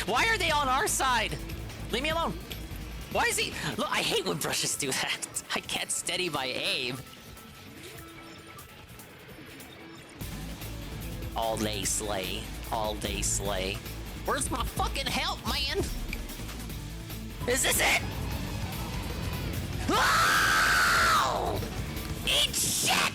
Why are they on our side? Leave me alone. Why is he? Look, I hate when brushes do that. I can't steady my aim. All day slay. All day slay. Where's my fucking help, man? Is this it? Oh! Eat shit!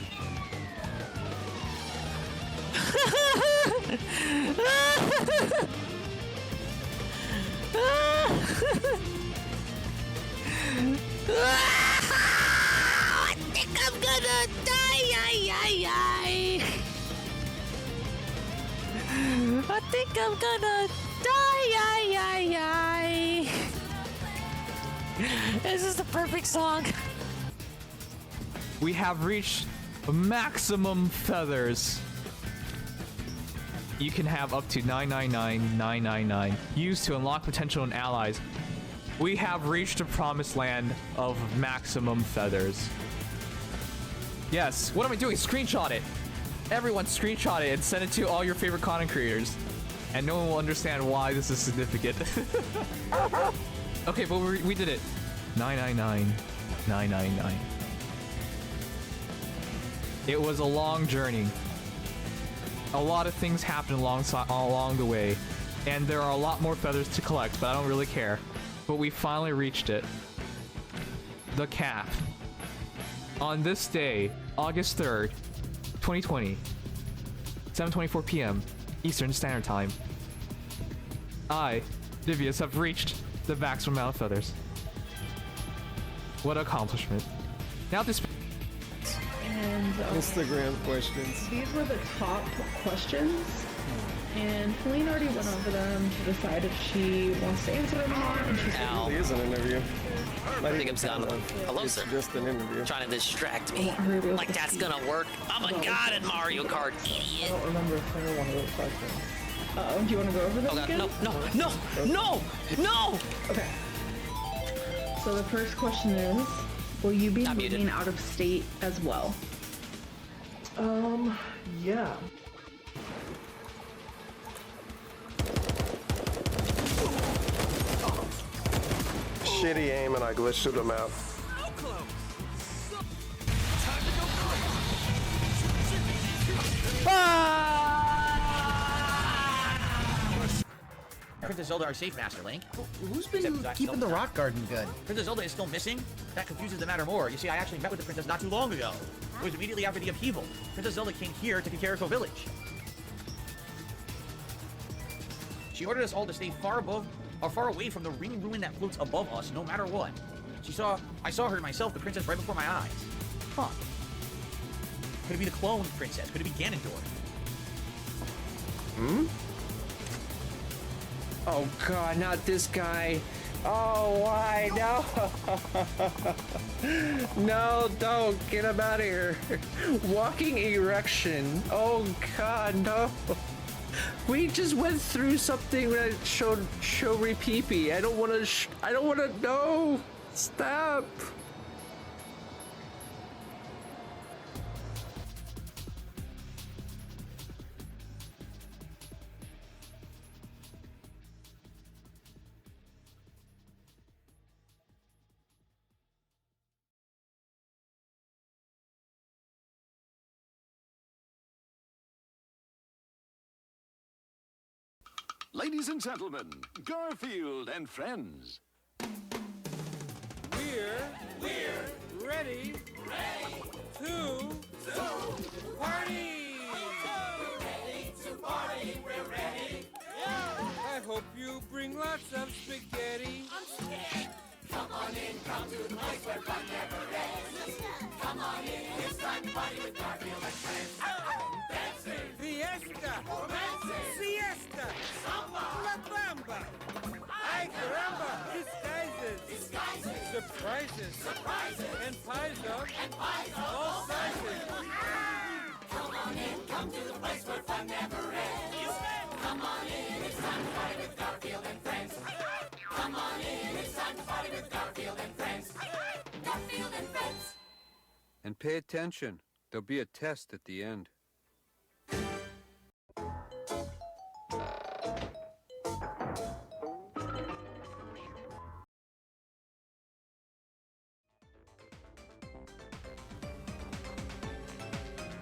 I think I'm gonna die. I think I'm gonna die. This is the perfect song. We have reached maximum feathers. You can have up to 999,999 used to unlock potential in allies. We have reached the promised land of maximum feathers. Yes, what am I doing? Screenshot it. Everyone screenshot it and send it to all your favorite content creators. And no one will understand why this is significant. Okay, but we did it. 999,999. It was a long journey. A lot of things happened along the way. And there are a lot more feathers to collect, but I don't really care. But we finally reached it. The cap. On this day, August 3rd, 2020, 7:24 p.m. Eastern Standard Time, I, Divius, have reached the maximum amount of feathers. What accomplishment. Now this... And Instagram questions. these were the top questions. And Helene already went over them to decide if she wants to answer them or not. And she said, Ow. It is an interview. I think I'm done. Hello, It's sir. just an interview. Trying to distract me. want her to be able Like to that's speak. gonna work. I'm a god at Mario Kart, I idiot. don't remember a single one of those questions. Do you want to go over them Oh god, again? no. Okay. So the first question is, will you be I'm muted. moving out of state as well? Yeah. Shitty aim and I glitched them out. Princess Zelda, our safe master, Link. Who's been keeping the rock garden good? Princess Zelda is still missing? That confuses the matter more. You see, I actually met with the princess not too long ago. It was immediately after the upheaval. Princess Zelda came here to Kakariko Village. She ordered us all to stay far away from the ring ruin that floats above us, no matter what. I saw her myself, the princess, right before my eyes. Huh. Could it be the clone princess? Could it be Ganondorf? Hmm? Oh god, not this guy. Oh, why? No. No, don't. Get him out of here. Walking erection. Oh god, no. We just went through something that showed Shori Pee-Pee. I don't want to no. Stop. Ladies and gentlemen, Garfield and friends. We're ready to party. We're ready. I hope you bring lots of spaghetti. I'm scared. Come on in, come to the place where fun never ends. Come on in, it's time to party with Garfield and friends. Dancing, fiesta, romancing, siesta, samba, la bamba. Ay caramba, disguises, surprises, and pies of all sizes. Come on in, come to the place where fun never ends. Come on in, it's time to party with Garfield and friends. Come on in, it's time to party with Garfield and friends. Garfield and friends. And pay attention. There'll be a test at the end.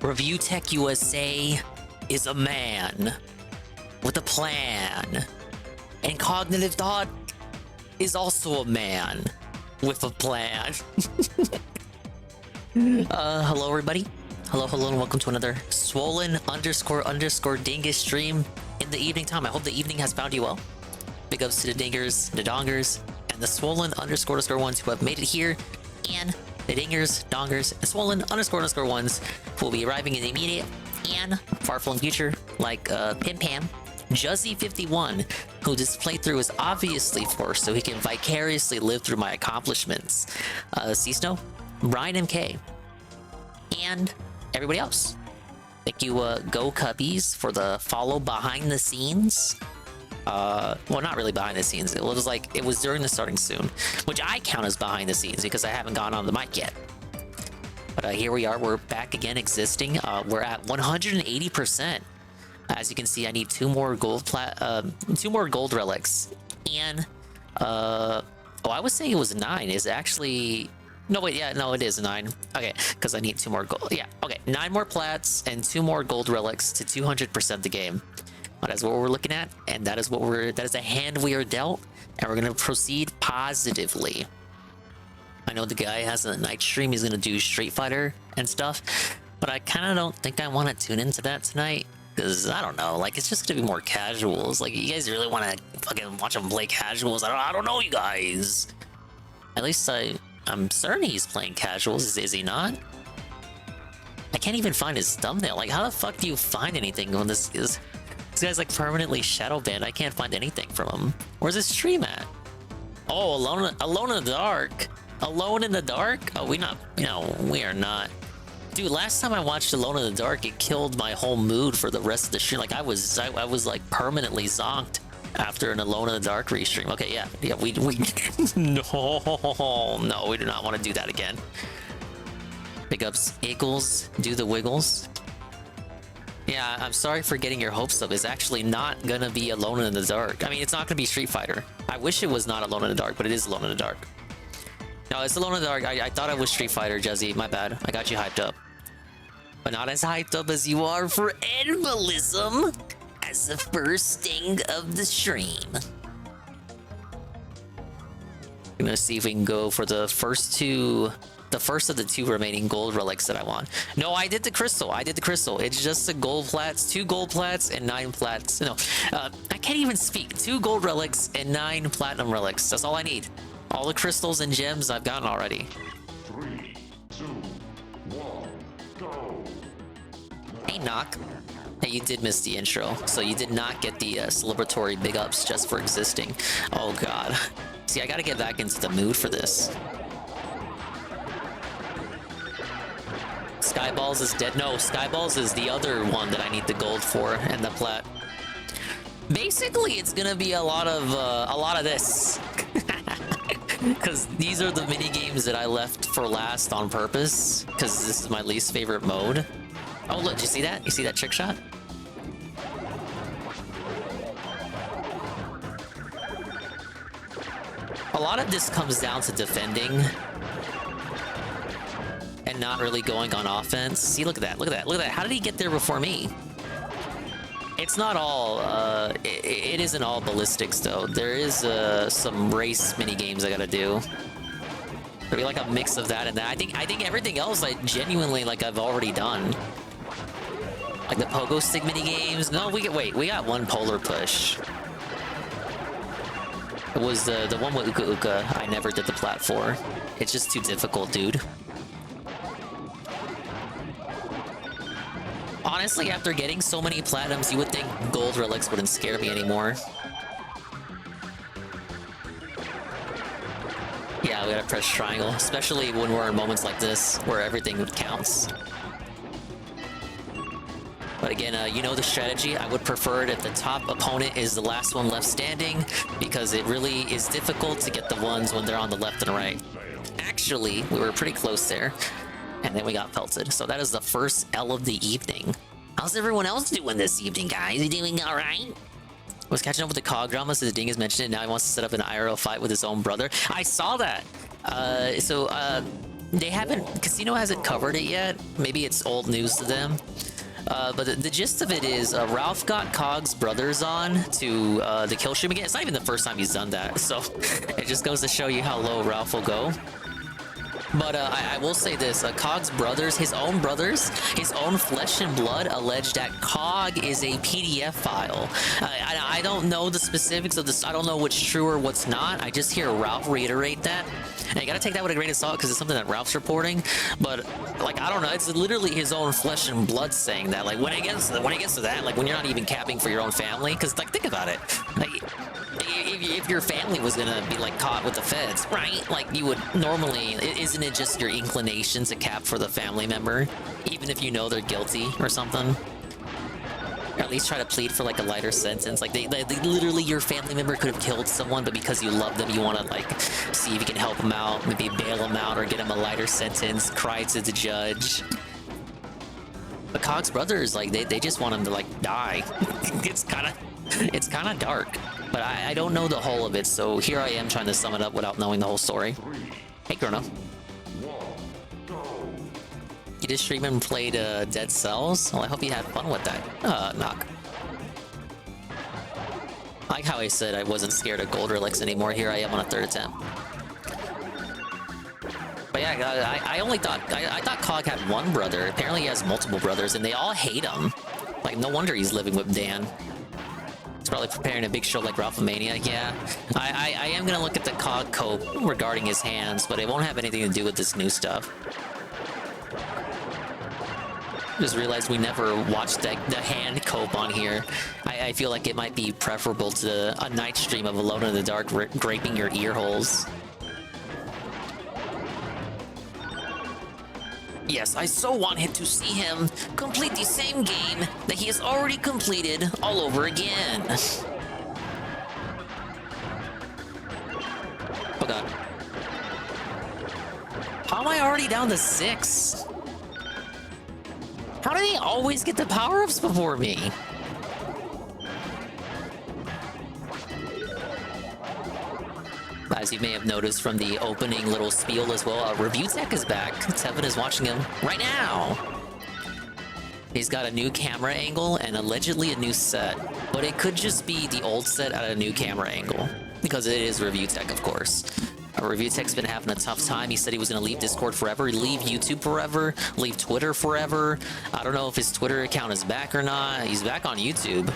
Review Tech USA is a man with a plan. And Cognitive Thought is also a man with a plan. Hello everybody. Hello, and welcome to another swollen __ dingus stream in the evening time. I hope the evening has found you well. Big ups to the dingers, the dongers, and the swollen __ ones who have made it here, and the dingers, dongers, and swollen __ ones who will be arriving in the immediate and far-flung future, like Pim Pam, Juzzy51, who this playthrough is obviously for so he can vicariously live through my accomplishments, Sea Snow, Brian MK, and everybody else. Thank you, Go Cubbies, for the follow behind the scenes. Well, not really behind the scenes. It was during the starting soon, which I count as behind the scenes because I haven't gone on the mic yet. But here we are. We're back again, existing. We're at 180%. As you can see, I need two more gold relics, and I was saying it was 9. Is actually. No, wait, yeah, no, it is 9. Okay, because I need 2 more gold. Yeah, okay, 9 more plats and 2 more gold relics to 200% the game. That is what we're looking at, and that is the hand we are dealt, and we're gonna proceed positively. I know the guy has a night stream, he's gonna do Street Fighter and stuff, but I kind of don't think I want to tune into that tonight, because I don't know, like, it's just gonna be more casuals. Like, you guys really want to fucking watch him play casuals? I don't know, you guys. At least I'm certain he's playing casuals, is he not? I can't even find his thumbnail. Like, how the fuck do you find anything when this guy's like permanently shadow banned? I can't find anything from him. Where's his stream at? Oh, Alone in the Dark. Alone in the Dark? Oh, we are not. Dude, last time I watched Alone in the Dark, it killed my whole mood for the rest of the stream. Like, I was like permanently zonked after an Alone in the Dark restream. Okay, yeah, we no, we do not want to do that again. Big ups, Eagles, do the wiggles. Yeah, I'm sorry for getting your hopes up. It's actually not gonna be Alone in the Dark. I mean, it's not gonna be Street Fighter. I wish it was not Alone in the Dark, but it is Alone in the Dark. No, it's Alone in the Dark. I thought it was Street Fighter, Juzzy. My bad. I got you hyped up. But not as hyped up as you are for Animalism as the first sting of the stream. I'm gonna see if we can go for the first of the 2 remaining gold relics that I want. No, I did the crystal. It's just the gold plats, 2 gold plats, and 9 plats. No, I can't even speak. 2 gold relics and 9 platinum relics. That's all I need. All the crystals and gems I've gotten already. 3, 2, 1, go. Hey, Knock. Hey, you did miss the intro, so you did not get the celebratory big ups just for existing. Oh, God. See, I gotta get back into the mood for this. Skyballs is dead. No, Skyballs is the other one that I need the gold for and the plat. Basically, it's gonna be a lot of this. Because these are the mini games that I left for last on purpose, because this is my least favorite mode. Oh, look, you see that? You see that trick shot? A lot of this comes down to defending and not really going on offense. See, look at that, look at that, look at that. How did he get there before me? It's not all, it isn't all ballistics though. There is some race mini games I gotta do. There'll be like a mix of that and that. I think everything else I genuinely like I've already done. Like the pogo stick mini games. No, we got 1 polar push. It was the one with Uka Uka. I never did the plat for. It's just too difficult, dude. Honestly, after getting so many platinums, you would think gold relics wouldn't scare me anymore. Yeah, we gotta press triangle, especially when we're in moments like this, where everything counts. But again, you know the strategy. I would prefer it if the top opponent is the last one left standing, because it really is difficult to get the ones when they're on the left and right. Actually, we were pretty close there, and then we got pelted. So that is the first L of the evening. How's everyone else doing this evening, guys? You doing all right? Was catching up with the COG drama, so the Ding has mentioned it. Now he wants to set up an IRL fight with his own brother. I saw that. they haven't, Casino hasn't covered it yet. Maybe it's old news to them. But the gist of it is Ralph got Cog's brothers on to the kill stream again. It's not even the first time he's done that, so it just goes to show you how low Ralph will go. But I will say this, Cog's brothers, his own flesh and blood alleged that Cog is a PDF file. I don't know the specifics of this. I don't know what's true or what's not. I just hear Ralph reiterate that. And you gotta take that with a grain of salt because it's something that Ralph's reporting. But like, I don't know, it's literally his own flesh and blood saying that. Like when it gets to that, like when you're not even capping for your own family, because like think about it. Like, if your family was gonna be like caught with the feds, right? Like you would normally, isn't it just your inclination to cap for the family member, even if you know they're guilty or something? Or at least try to plead for like a lighter sentence. Like they literally, your family member could have killed someone, but because you love them, you want to like see if you can help them out, maybe bail them out or get them a lighter sentence, cry to the judge. But Cog's brothers, like they just want him to like die. It's kind of dark. But I don't know the whole of it, so here I am trying to sum it up without knowing the whole story. Hey, Chrono. You just streamed and played Dead Cells? Well, I hope you had fun with that. Knock. I like how I said I wasn't scared of gold relics anymore. Here I am on a third attempt. But yeah, I only thought... I thought Cog had one brother. Apparently he has multiple brothers, and they all hate him. Like, no wonder he's living with Dan. He's probably preparing a big show like Ralphomania. Yeah, I am gonna look at the Cog cope regarding his hands, but it won't have anything to do with this new stuff. Just realized we never watched the hand cope on here. I feel like it might be preferable to a night stream of Alone in the Dark graping your ear holes. Yes, I so wanted to see him complete the same game that he has already completed all over again. Oh god. How am I already down to 6? How do they always get the power-ups before me? As you may have noticed from the opening little spiel as well, Review Tech is back. Tevin is watching him right now. He's got a new camera angle and allegedly a new set, but it could just be the old set at a new camera angle, because it is Review Tech, of course. Review Tech's been having a tough time. He said he was going to leave Discord forever, leave YouTube forever, leave Twitter forever. I don't know if his Twitter account is back or not. He's back on YouTube.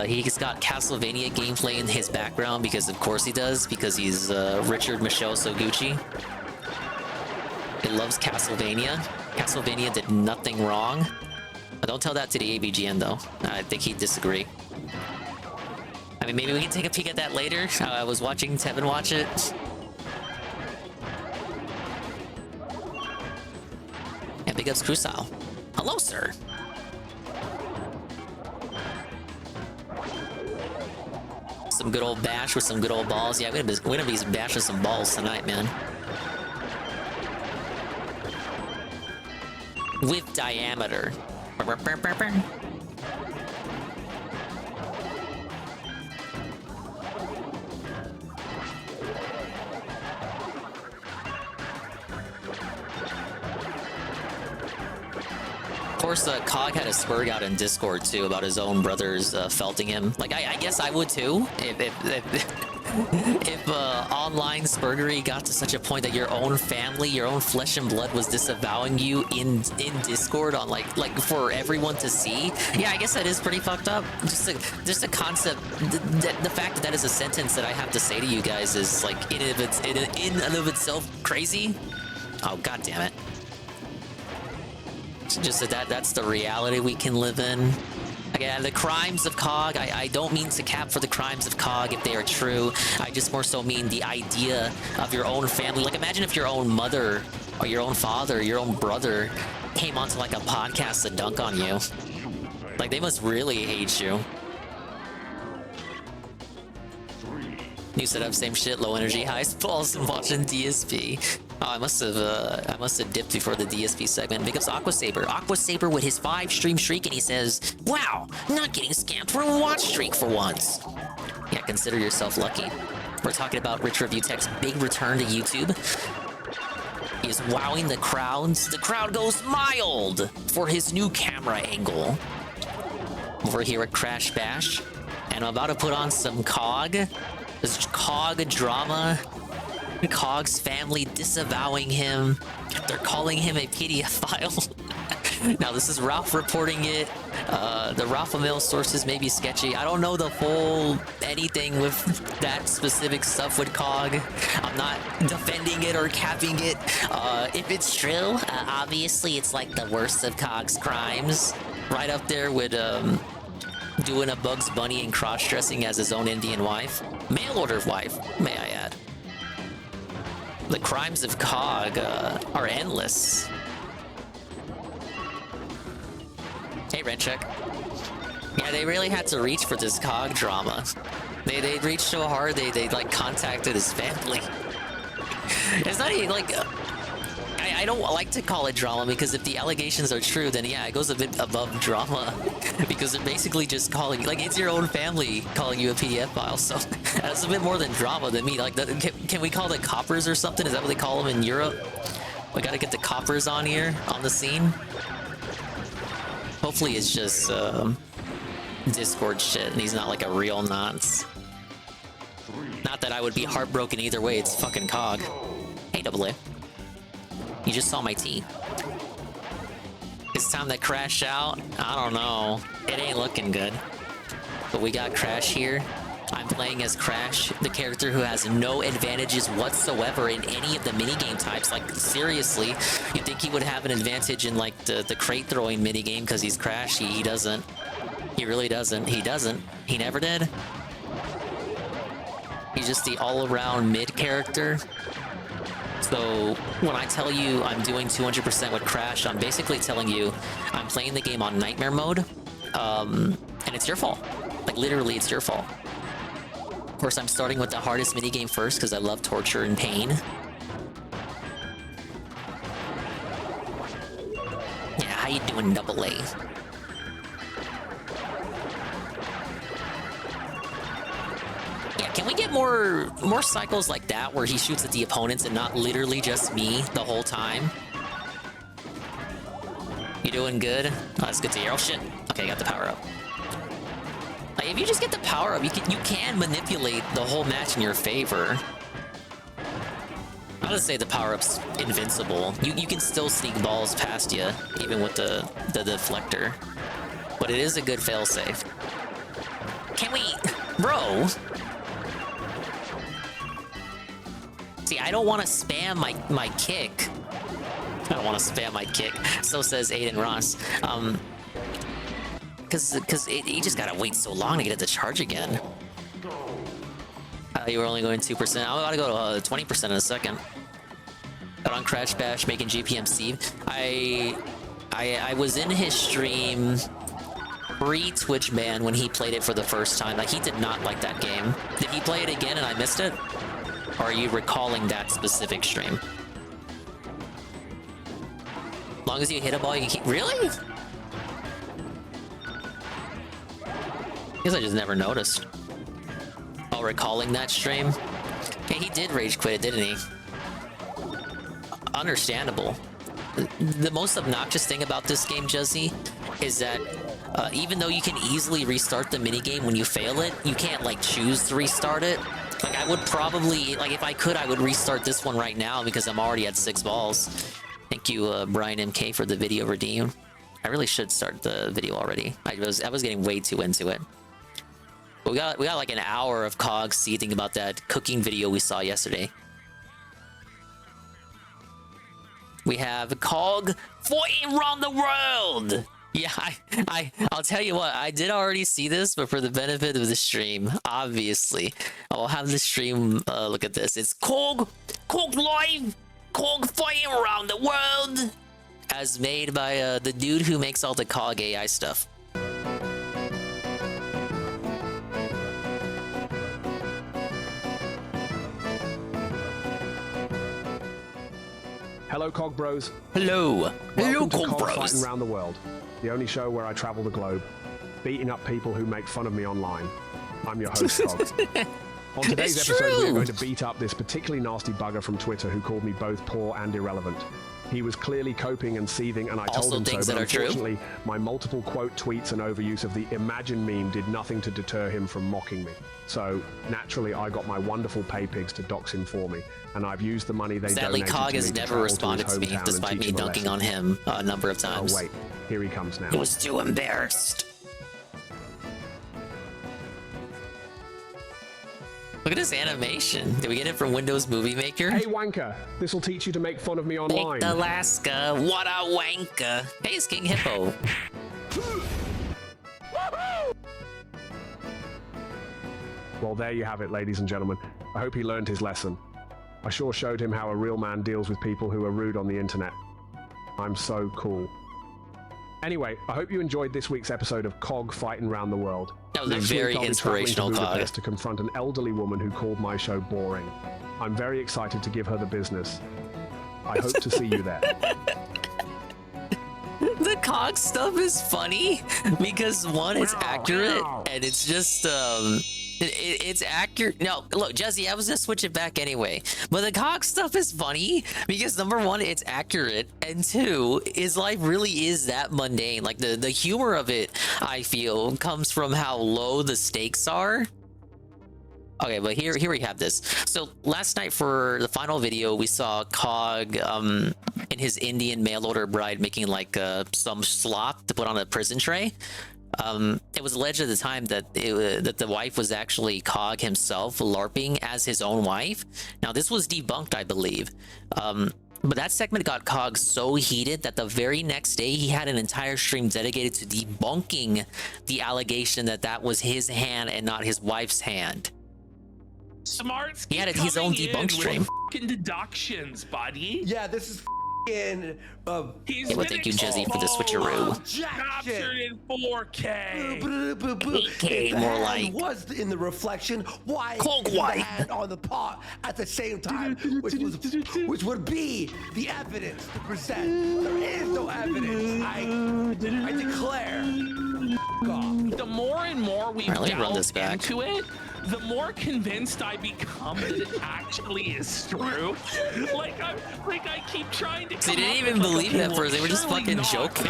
He's got Castlevania gameplay in his background because of course he does, because he's Richard Michel Soguchi. He loves Castlevania. Castlevania did nothing wrong. Don't tell that to the ABGN though. I think he'd disagree. I mean, maybe we can take a peek at that later. I was watching Tevin watch it. And big ups Crusile. Hello, sir. Some good old bash with some good old balls. Yeah, we're gonna be bashing some balls tonight, man. With diameter. Of course, Cog had a spurg out in Discord too about his own brothers felting him. Like, I guess I would too if online spurgery got to such a point that your own family, your own flesh and blood was disavowing you in Discord on like for everyone to see. Yeah, I guess that is pretty fucked up. Just a concept. The fact that that is a sentence that I have to say to you guys is like in and of itself crazy. Oh, god damn it. Just that's the reality we can live in. Again, the crimes of Cog, I don't mean to cap for the crimes of Cog if they are true. I just more so mean the idea of your own family. Like, imagine if your own mother or your own father, your own brother came onto like a podcast to dunk on you. Like, they must really hate you. New setup, same shit, low energy, high balls, and watching DSP. Oh, I must have dipped before the DSP segment. Big ups Aqua Saber. Aqua Saber with his 5-stream streak, and he says, "Wow, not getting scammed for a watch streak for once." Yeah, consider yourself lucky. We're talking about Rich Review Tech's big return to YouTube. He is wowing the crowds. The crowd goes mild for his new camera angle. Over here at Crash Bash, and I'm about to put on some COG. This COG drama. COG's family disavowing him. They're calling him a pedophile. Now this is Ralph reporting it. The Ralph Mill sources may be sketchy. I don't know the full anything with that specific stuff with COG. I'm not defending it or capping it. If it's true, obviously it's like the worst of COG's crimes. Right up there with doing a Bugs Bunny and cross-dressing as his own Indian wife. Mail-order wife, may I add. The crimes of COG are endless. Hey, Rencheck. Yeah, they really had to reach for this COG drama. They reached so hard, they like contacted his family. It's not even like... I don't like to call it drama because if the allegations are true, then yeah, it goes a bit above drama because they're basically just calling, like, it's your own family calling you a PDF file, so that's a bit more than drama than me. Like, can we call the coppers or something? Is that what they call them in Europe? We gotta get the coppers on here, on the scene. Hopefully it's just Discord shit and he's not like a real nonce. Not that I would be heartbroken either way, it's fucking COG. Hey, AA. You just saw my T. It's time to crash out. I don't know. It ain't looking good. But we got Crash here. I'm playing as Crash, the character who has no advantages whatsoever in any of the minigame types. Like, seriously, you'd think he would have an advantage in, like, the crate throwing minigame because he's Crash. He doesn't. He really doesn't. He doesn't. He never did. He's just the all-around mid character. So when I tell you I'm doing 200% with Crash, I'm basically telling you I'm playing the game on Nightmare mode, and it's your fault. Like, literally, it's your fault. Of course, I'm starting with the hardest minigame first because I love torture and pain. Yeah, how you doing, AA? Can we get more cycles like that where he shoots at the opponents and not literally just me the whole time? You doing good? Oh, that's good to hear. Oh shit. Okay, got the power up. Like, if you just get the power up, you can manipulate the whole match in your favor. I would say the power up's invincible. You can still sneak balls past you, even with the deflector. But it is a good failsafe. Can we, bro? See, I don't want to spam my kick. I don't want to spam my kick. So says Aiden Ross. Because you just gotta wait so long to get it to charge again. You were only going 2%. I'm about to go to 20% in a second. Got on Crash Bash making GPMC. I was in his stream pre-Twitch ban when he played it for the first time. Like, he did not like that game. Did he play it again and I missed it? Or are you recalling that specific stream? As long as you hit a ball, you can keep... Really? I guess I just never noticed. Oh, recalling that stream? Hey, he did rage quit it, didn't he? Understandable. The most obnoxious thing about this game, Juzzy, is that even though you can easily restart the minigame when you fail it, you can't, like, choose to restart it. Like, I would probably, like, if I could, I would restart this one right now because I'm already at 6 balls. Thank you, Brian MK, for the video redeem. I really should start the video already. I was getting way too into it. But we got like an hour of COG seething about that cooking video we saw yesterday. We have COG fighting around the world. Yeah, I'll tell you what, I did already see this, but for the benefit of the stream, obviously, I'll have the stream look at this. It's COG live, COG fighting around the world, as made by the dude who makes all the COG AI stuff. Hello, Cog Bros. Hello. Hello, Welcome to Cog Bros. Fighting Around the World, the only show where I travel the globe, beating up people who make fun of me online. I'm your host, Cog. On today's It's episode, we are true. going to beat up this particularly nasty bugger from Twitter who called me both poor and irrelevant. He was clearly coping and seething, and I Also told him things so, that but are true. unfortunately, my multiple quote tweets and overuse of the Imagine meme did nothing to deter him from mocking me. So, naturally, I got my wonderful pay pigs to dox him for me, and I've used the money they Sadly, donated Cog to me has to never travel to responded his to me, hometown and despite teach me him a dunking lesson. on him a number of times. Oh wait, here he comes now. He was too embarrassed. Look at this animation. Did we get it from Windows Movie Maker? Hey wanker, this will teach you to make fun of me online. Baked Alaska, what a wanker. Hey, it's King Hippo. Well, there you have it, ladies and gentlemen. I hope he learned his lesson. I sure showed him how a real man deals with people who are rude on the internet. I'm so cool. Anyway, I hope you enjoyed this week's episode of Cog Fighting Round the World. That was a Next week, very I'll be inspirational traveling to Cog. Budapest to confront an elderly woman who called my show boring. I'm very excited to give her the business. I hope to see you there. The Cog stuff is funny because one, it's accurate, and it's just it's accurate. No, look, Jesse, I was gonna switch it back anyway, but the Cog stuff is funny because number one, it's accurate, and two, his life really is that mundane. Like the humor of it, I feel, comes from how low the stakes are. Okay, but here we have this. So last night for the final video, we saw Cog in his Indian mail order bride making like some slop to put on a prison tray. It was alleged at the time that that the wife was actually Cog himself LARPing as his own wife. Now this was debunked, I believe. But that segment got Cog so heated that the very next day he had an entire stream dedicated to debunking the allegation that that was his hand and not his wife's hand. Smarts. He had his own debunk stream. Fucking deductions, buddy. Yeah, this is f***ing. He's Yeah, well, thank you, Jesse, for the switcheroo. Captured in 4K. 8K, more like. Was in the reflection. Why? Cog the white. hand on the pot at the same time, which would be the evidence to present. There is no evidence. I declare. God. The more and more we Alright, let me run this delve back. into it, the more convinced I become that it actually is true. I keep trying to. They didn't even believe it at first. They were just fucking joking.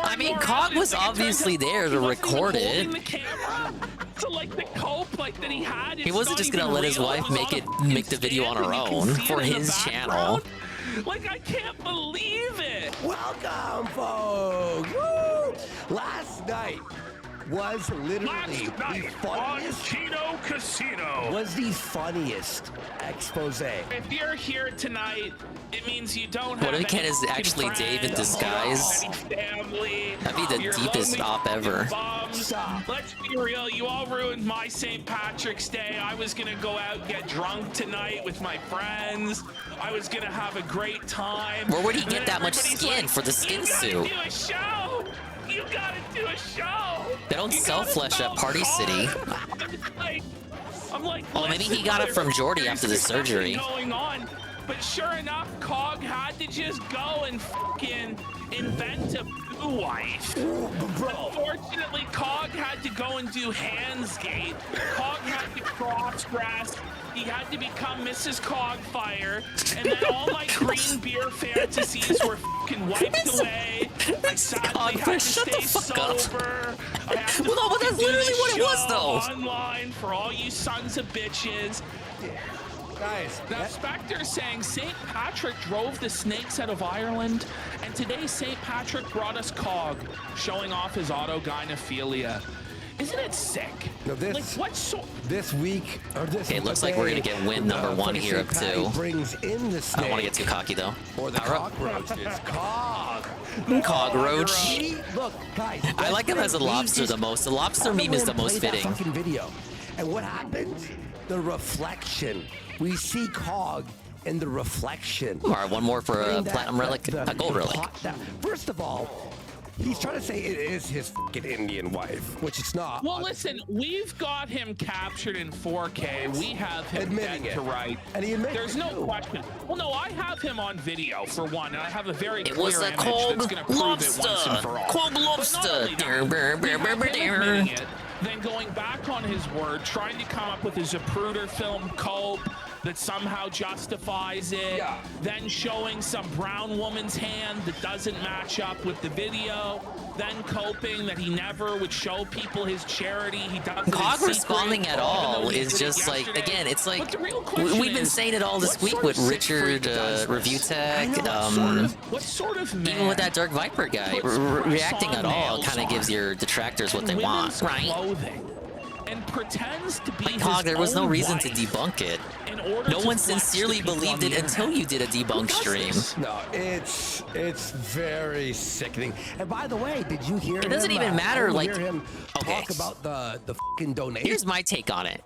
I mean, Cog was obviously there to record it. The camera to the cope that he had. He wasn't just gonna let his wife make the video on her own for his channel. I can't believe it. Welcome, folks. Woo! Last night was literally the funniest. Kino Casino. Was the funniest expose. If you're here tonight, it means you don't What have if Ken is any actually friends, Dave in disguise? any family. That'd be the You're deepest lonely op ever. bums. Stop. Let's be real. You all ruined my St. Patrick's Day. I was gonna go out and get drunk tonight with my friends. I was gonna have a great time. Where would he And get then that much everybody's skin like, for the skin "You gotta suit?" do a show. You gotta do a show. They don't You sell gotta flesh at sell Party City. I'm like, Oh, maybe he listen, got it from Jordy there's after the something surgery. Going on, but sure enough, Cog had to just go and fucking invent a blue wife. Unfortunately, Cog had to go and do Handsgate. Cog had to cross-dress. He had to become Mrs. Cogfire, and then all my green beer fantasies were fucking wiped away. I sadly had to Shut the stay fuck up. sober. I have to Well, no, but that's do literally this what it was, show though. Online for all you sons of bitches. Guys, Now, Spectre saying St. Patrick drove the snakes out of Ireland, and today St. Patrick brought us Cog, showing off his autogynephilia. Isn't it sick? No, this week or this. Okay, it looks like we're gonna get win number one here of two. Brings in the I snake. don't want to get too cocky though. Or the Power up. cockroach is Cog. Cockroach. Look, guys. I like him as a lobster the most. The lobster meme is the most Play that fitting. fucking video. And what happens? The reflection. We see Cog in the reflection. All right, one more for a Bring that- platinum relic, a gold relic. First of all, he's trying to say it is his fucking Indian wife, which it's not. Well, listen, we've got him captured in 4K. We have him Admitting dead it. to right. And he admits There's it, no too. question. Well, no, I have him on video for one, and I have a very It clear was a image cold that's going to prove it once and lobster. for all. Cold But not lobster. only that, we have him admitting it. then going back on his word, trying to come up with a Zapruder film cope that somehow justifies it, then showing some brown woman's hand that doesn't match up with the video, then coping that he never would show people his charity. He does it Cog in responding secret, at all even though he is did it just like, yesterday. again, it's like, But the real question we've been is, saying it all this what week sort with of sick freak Richard does Review this? Tech, What sort of man even with that Dark Viper guy, puts press reacting on at all nails kind of on gives your detractors what they want, women's right? clothing and pretends to be Like, Cog, there was no own reason to wife debunk it. in order No to one flex sincerely to people believed on it the until internet. you did a debunk stream. No, it's very sickening. And by the way, did you hear It doesn't him, even matter, hear like- him Okay. talk about the fucking donation? Here's my take on it.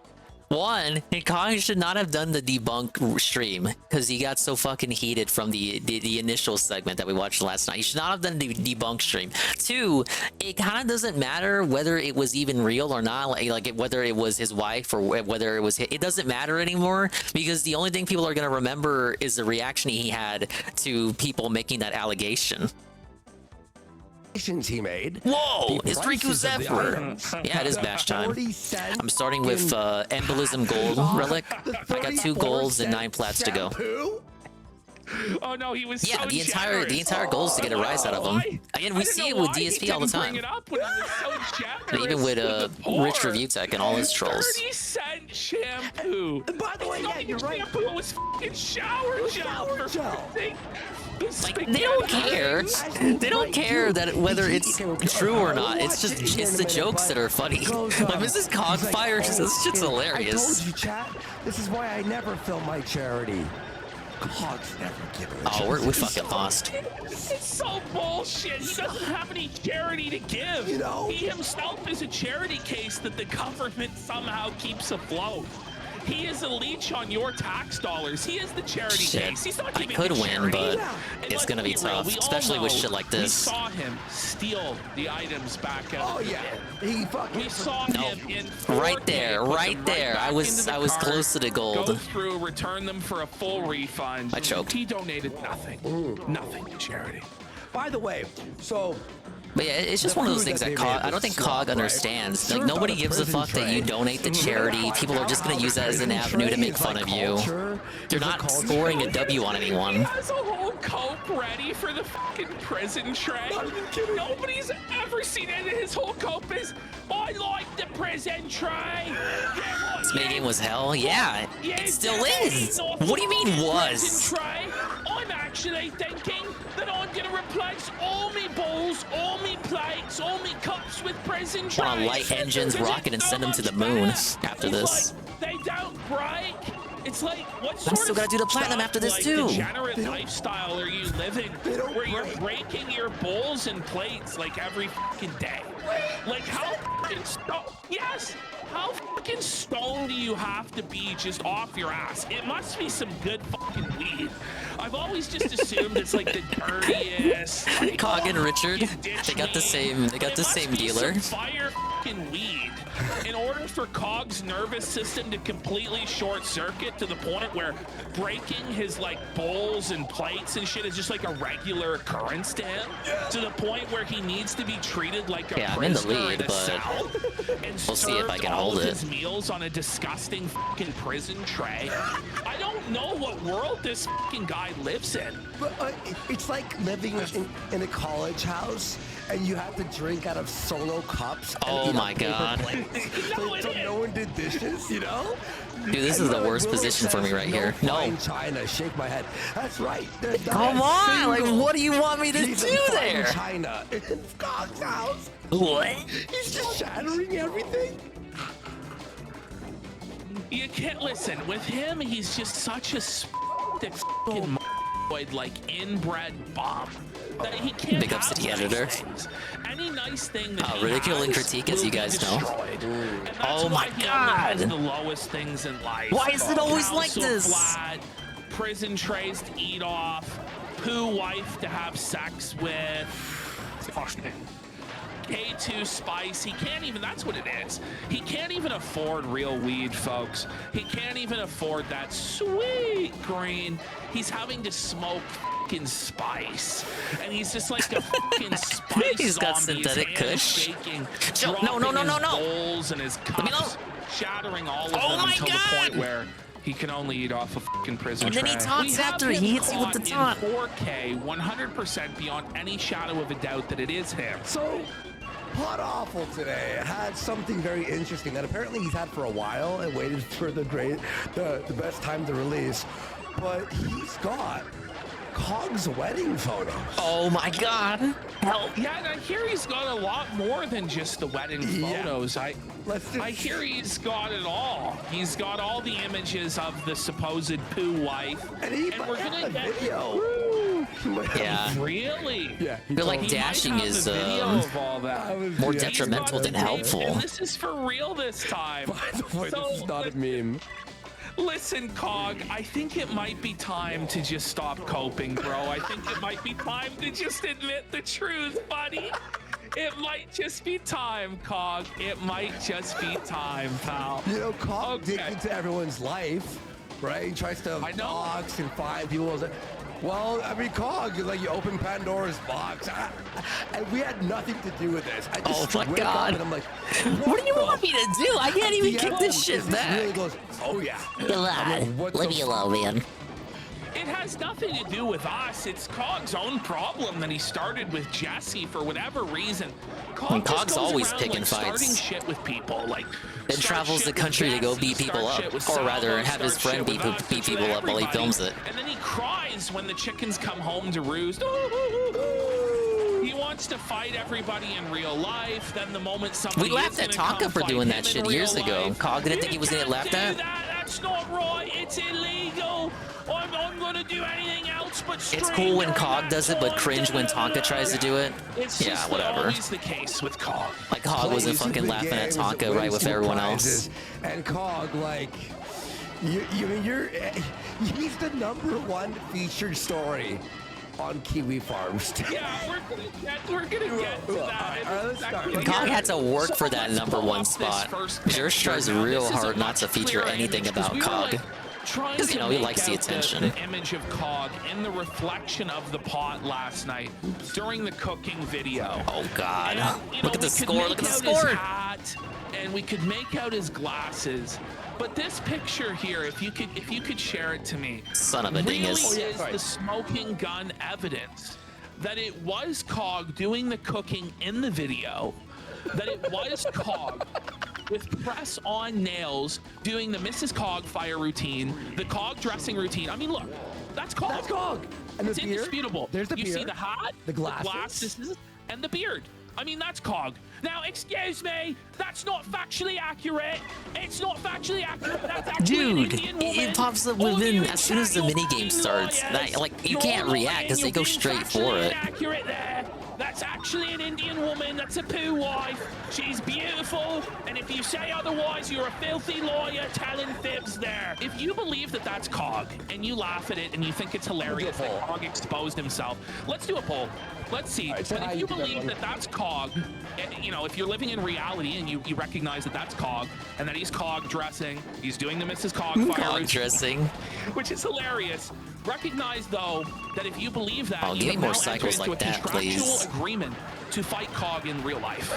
One, Kong should not have done the debunk stream because he got so fucking heated from the initial segment that we watched last night. He should not have done the debunk stream. Two, it kind of doesn't matter whether it was even real or not, like whether it was his wife or whether it was it doesn't matter anymore because the only thing people are going to remember is the reaction he had to people making that allegation. He made. Whoa, The it's Riku prices of the Zephyr. items. Yeah, it is bash time. 40 cent I'm starting with Embolism Gold Relic. I got 2 golds and 9 plats to go. Shampoo? Oh no, he was Yeah, so the entire goal is to get a rise out of him. Again, we see it with DSP all the time. Even with Rich Review Tech and all his trolls. 30-cent shampoo. And by the way, yeah, you're right. Shampoo, it was fucking shower gel. For fuck's Like, they don't care. They don't care that whether it's true or not. It's just it's the jokes that are funny. Like Mrs. Cogfire, this shit's I hilarious. told you, chat. This is why I never film my charity. Cog's never given a Oh, we charity. fucking lost. It's so bullshit. He doesn't have any charity to give. You know? He himself is a charity case that the government somehow keeps afloat. He is a leech on your tax dollars. He is the charity Shit. case. He's not I giving could you win, charity. but And it's let's gonna be real, tough, we all especially with know shit like We this. saw him steal the items back out. Oh of the yeah, bin. he fucking. We saw No. him in 4K, Right there, put right them there. back I was into the cart, close to the Go gold. through, return them for a full refund. I choked. He donated nothing. Nothing to charity. By the way, so But yeah, it's just one of those things that Cog, I don't think Cog understands. Like, nobody gives a fuck that you donate to charity. People are just gonna use that as an avenue to make fun of you. You're not scoring a W on He anyone. has a whole cope ready for the fucking prison tray. Nobody's ever seen it. His whole cope is, I like the prison tray. This meeting was hell. Yeah, it still is. What do you mean was? Prison tray. I'm actually thinking that I'm gonna replace all me bowls, all me plates, all me cups with prison trays. Wanna light engines, Because rocket, and it's send them so to the much moon better. after It's this. like, they don't break. It's like, what still sort of gotta do the platinum stuff, after this, like, too. degenerate lifestyle are you living where you're breaking your bowls and plates like every fucking day? Like how fucking yes, how fucking stoned do you have to be just off your ass? It must be some good fucking weed. I've always just assumed it's like the dirtiest. Like, Cog and Richard, ditch they got the weed. same. They got It the must same be dealer. some fire fucking weed. In order for Cog's nervous system to completely short circuit to the point where breaking his like bowls and plates and shit is just like a regular occurrence to him, to the point where he needs to be treated like a Yeah, I'm in the prisoner lead, in a but cell and we'll see if I served can all hold of it. his meals on a disgusting fucking prison tray. I don't know what world this fucking guy lives in. But, it's like living in a college house and you have to drink out of solo cups. And Oh eat my on paper God. plates. No, so it no one did dishes, you know? Dude, this is the worst position for me right here. No. Fine China, shake my head. That's right. There's not Come a on, like, single what do you want me to piece of do fine there? China in God's house. What? He's just shattering everything. You can't listen with him. He's just such a fucking like inbred bomb that he can't. Big ups to the have editor. nice things. Any nice thing that he ridicule and has critique, as will you be guys know. destroyed. And that's Oh why my he only has God. the lowest things in life. Why is it always like Council this? Flat, prison trays to eat off, poo wife to have sex with. K2 spice, he can't even, that's what it is. He can't even afford real weed, folks. He can't even afford that sweet green. He's having to smoke fucking spice, and he's just like a fucking spice He's got zombie. synthetic His hands kush. shaking, No, no, no, no, dropping no. his bowls and his me know. cups, shattering all of Oh them my until the God. point where he can only eat off a fucking prison And then he tray. taunts We have after. him He hits you with the caught taunt. in 4K, 100% beyond any shadow of a doubt that it is him. So, Pod Awful today had something very interesting that apparently he's had for a while and waited for the best time to release. But he's got Cog's wedding photos. Oh my God. Help. Yeah, and I hear he's got a lot more than just the wedding photos. I hear he's got it all. He's got all the images of the supposed poo wife. And we're gonna get video. Yeah. Really? Yeah. I feel like He dashing might have is the video of all that. more Yeah. detrimental than helpful. And this is for real this time. By the way, this is not a meme. Listen, Cog, I think it might be time to just stop coping, bro. I think it might be time to just admit the truth, buddy. It might just be time, Cog. It might just be time, pal. You know, Cog digs into everyone's life, right? He tries to box and find people. Well, I mean, Cog, like, you open Pandora's box, and we had nothing to do with this. I just Oh my wake up God. and I'm like, What do you want me to do? I can't even kick this shit back. Really goes, oh yeah. Come on, leave me alone, man. It has nothing to do with us. It's Cog's own problem that he started with Jesse for whatever reason. And just Cog's goes always around, picking like, fights. starting shit with people, like Then travels the country to go beat people up, or rather have his friend beat people up while he films it. And then he cries when the chickens come home to roost. He wants to fight everybody in real life. Then the moment somebody We laughed at Tonka for doing that shit years ago. Cog didn't think he was gonna get laughed at. That's not right. It's illegal. I'm gonna do anything else but It's cool when Cog does it, but cringe when Tonka tries to do it. It's Yeah, just whatever. always the case with Cog. Like Cog wasn't fucking laughing at Tonka right with everyone else. And Cog, like, he's the #1 featured story on Kiwi Farms. Yeah, we're gonna get to that. Cog had to work for that #1 spot. Jurge tries real hard not to feature anything about Cog. Because, you know, he likes the attention. The image of Cog in the reflection of the pot last night during the cooking video. Oh God! And, you know, Look at the we could score! make Look at the out his score! hat, and we could make out his glasses. But this picture here, if you could share it to me, Son of a dingus! really is the smoking gun evidence that it was Cog doing the cooking in the video, that it was Cog with press-on nails doing the Mrs. Cog fire routine, the Cog dressing routine. I mean, look, that's Cog. That's Cog. And It's the beard. indisputable. There's the you beard. see the hat, the glasses, and the beard. I mean, that's Cog. Now, excuse me, that's not factually accurate. It's not factually accurate. That's actually an Dude, Indian woman. it pops up All within you as soon as the chat, minigame you're starts. liars. Like, you You're can't lying, react because they you're go being straight for factually it. inaccurate there. That's actually an Indian woman. That's a poo wife. She's beautiful. And if you say otherwise, you're a filthy lawyer telling fibs there. If you believe that that's Cog and you laugh at it and you think it's hilarious that Cog exposed himself, let's do a poll. Let's see. Right, so but if you believe that that's Cog, you know, if you're living in reality and you recognize that that's Cog and that he's Cog dressing, he's doing the Mrs. Cog fire Cog routine, dressing. which is hilarious. Recognize, though, that if you believe that, Oh, you give me have more now cycles entered like into a that, contractual please. agreement to fight Cog in real life.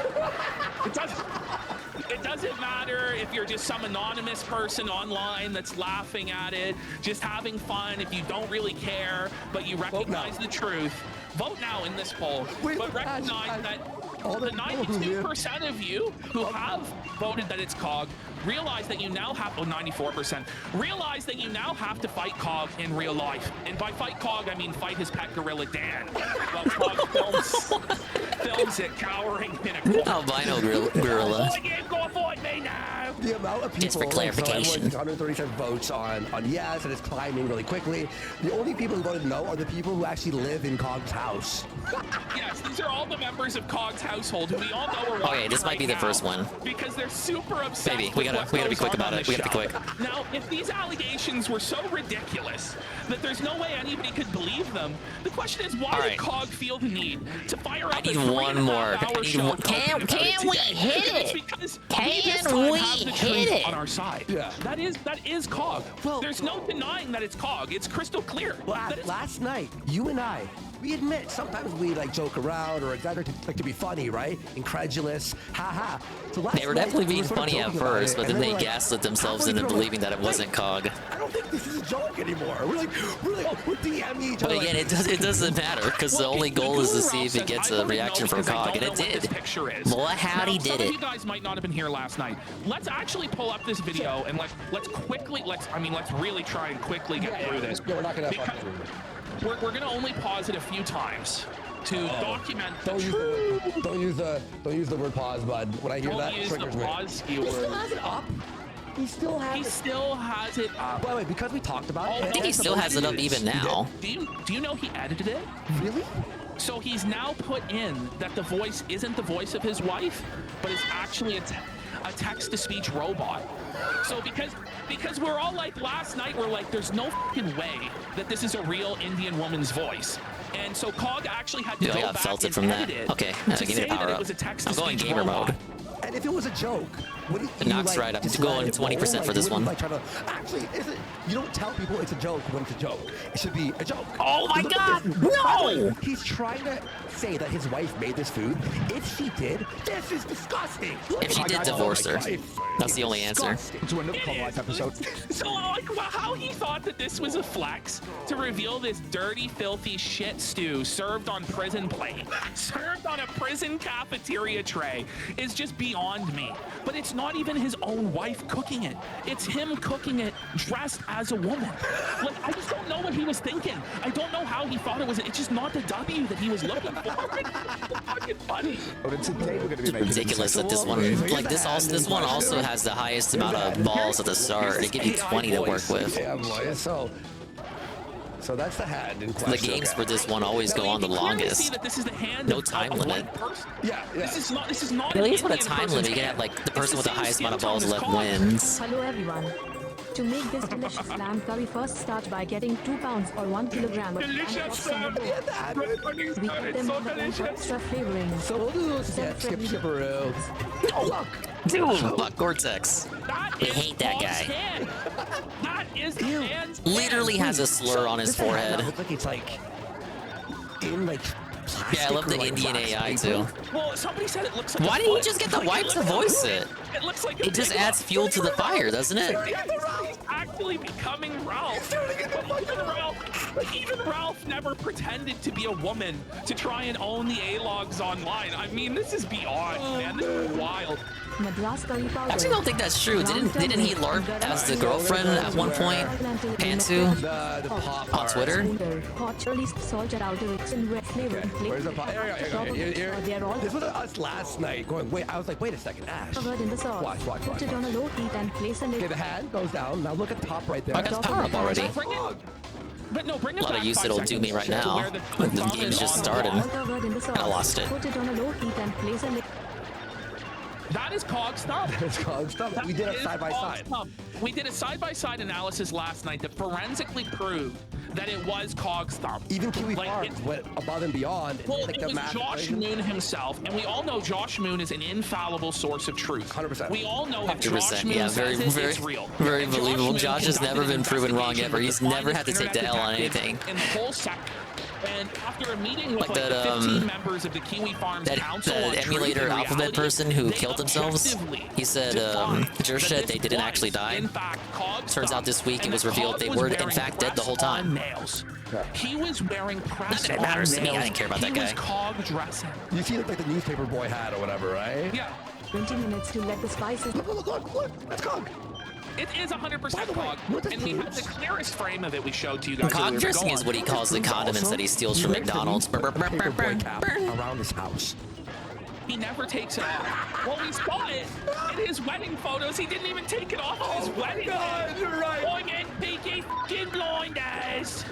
It doesn't matter if you're just some anonymous person online that's laughing at it, just having fun, if you don't really care, but you recognize the truth. Vote now in this poll. But recognize that the 92% of you who have voted that it's Cog realize that you now have, 94%, realize that you now have to fight Cog in real life. And by fight Cog, I mean fight his pet gorilla, Dan. Well, Cog films it cowering in a corner. Albino gorilla. Go fight me now! The amount of people, Just for clarification. like, 137 votes on yes, and it's climbing really quickly. The only people who voted no are the people who actually live in Cog's house. Yes, these are all the members of Cog's household who we all know are watching Okay, this might be the right first now one. Because they're super obsessed. Baby, with we gotta be quick about it. We gotta be show. quick. Now, if these allegations were so ridiculous that there's no way anybody could believe them, the question is, why All did right. Cog feel the need to fire up I need a one more. 3.5-hour I need show one. talking about Can we today? hit It's it? because Can we this time we have the hit truth it. on our side. Yeah. That is Cog. Well- There's no denying that it's Cog. It's crystal clear. That is- Last night, you and I, we admit sometimes we like joke around or exaggerate to be funny, right? Incredulous, haha. So last They were night, definitely we being sort of funny at joking about first, it, but and then they we're like, gaslit themselves halfway into through, we're believing that it like, wasn't Cog. I don't think this is a joke anymore. We're DMing each But other. again, like, it doesn't matter because the only goal is to see if it gets a reaction from Cog, and it did. Well, howdy Now, did some of it. you guys might not have been here last night. Let's actually pull up this video and let's really try and quickly get through this. Yeah, we're not gonna have Because fun. we're gonna only pause it a few times to document the Don't use the word pause, bud. When I hear that, Don't use the triggers me. pause He still keyword. has it up. He still has He it. still has it up. By the way, because we talked about it. I think he still has it up even now. Do you know he edited it? Really? So he's now put in that the voice isn't the voice of his wife, but it's actually a text-to-speech robot. So because we're all like last night, we're like, there's no fucking way that this is a real Indian woman's voice. And so Cog actually had to Dude, I go got back felted and from that. edit it Okay, to give me say the power that up. it was a I'm text-to-speech going gamer robot. mode. And if it was a joke, would The knock's right. I'm going 20% for this one. Actually, you don't tell people it's a joke when it's a joke. It should be a joke. Oh my Look at God, this. no! By the way, he's trying to say that his wife made this food. If she did, this is disgusting. If she did divorce her, that's the only answer. To another Life episode. So, like, how he thought that this was a flex to reveal this dirty, filthy shit stew served on prison plate, served on a prison cafeteria tray, is just beyond me. But it's not even his own wife cooking it. It's him cooking it dressed as a woman. Like, I just don't know what he was thinking. I don't know how he thought it was. It's just not the W that he was looking for. It's fucking funny. Ridiculous that this one, like this one also has the highest amount of balls at the start. They give you 20 to work with. Yeah, boy. So that's the hand in The question. games for this one always go on the Clearly see longest. that this is the hand No of time a limit. white person. Yeah. This is not. At an least with a Indian time limit, person's you can have hand. like the person It's with the same highest skin amount of tone balls as left Cog. wins. Hello everyone. To make this delicious lamb curry, first start by getting 2 pounds or 1 kilogram of Delicious lamb chops on the lamb. board. It's We cook them so with delicious. extra flavoring. So we'll do those skipperoo. Oh, look. Dude, fuck Gore-Tex. That We is hate that Cog's guy. hand. That is the hand's Literally hand. has a slur on his Does that hand forehead. not look like it's like in like plastic Yeah, I love or, the like, Indian wax AI paper? too. Well, somebody said it looks like. Why a didn't you foot. just get the wife to voice it? It looks like It just adds fuel to the fire, doesn't it? He's actually becoming Ralph. But even Ralph never pretended to be a woman to try and own the A-logs online. I mean, this is beyond, man. This is wild. Madras curry powder. I actually don't think that's true. Didn't he LARP as the girlfriend at one point? Pantsu? The pop On Twitter? Hot chili salt and outer it's in red flavor. Where's the pop? Here. They're all This was us last night going, wait, I was like, wait a second, Ash. covered in the sauce. Watch. Put it on a low heat and place a Okay, lid. the hand goes down. Now look at the top right there. I got the power up already. Bring it. But no, bring it A lot back of use 5 it'll do seconds me right to now. where the The thumb game's is just on the started. wall. All covered in the sauce. I lost it. Put it on a low heat and place a lid. That is Cog's thumb. It's called stuff. We did it side by side. We did a side-by-side analysis last night that forensically proved that it was Cog's thumb. Even Kiwi Like, Farms it's- went above and beyond. Well, like it the was math Josh equation. Moon himself, and we all know Josh Moon is an infallible source of truth. 100%. We all know if Josh 100%. Moon Yeah, very, says it, very, it's real. very And Josh believable. Moon Josh has conducted never an been proven wrong investigation ever. with He's the never finest had to take the internet L on detectives anything. in the whole sector. And after a meeting with Like like that, the 15 members of the Kiwi Farms Council on that Truth emulator and alphabet Reality, person who they killed themselves. objectively He said, defined Jer that said this they didn't was, actually die. in fact, Cog's Turns out thumb, this week it and was that revealed Cog they was were in wearing fact dead the whole press-on time. nails. He was wearing press Not that it on matters to me. I nails. didn't care about that He was guy. Cog dressing. You see like the newspaper boy hat or whatever, right? Yeah. 20 minutes to let the spices. Look. That's Cog. It is 100% Cog, what does and we this have the clearest frame of it we showed to you guys. Cog earlier. dressing Go is on. what he calls the condiments that he steals from McDonald's. Paper boy cap around his house. He never takes it off. Well, we saw it in his wedding photos. He didn't even take it off of his wedding. God, you're right. I'm in Peaky fucking Blinders.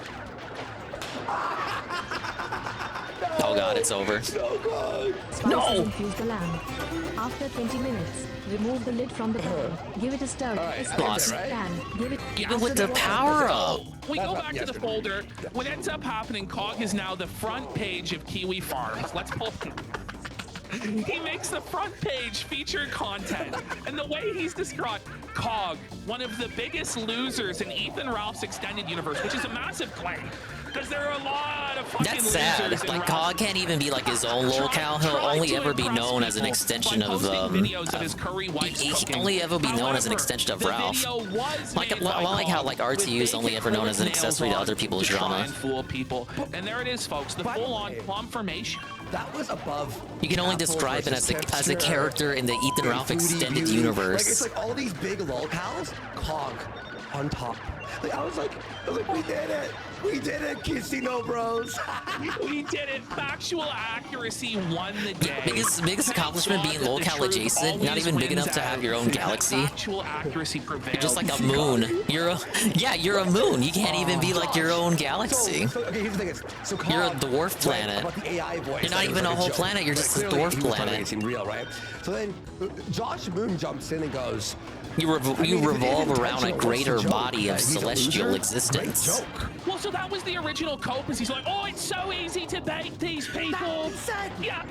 Oh god, it's over. Spices infuse the lamb. After 20 minutes, remove the lid from the pan. Give it a stir. Lost. Give it Even with the power up. We go back to the folder. What ends up happening, Cog is now the front page of Kiwi Farms. Let's pull. He makes the front page featured content, and the way he's described, Cog, one of the biggest losers in Ethan Ralph's extended universe, which is a massive claim, because there are a lot of fucking That's sad. losers in Like, Ralph. Cog can't even be like his own locale. He'll only ever be known as an extension of videos of his curry wife's he can cooking. only ever be known as an However, extension of the Ralph. video was Like made by how Cog like RTU is with only ever known as an bacon accessory to nails other on people's to try drama. and fool people. And there it is, folks, the full-on confirmation. That was above. You can only Apple describe it versus as a Tipster, character in the Ethan Ralph Foodie extended Beauty. universe. Like, it's like all these big lolcows, Cog on top. Like, I was like, we did it. We did it, Casino Bros. We did it. Factual accuracy won the day. Biggest accomplishment being locale adjacent, not even big enough to have your own galaxy. Factual accuracy prevailed. You're just like a moon. You're a moon. You can't even be like your own galaxy. So, okay, here's the thing. So Cog, You're a dwarf planet. About the AI voice, You're not it was even a like whole joke, planet. You're but just a clearly dwarf he was trying to planet. make it seem real, right? So then Josh Moon jumps in and goes, You revolve around a greater body of He's a celestial loser? existence. Great joke. Well, so that was the original cope, is he's like, oh, it's so easy to bait these people. Yeah.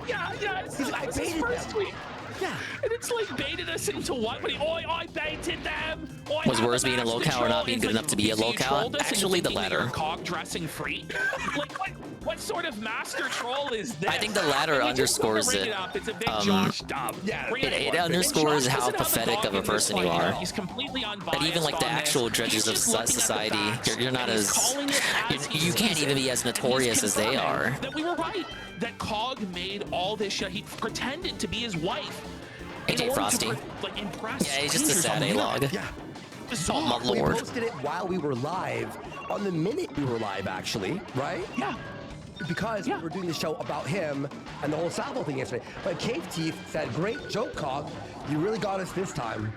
It's He's like, I his baited first them. tweet. Yeah. And it's like baited us into what? When he, I baited them. Was worse being a locale or not being good enough to be a locale? Actually, the latter. Cog dressing free. Like what sort of master troll is this? I think the latter You just wanna underscores ring it. up. It's a big Josh dub. Yeah, It underscores And Josh how doesn't have a pathetic dog of a in this person you fight. are. He's completely unbiased. But even like the on this. actual judges He's of just looking at the society, facts, you're not and he's as calling it as he you can't sees even be it. as And he's notorious as they confirming are. That we were right. That Cog made all this shit. He pretended to be his wife. in AJ order to Frosty. like impress Yeah, he's just a strangers sad on the internet. A-log. Yeah. Oh my We lord. posted it while we were live, on the minute we were live, actually, right? Yeah. Because we were doing the show about him and the whole Salvo thing yesterday. But Cave Teeth said, great joke, Cog. You really got us this time.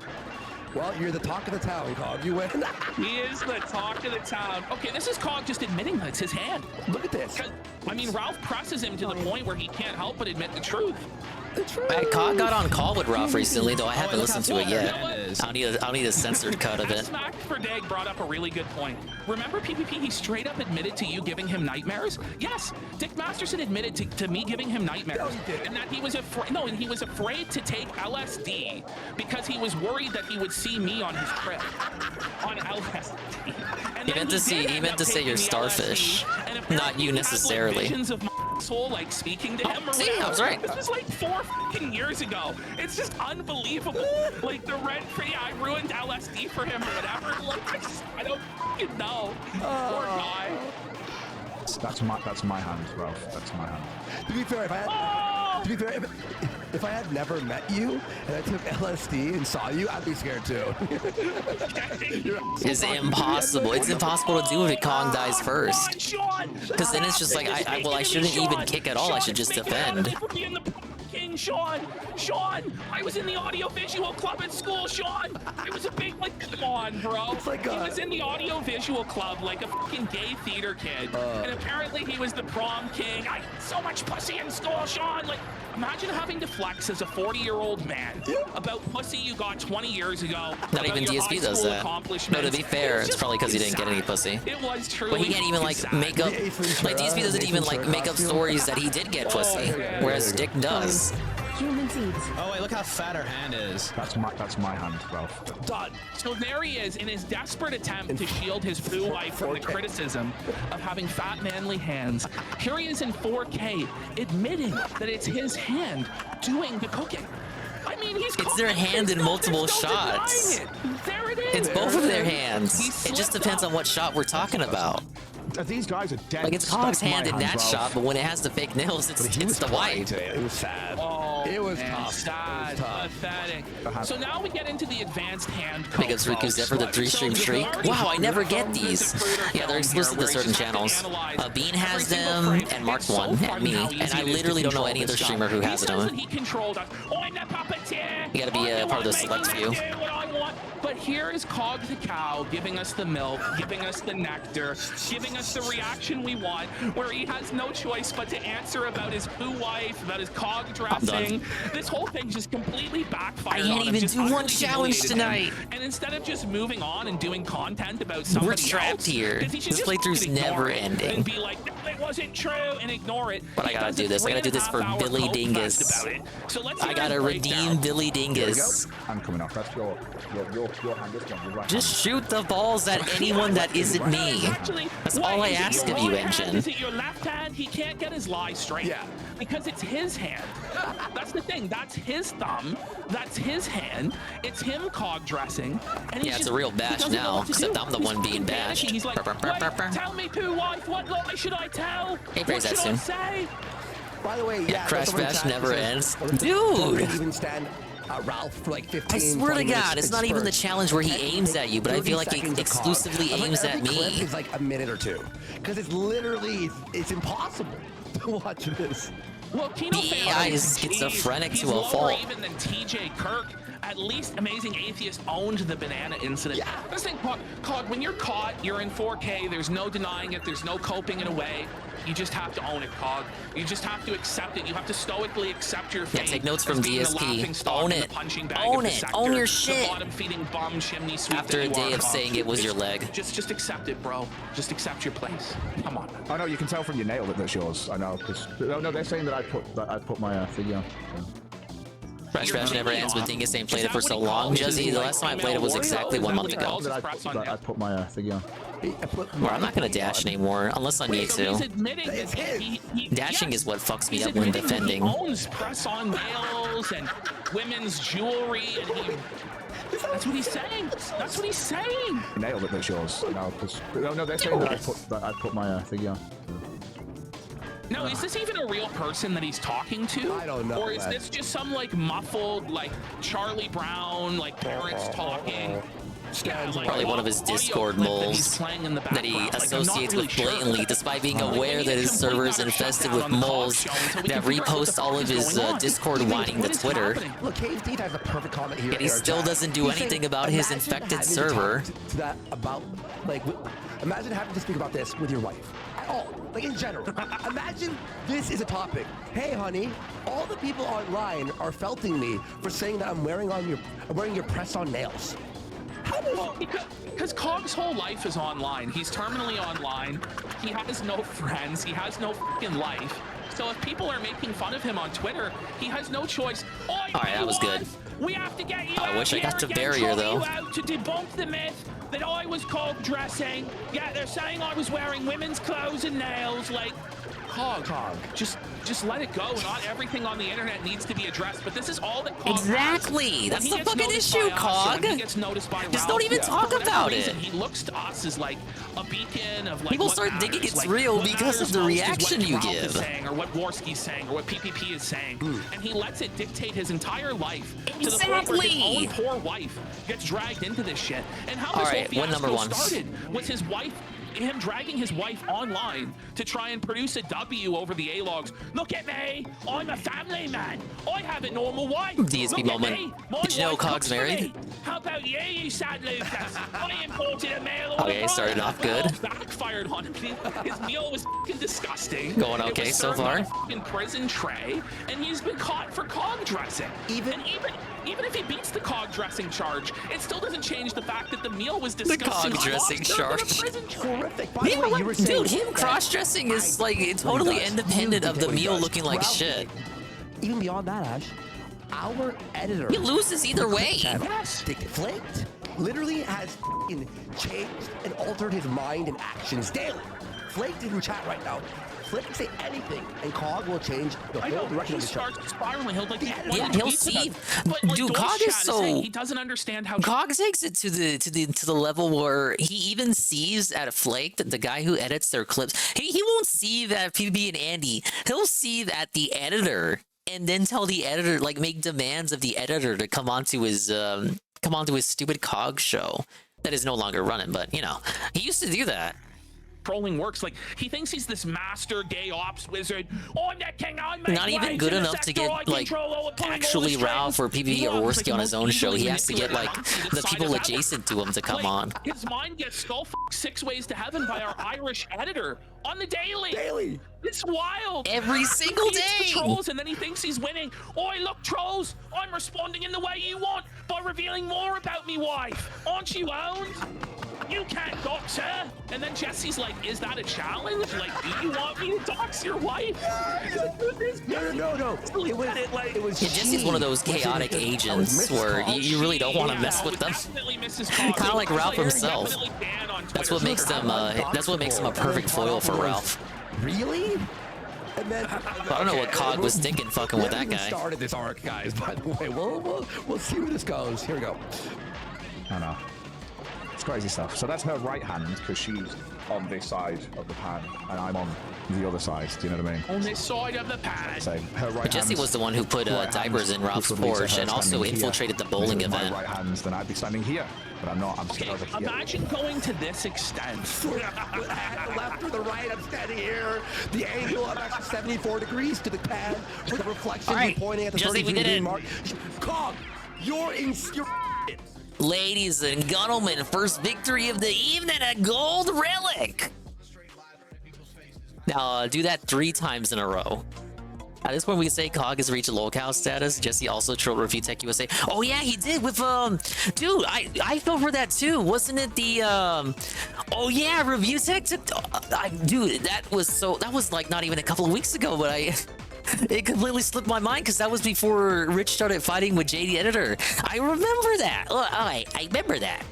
Well, you're the talk of the town, Cog. You win. He is the talk of the town. Okay, this is Cog just admitting that it's his hand. Look at this. I mean, Ralph presses him to the point where he can't help but admit the truth. Cog got on call with Ralph recently, though I haven't look listened how to it yet. far it is. I'll need a censored cut of it. Smack for Dag brought up a really good point. Remember PvP, he straight up admitted to you giving him nightmares? Yes, Dick Masterson admitted to me giving him nightmares. And that he was afraid, and he was afraid to take LSD because he was worried that he would see me on his trip. On LSD. And He then meant to see. did He end meant up to say taking you're the starfish, LSD, and not apparently you he had, like, necessarily. visions of soul like speaking to him or see, whatever. I was right. This was like 4 fucking years ago. It's just unbelievable. Like the red free, I ruined LSD for him or whatever. Like I don't fucking know. Poor guy. That's my hand, Ralph. That's my hand. To be fair, if I had never met you and I took LSD and saw you, I'd be scared too. It's impossible. It's impossible to do if Kong dies first. Because then it's just like I shouldn't even kick at all. I should just defend. King Sean, I was in the audio-visual club at school, Sean. I was a big, like, come on, bro. He was in the audio-visual club like a fucking gay theater kid. And apparently he was the prom king. I had so much pussy in school, Sean. Like, imagine having to flex as a 40-year-old man about pussy you got 20 years ago. Not even DSP does that. No, to be fair, it's probably because he didn't get any pussy. It was true. But he can't even like make up. Like DSP doesn't even like make up stories that he did get pussy, whereas Dick does. Human seeds. Oh wait, look how fat her hand is. That's my hand, Ralph. Done. So there he is in his desperate attempt to shield his poo wife from the criticism of having fat manly hands. Here he is in 4K admitting that it's his hand doing the cooking. I mean, It's their hand in multiple shots. There it is. It's both of their hands. It just depends on what shot we're talking about. These guys are dead. Like it's Cog's That's my hand in that Ralph. shot, but when it has the fake nails, it's the white. It was sad. Oh, it was man, tough. sad, pathetic. So now we get into the advanced hand code. Because Riku's there for the 3-stream streak. Wow, I never get these. Yeah, they're exclusive to certain channels. Bean has them, and Mark 1, and me. And I literally don't know any other streamer who has them. He controlled us. I'm the puppeteer. You gotta be a part of the select few. But here is Cog the cow giving us the milk, giving us the nectar, giving us the reaction we want, where he has no choice but to answer about his poo wife, about his Cog dressing. This whole thing just completely backfired. I can't even do one challenge tonight. And instead of just moving on and doing content about somebody We're trapped else, here. he should This just playthrough's fucking ignore never it ending. And be like, it wasn't true, and ignore it. But I gotta do this. I gotta do this for Billy Dingus. So let's I gotta redeem Billy Dingus. I'm coming off. That's your hand. This one. Right. Just shoot the balls at anyone that isn't me. That's all I ask of you, Engine. Is it your left hand? He can't get his lie straight. Yeah. Because it's his hand. That's the thing. That's his thumb. That's his hand. It's him cog dressing. And Yeah, it's a real bash now, except I'm the one being bashed. He's like, wait, tell me, poo wife, what lie should I tell? Hey, praise what that should I soon. say? By the way, yeah, Crash Bash never ends. Don't Dude! even stand Ralph for like 15, I swear to 20 minutes God, it's in not even the spurts. challenge where he Technically, aims at you, but I feel like 30 he seconds of exclusively COD. aims at Every clip me. is like a minute or two, because it's literally it's impossible to watch this. Well, Kino The AI is schizophrenic to a fault. He's lower even than TJ Kirk. At least Amazing Atheist owned the banana incident. Yeah. This thing, Cog, when you're caught, you're in 4K. There's no denying it. There's no coping it away. You just have to own it, Cog. You just have to accept it. You have to stoically accept your fate. Yeah, take notes as from being the DSP. laughingstock Own and it. the punching bag Own of the it. sector, Own your the shit. bottom-feeding bum chimney sweep After that a you day are, of Cog. saying it was your leg. Just accept it, bro. Just accept your place. Come on. I know you can tell from your nail that that's yours. I know because no, they're saying that I put my figure on. Crash Bash never ends with Dingus ain't played it for so long. Juzzy, the last time I played it was exactly 1 month ago. I put my figure on. Well, I'm not gonna dash anymore unless I need to. Dashing is what fucks me up when defending. He owns press-on nails and women's jewelry, and that's what he's saying. That's what he's saying. Nail that that's yours. No, because no, they're saying that I put my figure on. No, is this even a real person that he's talking to? I don't know. Or is this just some like muffled, like Charlie Brown, like parents talking? Yeah, like, Probably one of his Discord moles that he associates with blatantly, despite being aware that his server is infested with moles that repost all of his Discord whining to Twitter. Look, Cave Deed has a perfect comment here. And he still doesn't do anything about his infected server. Imagine having to speak about this with your wife. At all. Like in general. Imagine this is a topic. Hey honey, all the people online are felting me for saying that I'm wearing your press-on nails. Well, because Cog's whole life is online. He's terminally online. He has no friends. He has no fucking life. So if people are making fun of him on Twitter, he has no choice. All right, that was good. We have to get you I wish I got to barrier you though. out to debunk the myth that I was cog dressing. Yeah, they're saying I was wearing women's clothes and nails. Like, Cog. Just let it go. Not everything on the internet needs to be addressed. But this is all that Cog Exactly. has. That's When the he gets fucking noticed issue, by us, Cog. when he gets noticed by Just Ralph, don't even for talk whatever about reason, it. He looks to us as like a beacon of like People what start thinking matters. it's Like, real what because of matters the most is reaction what you Ralph give. is saying, or what Worski's saying, or what PPP is saying, and he lets it dictate his entire life to the point where his own poor wife gets dragged into this shit. And how this whole fiasco started was him dragging his wife online to try and produce a W over the A-logs. Look at me, I'm a family man. I have a normal wife. DSP Look moment. At me. My Did you know wife Cog's cooks for married? me. How about you sad Lucas? I imported a meal. Okay, started off good. Backfired on him. His meal was fucking disgusting. Going It okay was so served on far. a fucking prison tray, and he's been caught for cog dressing. Even if he beats the cog dressing charge, it still doesn't change the fact that the meal was disgusting. cog dressing charge. Horrific. By You the know way, you were what? saying Dude, him cross-dressing is like totally independent of the meal looking like shit. Even beyond that, Ash, our editor. He loses either way. Yes. Flaked literally has changed and altered his mind and actions daily. Flaked is in chat right now. Flip can say anything, and Cog will change the whole direction of the show. He starts spiraling. He'll like, Yeah, he'll see. Dude, Cog is so. he doesn't understand how. Cog takes it to the level where he even sees at a Flake that the guy who edits their clips. He won't see that PB and Andy. He'll see that the editor, and then tell the editor, like, make demands of the editor to come onto his stupid Cog show that is no longer running. But you know, he used to do that. Trolling works. Like, he thinks he's this master gay ops wizard. I'm the king, I make Not even waves good in the enough to sector, get I like control all the pulling all the actually strings. Ralph or PB or It's Worski on his own show. He has to get like the people adjacent to him to come on. His mind gets skull fucked 6 ways to heaven by our Irish editor on the daily. It's wild. Every single He beats day. the trolls, and then he thinks he's winning. Oi, look, trolls, I'm responding in the way you want by revealing more about me wife. Aren't you owned? You can't dox her. And then Jesse's like, is that a challenge? Like, do you want me to dox your wife? No. It was Yeah, Jesse's one of those chaotic agents where you really don't want to mess with them. Kind of like Ralph himself. That's what makes them. That's what makes him a perfect foil for Ralph. Really? And then I don't know what Cog was thinking, fucking with that guy. Started this arc, guys. By the way, we'll see where this goes. Here we go. I know. It's crazy stuff. So that's her right hand because she's on this side of the pan and I'm on the other side. Do you know what I mean? On this side of the pan. So her right But Jesse was the one who put diapers in Ralph's Porsche and also infiltrated the bowling event. My right hand, then I'd be standing here, but I'm not. I'm still over here. Imagine going to this extent. The left or the right, I'm standing here. The angle, I'm actually 74 degrees to the pad with the reflection pointing at the Jesse, 33 we did it. mark. Cog, you're in. Ladies and gentlemen, first victory of the evening, a gold relic. Now do that 3 times in a row. At this point, we can say Cog has reached locale status. Jesse also trolled Review Tech USA. Oh yeah, he did with dude. I fell for that too. Wasn't it the Oh yeah, Review Tech took. Dude, that was like not even a couple of weeks ago, but it completely slipped my mind because that was before Rich started fighting with Jay the editor. I remember that. I remember that.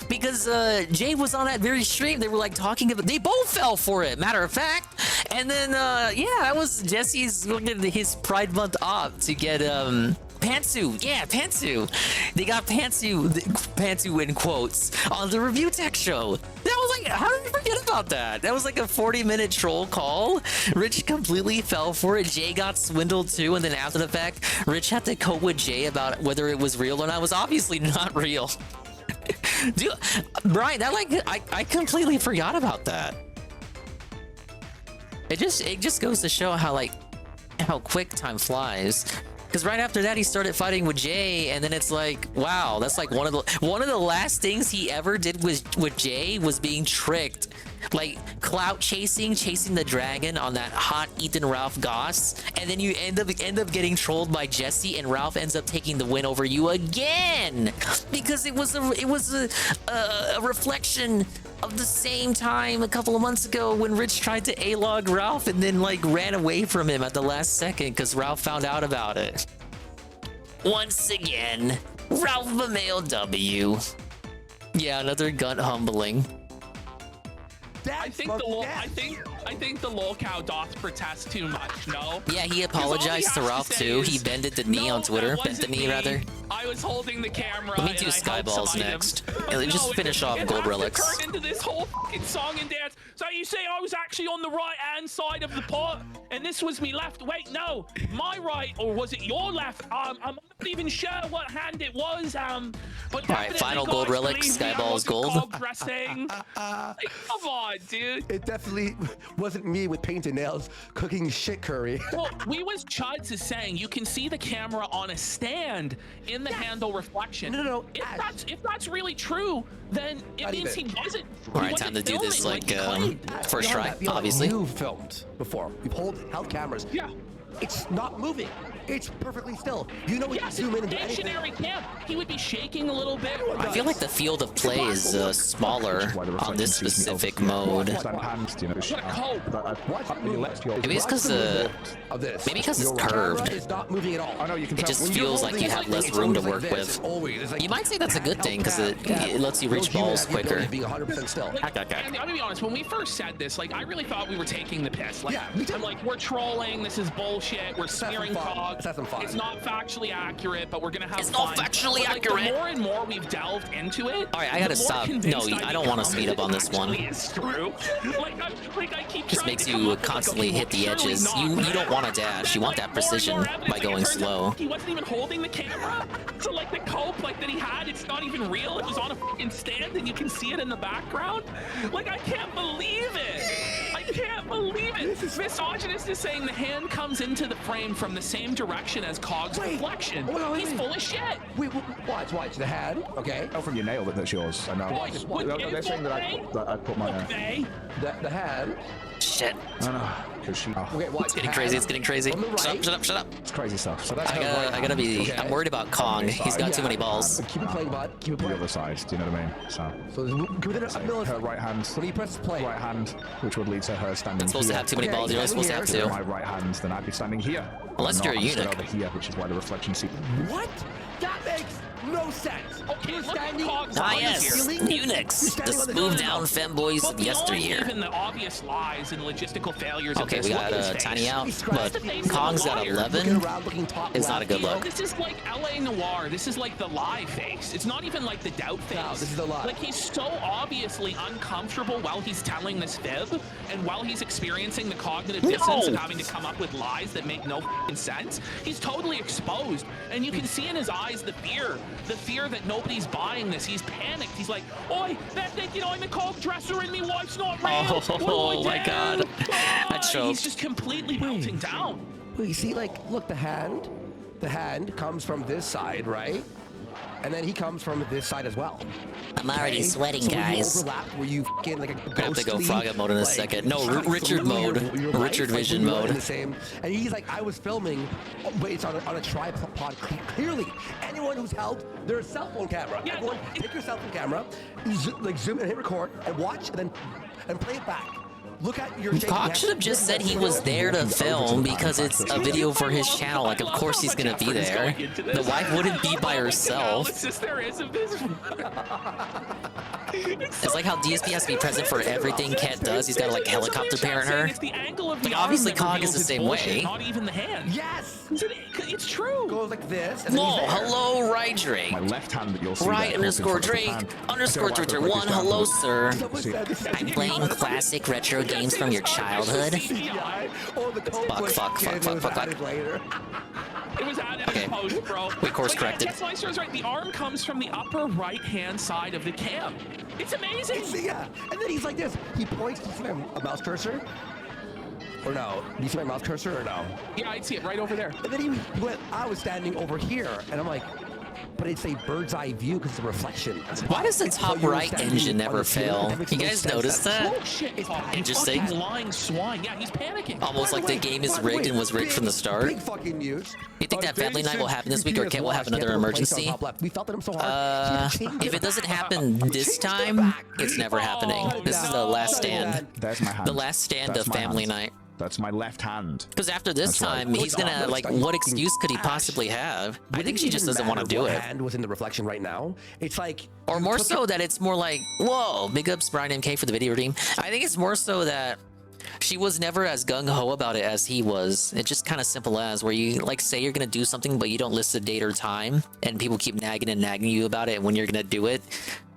Because Jay was on that very stream. They were like talking about, they both fell for it, matter of fact. And then yeah, that was Jesse's his Pride Month op to get Pantsu. Yeah, Pantsu. They got Pantsu in quotes on the Review Tech show. That was like, how did I forget about that? That was like a 40-minute troll call. Rich completely fell for it. Jay got swindled too, and then after the fact, Rich had to cope with Jay about whether it was real or not. It was obviously not real. Dude, Brian, that like I completely forgot about that. It just goes to show how quick time flies. Because right after that, he started fighting with Jay, and then it's like, wow, that's like one of the last things he ever did with Jay was being tricked, like clout chasing the dragon on that hot Ethan Ralph Goss, and then you end up getting trolled by Jesse, and Ralph ends up taking the win over you again because it was a reflection of the same time a couple of months ago when Rich tried to A-log Ralph and then like ran away from him at the last second because Ralph found out about it. Once again, Ralph Vamail W. Yeah, another gut humbling. I think the lolcow doth protest too much, no? Yeah, he apologized to Ralph too. He bended the knee on Twitter. Bent the knee, rather. I was holding the camera. Let me do Skyballs next. Just finish off Gold Relics. It turned into this whole fucking song and dance. So you say I was actually on the right-hand side of the pot, and this was me left. Wait, no, my right, or was it your left? I'm not even sure what hand it was. But all right, final Gold Relic. Skyballs Gold. Dressing. Like, come on, dude. It definitely wasn't me with painted nails cooking shit curry. Well, we was Chuds is saying you can see the camera on a stand in the handle reflection. No. If that's really true, then it means he wasn't. All right, time to do this like first try, obviously. You filmed before. We've held cameras. Yeah. It's not moving. It's perfectly still. You know, when you zoom in into stationary cam, he would be shaking a little bit. I feel like the field of play is smaller on this specific mode. Maybe it's because it's curved. It just feels like you have less room to work with. You might say that's a good thing because it lets you reach balls quicker. I'm gonna be honest. When we first said this, like, I really thought we were taking the piss. Like, I'm like, we're trolling. This is bullshit. We're smearing Cog. It's not factually accurate, but we're gonna have fun. It's not factually accurate. The more and more we've delved into it. All right, I gotta stop. No, I don't want to speed up on this one. It's true. I keep just makes you constantly hit the edges. You don't want to dash. You want that precision by going slow. He wasn't even holding the camera. So like the cope like that he had, it's not even real. It was on a fucking stand, and you can see it in the background. Like, I can't believe it. I can't believe it. Misogynist is saying the hand comes into the frame from the same direction as Cog's reflection. He's full of shit. Wait, watch the hand. Okay. Oh, from your nail that's yours. I know. They're saying that I put my the hand. Shit. I know. Because she. Okay, watch. It's getting crazy. It's getting crazy. Right. Shut up. It's crazy stuff. So that's I gotta be. Okay. I'm worried about Kong. He's got too many balls. Keep it playing, bud. Keep it the playing. other side. Do you know what I mean? So within a millisecond. Her right hand. When you press play. Right hand, which would lead to her standing. It's supposed to have too many balls. You're only supposed to have two. My right hand, then I'd be standing here. Unless you're a eunuch. Over here, which is why the reflection seat. What? That makes no sense. Okay, look at Cog's Ah, eyes yes, here. eunuchs, the smooth down femboys But of beyond yesteryear. even the obvious lies and logistical failures Okay, of we this, got look at his Tiny face. out, He scratched but the face of Kong's the got liar. 11. It's not a good look. This is like LA Noir. This is like the lie face. It's not even like the doubt face. No, this is the lie. Like he's so obviously uncomfortable while he's telling this fib, and while he's experiencing the cognitive dissonance of having to come up with lies that make no f***ing sense. He's totally exposed, and you can see in his eyes the fear that nobody's buying this. He's panicked. He's like, "Oi, that I'm a cog dresser and me wife's not real. Oh my God, that He's choked. just completely melting down. Well, you see, like, look, the hand comes from this side, right? And then he comes from this side as well. I'm already sweating, so when you guys. overlap, where you f***ing like a We're gonna have to go ghostly, frog up mode in a like, second. No, shot Richard through mode. your Richard life, Vision like, when you were in mode. the same, and he's like, I was filming, but it's on a tripod. Clearly, anyone who's held their cell phone camera, everyone, take your cell phone camera, zoom and hit record, and watch, and play it back. Look at your Cog should have just said he was there to film because it's a video for his channel. Like, of course he's gonna be there. The wife wouldn't be by herself. There is of this. It's like how DSP has to be present for everything Cat does. He's gotta like helicopter parent her. Like, obviously Cog is the same way. Not even the hand. Yes. It's true. Goes like this. Whoa, hello, right Drake. My left hand that you'll see. Right underscore Drake underscore Twitter 1. Hello, sir. I'm playing classic retro games from your childhood. Fuck. It was added in post, bro. We course But yeah, corrected. Yes, Meister's right. The arm comes from the upper right-hand side of the cam. It's amazing. Yeah, and then he's like this. He points. Do you see my mouse cursor? Or no? Do you see my mouse cursor or no? Yeah, I'd see it right over there. And then he went, I was standing over here, and I'm like, but it's a bird's eye view because it's a reflection. Why does the top right engine never fail? You guys notice that? Bullshit. Interesting. Fucking lying swine. Yeah, he's panicking. Almost like the game is rigged and was rigged from the start. Big fucking news. You think that family night will happen this week, or Kent will have another emergency? We felt him so hard. If it doesn't happen this time, it's never happening. This is the last stand. There's my hand. The last stand That's of my family hand. night. That's my left hand. Because after this That's right. time, he's gonna, like, what excuse could he possibly have? I think she just doesn't want to do it. Hand was in the reflection right now. It's like, Or more so that it's more like, whoa, big ups Brian MK for the video redeem. I think it's more so that she was never as gung-ho about it as he was. It's just kind of simple as where you like say you're gonna do something but you don't list the date or time, and people keep nagging you about it when you're gonna do it,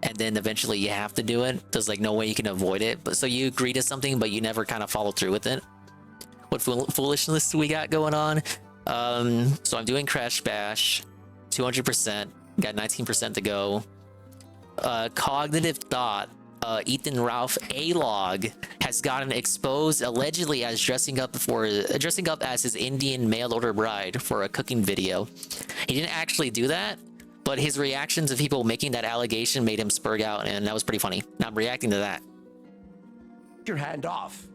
and then eventually you have to do it. There's like no way you can avoid it. But so you agree to something but you never kind of follow through with it. What foolishness we got going on? So I'm doing Crash Bash, 200%, got 19% to go. Cognitive Thought, Ethan Ralph A-Log has gotten exposed allegedly as dressing up as his Indian mail-order bride for a cooking video. He didn't actually do that, but his reactions of people making that allegation made him spurg out, and that was pretty funny. Now I'm reacting to that. your hand off.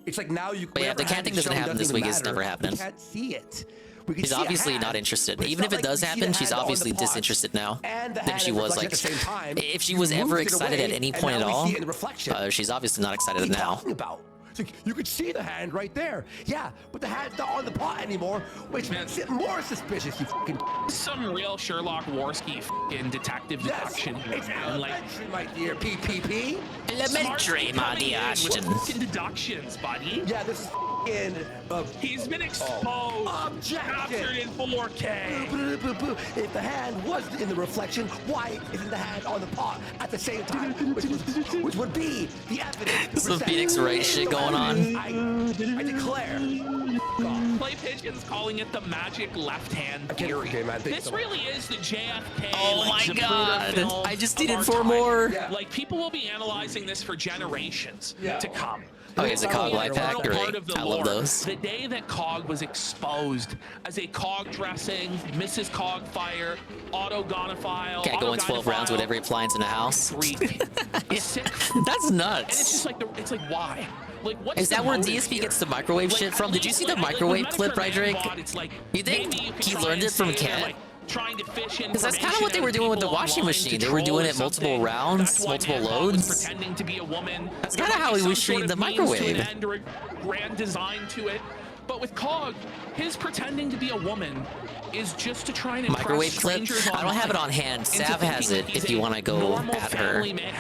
It's like now you. But yeah, the cat thing doesn't happen this week. It's never happening. We can't see it. We can She's see a obviously hand, not interested. but it's Even not if it like does we see the happen, she's hand on obviously the pot disinterested now and the than hand she is was. reflected Like, at the same time. if she You was ever moved it excited away, at any and point at now we all, see it in the reflection. she's obviously not excited What are you now. talking about? It's like, you could see the hand right there. Yeah, but the hand's not on the pot anymore, which makes it more suspicious, you fucking. Some real Sherlock Warsky fucking detective deduction here, It's man. Like, elementary, my dear. PPP. Elementary, my dear Ashton. Fucking deductions, buddy. Yeah, this is fucking. He's been exposed. Captured in 4K. If the hand was in the reflection, why isn't the hand on the pot at the same time? Which would be the evidence. This is some Phoenix Wright shit going on. I declare. Play Pigeon's calling it the magic left hand theory. Okay, man, This really is the JFK. Oh like, my Zapruder God. film I just of needed our 4 time. more. Like, people will be analyzing this for generations to come. Oh, it's a Cog life hack. Part Great. of the I love lore. those. The day that Cog was exposed as a Cog dressing, Mrs. Cogfire, autogonophile. Can't go in 12 rounds with every appliance in the house. Freak. A sick. That's nuts. And it's just like it's like why? Like what's Is that the where motive DSP here? gets the microwave Like, shit from? Did you see the like, microwave with clip, Medicare right, Drake? Man bot, it's like, You think maybe you could he try learned and it from say they're, Cat? like, trying to fish Because that's kind of what they were doing with the washing machine. They were doing it multiple rounds, multiple loads. Pretending to be a woman. That's kind of how he was treating the microwave. And or a grand design to it. But with Cog, his pretending to be a woman is just to try and impress Microwave clip? strangers I don't have it on online hand. into Sav has thinking it he's if you a want to go normal at her. family man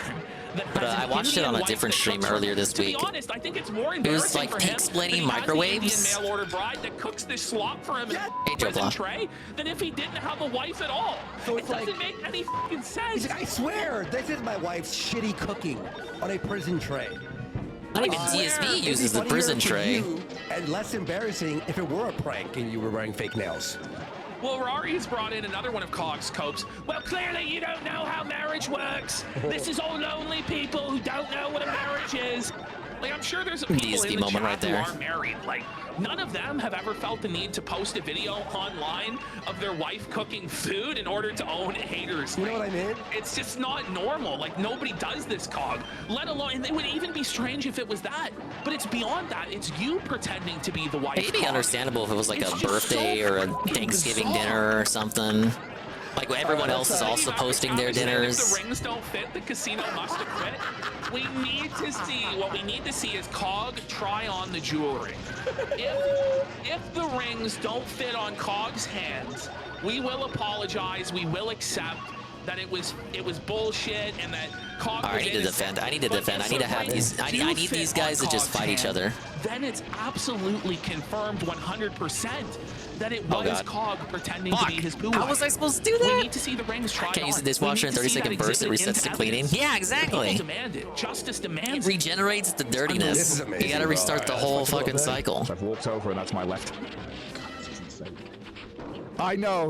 that But has an I watched it on Indian a wife different that stream cooks for earlier him. this To be week. honest, I think it's more It was embarrassing like for him explaining that he has an microwaves. Indian mail order bride that cooks this slop for him in Hey, a Joe prison Blah. tray than if he didn't have a wife at all. So It it's like- doesn't make any fucking sense. He's like, I swear, this is my wife's shitty cooking on a prison tray. Not even I swear, DSP it'd be uses the funnier prison for tray. you and less embarrassing if it were a prank and you were wearing fake nails. Well, Rari's brought in another one of Cog's copes. Well, clearly you don't know how marriage works. This is all lonely people who don't know what a marriage is. Like, I'm sure there's people DSP in the moment chat right there. who are married. Like, none of them have ever felt the need to post a video online of their wife cooking food in order to own haters. You know what I mean? It's just not normal. Like, nobody does this, Cog. Let alone, and it would even be strange if it was that. But it's beyond that. It's you pretending to be the wife. It'd be Cog. understandable if it was like It's a just birthday so or a fucking Thanksgiving bizarre. dinner or something. Like everyone else is also posting their If dinners. the rings don't fit, the casino must have quit. We need to see, what we need to see is Cog try on the jewelry. If the rings don't fit on Cog's hands, we will apologize. We will accept that it was bullshit and that Cog Alright, I was need to innocent. defend. I need to But defend. if I need to the have rings these. I do need fit these on guys to just Cog's fight each hand, other. Then it's absolutely confirmed 100% that it Oh, was God. Cog pretending Fuck. to be his boo How wife. was I supposed to do that? We need to see the rings tried Can't use the on. dishwasher We in need to see 30-second that bursts. It exhibit resets to into cleaning. evidence. Yeah, The exactly. people demand it. Justice demands It it. regenerates the This dirtiness. is amazing, You gotta bro. restart the Alright, whole let's fuck it fucking up then. cycle. So I've walked over and that's my left. I know.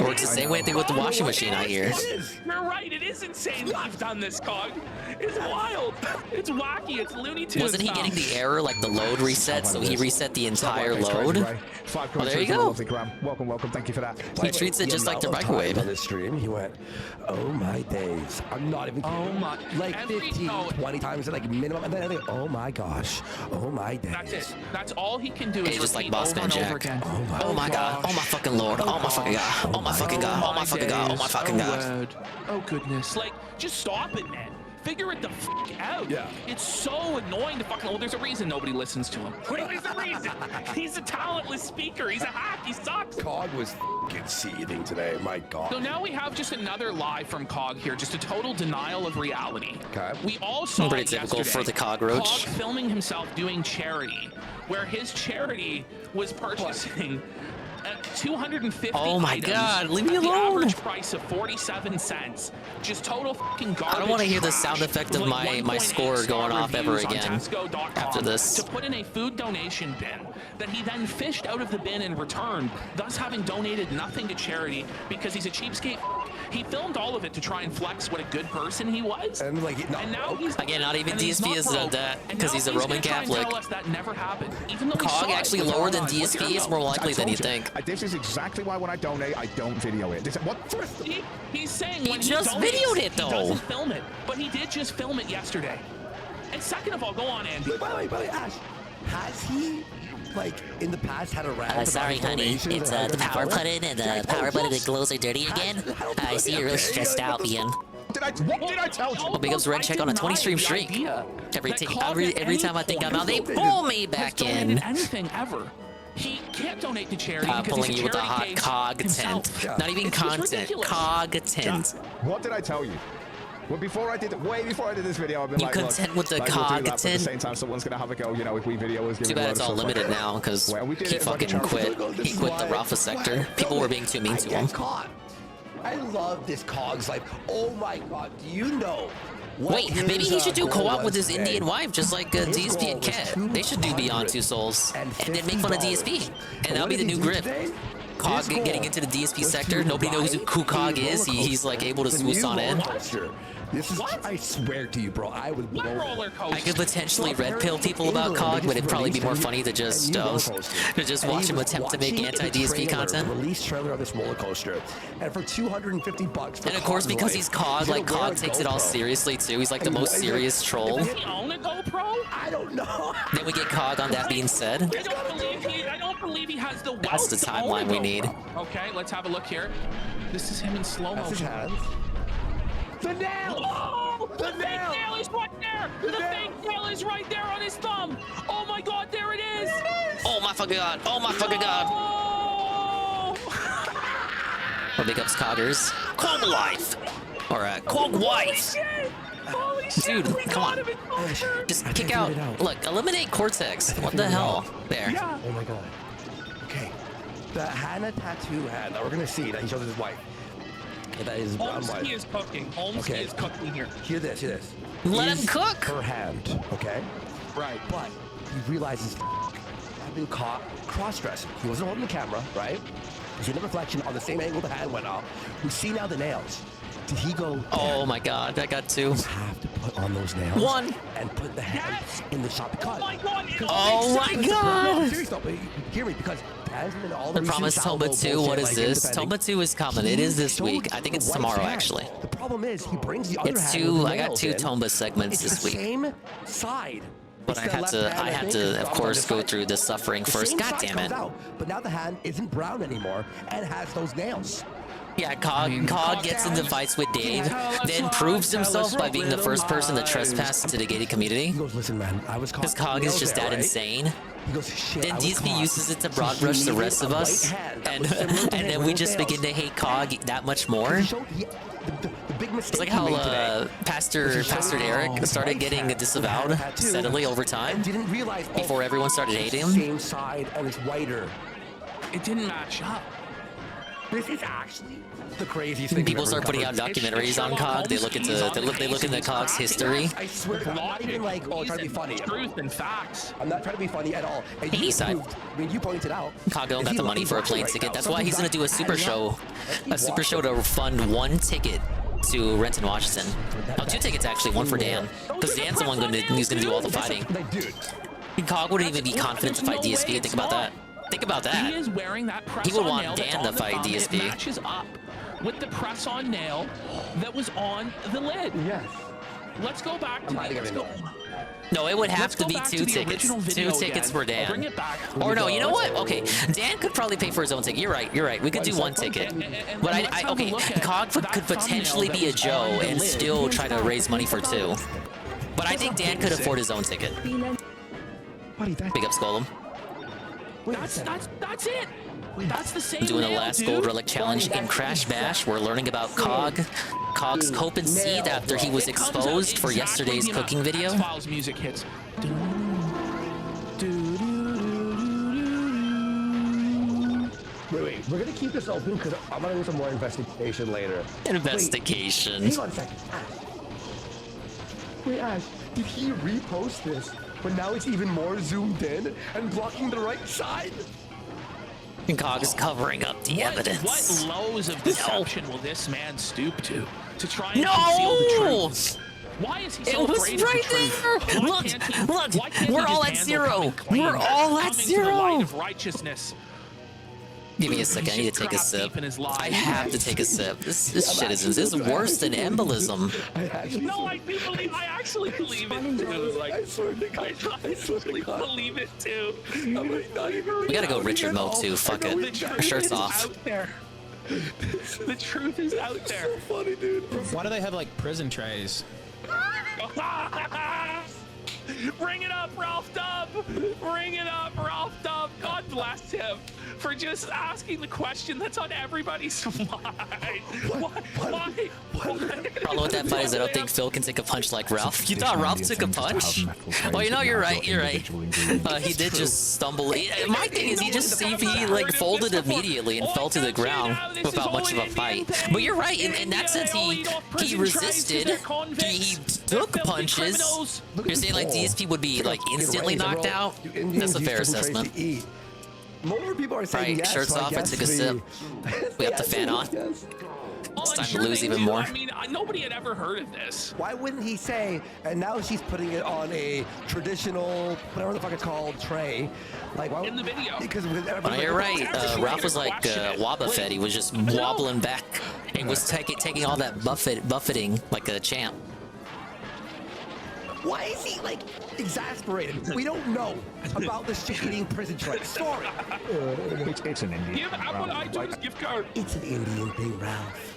Works the same way I think with the washing machine out here. You're right. It is insane that you've done this, Cog. It's wild. It's wacky. It's Looney Tunes. Wasn't he getting the error like the load reset, so he reset the entire load? Oh, there you go. Welcome. Thank you for that. He treats it just like the microwave. On this stream, he went, oh my days. I'm not even kidding. Oh my. Like 15, 20 times, like minimum. And then I think, oh my gosh. Oh my days. That's it. That's all he can do. Hey, Is just like repeat Boss over Man and over Jack. again. Oh my god. Oh my fucking lord. Oh my fucking god. Oh my fucking god. Oh my fucking god. Oh my fucking god. Word. Oh goodness. Like, just stop it, man. Figure it the fuck out. Yeah. It's so annoying to fucking. Well, there's a reason nobody listens to him. There's a reason. He's a talentless speaker. He's a hack. He sucks. Cog was fucking seething today. My God. So now we have just another lie from Cog here, just a total denial of reality. Okay. We all saw Pretty it typical yesterday. for the cockroach. Cog filming himself doing charity, where his charity was purchasing 250 Oh my items God, leave me at the alone. average price of 47 cents. Just total fucking garbage. I don't want to hear the trash sound effect with of like my 1.8 score star going off ever reviews on again Tesco.com after this. to put in a food donation bin that he then fished out of the bin and returned, thus having donated nothing to charity because he's a cheapskate. He filmed all of it to try and flex what a good person he was. And like, And now he's Again, not even and he's DSP not has broke. done that And because now he's a gonna Roman try and Catholic. tell us that never happened, even though we Cog saw it actually with our lower than eyes. What's DSP your is vote? more likely I than told you you. think. This is exactly why when I donate, I don't video it. What? He's saying He when just donates, videoed it, he though. doesn't film it, but he did just film it yesterday. And second of all, go on, Andy. By the way, Ash, has he, like, in the past had a rant about Sorry, his honey. donations It's and the how power they're button and the power button that glows are dirty again. I see you're really stressed out, Ian. What did I tell you? Well, big ups Red Check on a 20 stream streak. Every time I think I'm out, they pull me back in. Anything ever. He can't donate to charity because Pulling he's a you with the charity hot case cog tent. himself. Not even It's just content. ridiculous. Cog tent. What did I tell you? Well, way before I did this video, I've been You like, look, content with the like, we'll do cog that, but at the tent? same time, someone's gonna have a go. You know, if we video is Too giving bad it's all limited now because he fucking quit. He quit the Rafa sector. People were being too mean to him. Caught. I love this Cog's life. Oh my God, do you know? Wait, maybe he should do co-op with his Indian wife, just like DSP and Cat. They should do Beyond Two Souls and then make fun of DSP, and that'll be the new grip. Cog getting into the DSP sector. Nobody knows who Cog is. He's like able to swoosh on in. This is, I swear to you, bro, I would blow. Roller coaster. I could potentially red pill people about Cog, but it'd probably be more funny to just watch him attempt to make anti-DSP content. Release trailer of this roller coaster, and for $250. And of course, because he's Cog, like Cog takes it all seriously too. He's like the most serious troll. Does he own a GoPro? I don't know. Then we get Cog on that being said. I don't believe he has the wealth. That's the to own timeline a we need. GoPro. Okay, let's have a look here. This is him in slow motion. The nail! Oh, the fake nail is right there! The fake nail is right there on his thumb! Oh my god, there it is! Oh my fucking god! Oh my fucking god! Well, big ups Coggers. Cog life! Or Cog wife! Dude, come on. Just kick out. Look, eliminate Cortex. What the hell? There. Oh my god. Okay. The Hannah tattoo hand that we're gonna see that he shows his wife. That is brown wife. Holmesky is cooking. Holmesky is cooking here. Hear this, hear this. Let him cook! Her hand, okay? Right. But he realizes I've been caught cross-dressing. He wasn't holding the camera, right? You see the reflection on the same angle the hand went off. We see now the nails. Did he go? Oh my god, I got two. You have to put on those nails. One. And put the hand in the shot because. Oh my god! Oh my god! Seriously, but hear me because. The promise Tomba 2, what is this? Tomba 2 is coming. It is this week. I think it's tomorrow, actually. The problem is, he brings the other It's hand two. with the I got nails two in. Tomba segments It's this the week. same side. But I had to, of course, go through the suffering first. God damn it. But now the hand isn't brown anymore and has those nails. Yeah, Cog gets into fights with Dave, then proves himself by being the first person to trespass into the gated community. He goes, listen, man, I was caught. Because Cog is just that insane. He goes, shit, Then DSP uses it to broad brush the rest of us, and then we just begin to hate Cog that much more. It's like how Pastor Eric started getting disavowed steadily over time before everyone started hating him. Same side and it's whiter. It didn't match up. This is actually the craziest thing. People start putting out documentaries on Cog. They look into Cog's history. I swear, I'm not even like, oh, trying to be funny. Truth and facts. I'm not trying to be funny at all. And Hey, side. you pointed out. Cog don't got the money for a plane ticket. That's why he's gonna do a super show to fund one ticket to Renton, Washington. Oh, two tickets actually, one for Dan, because Dan's the one who's gonna do all the fighting. Cog wouldn't even be confident to fight DSP. Think about that. Think about that. He is wearing that press He would on want nail that's Dan on to the fight thumb. DSP. It matches up with the press on nail that was on the lid. Yes. Let's go back to No, it would have Let's to go be back two to the tickets. original video Two tickets again. for I'll Dan. bring it back. Or no, you know what? Okay, Dan could probably pay for his own ticket. You're right. We could do one ticket. But okay, Cog could potentially be a Joe and still try to raise money for two. But I think Dan could afford his own ticket. Big ups, Golem. That's it. That's the same. Doing the nail, last dude. Gold Relic Challenge in Crash Bash. We're learning about Cog's hope and seed after he was It comes out exposed for exactly yesterday's the amount. cooking video. X-Files music hits. Wait, we're gonna keep this open because I'm gonna do some more investigation later. Investigation. Wait, hang on a second. Ash. Wait, Ash, did he repost this? But now it's even more zoomed in and blocking the right side? Cog is covering up the evidence. What lows of deception will this man stoop to try and conceal the truth? Why is he so It was afraid right of the truth? there. Why Look, can't he- look, why can't he we're just all at handle zero. coming clean, We're all at coming to the zero. light of righteousness? Give me a second. I need to take a sip. I have to take a sip. This shit is worse than embolism. No, I actually believe it too. Like, I swear to God. I actually believe it too. We gotta go Richard Moe too. Fuck it. Our shirt's off. Out there. The truth is out there. So funny, dude. Why do they have like prison trays? Bring it up, Ralph Dub! Bring it up, Ralph Dub! God bless him for just asking the question that's on everybody's mind. Why? Problem with that fight is I don't think Phil can take a punch like Ralph. You thought Ralph took a punch? Well, you know, you're right. He did just stumble. My thing is, he like folded immediately and fell to the ground without much of a fight. But you're right. In that sense, he resisted. He took punches. You're saying like DSP would be like instantly knocked out? That's a fair assessment. More people are saying Right, yes. shirts so off, I took a sip. We got the fan on. Yes. It's time to lose even more. I mean, nobody had ever heard of this. Why wouldn't he say, and now she's putting it on a traditional, whatever the fuck it's called, tray. Like, why in the video. Because no, you're right. Ralph was like Wobba Fett. He was just wobbling back. He was taking all that buffeting like a champ. Why is he like exasperated? We don't know about this chick eating prison tray. Sorry. It's an Indian. Give Apple iTunes gift card. It's an Indian thing, Ralph.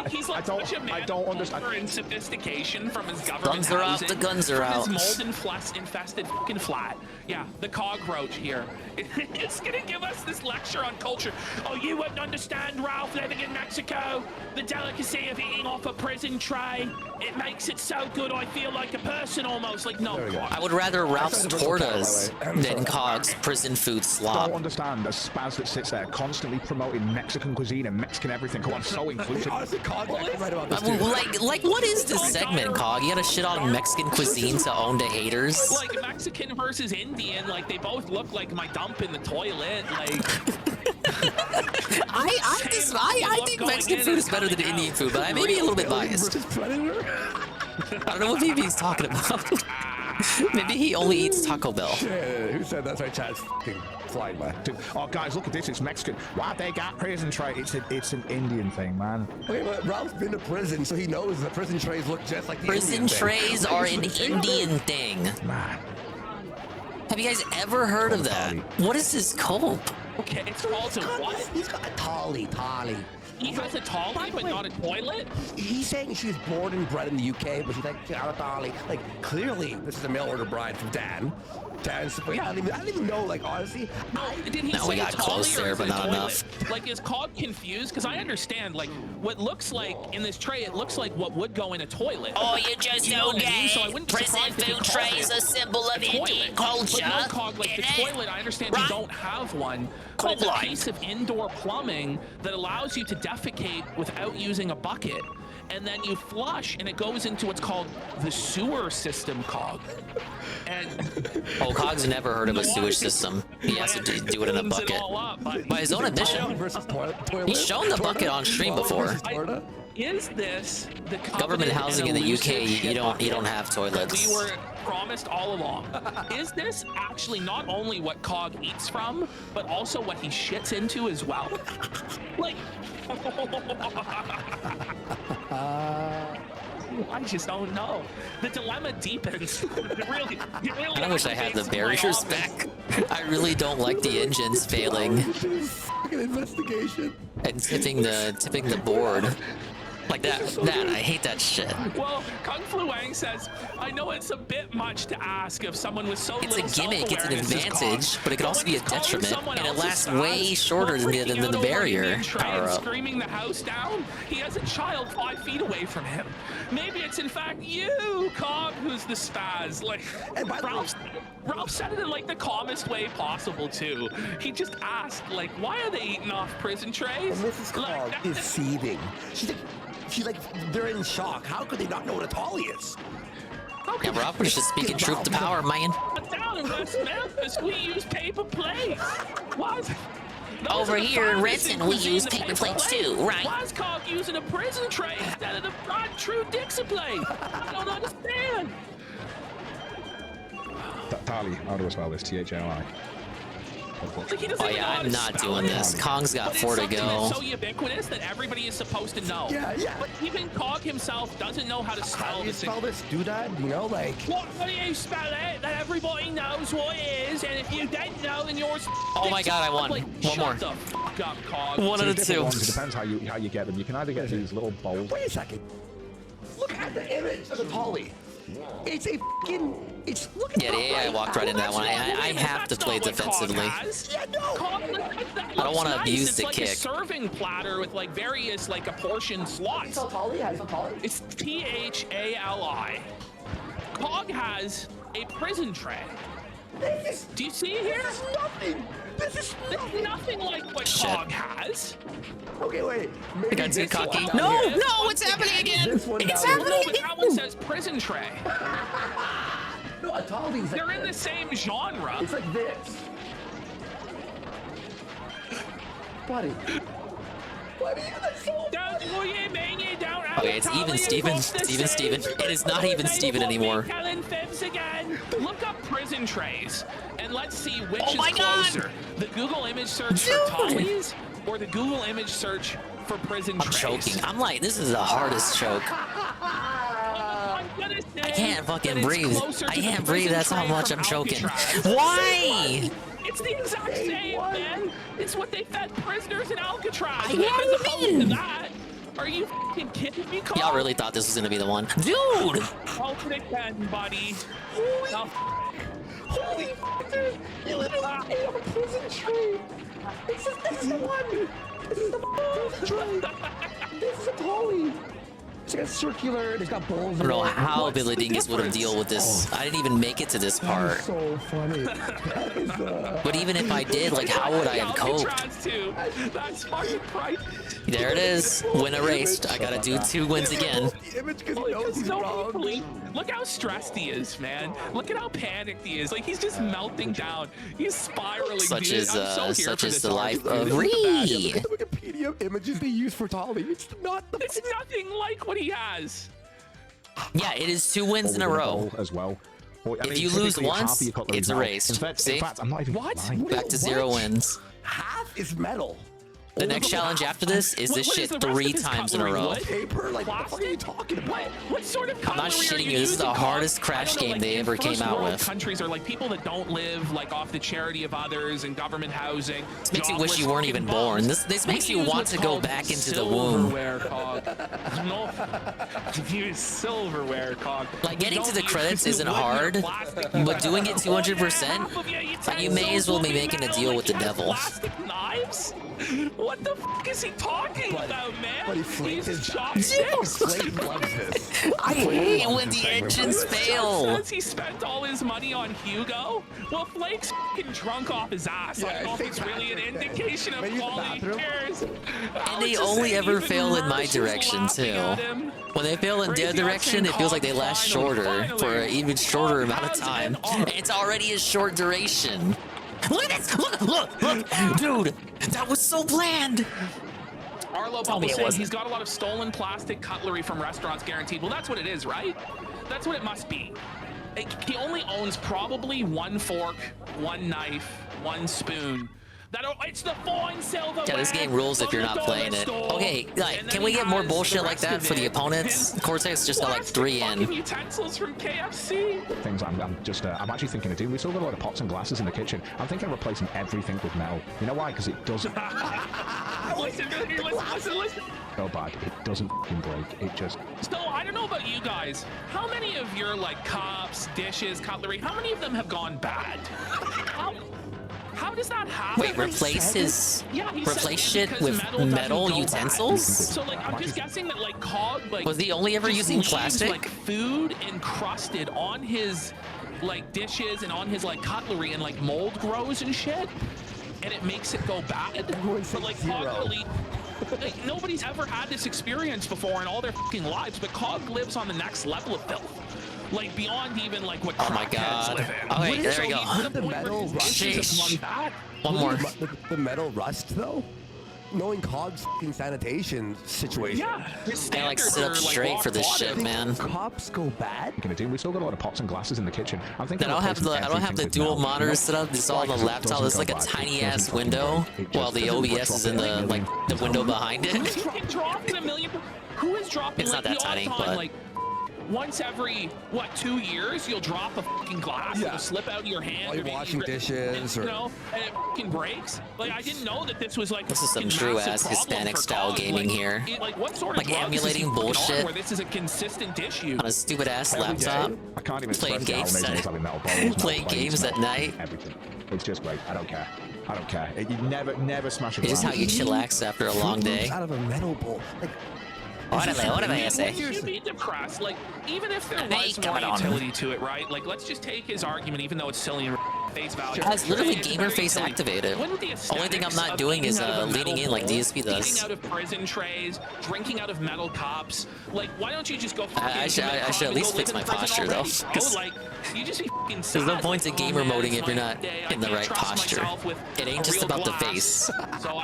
He's like such a man I don't understand. in sophistication from his government Guns are out. housing, The guns are out. From his mold-infested fucking flat. Yeah, the cockroach here. It's gonna give us this lecture on culture. Oh, you wouldn't understand, Ralph, living in Mexico. The delicacy of eating off a prison tray. It makes it so good. I feel like a person almost. Like no. I would rather Ralph's tortas than Cog's prison food slop. Don't understand a spaz that sits there constantly promoting Mexican cuisine and Mexican everything. Come on, so inclusive. Honestly, Cog's actually right about this too. Like, what is this segment, Cog? You gotta shit on Mexican cuisine to own to haters? Like Mexican versus Indian, like they both look like my dump in the toilet. Like I think Mexican food is better than Indian food, but I may be a little bit biased. I don't know what BB's talking about. Maybe he only eats Taco Bell. Shit, who said that's right? Chat's flying by. Oh, guys, look at this. It's Mexican. Why they got prison tray? It's an Indian thing, man. Okay, but Ralph's been to prison, so he knows that prison trays look just like the prison Indian trays thing. are an Indian thing. Man. Have you guys ever heard of that? What is this called? Okay, it's called a what? He's got a tolly. He has a tolly, but not a toilet? He's saying she was born and bred in the UK, but she's like, she got a tolly. Like, clearly, this is a mail order bride from Dan. Dan's, I don't even know, like, honestly. Did he no, say we got close there, but not enough. Like, is Cog confused? Because I understand, like, what looks like in this tray, it looks like what would go in a toilet. Oh, you just don't get it. So I wouldn't be prison surprised if he food called tray is it a symbol of Indian culture. But no, Cog, like the toilet, I understand you don't have one. But it's a piece of indoor plumbing that allows you to defecate without using a bucket. And then you flush, and it goes into what's called the sewer system, Cog. And Cog's never heard of a sewage system. He has to do it in a bucket. By his own admission. He's shown the bucket on stream before. Is this the government housing in the UK? You don't have toilets. We were promised all along. Is this actually not only what Cog eats from, but also what he shits into as well? Like, I just don't know. The dilemma deepens. I wish I had the barriers back. I really don't like the engines failing investigation and tipping the board. Like that, I hate that shit. Well, Kung Fu Wang says, I know it's a bit much to ask of someone with so little It's a gimmick, it's an advantage, but it could also be a detriment, and it lasts spaz, way shorter than the barrier power up. Screaming the house down, he has a child 5 feet away from him. Maybe it's in fact you, Cog, who's the spaz. Like, Ralph said it in like the calmest way possible too. He just asked, like, why are they eating off prison trays? And Mrs. Cog is seething. She's like, they're in shock. How could they not know what a tolly is? Yeah, Ralph was just speaking truth to power, man. Down in West Memphis, we use paper plates. What? Over here in Renton, we use paper plates too, right? Why is Cog using a prison tray instead of the true Dixie plate? I don't understand. Tali, how do I spell this? T-H-L-I. Oh yeah, I'm not doing this. Kong's got 4 to go. It's so ubiquitous that everybody is supposed to know. Yeah. But even Cog himself doesn't know how to spell How do you this. spell this, doodad? You know, like... What do you spell it? That everybody knows what it is, and if you don't know, then you're... Oh my god, I won. Like, One more. Shut the fuck up, Cog. 1 out of 2. It depends how you get them. You can either get these little bowls. Wait a second. Look at the image of the tolly. It's a fucking... It's... Look at I walked right into that one. I have to play defensively. I don't want to abuse the kick. kick. It's like a serving platter with like various like apportioned slots. It's T-H-A-L-I. Cog has a prison tray. Do you see here? This is nothing like what Cog has. Okay, wait. I got too cocky. No, it's happening again. It's happening again. That one says prison tray. No, a tolly's They're in the same genre. It's like this. Buddy. Buddy, that's so Don't you mean you don't have Okay, it's even Steven. It's even Steven. It is not even Steven anymore. Telling fibs again. Look up prison trays and let's see which Oh is my God! closer. The Google image search for Tollies or the Google image search for prison I'm trays. choking. I'm like, this is the hardest choke. I can't fucking breathe. I can't breathe. That's how much I'm choking. Why? It's the exact same, man. It's what they fed prisoners in Alcatraz. Yeah, As what do opposed you to mean? that, are you fucking kidding me, Carl? Y'all really thought this was gonna be the one, dude? Hold it again, buddy. Holy fuck, dude! You literally ate up a prison tree! This is the one! This is the prison tree! This is a Tolly! It's like a circular, it's got bowls. I don't know how Billy Dingus would have dealt with this. I didn't even make it to this part. So funny. That is, But even if I did, like, how would I have coped? That's fucking priceless. There it is. Win erased. I gotta do 2 wins again. The image because he knows he's wrong. Look how stressed he is, man. Look at how panicked he is. Like, he's just melting down. He's spiraling. Such dude. is I'm so here such for is this the life argument. of This is the bad- Ree. The Wikipedia images they use for Tolly. It's not the. It's nothing like what he has. Yeah, it is 2 wins in a row. As well. Well, I If mean, you lose typically, half once, of your cutlery it's is metal. erased. See? In fact, I'm not even lying. Back to 0 wins. Half is metal. The next challenge after this is this shit 3 times in a row. Paper? Like, what the fuck are you talking about? What sort of I'm not cutlery are shitting you. This is the using, hardest Carl? crash I don't know, game like, they in ever came first out world with. Countries are like people that don't live like off the charity of others and government housing. This makes you wish jobless you weren't even fucking born. bums. This We makes you use want what's to go called back into the womb. silverware, Cog. No, use silverware, Cog. Like, getting to Don't the use credits isn't wood or hard, plastic. but doing it 200%, Half of your like, you may as well be utensils making a metal, deal like, with the you have devil. Plastic knives? What the fuck is he talking about, man? But he flicked his chopsticks. Flake loves this. I hate when the engines fail. Says he spent all his money on Hugo. Well, Flake's fucking drunk off his ass. I don't know if it's really an indication of quality cares. And they only ever fail in my direction, too. When they fail in their direction, it feels like they last shorter for an even shorter amount of time. And it's already a short duration. Look at this! Look! Dude, that was so planned! Arlo Tell me Bubble it saying wasn't. he's got a lot of stolen plastic cutlery from restaurants guaranteed. Well, that's what it is, right? That's what it must be. He only owns probably 1 fork, 1 knife, 1 spoon. It's the fine silverware. Yeah, this game rules if you're not playing it. Okay, like, can we get more bullshit like that for the opponents? Cortex just got like 3 in. Utensils from KFC. Things I'm actually thinking of doing. We still got a lot of pots and glasses in the kitchen. I'm thinking of replacing everything with metal. You know why? Because it doesn't. Listen. So bad. It doesn't fucking break. It just. So I don't know about you guys. How many of your like cups, dishes, cutlery? How many of them have gone bad? How does that happen? Wait, replace his... Yeah, he replace said shit because with doesn't metal go utensils? bad. So like, I'm just guessing that like Cog like Was he only ever just using leaves, plastic? like food encrusted on his like dishes and on his like cutlery and like mold grows and shit, and it makes it go bad. But like Cog really. Like, nobody's ever had this experience before in all their fucking lives, but Cog lives on the next level of filth. Like beyond even like what Oh my crackheads god. live in. Okay, there we go. The metal rust. Sheesh. One more. The metal rust, though? Knowing Cog's fucking sanitation situation. Yeah, I like sit up straight for this shit, man. Cops go bad? Gonna do. We still got a lot of pots and glasses in the kitchen. I'm thinking. I don't have the dual monitors set up. It's all on the laptop. It's like a tiny ass window, while the OBS is in the like the window behind it. Who is dropping? It's not that tiny, but like once every what 2 years you'll drop a fucking glass. Yeah. It'll slip out of your hand. While you're or maybe washing rip- dishes you or- know, and it fucking breaks. Like I didn't know that this was like This is some fucking true massive ass problem Hispanic for style Cog. gaming Like, here. Like what sort of Like drugs is he emulating fucking on bullshit. where this is a consistent issue? On a stupid ass laptop, I can't even playing express games how amazing it is at having metal bowls, metal playing plates, games at metal- night. Everything. It's just great. I don't care. I don't care. You never smash a It's just how glass. you chillax after a long day. Out of a metal bowl. Like, What am I say? You'd be depressed. Like, even if there Hey, was come more on. utility to it, right? Like, let's just take his argument, even though it's silly and face value. It has literally It's gamer very face silly. activated. Wouldn't the Only thing I'm aesthetics not of doing is eating out of a leaning metal in like bowl, DSP does. Eating out of prison trays, drinking out of metal cups. Like, why don't you just go? I should at least fix my posture though. Like, you just be fucking There's no sad. point to gamer Oh, man, moding it's if you're my not day. I in the can't right trust posture. myself with It ain't a just real about the glass. face. So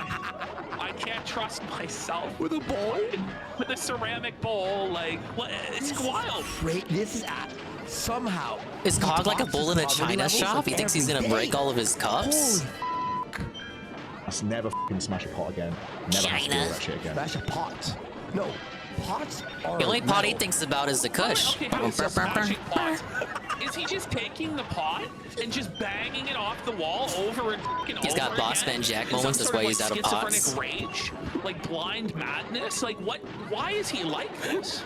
can't trust myself With a bowl? with a ceramic bowl. Like, what? It's wild. Great. This is somehow. Is he Cog like a talks bull in a his poverty china levels shop? up He thinks he's gonna every break day. all of his cups? Let's never fucking smash a pot again. Never have to do all that shit again. Smash a pot. No, pots are. The only pot he metal. thinks about is the Kush. Okay, how is he smashing pots? Is he just taking the pot and just banging it off the wall over and fucking He's got over boss again? man Jack In some moments, that's sort why he's out of schizophrenic pots. Rage, like blind madness. Like what? Why is he like this?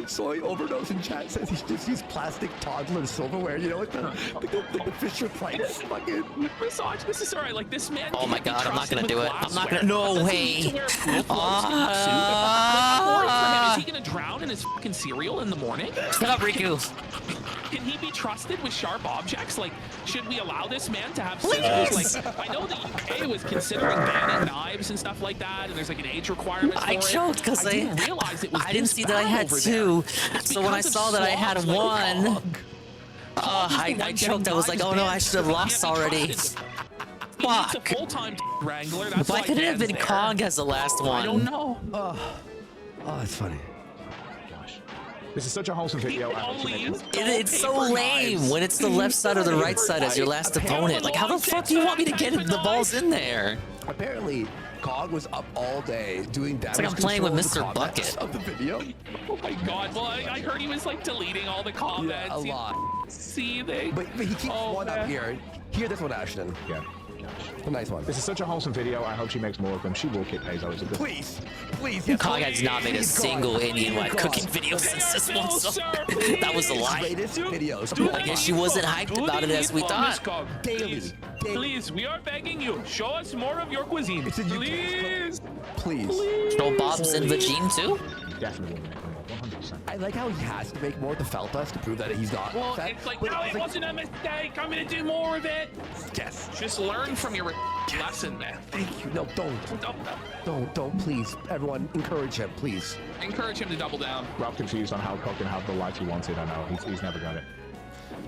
Soy overdose in chat says he just used plastic toddler silverware. You know what? The Fisher Price fucking. Massage. This is alright. Like this man. Oh my can't be god, I'm not trusted gonna with do it. I'm not glassware. gonna. No Does he way. need to wear blue gloves in his suit? Like, for him, is he gonna drown in his fucking cereal in the morning? Shut up, Riku. Can he be trusted with sharp objects? Like, should we allow this man to have scissors? Like, I know the UK was considering banning knives and stuff like that, and there's like an age requirement for I choked because I didn't realize it was I didn't this see that I bad had over two. there. It's So when I because of saw that I had slobs like one, Cog. Cog is the I one choked. I was like, getting oh no, I knives should have banned. lost He can't be already. trusted. He needs a Fuck. full-time wrangler. That's Why couldn't it have Dan's been there. Kong as the last one? I don't know. Oh, that's funny. This is such a wholesome video. I hope you make it. It's so lame when it's the left side or the right side as your last opponent. Like, how the fuck do you want me to get the balls in there? Apparently, Cog was up all day doing damage. like I'm playing with control Mr. of the comments Bucket. of the video. Oh my god. Well, I heard he was like deleting all the comments. Yeah, a lot. Seething. But he keeps one up here. Hear this one, Ashton. Yeah. A nice one. This is such a wholesome video. I hope she makes more of them. She will kick Hazo. It's a good. Please, please. Kong has not made a single Indian wife cooking video since this one. So that was a lie. Greatest videos. I guess she wasn't hyped about it as we thought. Daily. Please, we are begging you. Show us more of your cuisine. Please. Please. Throw Bob's in Vagine too? Definitely will make them 100%. I like how he has to make more of the Feltas to prove that he's not. Well, fat. it's like, But no, it's it wasn't a mistake. I'm gonna do more of it. Yes. Just learn from your lesson, man. Thank you. No, don't, please. Everyone, encourage him, please. Encourage him to double down. Rob confused on how Cog can have the life he wanted. I know he's never got it.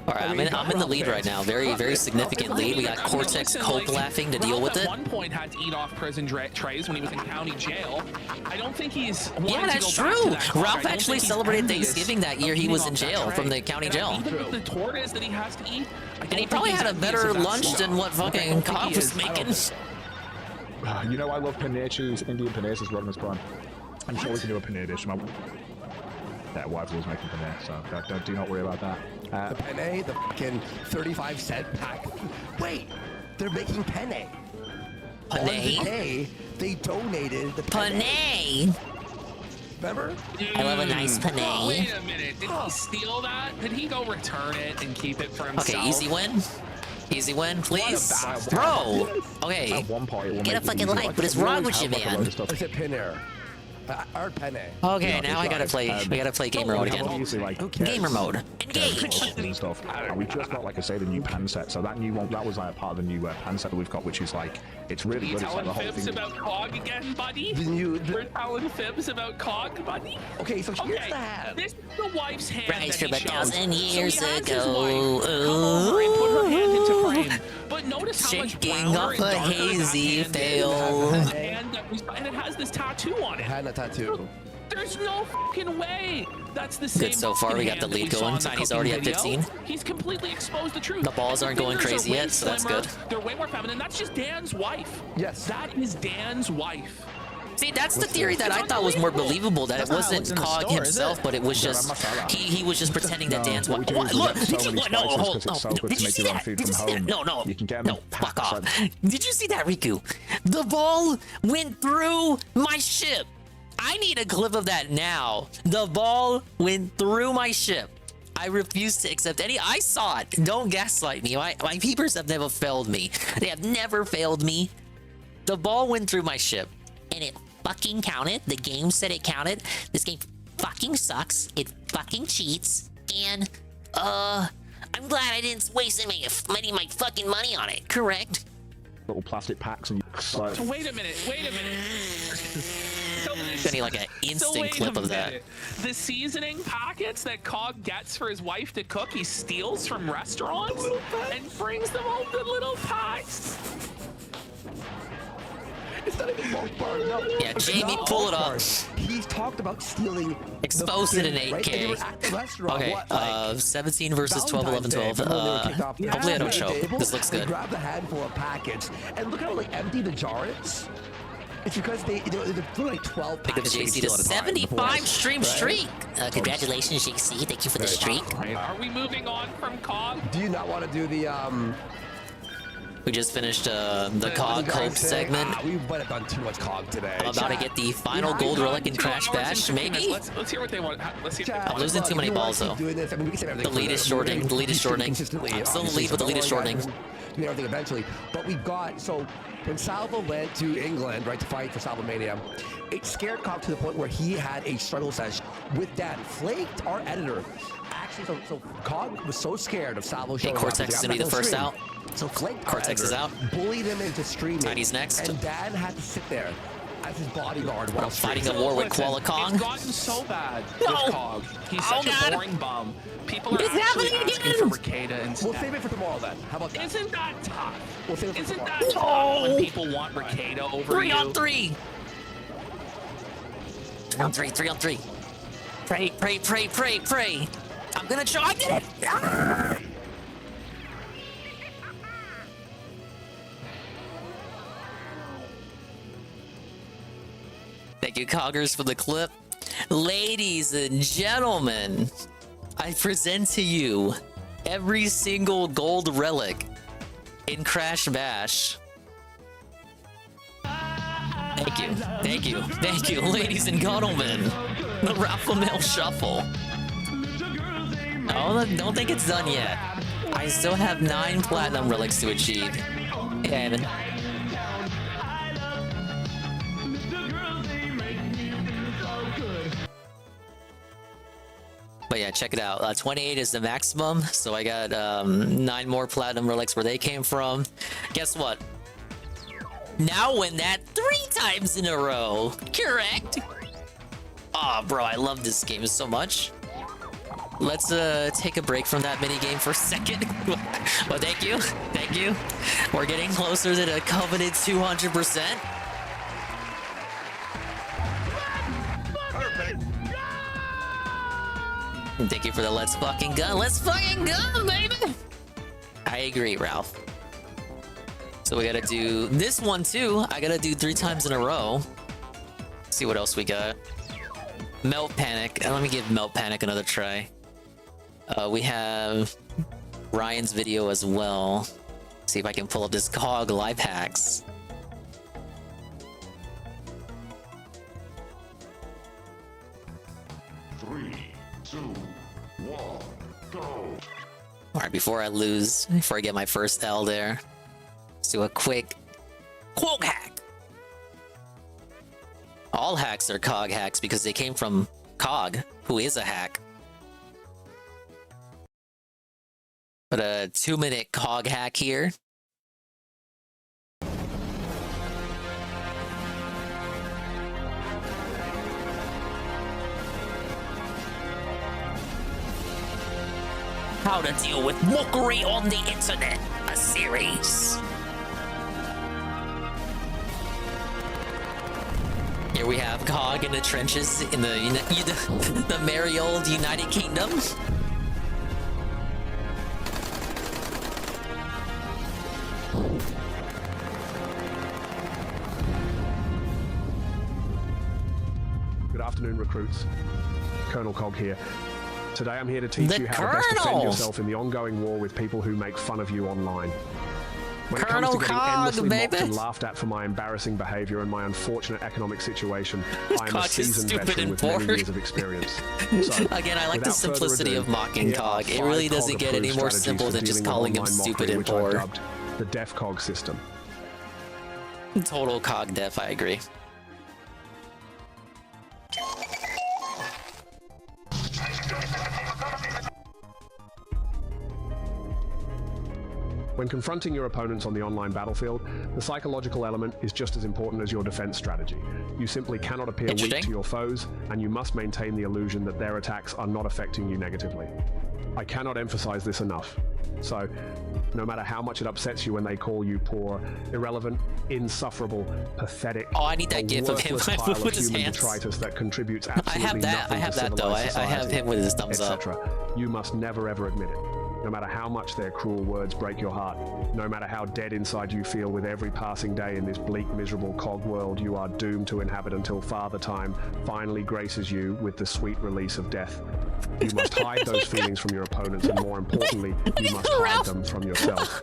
All right, I'm in the lead right now. Very significant lead. We got Cortex Cope laughing to deal with it. At one point had to eat off prison trays when he was in county jail. I don't think he's Yeah, that's true. Ralph actually celebrated Thanksgiving that year he was in jail from the county jail. Even with the tortoise that he has to eat, And he probably had a better lunch than what fucking Cobb was making. You know I love paneer cheese. Indian paneer is Rodimus Prime. I'm sure we can do a paneer dish. That wife was making paneer, so do not worry about that. The penne, the fucking 35-cent pack. Wait, they're making penne. Penne? On the day, they donated the Penne? Remember? I love a nice penne. Oh, wait a minute. Did he steal that? Did he go return it and keep it for himself? Okay, easy win. Easy win, please. Bro! Okay, At one point, it will get a make it fucking easy. like, what is wrong with you, man? I said penne. Our penne. Okay, now I gotta play. We gotta play gamer mode again. Obviously, like Gamer mode. Engage. and stuff. And we just got, like I say, the new pan set. So that new one, that was like part of the new pan set that we've got, which is like, it's really You good. It's like telling the whole fibs thing. about Cog again, buddy? We're telling fibs about Cog, buddy? Okay, so here's the hand. This is the wife's hand Right that from he shows. 1,000 years so he has his ago. wife come over and put her hand into frame. But notice how much Shaking browner off and a darker that hazy hand is. veil. And it has this tattoo on it. Had a tattoo. There's no fucking way. That's the same. Good so far. We got the hand that lead saw going. in the Tiny's cooking already at video. 15. He's completely exposed the truth. The balls And aren't going fingers crazy are way yet, so that's slimmer. good. They're way more feminine. That's just Dan's wife. Yes. That is Dan's wife. See, that's the theory that I thought was more believable. That it wasn't Cog himself, but it was just he was just pretending that Dan's wife. What? Look, did you what? No, hold. No, did you see that? Did you see that? No, fuck off. Did you see that, Riku? The ball went through my ship. I need a clip of that now. The ball went through my ship. I refuse to accept any. I saw it. Don't gaslight me. My peepers have never failed me. They have never failed me. The ball went through my ship, and it fucking counted. The game said it counted. This game fucking sucks. It fucking cheats. And I'm glad I didn't waste any of my fucking money on it. Correct? Little plastic packs and So wait a minute. I need like an instant clip of that. The seasoning packets that Cog gets for his wife to cook, he steals from restaurants and brings them home in little packs. It's not even false bar. No. Yeah, It's Jamie, not pull it false up. bar. He's talked about stealing. Expose the it in food, right? And they 8K. were at the restaurant, Okay, what, like, 17 versus 12, 11, 12. Valentine's Day, remember when they were kicked off the Hopefully I don't table? choke. This looks They good. grabbed a handful of packets, and look how like empty the jar is. It's because they threw like 12 Pick up packets. JC to 75 stream streak. Congratulations, JC. Thank you for the streak. Are we moving on from COG? Do you not want to do the We just finished the COG Hope segment. We might have done too much COG today. I'm about to get the final gold relic in Crash Bash, maybe? Let's hear what they want. Let's see if they I'm losing too many balls, though. The lead is shorting. The lead is shorting. I'm still in the lead, but the lead is shorting. Do everything eventually. But we've got, so when Salvo went to England, right, to fight for Salvo Mania, it scared COG to the point where he had a struggle session with Dan. Flaked, our editor, actually, so COG was so scared of Salvo showing up. Cortex is going to be the first out. So Flaked, Cortex is out. bullied him into streaming. Tidy's next. And Dan had to sit there as his bodyguard while Fighting a war with Koala Kong. It's gotten so bad with COG. He's Oh, such God. a boring bum. People are It's actually happening asking again. for Ricada instead. We'll save it for tomorrow then. How about that? Isn't that tough? We'll save it for Isn't tomorrow. that tough when people want Ricada over 3 you? on 3. 3 on 3, 3 on 3. Pray, pray, pray, pray, pray. I'm gonna try. I did it. Ah! Thank you, Coggers, for the clip. Ladies and gentlemen, I present to you every single gold relic in Crash Bash. Thank you, thank you, thank you, ladies and gentlemen. The Ralph Shuffle. Oh, don't think it's done yet. I still have 9 platinum relics to achieve. Hey, Evan. But yeah, check it out. 28 is the maximum, so I got 9 more platinum relics where they came from. Guess what? Now win that 3 times in a row. Correct? Aw, bro, I love this game so much. Let's take a break from that mini game for a second. Well, thank you. Thank you. We're getting closer to the coveted 200%. Thank you for the let's fucking go. Let's fucking go, baby. I agree, Ralph. So we gotta do this one too. I gotta do 3 times in a row. See what else we got. Melt Panic. Let me give Melt Panic another try. We have Ryan's video as well. See if I can pull up this COG life hacks. Alright, before I lose, before I get my first L there, let's do a quick quote hack. All hacks are COG hacks because they came from COG, who is a hack. But a 2-minute COG hack here. How to deal with mockery on the internet, a series. Here we have COG in the trenches in the merry old United Kingdom. Good afternoon, recruits. Colonel Cog here. Today I'm here to teach The you how to best defend Colonel! yourself in the ongoing war with people who make fun of you online. When it Colonel comes to getting Cog, endlessly mocked baby. and laughed at for my embarrassing behavior and my unfortunate economic situation, I am a Cog is seasoned stupid veteran and with many bored. years of experience. So, Again, I like the without further simplicity ado, of mocking here are COG. It 5 really doesn't COG get any approved more strategies simple for than just dealing with calling him online stupid mockery, and which I've bored. dubbed the Def COG system. Total COG def, I agree. When confronting your opponents on the online battlefield, the psychological element is just as important as your defense strategy. You simply cannot appear weak to your foes, and you must maintain the illusion that their attacks are not affecting you negatively. I cannot emphasize this enough. So, no matter how much it upsets you when they call you poor, irrelevant, insufferable, pathetic, oh, I need that a gif of him worthless pile with of his human hands. detritus that contributes absolutely I have that. nothing I have to that though. I civilized have society, him with his thumbs up. etc. You must never ever admit it. No matter how much their cruel words break your heart, no matter how dead inside you feel with every passing day in this bleak, miserable cog world you are doomed to inhabit until Father Time finally graces you with the sweet release of death. You must hide those feelings from your opponents, and more importantly, you must hide them from yourself.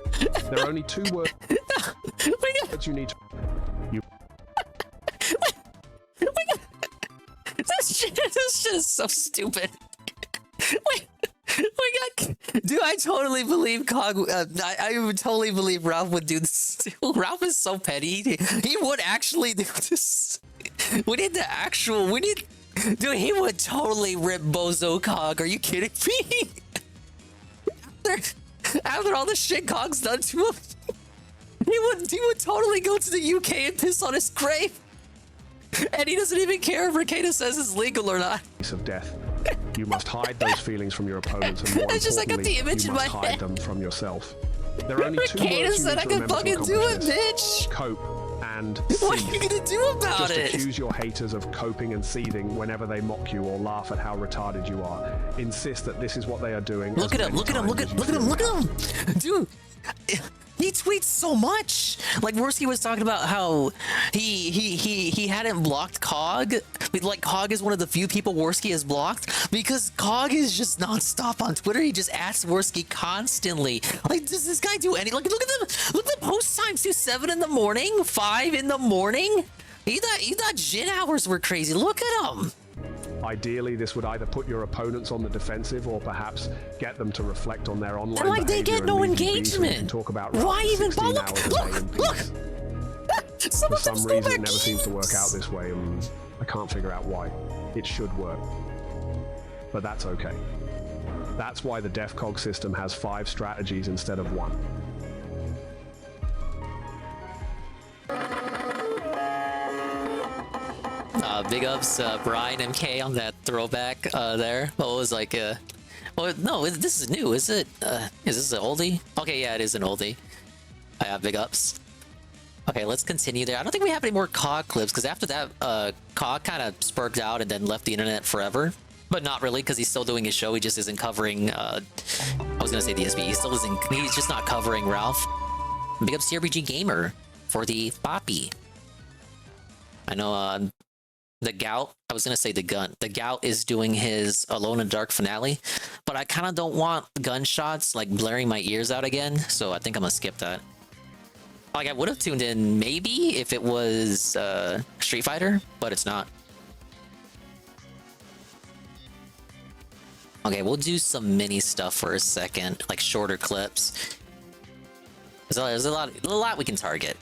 There are only two words you need to... This shit is so stupid. Wait. Oh my god, dude! I totally believe Cog. I would totally believe Ralph would do this. Ralph is so petty. He would actually do this. We need the actual. We need, dude. He would totally rip Bozo Cog. Are you kidding me? After all the shit Cog's done to him, he would totally go to the UK and piss on his grave. And he doesn't even care if Ricada says it's legal or not. Of death. You must hide those feelings from your opponents, and more It's just I got the image you in must my hide head. them from yourself. There are only two Ricada words you said need I to could remember to fucking do accomplish it, this. bitch. Cope and What are seethe. you gonna do about Just it? accuse your haters of coping and seething whenever they mock you or laugh at how retarded you are. Insist that this is what they are doing. Look at him! Look at him! Look at him! Look at him! Dude, he tweets so much. Like Worski was talking about how he hadn't blocked Cog. Like Cog is one of the few people Worski has blocked because Cog is just nonstop on Twitter. He just asks Worski constantly. Like, does this guy do any? Like, look at the post times too. 7 in the morning, 5 in the morning. He thought Jin hours were crazy. Look at him. Ideally, this would either put your opponents on the defensive or perhaps get them to reflect on their online And like they behavior get no and leave you be so you can engagement. talk about Why Ralph even 16 bother? hours a day in peace. For some reason, it never seems to work out this way, and I can't figure out why. It should work, but that's okay. That's why the DefCog system has 5 strategies instead of 1. Big ups, Brian MK on that throwback there. What was like well, no, this is new, is it? Is this an oldie? Okay, yeah, it is an oldie. I have big ups. Okay, let's continue there. I don't think we have any more Cog clips, because after that, Cog kind of spurged out and then left the internet forever. But not really, because he's still doing his show. He just isn't covering, I was going to say DSB. He still isn't, he's just not covering Ralph. Big ups CRBG Gamer for the Poppy. I know, the Gout, I was going to say the Gun. The Gout is doing his Alone in the Dark finale, but I kind of don't want gunshots like blaring my ears out again, so I think I'm going to skip that. Like, I would have tuned in maybe if it was Street Fighter, but it's not. Okay, we'll do some mini stuff for a second, like shorter clips. There's a lot we can target.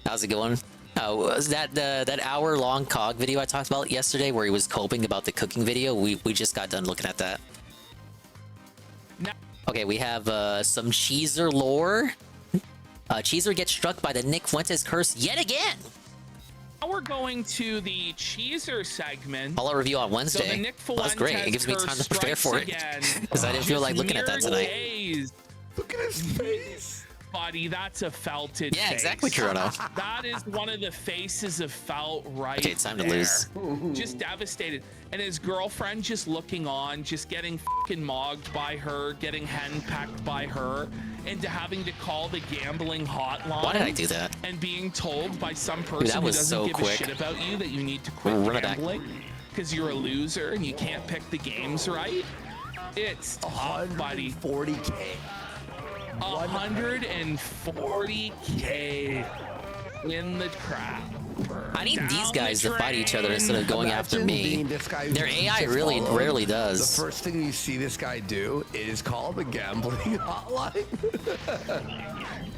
How's it going? Oh, was that that hour-long Cog video I talked about yesterday, where he was coping about the cooking video? We just got done looking at that. Okay, we have some Cheezer lore. Cheezer gets struck by the Nick Fuentes curse yet again. Now we're going to the Cheezer segment. I'll review on Wednesday. So the Nick Well, that's great. It gives me time to prepare for it. Because I didn't feel like looking at that tonight. Look at his face. Buddy, that's a felted Yeah, face. exactly, Kurono. That is one of the faces of felt right Okay, it's time to there. lose. Just devastated. And his girlfriend just looking on, just getting fucking mogged by her, getting henpecked by her, into having to call the gambling hotline. Why did I do that? And being told by some person that who was doesn't so give quick. a shit about you that you need to quit Run it back. gambling because you're a loser and you can't pick the games right. It's tough, buddy. 40K. 140K in the crap. I need these guys to fight each other instead of going after me. This guy Their AI really rarely does. The first thing you see this guy do is call the gambling hotline.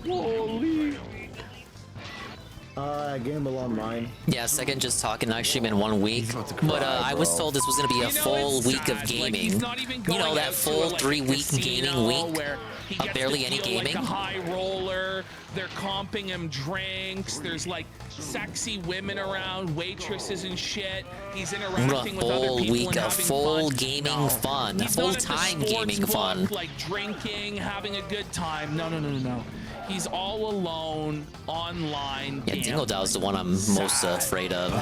Holy. I gamble online. Yeah, second just talking actually in 1 week. But I was told this was gonna be a full week of gaming. You know, that full 3-week gaming week of barely any gaming. Like a high roller. They're comping him drinks. There's like sexy women around, waitresses and shit. He's interacting with other people week and of having full fun. gaming fun, He's full not at the time sports gaming book, fun. like drinking, having a good time. No. He's all alone online. Yeah, Dingo Dow's the one I'm most afraid of.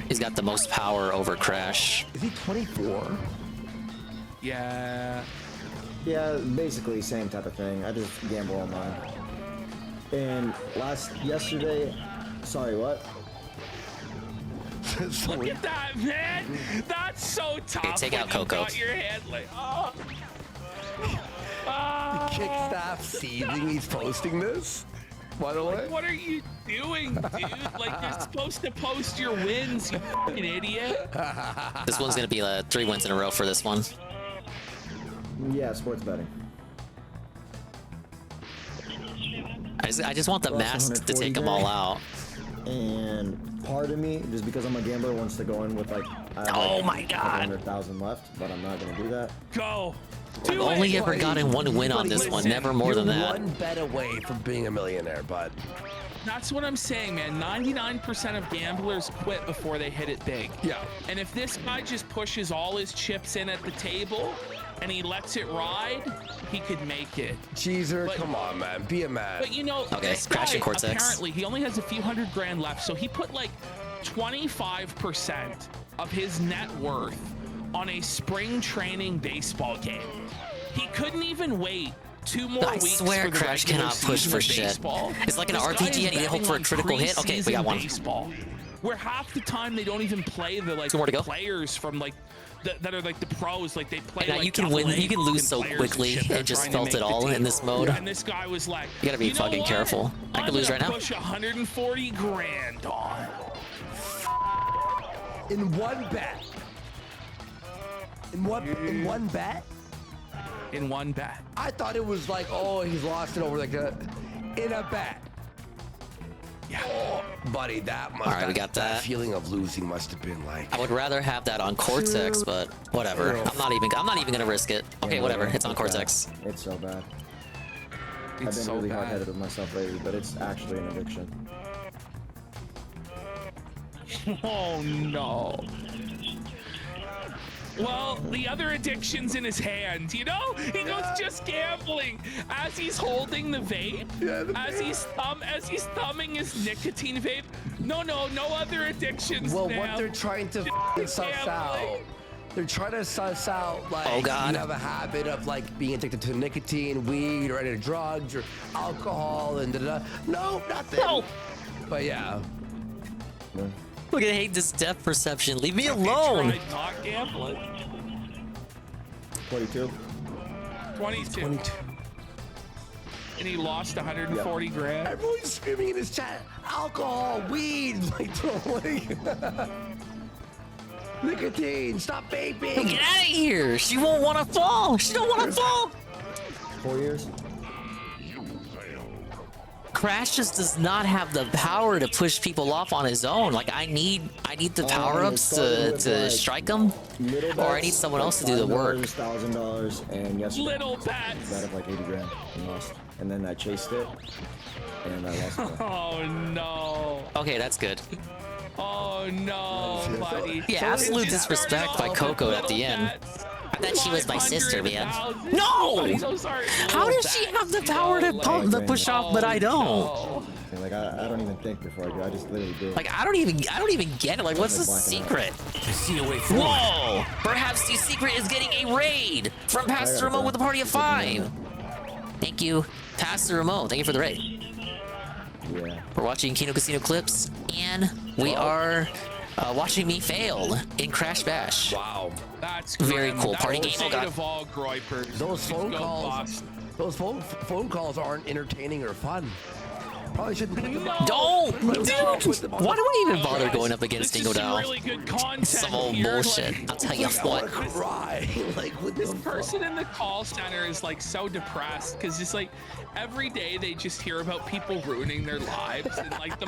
He's got the most power over Crash. Is he 24? Yeah. Yeah, basically same type of thing. I just gamble online. And yesterday, sorry, what? Look at that, man. That's so tough. Okay, take out when you Coco. got your head like, oh. Kick staff seething. He's posting this. By the way, What are you doing, dude? Like, you're supposed to post your wins, you fucking idiot. This one's gonna be 3 wins in a row for this one. Yeah, sports betting. I just want the masks to take them all out. And part of me, just because I'm a gambler, wants to go in with like, I have Oh like my God. 100,000 left, but I'm not gonna do that. Go. I've only ever gotten 1 win on this one, never more than that. One bet away from being a millionaire, but That's what I'm saying, man. 99% of gamblers quit before they hit it big. Yeah. And if this guy just pushes all his chips in at the table and he lets it ride, he could make it. Cheeser, come on, man. Be a man. But you know, Okay, this Crash guy, and Cortex. apparently, he only has a few $100,000 left, so he put like 25% of his net worth on a spring training baseball game. He couldn't even wait 2 more I weeks swear for the Crash regular cannot push season for of shit. baseball. It's like an This guy RPG is and you hope betting for a on critical hit. Okay, we got preseason one. baseball, where half the time they don't even play the like 2 more to go. players from like that are like the pros. Like they play. Now like you can win, double-A you can lose so players quickly shit. They're and just trying to felt make it the all in team. this mode. And this guy was like, You gotta be know fucking what? careful. I I'm could lose gonna right now. Push 140 grand on. In one bet. In one bet? In one bet. I thought it was like, oh, he's lost it over like in a bet. Yeah. Oh, buddy, that must. All right, we got that. feeling of losing must have been like. I would rather have that on Cortex, but whatever. I'm not even gonna risk it. Okay, whatever. It's on Cortex. It's so bad. I've been so really bad. hard-headed with myself lately, but it's actually an addiction. Oh no. Well, the other addiction's in his hand, you know? He goes just gambling as he's holding the vape, as he's thumbing his nicotine vape. No other addictions. Well, now. what they're trying to suss out. They're trying to suss out, like, Oh, God. you have a habit of, like, being addicted to nicotine, weed, or any drugs, or alcohol, and da-da-da. No, nothing. No. But, yeah. Look at hate this depth perception. Leave me alone. Tried not gambling. 22. 22. And he lost 140 grand. Everyone's screaming in his chat, alcohol, weed, like, throwing. Nicotine, stop vaping. Get out of here. She won't want to fall. She don't want to fall. 4 years. Crash just does not have the power to push people off on his own. Like I need the power-ups to strike him, or I need someone else to do the work. $1,000, and yesterday Little bets. bet of like 80 grand and lost. And then I chased it, and I lost. Oh no. Okay, that's good. Oh no, buddy. Yeah, absolute disrespect by Coco at the end. I thought she was my sister, man. No! I'm so sorry. How does she have the power to pump the push off, but I don't? Like I don't even think before I do. I just literally do. Like I don't even get it. Like what's the secret? Whoa! Perhaps the secret is getting a raid from Pastor Remo with a party of 5. Thank you, Pastor Remo. Thank you for the raid. Yeah. We're watching Kino Casino clips, and we are watching me fail in Crash Bash. Wow. That's very grim. cool. That Party was game. Oh state god. of all groypers. Those phone Go calls. Boston. Those phone calls aren't entertaining or fun. Probably shouldn't put them on. Don't! Put them on. Why do I even bother going up against This Dingo is some Dow? really good content Some old here, bullshit. like- I'll tell you I what. wanna cry. Like, what This the person in the call center is like so depressed because just like every day they just hear about people ruining their lives in like the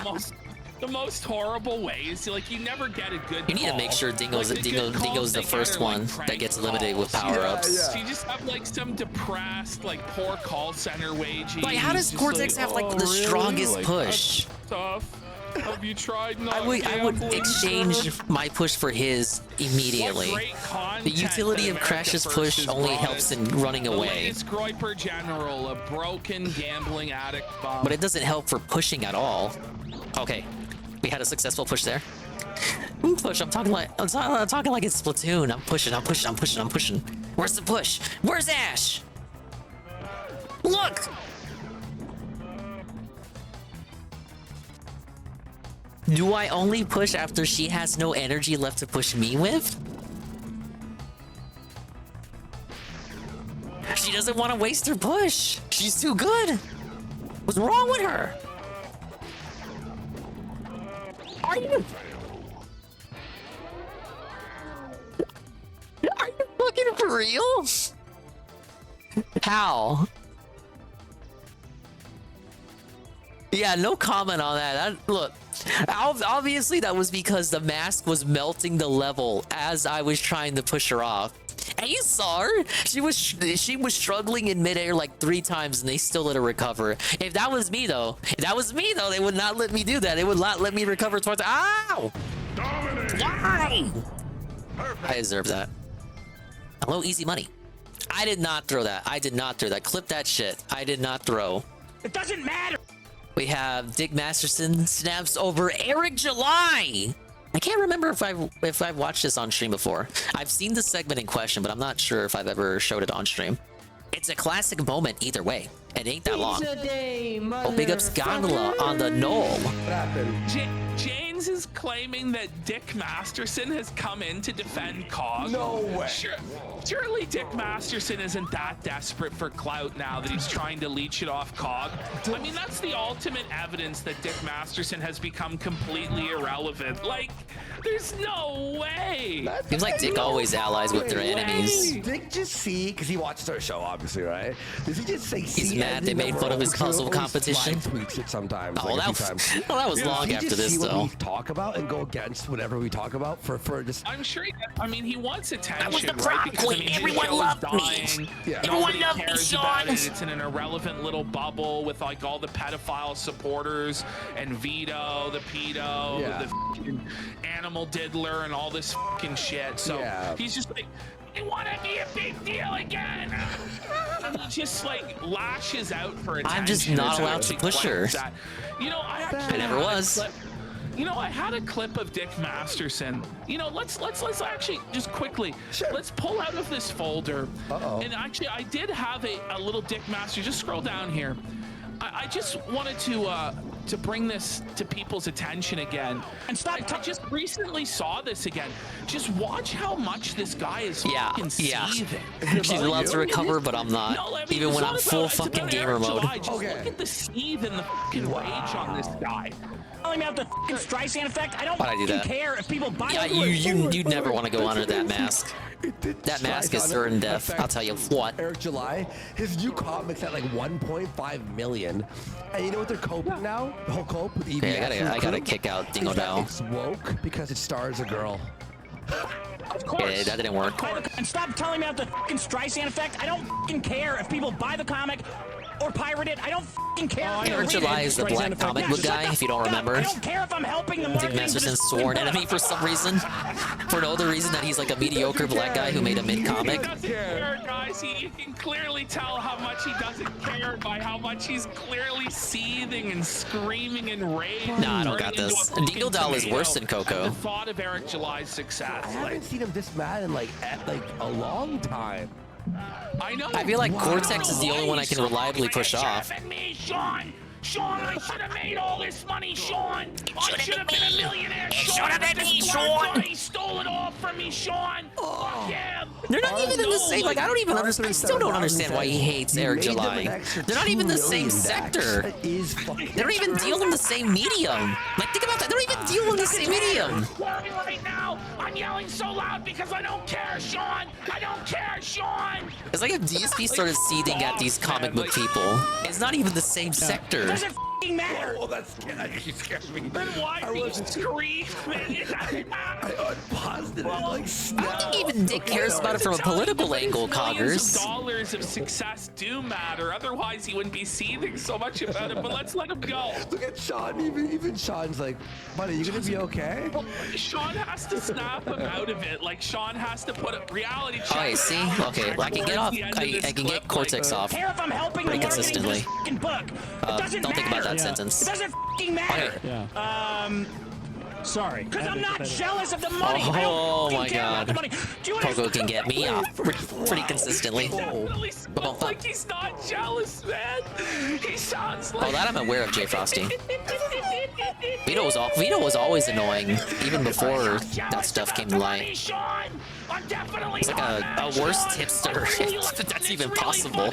most horrible ways. Like you never get a good. You need to call. make sure Dingo's Like, the good Dingo's calls the they first get are, like, one prank that gets eliminated with calls. power-ups. So you just have like some depressed, like poor call center wagey. Like, how does just Cortex have like the really? strongest Like, push? that's tough. Have you tried not I would gambling, exchange sir? my push for his immediately. What great content The utility that of America Crash's First push has only brought helps us. in running The away, latest Groiper General, a broken gambling addict bum. but it doesn't help for pushing at all. Okay, we had a successful push there. Ooh, push! I'm talking like I'm talking like it's Splatoon. I'm pushing. Where's the push? Where's Ash? Look! Do I only push after she has no energy left to push me with? She doesn't want to waste her push. She's too good. What's wrong with her? Are you fucking for real? How? Yeah, no comment on that. Look, obviously that was because the mask was melting the level as I was trying to push her off. And you saw her. She was struggling in midair like 3 times, and they still let her recover. If that was me though, they would not let me do that. They would not let me recover towards. Ow! Why? I deserve that. Hello, easy money. I did not throw that. Clip that shit. I did not throw. It doesn't matter. We have Dick Masterson snaps over Eric July. I can't remember if I've watched this on stream before. I've seen the segment in question, but I'm not sure if I've ever showed it on stream. It's a classic moment either way. It ain't that long. Oh, big ups Gondola on the knoll. What happened? James is claiming that Dick Masterson has come in to defend Cog. No way. Surely Dick Masterson isn't that desperate for clout now that he's trying to leech it off Cog. I mean, that's the ultimate evidence that Dick Masterson has become completely irrelevant. Like, there's no way. Seems like Dick always allies with their enemies. Dick just see, because he watches our show, obviously, right? Does he just say He's see mad they made fun of his puzzle competition. Tweets it sometimes. Oh, like that was long after this, though. We talk about and go against whatever we talk about for just. I'm sure. I mean, he wants attention. I was the right? prom Because, queen. I mean, his Everyone show is loved me. dying. Yeah. Everyone Nobody loved me, cares about Sean. it. It's in an irrelevant little bubble with like all the pedophile supporters and Vito, the pedo, Yeah. the f***ing animal diddler, and all this fucking shit. So Yeah. he's just like, I want to be a big deal again. And he just like lashes out for attention. I'm just not It's allowed to actually push quite her. sad. You know, I actually never had a was. clip- You know, I had a clip of Dick Masterson. You know, let's actually just quickly, let's pull out of this folder. And actually, I did have a little Dick Master. Just scroll down here. I just wanted to bring this to people's attention again. And stop! I just recently saw this again. Just watch how much this guy is fucking seething. She's allowed to recover, but I'm not. No, I mean, Even it's when not I'm about- full it's fucking about gamer Eric mode. July. Just look at the seethe and the fucking rage on this guy. Telling me about the fucking Streisand effect. I don't Why'd I do that? care if people buy Yeah, you never want to go under that mask. That mask is certain death. I'll tell you what. Eric July, his new comics at like 1.5 million, and you know what they're coping now? The whole cope with EBS. Okay, I gotta kick out Dingo Dow. It's woke because it stars a girl. Of course. Yeah, that didn't work. And stop telling me about the fucking Streisand effect. I don't fucking care if people buy the comic or pirate it. I don't fucking care. if Eric they read July it. is the black comic book guy, if you don't remember. I don't care if I'm helping the Dick marketing for Masterson's this sworn fucking enemy for some reason. For no other reason that he's like a mediocre black guy who made a mid comic. He doesn't care, guys. You can clearly tell how much he doesn't care by how much he's clearly seething and screaming in rage. Nah, I don't got this. Dingo Doll is worse than Coco. The thought of Eric July's success. I haven't seen him this mad in like a long time. I know. I feel like Cortex is the only one I can reliably push off. Me, Sean, I should have made all this money, Sean. I should have been a millionaire, Sean. should have been me, Sean. He stole it all from me, Sean. Fuck him. They're not even in the same. Like, I don't even understand. I still don't understand why he hates Eric July. They're not even the same sector. They don't even deal in the same medium. Like, think about that. They don't even deal in the same medium. Right now, I'm yelling so loud because I don't care, Sean. I don't care, Sean. It's like if DSP started seething at these comic book people. It's not even the same sector. Doesn't f***ing matter. Oh, that's actually scared me. Then why do you scream? I unpaused it. Like, I don't think even Dick cares about it from a political angle, Millions Coggers. of dollars of success do matter. Otherwise, he wouldn't be seething so much about it. But let's let him go. Look at Sean. Even Sean's like, buddy, you gonna be okay? Sean has to snap him out of it. Like Sean has to put a reality check. Oh, I see. Okay, well, I can get off. I can get Cortex off Care if I'm helping pretty the marketing for consistently. this fucking book. It doesn't Don't think about matter. that sentence. It doesn't fucking matter. Okay. Sorry. Because I'm not jealous of the money. I Oh don't my care about god. the money. Do you Pogo can get me off pretty consistently. Definitely sounds like he's not jealous, man. He sounds like. Oh, that I'm aware of, Jay Frosty. Vito was always annoying, even before that stuff came to light. He's like a worse tipster, if that's even possible.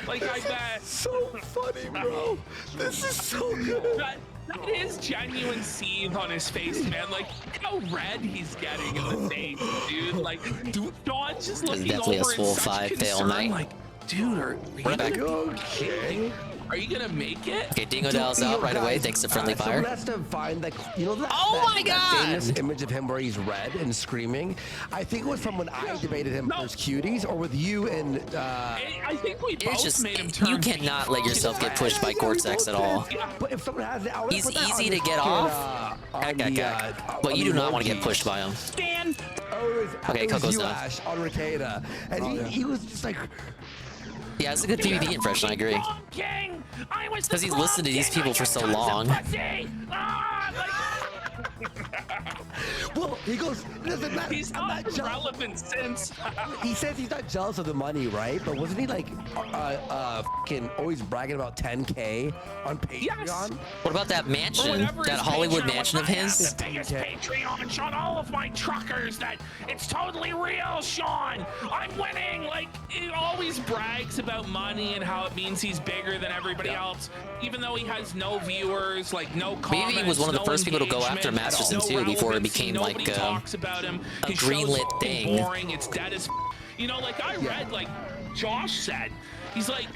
Like, I bet. So funny, bro. This is so good. That is genuine seethe on his face, man. Like, look how red he's getting in the face, dude. Like, Sean's just looking Definitely a over in swole such 5 fail concern, night. like, dude, are you We're back. Okay. Are you gonna make it? Okay, Dingo Dow's out right away thanks to friendly fire. So that's to find, like, you know that, Oh my that God! famous image of him where he's red and screaming? I think it was from when I debated him versus Cuties, or with you and I think we It's both just made him turn. you cannot let yourself get pushed by Cortex at all. But if someone has it, I'll He's put that easy on to the get fucking, off. But you do not want to get pushed by him. Stan. Okay, it was Coco's you, done. Ash, on Ricada, and he was just like. Yeah, it's a good PvP impression, I agree. Because he's listened to these people for so long. Well, he goes, listen, He's not relevant since. He says he's not jealous of the money, right? But wasn't he like, fucking always bragging about 10K on Patreon? Yes. What about that mansion, that Hollywood mansion of his? The biggest Patreon, Sean. All of my truckers. That it's totally real, Sean. I'm winning. Like, he always brags about money and how it means he's bigger than everybody else, even though he has no viewers, like no comments. Maybe he was one of the first people to go after engagement, Masterson no too, before it relevancy, became nobody like talks about him. a His show's greenlit fucking thing. Boring. It's dead as. You know, like I read, like Josh said, he's like.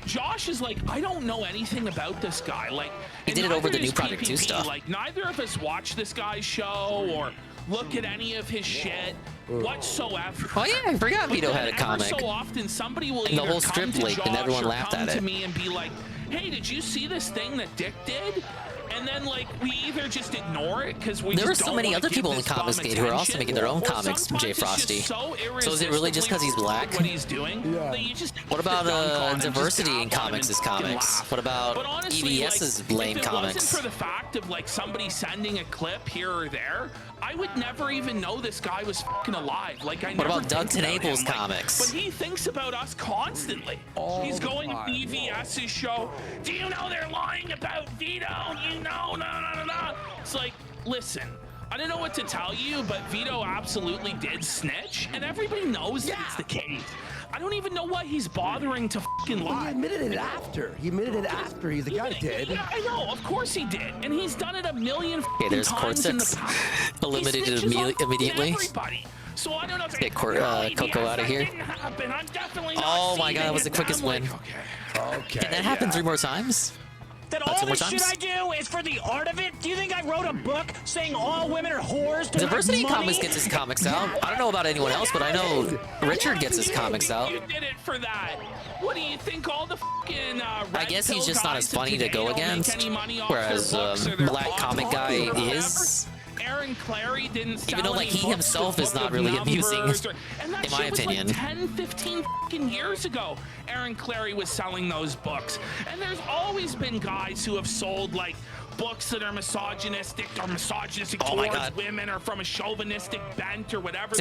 Josh is like, I don't know anything about this guy. Like, He did it over the new Project 2 stuff. Like, neither of us watch this guy's show or look at any of his shit whatsoever. Oh yeah, I forgot But Vito then had a comic. Every so often, somebody will And the either whole come script to leaked Josh and everyone or laughed come at to it. me and be like, hey, did you see this thing that Dick did? And then, like, we either just ignore it because we There were just so don't many wanna other give people in this the comics bum game who are also attention, making their own or comics, sometimes Jay it's Frosty. just so So is it really just 'cause he's black? What he's doing? That you just What about dunk on him, just diversity in tap on him comics and is fucking comics? laugh. What about But honestly, EBS's like, lame if it comics? wasn't for the fact of like somebody sending a clip here or there, I would never even know this guy was fucking alive. Like I What never about Doug think about Tenable's him, like, comics? But he thinks about us constantly. He's going to BVS's show. Do you know they're lying about Vito? You know, no. It's like, listen. I don't know what to tell you, but Vito absolutely did snitch, and everybody knows that it's the case. I don't even know why he's bothering to fucking lie. He admitted it after. He's the guy did. Yeah, I know. Of course he did, and he's done it a million Okay, there's times in the Cortex past. eliminated He snitches on immediately. everybody. So I don't know. Get Coco out of here. Oh my god, that was the quickest win. Okay. Can that happen 3 more times? That Two all more this shit times? I do is for the art of it? Do you think I wrote a book saying all women are whores? to Diversity make money? Comics gets his comics out. I don't know about anyone else, but I know Richard gets his comics out. You did it for that. What do you think all the fucking I guess he's just not as funny to go against, whereas Black Comic Guy is. Aaron Clary didn't sell Even though, like, any he books himself or is book not of really amusing, numbers and that in my shit was opinion. Like 10, 15 fucking years ago, Aaron Clary was selling those books. And there's always been guys who have sold, like, books that are misogynistic towards women or from a chauvinistic bent or whatever.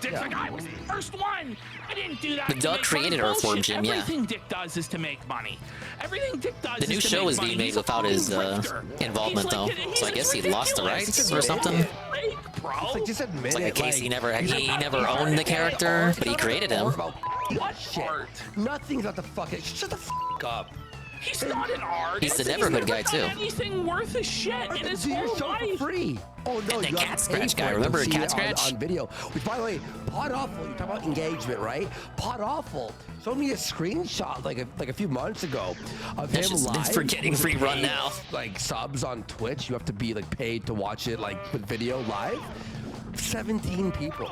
Dick's like, I was the first one. I didn't do that. But Doug created Earthworm Jim, yeah. Everything Dick does is to make money. Everything Dick does The new is to show make is being money. made He's a without his fucking grifter. involvement, He's though. like- So I he's guess he ridiculous. lost the rights He's a or something. fake bro. It's like, just admit It's like a it. case he never owned the character, but he created him. What Shit. art? Nothing's about the fucking. Shut the up. He's not an artist. He's the neighborhood guy, too. Anything worth a shit in his whole life. Free. Oh no, And the you cat have to scratch pay for guy, it to remember see Cat it Scratch? on video? Which, by the way, Pod Awful. You talk about engagement, right? Pod Awful showed me a screenshot like a few months ago of That's him just live. for getting with free run paid, now. Like subs on Twitch, you have to be like paid to watch it like with video live. 17 people.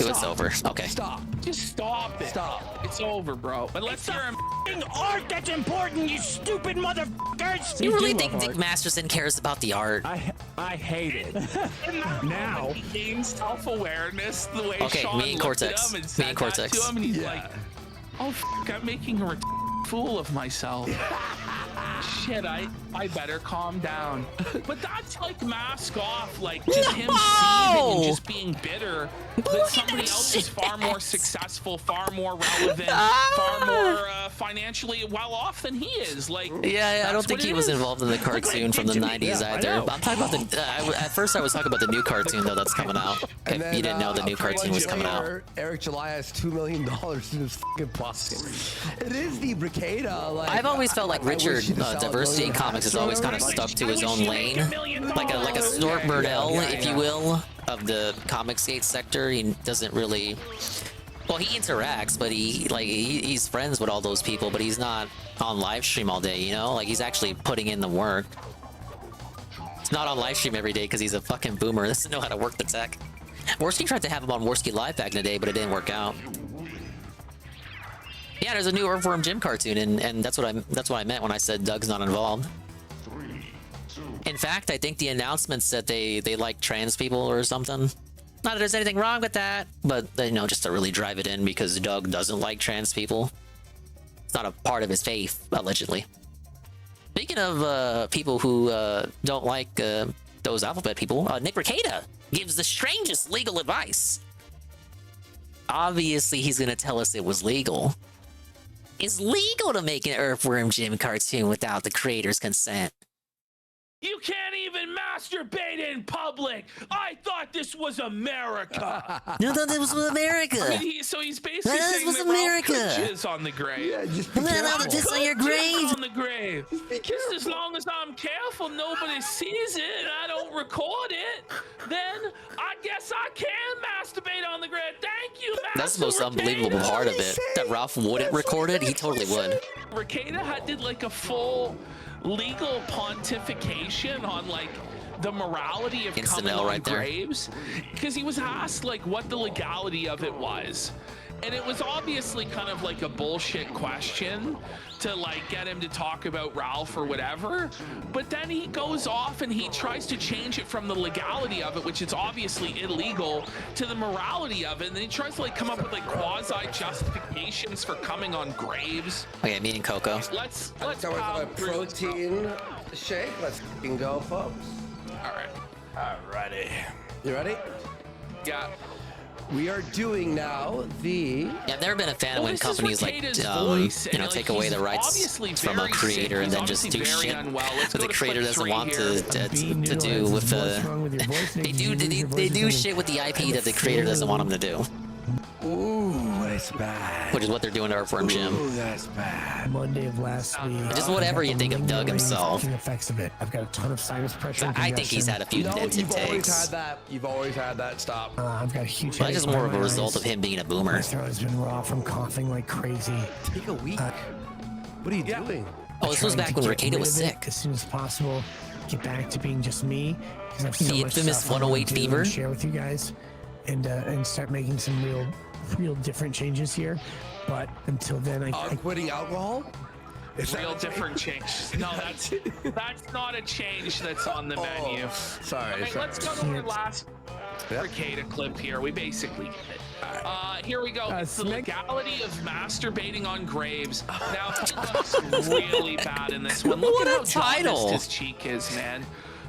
It's over. Okay. Stop. Just stop it. Stop. It's over, bro. But let's hear him. art that's important, you stupid motherfuckers! You really think Dick Masterson cares about the art? I hate it. Now he gains self-awareness the way Okay, Sean me and looked at Cortex. him and Me said and that Cortex. to him, and he's like, "Oh, I'm making a fool of myself." Shit, I better calm down. But that's like mask off, like just him seething and just being bitter that somebody else is far more successful, far more relevant, far more financially well off than he is. Like, Yeah, I don't think he was involved in the Look what cartoon it from did the to me. 90s Yeah, I either. know. I'm talking about the. At first, I was talking about the new cartoon though that's coming out. And If you didn't know the new cartoon was coming out. Eric July has $2 million in his fucking pocket. It is the Bricada. Like, I've always felt like I wish Richard, you'd have sold Diversity in $1 Comics, has always kind of stuck to his own lane, like a Snort Yeah, Burdell, yeah, if yeah. you will, of the Comicsgate sector. He doesn't really. Well, he interacts, but he's friends with all those people, but he's not on live stream all day, you know? Like, he's actually putting in the work. He's not on live stream every day because he's a fucking boomer. He doesn't know how to work the tech. Worski tried to have him on Worski Live back in the day, but it didn't work out. Yeah, there's a new Earthworm Jim cartoon, and that's what I meant when I said Doug's not involved. In fact, I think the announcement said they like trans people or something. Not that there's anything wrong with that, but you know, just to really drive it in because Doug doesn't like trans people. It's not a part of his faith, allegedly. Speaking of people who don't like those alphabet people, Nick Ricada gives the strangest legal advice. Obviously, he's gonna tell us it was legal. It's legal to make an Earthworm Jim cartoon without the creator's consent. You can't even masturbate in public. I thought this was America. No, that was America. I mean, so he's basically This saying was that America. Ralph could jizz on the grave. Yeah, just be I'm not allowed to careful. jizz on your grave. On the grave. Just as long as I'm careful, nobody sees it, and I don't record it, then I guess I can masturbate on the grave. Thank you, Master That's the most Ricada. unbelievable part of it. That Ralph wouldn't record it. He totally would. Ricada did like a full legal pontification on like the morality of Instant coming L on right there. graves, because he was asked like what the legality of it was, and it was obviously kind of like a bullshit question to like get him to talk about Ralph or whatever, but then he goes off and he tries to change it from the legality of it, which is obviously illegal, to the morality of it, and then he tries to like come up with like quasi justifications for coming on graves. Okay, me and Coco. Let's Go with power a through this. protein shake. Let's fucking go, folks. All right. Alrighty. You ready? Yeah. We are doing now the. Yeah, I've never been a fan Well, when this is companies like Ricada's voice, you and, know, like, take away he's the rights obviously from a very creator sick. and then He's just do obviously shit very unwell. Let's that go the to creator clip doesn't 3 want here. to do with they do shit with the IP that the creator doesn't want them to do. Ooh, that's bad. Which is what they're doing to Earthworm Jim. Ooh, that's bad. Monday of last week. Just whatever you think of Doug himself. Effects of it. I've got a ton of sinus pressure. And I think he's had a few No, dented you've always takes. had that. You've always had that. Stop. I've got a huge. That's just headache more of a in my result eyes. of him being a boomer. My throat has been raw from coughing like crazy. Take a week. What are you doing? Oh, this was Trying back to when get Ricada rid was of it sick. As soon as possible, get back to being just me. Because I've so The much infamous stuff I wanna 108 do fever. and share with you guys, and start making some real different changes here. But until then, I quitting alcohol. Real different change. No, that's not a change that's on the menu. Sorry. Okay, sorry. let's go to our last Ricada clip here. We basically get it. Here we go. It's the legality of masturbating on graves. Now, he looks really bad in this one. Look What at a how title. jaundiced his cheek is, man.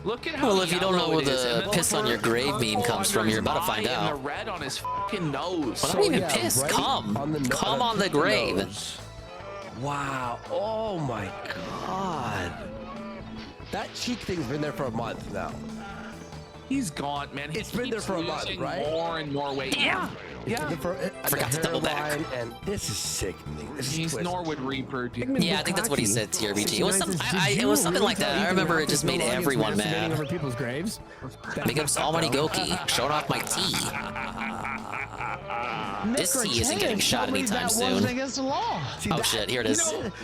Look at how Well, if you don't know yellow where it is, and the then piss on your grave meme comes from, you're about to find and the out. red on his fucking nose. Well, not even piss. Come on the grave. Wow. Oh my god. That cheek thing's been there for a month now. He's gaunt, man. It's been there for a month, losing right? More and more weight. Yeah. Yeah. Forgot to double back. And this is sickening. This is He's twisted. Norwood Reaper, dude. Yeah, I think that's what he said to RBG. It was, it was something like that. I remember it just made everyone mad. Over people's graves. Big ups to Almighty Goki, showing off my tea. This tea isn't getting shot anytime soon. Against the law. Oh shit, here it is.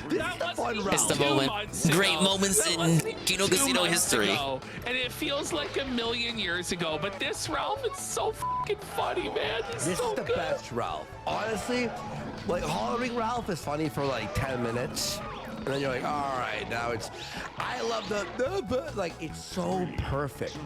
It's the moment. Great moments in Kino Casino history. And it feels like a million years ago, but this Ralph is so fucking funny, man. He's This so is the good. best Ralph. Honestly, like hollering Ralph is funny for like 10 minutes. And then you're like, all right, now it's, I love the like, it's so perfect.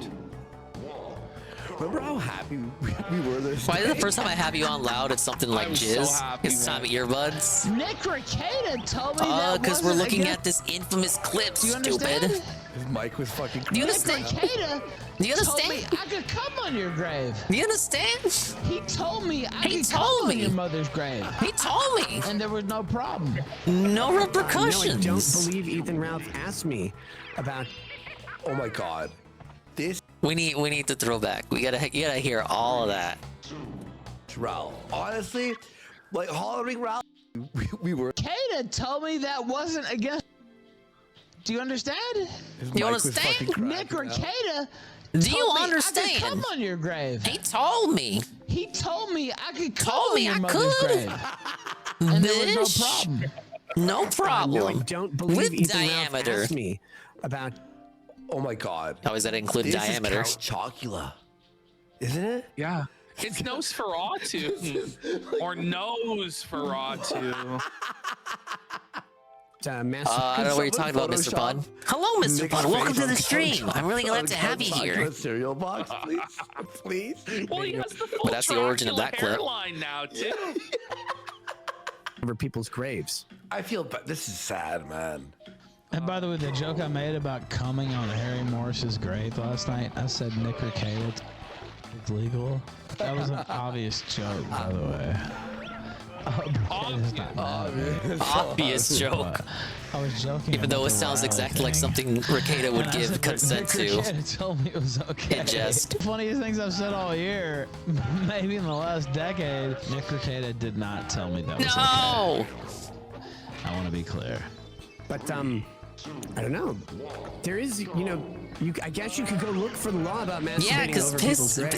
Remember how happy we were this Why is day? the first time I have you on loud, it's something like I'm so jizz? happy, It's time man. earbuds. Nick Ricada told me that Because we're wasn't looking against- at this infamous clip, Do you understand? stupid. His mic was fucking Do you Nick understand? Ricada Do you told me understand? I could come on your grave. Do you understand? He told me I He could told come on me. your mother's grave. He told me. And there was no problem. No No, I repercussions. don't believe Ethan Ralph asked me about. Oh my God. This We need to throw back. You gotta hear all of that. Ralph. Honestly, like hollering Ralph, we were. Ricada told me that wasn't against. Do you understand? His You mic was understand? fucking Nick cracking out. Ricada. Do you told me I understand? could come on your grave. He told me. He told me I could come Told on me your I mother's could. grave. And there was no Bitch. problem. No No, I problem. don't believe With Ethan Ralph diameter. asked me about. Oh my God. How is that include This diameter? is Count Chocula, isn't it? Yeah. It's Nosferatu. Or Nosferatu. Master. I don't know what you're talking about, Mr. Pun. Hello, Mr. Nick's Pun. Welcome face to the on stream. Count I'm really glad to Chocula have you here. Cereal box, please, please. Well, he has the full But that's the origin of that Dracula clip. hairline now, too. Over people's graves. I feel this is sad, man. And by the way, the joke I made about coming on Harry Morris's grave last night, I said Nick Ricada it's legal. That was an obvious joke, by the way. Obvious joke. I was joking. Even though about it the sounds wild exactly like thing. something Ricada would And I give said, consent Nick to. Ricada told me it was okay. In jest. Funniest things I've said all year, maybe in the last decade. Nick Ricada did not tell me that was okay. No! I want to be clear. But I don't know. There is, I guess you could go look for the law about masturbating Yeah, because over people's graves.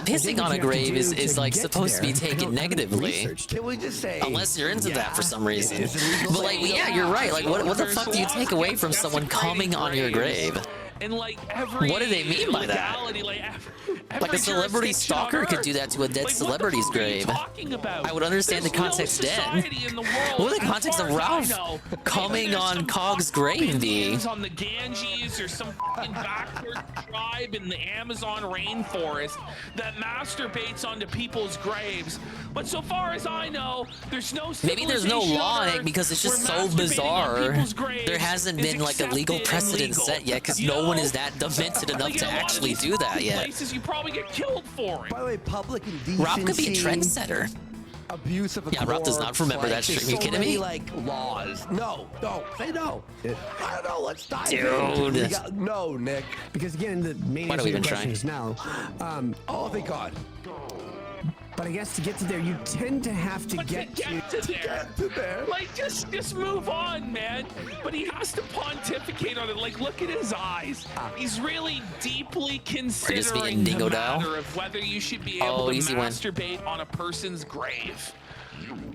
pissing on a grave is like supposed to be taken negatively. Can we just say? Unless you're into that for some reason. is illegal. But like, yeah, you're right. Like, what the fuck do you take away from someone coming on your grave? And like every What do they mean by that? legality, like Like a celebrity stalker could do that to a dead celebrity's grave. I would understand the context then. What would the context of Ralph coming on Cog's grave be? On the Ganges or some fucking backward tribe in the Amazon rainforest that masturbates onto people's graves. But so far as I know, there's no Maybe there's no civilization law on in it Earth because it's just where so masturbating on bizarre. people's graves There hasn't is been like a legal accepted and precedent legal. set yet because You no one know? is that demented enough Like, in to a lot of actually these do that fucking yet. Places you probably get killed for it. By the way, public indecency. Rob could be a trendsetter. Abuse of a Yeah, Rob does not corpse, remember that like, stream. there's You so kidding many, me? Like laws. No, say no. I don't know. Let's dive Dude. in. No, Nick. Because again, the main Why answer do we to your even question try? is no. Oh, thank God. But I guess to get to there, you tend to have to But get to get to there, like just move on, man. But he has to pontificate on it. Like, look at his eyes. He's really deeply considering the Dingodile? matter of whether you should be able to easy one. masturbate on a person's grave.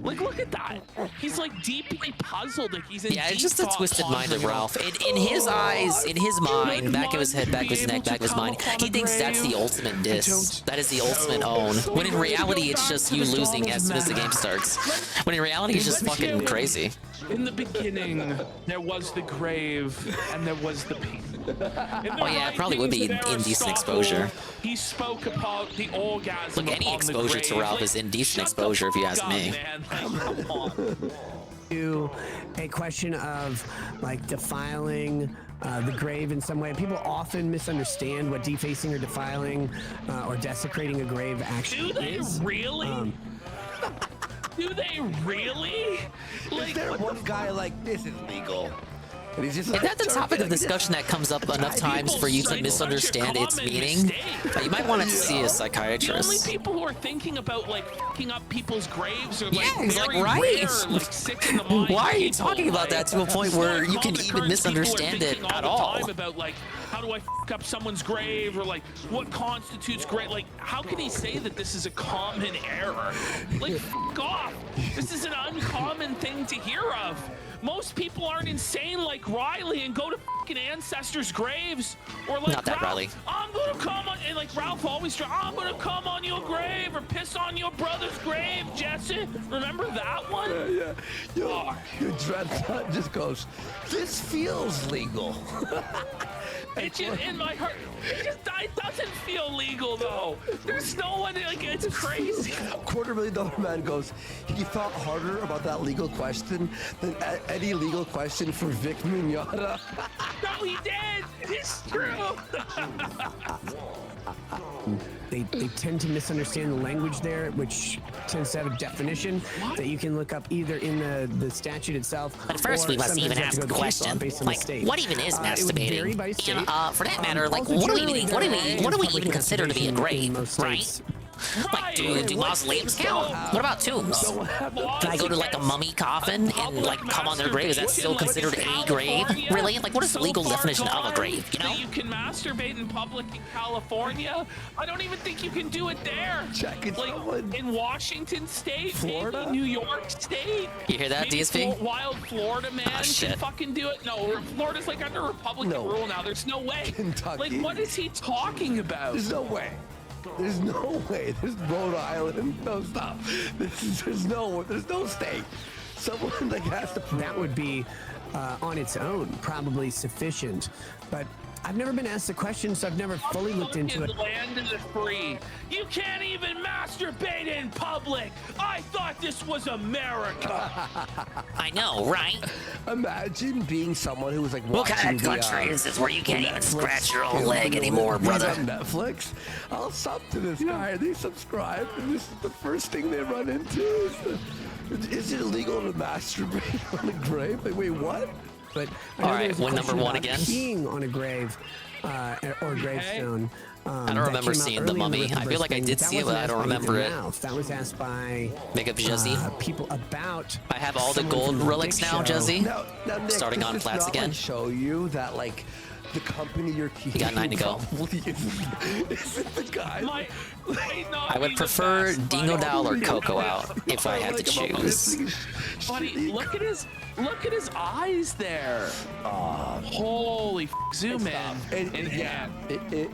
Like, look at that. He's like deeply puzzled. Like he's in Yeah, it's deep just a thought twisted mind of pondering. Ralph. In his eyes, in his mind, back of his head, back of his neck, back of his mind, he thinks that's the ultimate diss. That is the ultimate own. When in reality, it's just you losing as soon as the game starts. When in reality, it's just fucking crazy. In the beginning, there was the grave, and there was the people. Oh yeah, it probably would be indecent exposure. He spoke about the orgasm. Look, any upon the exposure to grave. Ralph is indecent exposure, if you ask God, me. man. Like, come on. To a question of like defiling the grave in some way. People often misunderstand what defacing or defiling or desecrating a grave actually Do they is. really? Do they really? Is there one guy like this is legal? And he's just Is that the topic of discussion that comes up enough times for you to misunderstand its meaning? You might want to see a The only psychiatrist. people who are thinking about like fucking up people's graves are like Yeah, it's very like, right. rare, like sick in the mind. Why are you people. talking about that to a point It's where not you can common even occurrence. misunderstand People are it thinking at all all? the time about like how do I fuck up someone's grave or like what constitutes great? Like how can he say that this is a common error? Like fuck off. This is an uncommon thing to hear of. Most people aren't insane like Riley and go to fucking ancestors' graves or like Not that Ralph, Riley. I'm gonna come on, and like Ralph always try, I'm gonna come on your grave or piss on your brother's grave, Jesse. Remember that one? Yeah. Your dreadnought just goes, this feels legal. It just, in my heart, it doesn't feel legal though. There's no one, like, it's crazy. $250,000 man goes, he thought harder about that legal question than any legal question for Vic Mignogna. No, he did. It's true. They tend to misunderstand the language there, which tends to have a definition that you can look up either in the statute itself. But first, or we must sometimes even you have to ask go the to case law question, based on the like, state. what even is It would vary masturbating? by state. And for that matter, like, Also, what do generally, there is we public even consider to be a masturbation in grave, most right? states. Like, do mausoleums count? What about tombs? Can I go to like a mummy coffin and like come on their grave? Is that still considered a grave? Really? Like, what is the legal definition of a grave? You know? That you can masturbate in public in California. I don't even think you can do it there. Like in Washington State, Florida? maybe New York State. You hear that, Maybe DSP? Wild Florida man can shit. fucking do it. No, Florida's like under Republican rule now. There's no way. Kentucky. Like, what is he talking about? There's no way. There's no way. There's Rhode Island. No, stop. There's no state. Someone like has to. That would be on its own probably sufficient, but I've never been asked the question, so I've never fully looked into it. Land of the free. You can't even masturbate in public. I thought this was America. I know, right? Imagine being someone who was like What watching kind of country is this where you can't even scratch your own leg anymore, brother? On Netflix. I'll sub to this guy. They subscribe, and this is the first thing they run into. Is it illegal to masturbate on a grave? Like, wait, what? But all right, win number one again. Peeing on a grave or a gravestone. I don't remember seeing The Mummy. I feel like I did see it, but I don't remember it. That was asked by Makeup Jesse. People about. I have all the gold relics now, Jesse. Now, Nick, Starting on plats again. Show you that like the company you're keeping. You got 9 to go. Isn't the guy? I would prefer Dingo Dow or Coco out if I had to choose. Buddy, look at his eyes there. Holy zoom in.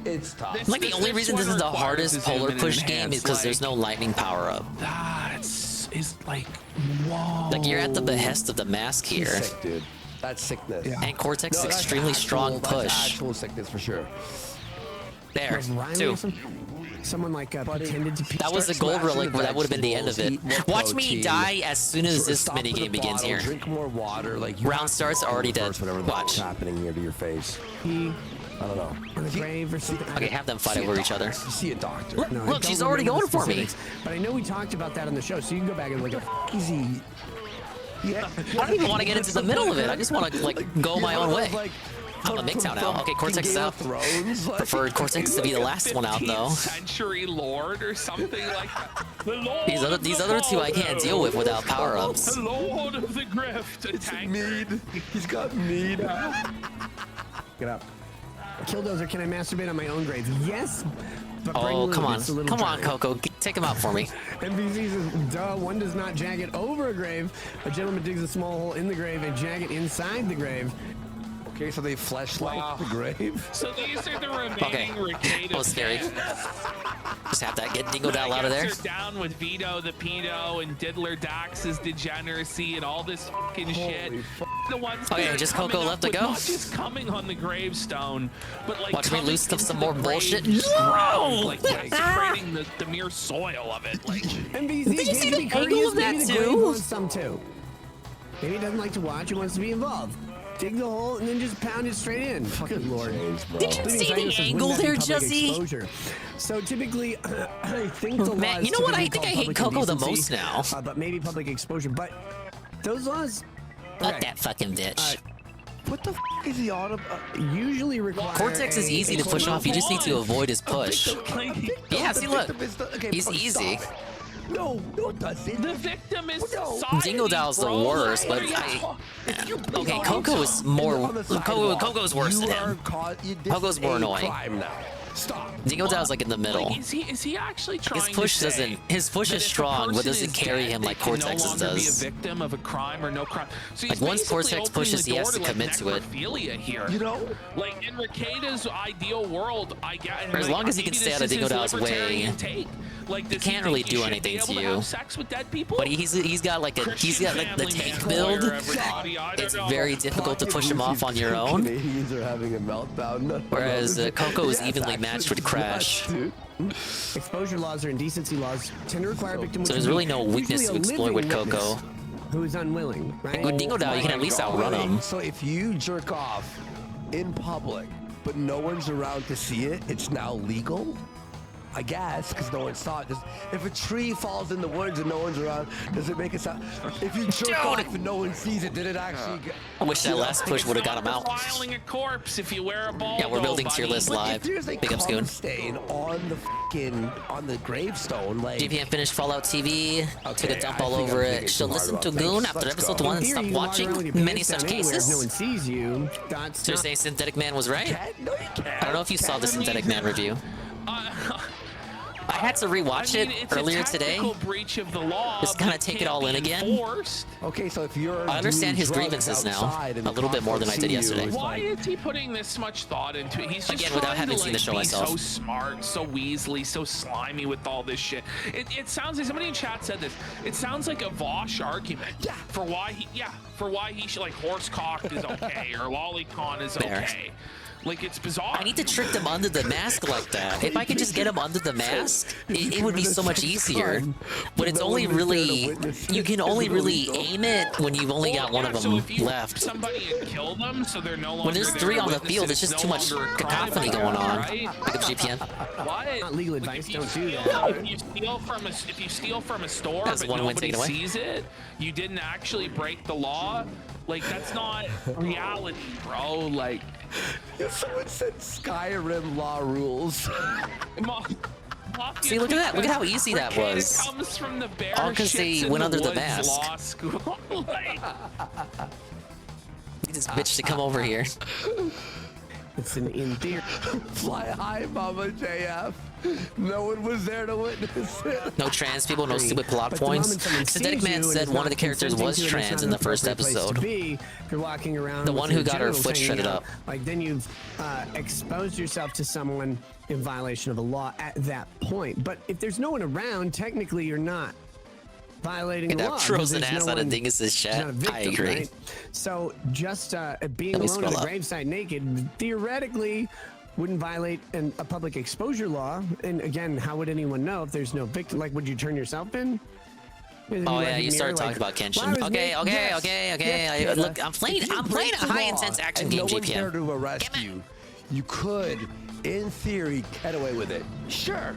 It's tough. Like the only reason this is the hardest polar push game is because there's no lightning power up. That's like whoa. Like you're at the behest of the mask here. He's sick, dude. That's sickness. And Cortex No, that's extremely strong actual- push. That's actual sickness for sure. There, Was Riley two. Someone like pretended to. That was the gold relic, but that would have been the end of it. Watch me die as soon as this minigame begins here. Drink more water. Like round starts already dead. Whatever Watch. happening here to your face. He I don't know. on the grave or something. Okay, have them fight over each other. See a doctor. Look, No, I look, don't she's already remember going the for me. specifics, But I know we talked about that on the show, so you can go back and look at. Easy. Yeah. I don't even want to get into the middle of it. I just want to like go my own way. I'm a MGTOW now. Okay, Cortex is out. Preferred Cortex to be the last one out though. 15th century lord or something like that. The Lord These other two I can't deal with without power ups. The Lord of the Grift. It's mead. He's got mead. Get up. Killdozer, can I masturbate on my own grave? Yes. But Oh, come on. it's a little Come on, dry. Coco. Take him out for me. NBC says, duh, one does not jag it over a grave. A gentleman digs a small hole in the grave and jag it inside the grave. Okay, so they fleshlight the grave. So these are the Okay, remaining that was scary. Just have that. Get Dingo Dow out of there. Are down with Vito the pedo and Diddler Dax's degeneracy and all this fucking shit. The ones Okay, that are just coming Coco up left to with go. Not just coming on the gravestone, but like Watch me coming loose into some the more grave bullshit. ground, No! like desecrating the mere soil of it. Like NBC, Did you see to the be angle courteous, of that maybe the too? grave wants some too. Maybe he doesn't like to watch, he wants to be involved. Dig the hole and then just pound it straight in. Good lord. Did you see the angle there, Jesse? So typically, I think the Man, laws you know what? I typically think I call hate public Coco the indecency, most now. but maybe public exposure. But those laws. Fuck that fucking bitch. What the f is he on about? Usually require Cortex is easy to push off. You just need to avoid his push. Yeah, see, look. He's easy. No, it doesn't. The victim is Dingo Dow's the worst, but okay, Coco is more. Coco's worse than him. Coco's more annoying. Stop. Dingo Dow's like in the middle. Like, is he actually trying His push to say His push is strong, but doesn't carry him like Cortex's does. does. Be a victim of a crime or no crime. So Like once Cortex pushes, he has to commit to it. Here. You know, like in Rekeda's ideal world, I get. Or as long as he can stay out of Dingo Dow's way, like, he can't really do anything to you. Sex with dead people? But he's got like the tank build. It's very difficult to push him off on your own. Canadians are having a meltdown. Whereas Coco is evenly matched with Crash. Exposure laws or indecency laws tend to require a victim. So there's really no weakness to exploit with Coco. Who is unwilling, right? With Dingo Dow, you can at least outrun him. So if you jerk off in public, but no one's around to see it, it's now legal? I guess, because no one saw it. If a tree falls in the woods and no one's around, does it make it sound? If you jerk off and no one sees it, did it actually? I wish that last push would have got him out. Filing a corpse if you wear a ball. Yeah, we're building tier list live. Big up, Scoon. Stain on the gravestone, like. GPM finished Fallout TV. Took a dump all over it. She'll listen to Goon after episode 1 and stop watching. Many such cases. No one sees you. So you're saying Synthetic Man was right? I don't know if you saw the Synthetic Man review. I had to rewatch it earlier today. Breach of the law, just kind of take it all in again. Okay, so if you're I understand his grievances now a little bit more than I did yesterday. Why is he putting this much thought into it? He's just again without having seen the show myself. So smart, so Weasley, so slimy with all this shit. It sounds like somebody in chat said this. It sounds like a Vosh argument for why he should, like, horsecocked is okay or lolicon is okay. Like, it's bizarre. I need to trick them under the mask like that. If I could just get them under the mask, it would be so much easier. But it's only really, you can only really aim it when you've only got one of them so if you left. Somebody and kill them, so they're no longer. When there's 3 on the field, it's just too much cacophony going on. Right? Pick up GPN. What? Not legal advice. Don't do that. If you steal from a store, That's but one win nobody taken away. sees it, you didn't actually break the law. Like, that's not reality, bro. Like, someone said Skyrim law rules. See, look at that. Look at how easy that was. Comes from the bear All because they went under the mask. Law school. Like, Need this bitch to come over here. It's an in theory. Fly high, Mama JF. No one was there to witness it. No trans people, no stupid plot points. Synthetic Man said one of the characters was trans in the first episode. If you're walking around the one who got her foot shredded up. Like, then you've exposed yourself to someone in violation of the law at that point. But if there's no one around, technically you're not violating the law. That throws an ass out of Dingus's chat. I agree. Right? So just being alone at a gravesite naked theoretically wouldn't violate a public exposure law. And again, how would anyone know if there's no victim? Like, would you turn yourself in? Oh yeah, you started talking about Kenshin. Okay. Look, I'm playing a high intense action game, no one's there GPM. to arrest you. You could, in theory, get away with it. Sure.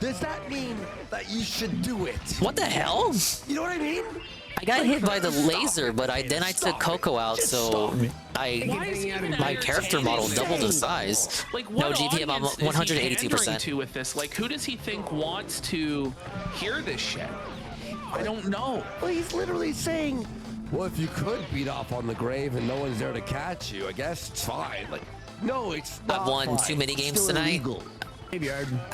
Does that mean that you should do it? What the hell? You know what I mean? I got hit by the laser, but then I took Coco out, so my character model doubled in size. Like, no what GPM, I'm audience is he 182%. pandering to with this? Like, who does he think wants to hear this shit? I don't know. Well, he's literally saying, well, if you could beat off on the grave and no one's there to catch you, I guess it's fine. Like, no, it's not. I've won fine. 2 mini games Still tonight. illegal.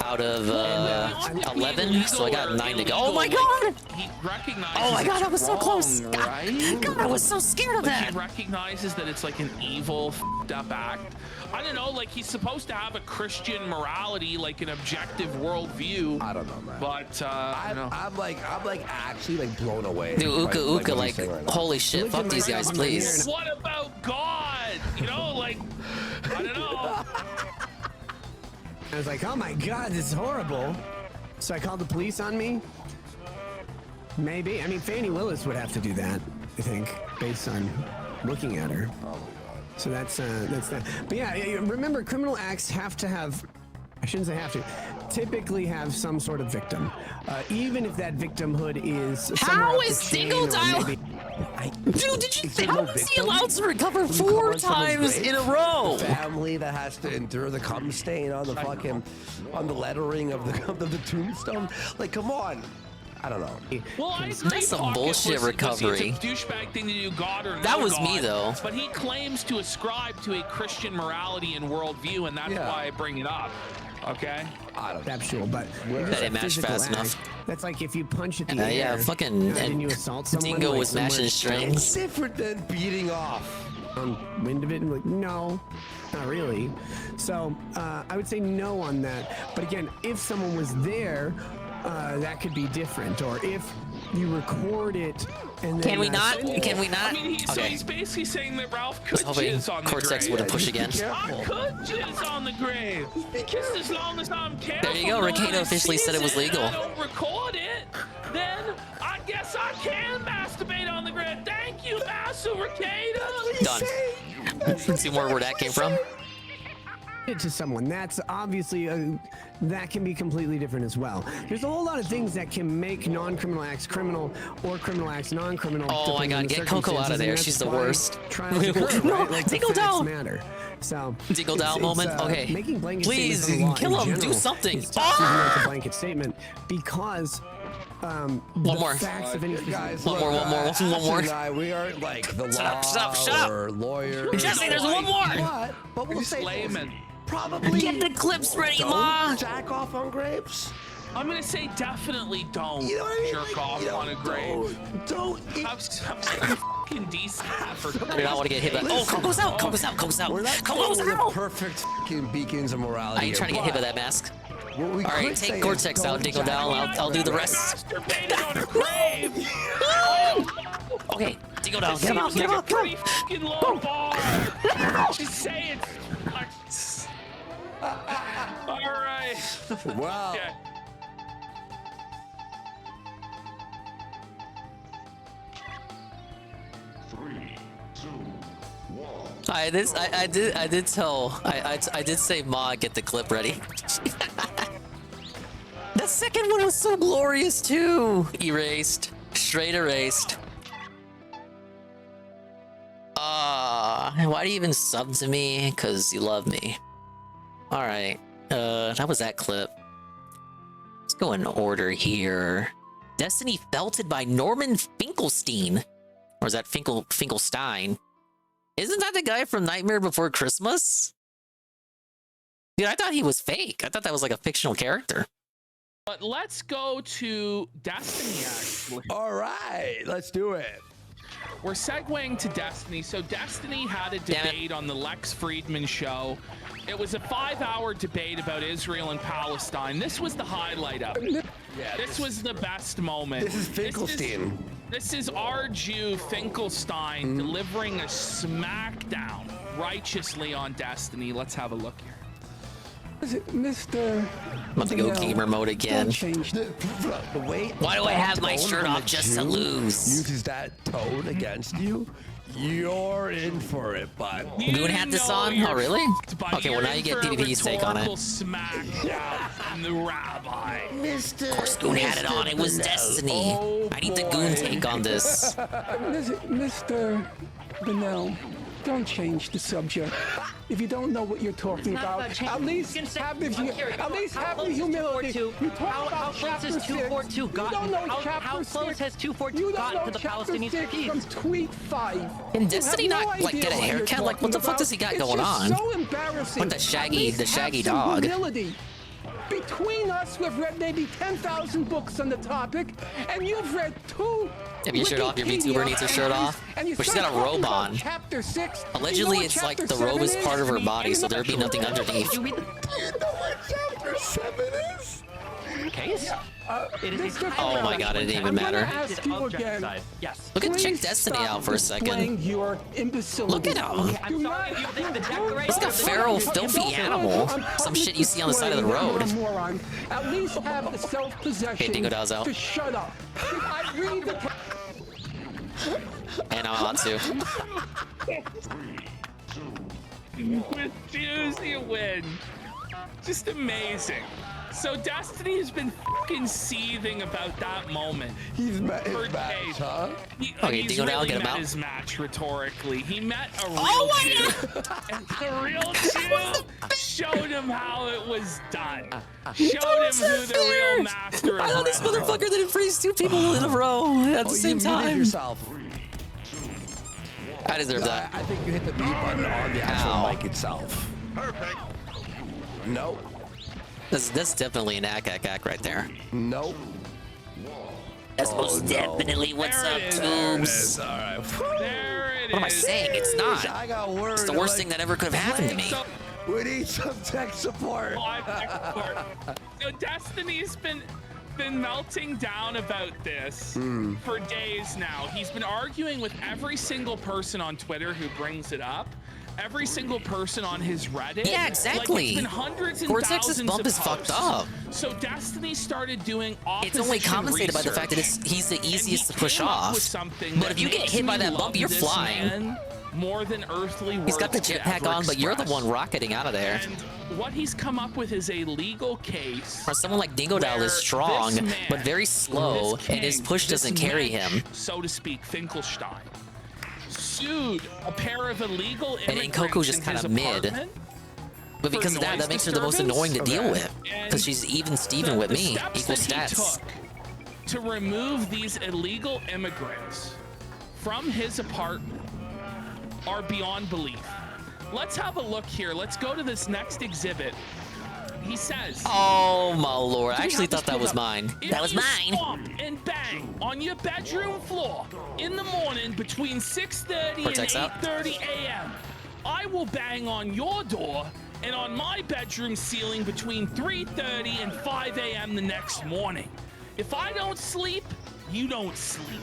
Out of 11, so I got 9 to go. Oh my god! He recognizes. Oh my god, I was so close! Right? God, I was so scared of that! He recognizes that it's like an evil, f***ed up act. I don't know, like, he's supposed to have a Christian morality, like an objective worldview. I don't know, man. But I'm like actually like blown away. Dude, Uka, like holy shit, fuck these guys, please. What about God? You know, like, I don't know. I was like, oh my god, this is horrible. So I called the police on me. Maybe. I mean, Fannie Willis would have to do that, I think, based on looking at her. So that's that. But yeah, remember, criminal acts have to have, I shouldn't say have to, typically have some sort of victim. Even if that victimhood is How is Dingo Dial? Dude, did you Is there how no is he victim? allowed to recover When you come 4 on someone's times grave? in a row? The family that has to endure the cum stain on the on the lettering of the tombstone. Like, come on. I don't know. Well, I agree. That's some Pocket bullshit pussy. recovery. It's a douchebag thing to do, God or no That was me, God. though. But he claims to ascribe to a Christian morality and worldview, and that's why I bring it up. Okay? Conceptual, but That didn't match fast enough. That's like if you punch at the Yeah, air. fucking and you assault someone. Dingo like was mashing somewhere strings. It's different than beating off. on wind of it and like, no, not really. So I would say no on that. But again, if someone was there, that could be different. Or if you record it and then Can we not? Can we I not? mean, so Okay. he's basically saying that Ralph I was could hoping jizz on the Cortex grave. would have pushed again. I could jizz on the grave. Just as long as I'm careful. There you go. nobody Ricardo officially said it was sees and legal. I don't record it. Then I guess I can masturbate on the grave. Thank you, Master Ricardo. Done. See more where that came from? It to someone, that's obviously that can be completely different as well. There's a whole lot of things that can make non-criminal acts criminal or criminal acts non-criminal. Oh my depending on God, the get Coco out of circumstances, there. and She's the that's why worst. trials occur, No, right? Like the Dingle facts down. matter. So Dingle down moment. Okay. making blanket Please, statements on the law kill in him. Do general something. is tough even though it's a blanket statement because One the more. facts of any Guys, One more, one more, one more. Ashton and I, we aren't like the Shut law up, shut up, shut up. or lawyers. Jesse, there's one more. But we'll He's say layman. probably Get the clips ready, don't Ma. jack off on graves. I'm gonna say definitely don't You know what I mean? jerk Like, off you know, on a grave. Don't. I'm fucking decent for I do not want to get hit by. Oh, Coco's out. Coco's out. Coco's out. We're not Coco's calling the out. perfect fucking beacons of morality. I ain't trying to get hit by that mask. What we All right, could say take is Cortex don't out, Dingle jack down. off I'll do the on rest. masturbating on a grave. Okay, Dingle down. It Get him out. seems Get him like a out. Get pretty him fucking low bar. Just say it. All right. Wow. Okay. I did tell. I did say, Ma, get the clip ready. The second one was so glorious too. Erased. Straight erased. Why do you even sub to me? Cause you love me. Alright. That was that clip. Let's go in order here. Destiny felted by Norman Finkelstein. Or is that Finkelstein? Isn't that the guy from Nightmare Before Christmas? Dude, I thought he was fake. I thought that was like a fictional character. But let's go to Destiny, actually. All right, let's do it. We're segueing to Destiny. So Destiny had a debate on the Lex Friedman show. It was a 5-hour debate about Israel and Palestine. This was the highlight of it. Yeah, this was the best moment. This is Finkelstein. This is our Jew Finkelstein delivering a smackdown righteously on Destiny. Let's have a look here. Mr. I'm about to go gamer mode again. The way Why do I have my tone shirt when off a just to Jew lose? Uses that tone against you. You're in for it, bud. Goon had this on? Oh, really? Okay, well, now you get PvP's take on it. Smackdown from the rabbi. Of course, Goon had it on. It was Destiny. I need the Goon take on this. Mr. Bennell, don't change the subject. If you don't know what you're talking about, at least have the humility. You talk about chapter 6. You don't know chapter 6. You don't know chapter 6 from tweet 5. Can Destiny not like get a haircut? Like, what the fuck does he got going on? It's so embarrassing. What the shaggy Have some dog? humility. Between us, we've read maybe 10,000 books on the topic, and you've read 2. Have your shirt off? Your VTuber needs her shirt off? But she's got a robe on. Chapter 6. Allegedly, it's like the robe is part of her body, so there'd be nothing underneath. Do you know what chapter 7 is? Case? Oh my god, it didn't even matter. Ask you again. Yes. Look at Check Destiny out for a second. Your Look at him. I'm sorry if you think the decoration. He's like a feral, filthy animal. Some shit you see on the side of the road. At least have the self-possession Hey, Dingo Dow's out. to shut up. I read the And I'm on too. With Jews, you win. Just amazing. So Destiny has been fucking seething about that moment. He's met his for match, days. huh? Okay, He's Dingo Down, really get him met out. his match rhetorically. He met a real Oh my Jew, and the real Jew showed him how it was done. Showed him who the real master I of thought this Red motherfucker didn't freeze 2 people in a row at the same you muted time. yourself. I deserve that. I think you hit the B button on the actual Ow. mic itself. Perfect. Nope. That's definitely an ack right there. Nope. That's most definitely what's There up, it is. Tubes. All right. There it is. What am I saying? It's not. I got words. It's the worst thing that ever could have happened to me. So, We need some tech support. live tech support. So Destiny's been melting down about this for days now. He's been arguing with every single person on Twitter who brings it up. Every single person on his Reddit. Yeah, exactly. Like, it's been hundreds and Cortex's thousands bump of is fucked posts. up. So Destiny started doing It's only opposition compensated by the research, fact that he's the and easiest he to push came up off. with something But that if you get makes hit by me that love bump, you're this flying. man more than earthly He's got the words could jetpack ever on, but you're the express. one rocketing out of there. And what he's come up with is a legal case. Or someone like Dingo Dow where is strong, this man, but very slow, this and his king, push this doesn't carry mensch, him. so to speak, Finkelstein, sued a pair of illegal And immigrants Inkoku's just in kind his of mid. apartment But for because of that, noise makes her the most disturbance. annoying to deal with. And Because she's even Steven with the me. steps Equal that he stats. took to remove these illegal immigrants from his apartment are beyond belief. Let's have a look here. Let's go to this next exhibit. He says, Oh my lord. I Do we actually have this thought that pulled was up? mine. If That was you mine. stomp and bang on your bedroom floor in the morning between 6:30 and Cortex out. 8:30 a.m., I will bang on your door and on my bedroom ceiling between 3:30 and 5 a.m. the next morning. If I don't sleep, you don't sleep.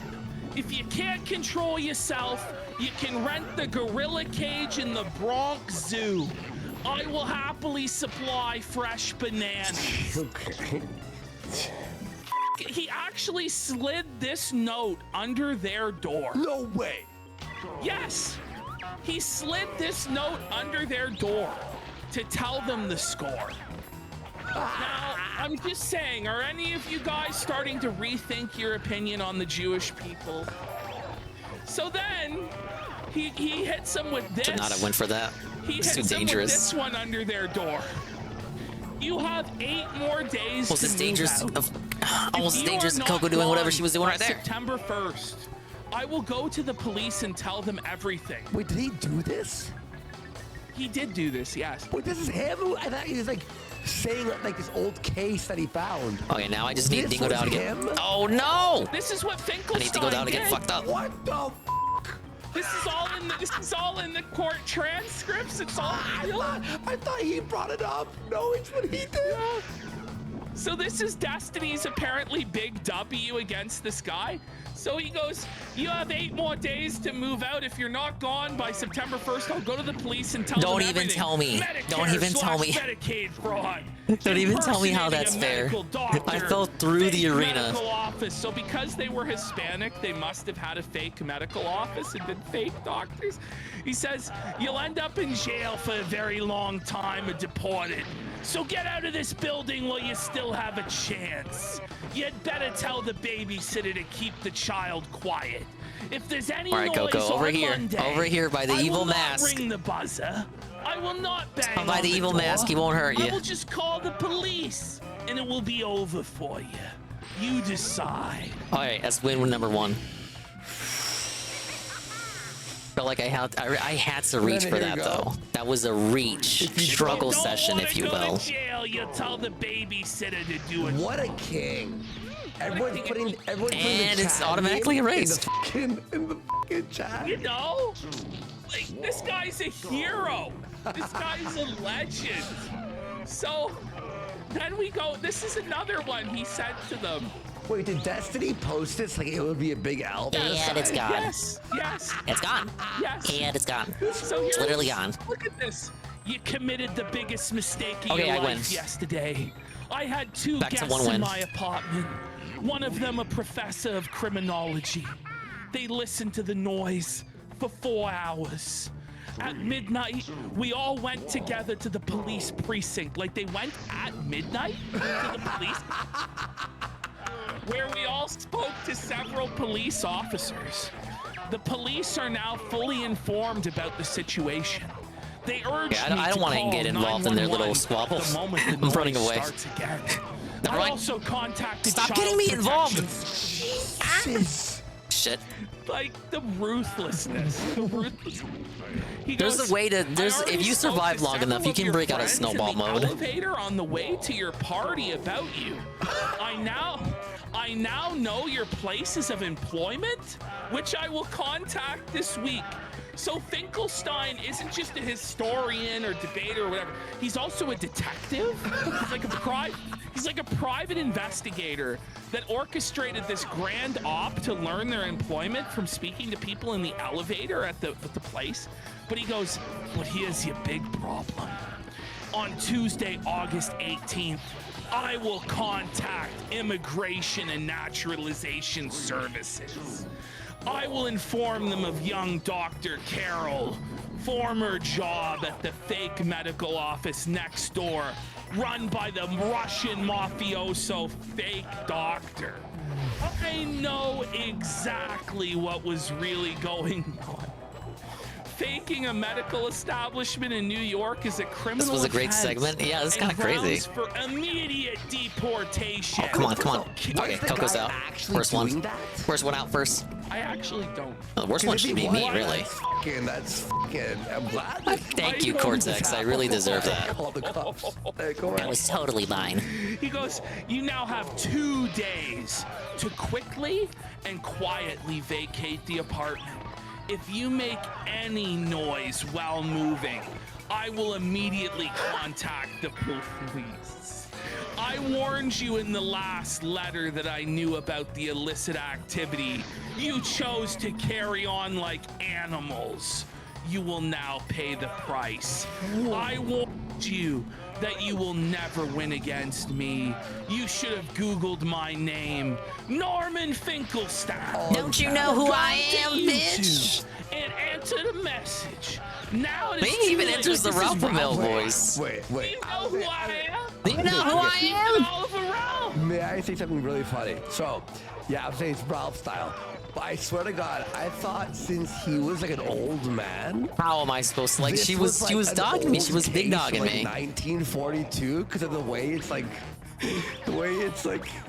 If you can't control yourself, you can rent the gorilla cage in the Bronx Zoo. I will happily supply fresh bananas. Okay. He actually slid this note under their door. No way. Yes, he slid this note under their door to tell them the score. Now, I'm just saying, are any of you guys starting to rethink your opinion on the Jewish people? So then, he hits them with this. Should not have went for that. He It's hits too them with dangerous. this one under their door. You have 8 more days Was to this move dangerous? out. Almost If you dangerous. are not Coco doing whatever gone she was doing by right there. September 1st, I will go to the police and tell them everything. Wait, did he do this? He did do this, yes. Wait, this is him? I thought he was like saying like this old case that he found. Okay, now I just need This Dingo was Dow to get. him? Oh no! This is what Finkelstein I need Dingo Dow to get did. fucked up. What the This is all in the court transcripts. It's all real. I thought he brought it up. No, it's what he did. So this is Destiny's apparently big W against this guy. So he goes, you have 8 more days to move out. If you're not gone by September 1st, I'll go to the police and tell them Don't even everything. tell me. Medicare Don't even tell me. Medicaid fraud. Don't even tell me how that's fair. Impersonating a medical I doctor. fell through the Fake arena. medical office. So because they were Hispanic, they must have had a fake medical office and been fake doctors. He says, you'll end up in jail for a very long time or deported. So get out of this building while you still have a chance. You'd better tell the babysitter to keep the child quiet. If there's any All right, noise Coco, over on here. Monday, Over here by the I evil will not mask. ring the buzzer. I will not bang By on the evil door. mask, he won't hurt I you. will just call the police, and it will be over for you. You decide. All right, that's win number 1. Felt like I had to reach Then for here that you go. though. That was a reach struggle Don't session, wanna if you go will. to jail, you tell the babysitter to do it. What a king. Everyone's putting the And it's chat automatically name erased. in the fucking chat. You know, like this guy's a hero. This guy's a legend. So then we go. This is another one he sent to them. Wait, did Destiny post this? Like it would be a big L. And it's gone. Yes, yes, It's gone. yes. And it's gone. So It's literally gone. Look at this. You committed the biggest mistake of Okay, your I life win. yesterday. I had 2 Back to guests one in win. my apartment. One of them a professor of criminology. They listened to the noise for 4 hours. at midnight, we all went together to the police precinct. Like, they went at midnight to the police, where we all spoke to several police officers. The police are now fully informed about the situation. They urge me I don't want to get involved in their little squabble. the moment the I'm running noise away. starts again. Never I mind. also contacted Stop Child getting me involved. Protection. Shit. Like the ruthlessness. The ruthlessness. He There's goes, a way to. "I There's already if you spoke survive to long enough, several you of can your break out of friends in snowball the mode." Elevator on the way to your party about you. I now know your places of employment, which I will contact this week. So Finkelstein isn't just a historian or debater or whatever. He's also a detective. He's like a private investigator that orchestrated this grand op to learn their employment from speaking to people in the elevator at the place. But he goes, but here's your big problem. On Tuesday, August 18th, I will contact Immigration and Naturalization Services. I will inform them of young Dr. Carroll, former job at the fake medical office next door, run by the Russian mafioso fake doctor. I know exactly what was really going on. Faking a medical establishment in New York is a criminal This was a great offense segment. Yeah, this is and kind of crazy. grounds for immediate deportation. Oh, come on, come on. Okay, Coco's out. First one. First one out first. I actually don't. The worst one should be me, really. That's fucking. I'm glad. Thank you, Cortex. I really deserve that. All the cops. That was totally mine. He goes, you now have 2 days to quickly and quietly vacate the apartment. If you make any noise while moving, I will immediately contact the police. I warned you in the last letter that I knew about the illicit activity. You chose to carry on like animals. You will now pay the price. I warned you that you will never win against me. You should have Googled my name, Norman Finkelstein. Don't you know who I am, bitch? And answer the message. Now it He is even too enters late. the Ralph Ramel voice. Wait. You know who I am? Do you know who I am? Oliver Ralph. May I say something really funny? So, yeah, I'm saying it's Ralph style. But I swear to God, I thought since he was like an old man. How am I supposed to like? This She was like dogging me. She was big dogging me. 1942 because of the way it's like,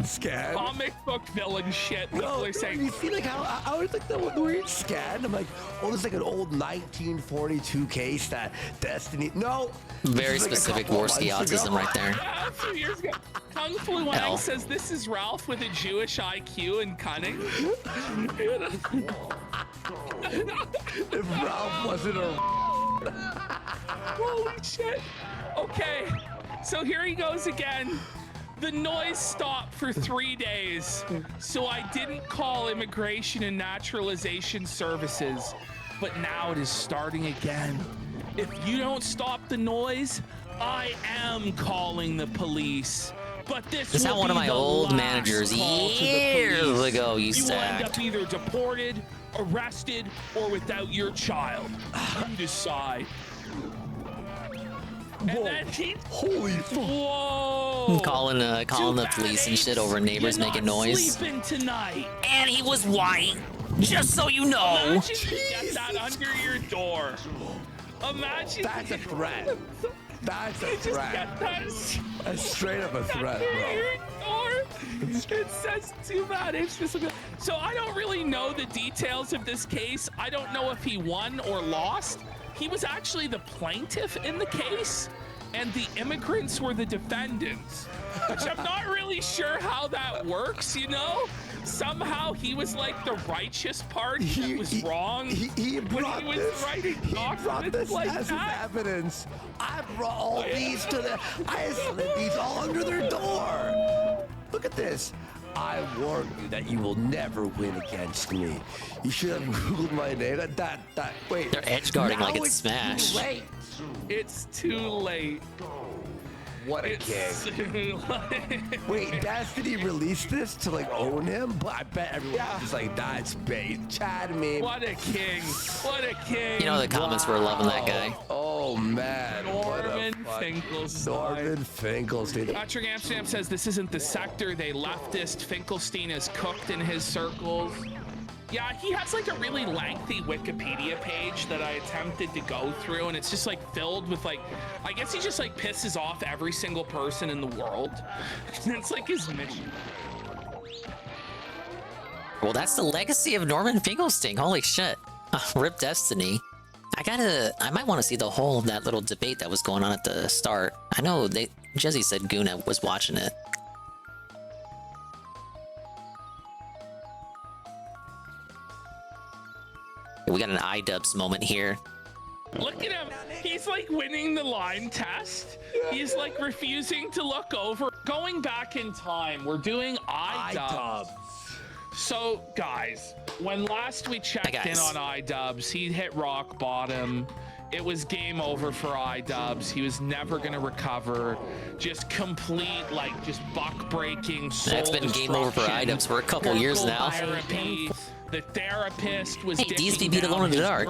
scanned. Comic book villain shit. No, People are saying. you see like how it's like the way it's scanned. I'm like, oh, this is like an old 1942 case that Destiny. No. Very this is like a specific couple of Dworsky months autism ago. right there. A few years ago, Kung Fu Hell. Wang says this is Ralph with a Jewish IQ and cunning. If Ralph wasn't a. Holy shit. Okay, so here he goes again. The noise stopped for 3 days, so I didn't call Immigration and Naturalization Services, but now it is starting again. If you don't stop the noise, I am calling the police. But this Is that will one of be my the old last managers call to the years police. ago you will end sacked? up either deported, arrested, or without your child. You decide. And then he, holy fuck! Whoa! Calling the police and shit over neighbors You're making not noise. Sleeping tonight. And he was white. Just so you know. Imagine you get that under your door. Imagine. That's a threat. That's a you just threat. get that That's straight up a threat, under bro. your door. It says too bad. It's just so I don't really know the details of this case. I don't know if he won or lost. He was actually the plaintiff in the case, and the immigrants were the defendants, which I'm not really sure how that works, you know? Somehow he was like the righteous party that was wrong He when brought he was this. writing He brought documents this like as that. evidence. I brought all these to the. I slid these all under their door. Look at this. I warned you that you will never win against me. You should have Googled my name. They're edge guarding now like it's Smash. Too late. It's too late. What a king. Wait, Destiny released this to like own him? But I bet everyone's just like, that's bait. Chad me. What a king. What a king. You know, the comments were loving that guy. Oh, man. Norman Finkelstein. Norman Finkelstein. Patrick Amsterdam says this isn't the sector. They leftist. Finkelstein is cooked in his circles. Yeah, he has like a really lengthy Wikipedia page that I attempted to go through, and it's just like filled with like, I guess he just like pisses off every single person in the world. It's like his mission. Well, that's the legacy of Norman Finkelstein. Holy shit. Rip Destiny. I might want to see the whole of that little debate that was going on at the start. I know Jesse said Guna was watching it. We got an iDubbbz moment here. Look at him. He's like winning the line test. He's like refusing to look over. Going back in time, we're doing iDubbbz. So, guys, when last we checked in on iDubbbz, he hit rock bottom. It was game over for iDubbbz. He was never going to recover. Just complete, like, just buck-breaking soul It's been game over for iDubbbz for a couple years now. Therapy. The therapist was DSD beat Alone in the Dark.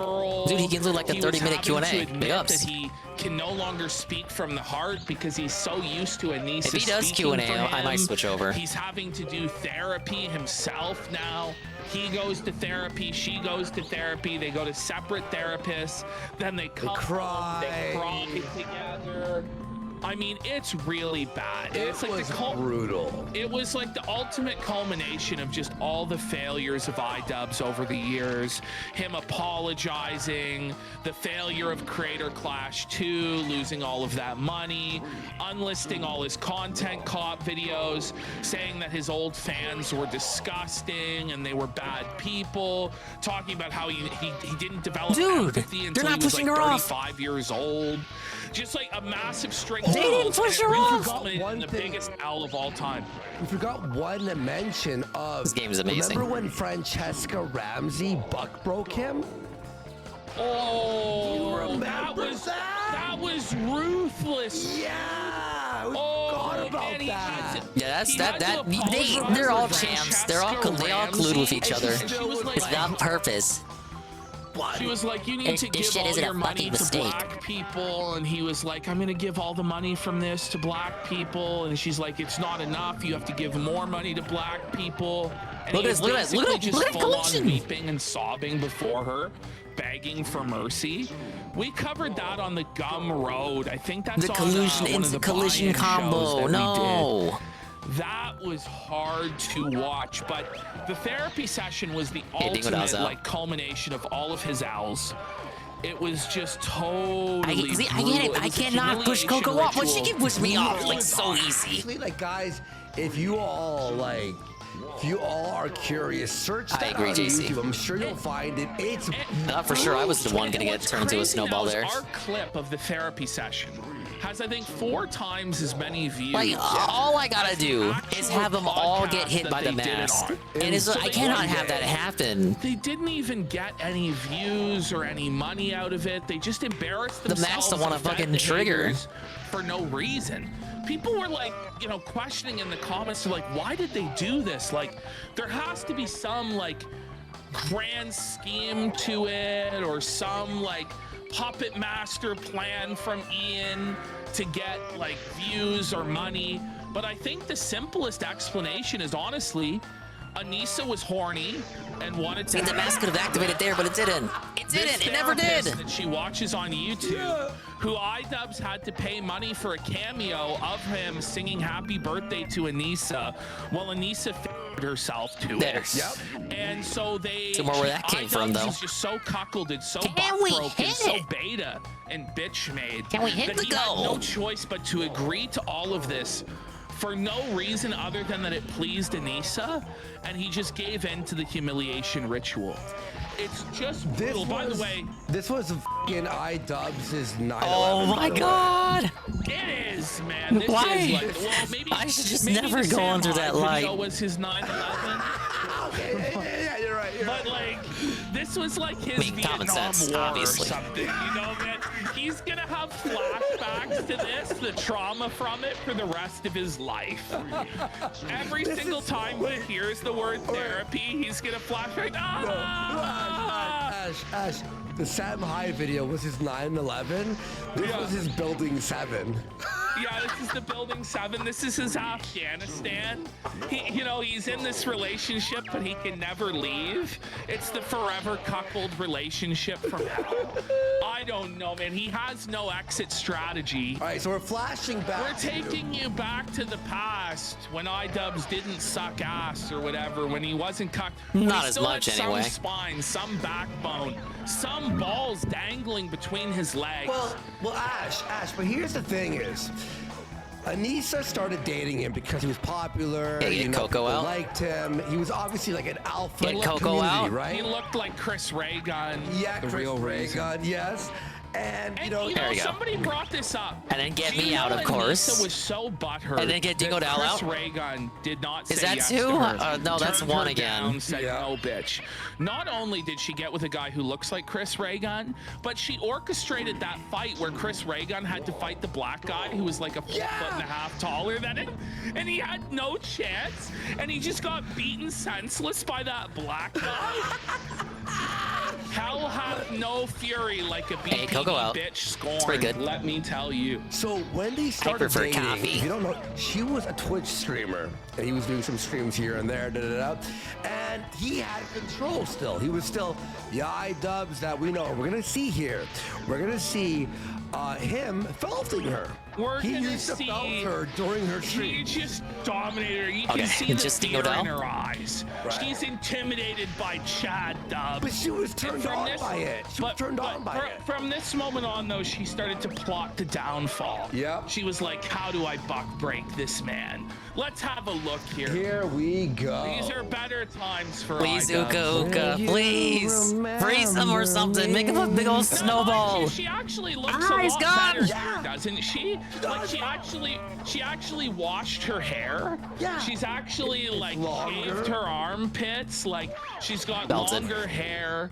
Dude, he can do like a 30-minute Q&A. Big ups. That he can no longer speak from the heart because he's so used to Anissa. If he does Q&A, I might switch over. He's having to do therapy himself now. He goes to therapy, she goes to therapy, they go to separate therapists, then they come home, they cry together. I mean, it's really bad. It's like brutal. It was like the ultimate culmination of just all the failures of iDubbbz over the years. Him apologizing, the failure of Creator Clash 2, losing all of that money, unlisting all his content cop videos, saying that his old fans were disgusting and they were bad people, talking about how he didn't develop empathy until he was like 35 years old. Just like a massive string. They didn't push her off. The biggest L of all time. We forgot one mention of. This game is amazing. Remember when Francesca Ramsey buck broke him? Oh, that was ruthless. Yeah, we forgot about that. Yeah, they're all champs. They all collude with each other. It's not on purpose. She was like, you need to give all your money to black people. And he was like, I'm going to give all the money from this to black people. And she's like, it's not enough. You have to give more money to black people. And look at full on weeping and sobbing before her, begging for mercy. We covered that on the Gum Road. I think that's the on collision combo. No. That was hard to watch, but the therapy session was the ultimate like culmination of all of his L's. It was just totally I cannot push Coco off, but she can push me off like so easy. Like, guys, if you all are curious, search that on YouTube. I'm sure you'll find it. It's for sure. I was the one gonna get turned into a snowball there. Our clip of the therapy session has, I think, 4 times as many views. Like, all I gotta do is have them all get hit by the mask. And I cannot have that happen. They didn't even get any views or any money out of it. They just embarrassed themselves. The mask don't want to fucking trigger. For no reason. People were like, questioning in the comments, like, why did they do this? Like, there has to be some, like, grand scheme to it, or some, like, puppet master plan from Ian to get like views or money. But I think the simplest explanation is honestly Anissa was horny and wanted to. The mask could have activated there, but it didn't. It didn't. It never did. That she watches on YouTube, who iDubbbz had to pay money for a cameo of him singing "Happy Birthday" to Anissa, while Anissa herself to it. Yep. And so they. More where that came from, though. Was just so cuckolded, so broken, so beta and bitch made. Can we hit the goal? Had no choice but to agree to all of this. For no reason other than that it pleased Anissa, and he just gave in to the humiliation ritual. It's just brutal. By the way, this was fucking iDubbbz's 9/11. Oh my god! It is, man. This Why? Is like, well, maybe I should just never go under that light. Was his 9/11? Yeah, you're right. But like, this was like his common Vietnam sense, War obviously. or something, you know, man. He's gonna have flashbacks to this, the trauma from it for the rest of his life. Every single time he hears the word therapy, he's gonna flashback. Ash, the Sam High video was his 9/11. This was his Building 7. Yeah, this is the Building 7. This is his Afghanistan. He's in this relationship, but he can never leave. It's the forever cuckold relationship from hell. I don't know, man. He has no exit strategy. All right, so we're flashing back. We're taking you back to the past when iDubbbz didn't suck ass or whatever, when he wasn't cucked. Not as much, had anyway. Some spine, some backbone, some balls dangling between his legs. Well, Ash, but here's the thing is, Anissa started dating him because he was popular. Yeah, get Coco people out. liked him. He was obviously like an alpha Get in the Coco community, out. right? He looked like Chris Ray Gun. Yeah, the Chris real Ray Gun, yes. And you There you go. somebody brought this up. And then get Do you me out, know of course. Anissa was so butthurt. And then get Dingo that Dow Chris out. Ray Gun did not Is say that yes two? to her. No, that's Turned one her again. Down, said no, bitch. Not only did she get with a guy who looks like Chris Ray Gun, but she orchestrated that fight where Chris Ray Gun had to fight the black guy who was like a foot and a half taller than him, and he had no chance, and he just got beaten senseless by that black guy. Hell hath no fury like a BPD Coco out. bitch scorn. It's pretty good. Let me tell you. So when they started prefer dating, coffee. if you don't know, she was a Twitch streamer, and he was doing some streams here and there, and he had control still. He was still the iDubbbz that we know. We're gonna see here. We're gonna see him felting her. He used to felt her during her stream. He just dominated her. You Okay, can see the just fear Dingo Dow? in her eyes. Right. She's intimidated by Chad Dub. But she was turned on by it. She was turned on by it. From this moment on, though, she started to plot the downfall. Yep. She was like, how do I buck break this man? Let's have a look here. Here we go. These are better times for Please, iDubbbz. Uka, please. Freeze him or something. Make him a big old snowball. She actually looks Ah, a he's lot gone. better here, doesn't she? Like she actually washed her hair. Yeah. She's actually like longer. shaved her armpits. Like she's got Belted. longer hair.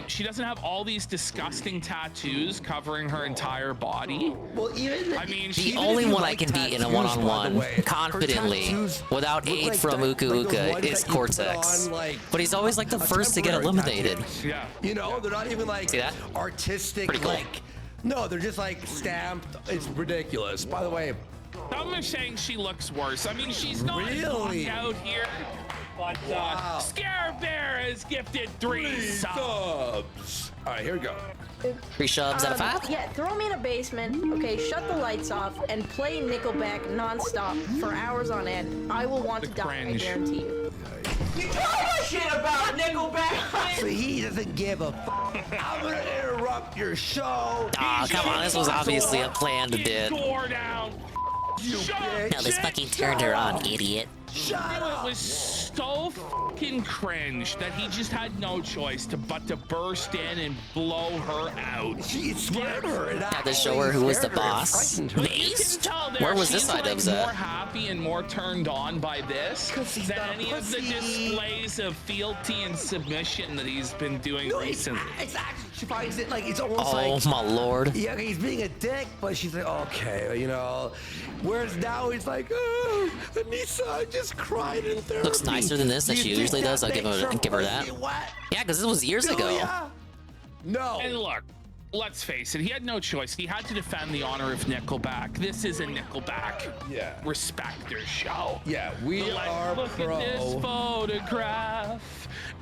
She doesn't have all these disgusting tattoos covering her entire body. Well, even I mean, The she only one I can beat in a one-on-one confidently without aid from Uka Uka is Cortex. But he's always like the first to get eliminated. Yeah. You know, they're not even like See that? artistic, Pretty cool. like, no, they're just like stamped. It's ridiculous. By the way, Some are saying she looks worse. I mean, she's not Really? knocked out here. But Wow. Scare Bear has gifted 3 subs. All right, here we go. 3 subs out of 5? Yeah, throw me in a basement, okay, shut the lights off, and play Nickelback non-stop for hours on end. I will want to die, I cringe. guarantee you. You talk shit about Nickelback. So he doesn't give a I'm gonna interrupt your show. Aw, come on, this was obviously a planned bit. Door down. No, this fucking turned her on, idiot. It was so fucking cringe that he just had no choice but to burst in and blow her out. She scared her. It Had to show her who was the scared her, it boss. frightened her. Mace? Tell there Where was she's this iDubbbz like more at? happy and more turned on by this 'Cause he's than not a any of the pussy. displays of fealty and submission that he's been doing No, recently. it's actually, she finds it like, it's almost Oh like, my lord. yeah, he's being a dick, but she's like, okay, you know. Whereas now he's like, oh, Anissa, I just cried in therapy. Looks nicer than this that Do she you think usually does. I'll that give makes her her that. pussy wet? Yeah, because this was years Do ago. ya? No. And look, let's face it, he had no choice. He had to defend the honor of Nickelback. This is a Nickelback respecter show. Yeah, we Like, are look pro. at this photograph.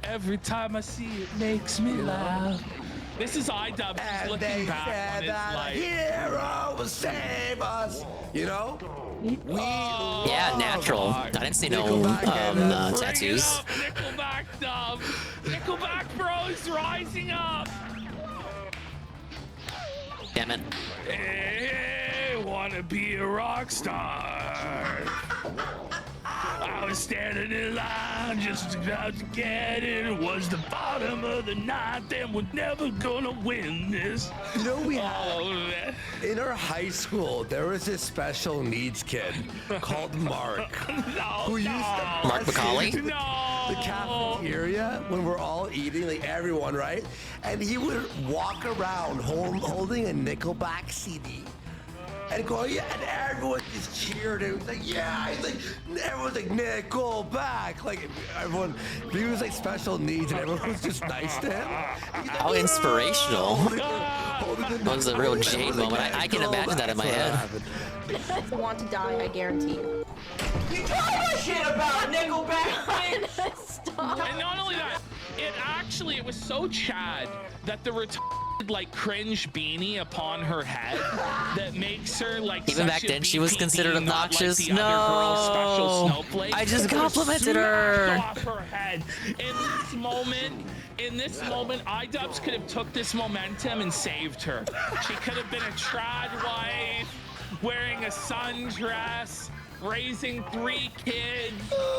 Every time I see it makes me laugh. This is iDubbbz. He's And looking they back on said his that a life. hero will save us. You know? We Yeah, natural. I didn't see no Nickelback and, tattoos. Nickelback dub. Nickelback bros rising up. Damn it. Hey, wanna be a rock star. I was standing in line just about to get it. It was the bottom of the ninth, and we're never gonna win this. You know, we had, Oh, man. in our high school, there was this special needs kid called Mark. No, who used no. to Mark McCauley? No. the cafeteria when we're all eating, like everyone, right? And he would walk around holding a Nickelback CD. And go, yeah, and everyone just cheered him. He's like, yeah, he's like, everyone's like, Nickelback. Like, everyone, he was like special needs, and everyone was just nice to him. How inspirational. That was a real Jade moment. I can imagine that in my head. I want to die, I guarantee you. You talk shit about Nickelback. Stop. And not only that, it was so Chad that the retarded like cringe beanie upon her head that makes her like even back then she was considered obnoxious. Like No, special snowflake. I just It was complimented her. smacked off her head. In this moment, iDubbbz could have took this momentum and saved her. She could have been a trad wife, wearing a sundress, raising 3 kids,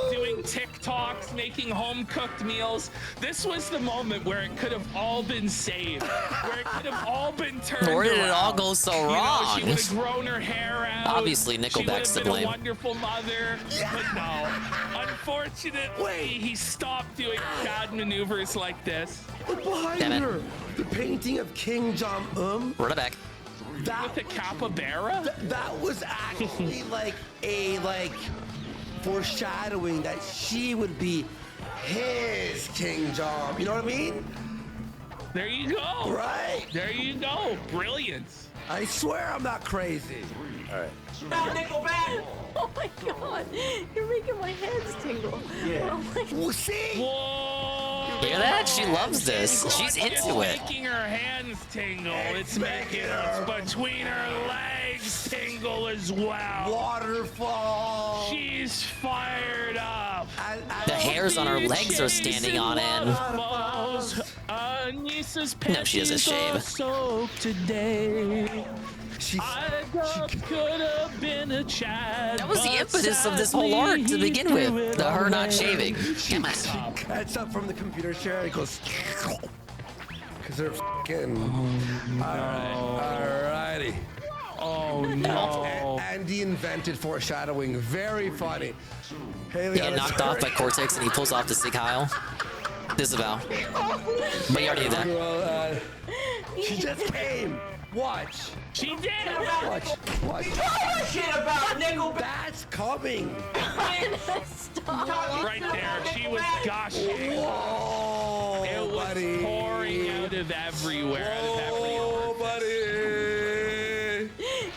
doing TikToks, making home-cooked meals. This was the moment where it could have all been saved, where it could have all been turned around. Where did it all go so wrong? She would have grown her hair out. Obviously, Nickelback's to She would have been blame. a wonderful mother, but no. Unfortunately, he stopped doing bad maneuvers like this. Look behind her. The painting of King Jong-un. Run it back. With a capybara? That was actually like a foreshadowing that she would be his King Jong. You know what I mean? There you go. Right. There you go. Brilliance. I swear I'm not crazy. All right. Nickelback. Oh my god, you're making my hands tingle. Yeah. Oh my Well, see? Whoa. Hear that? She loves this. She's into it. It's making her hands tingle. It's making her between her legs tingle as well. Waterfall. She's fired up. The hairs on her legs are standing on end. No, she doesn't shave. Today. I could have been a Chad. That was the impetus of this whole arc to begin with. Her not shaving. Come on. Gets up from the computer chair and goes. Because they're fucking. Alrighty. Oh no. Andy invented foreshadowing. Very funny. Haley, He get knocked off by Cortex and he pulls off the Sig Heil. Disavow. But you already did that. She just came. Watch. She did. Watch. Shit about Nickelback. That's coming. Stop. Right there. She was gushing. Whoa, It was buddy. pouring out of everywhere. Oh, buddy.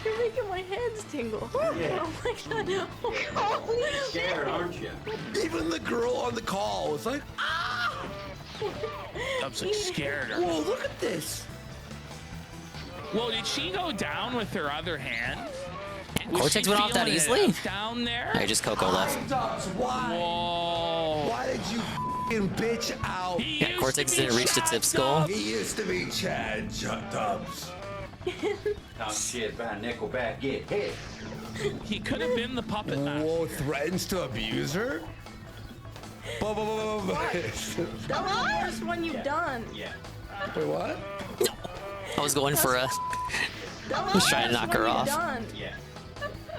You're making my hands tingle. Yeah. Oh my god. Holy Scared, aren't you? Even the girl on the call was like, ah. Dubs like scared her. Whoa, look at this. Whoa, did she go down with her other hand? Was Cortex she went off that feeling it easily? down there? I just Coco left. Why? Whoa. Why did you f***ing bitch out? Yeah, Cortex didn't reach the tip skull. He used to be Chad Dubs. Talk shit about Nickelback. Get hit. He could have been the puppet master. Whoa, threatens to abuse her? That's the worst one you've done. Yeah. Wait, what? I was going for a. I was trying to knock her off. Yeah.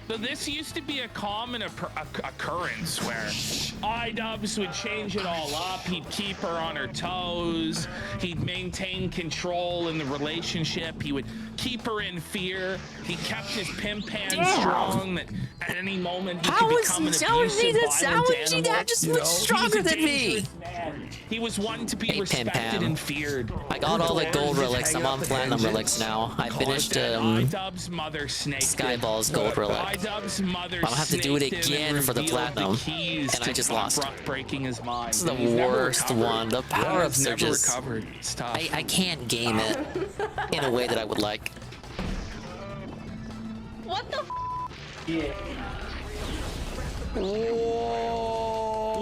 So this used to be a common occurrence where iDubbbz would change it all up. He'd keep her on her toes. He'd maintain control in the relationship. He would keep her in fear. He kept his pimp hand strong that at any moment he could become an abusive, violent animal. Just much stronger than me. He was one to be Hey, respected Pim Pam. and feared. I got all the gold relics. I'm on platinum relics now. I finished iDubbbz mother snaked Skyball's gold relic. iDubbbz mother I'll have to do it snaked him again and for the revealed platinum, keys and I to just Punk lost. Rock breaking his mind. This is the He's never worst recovered. one. The power-ups He's are never just. recovered. It's tough. I can't game it in a way that I would like. What the f? Yeah.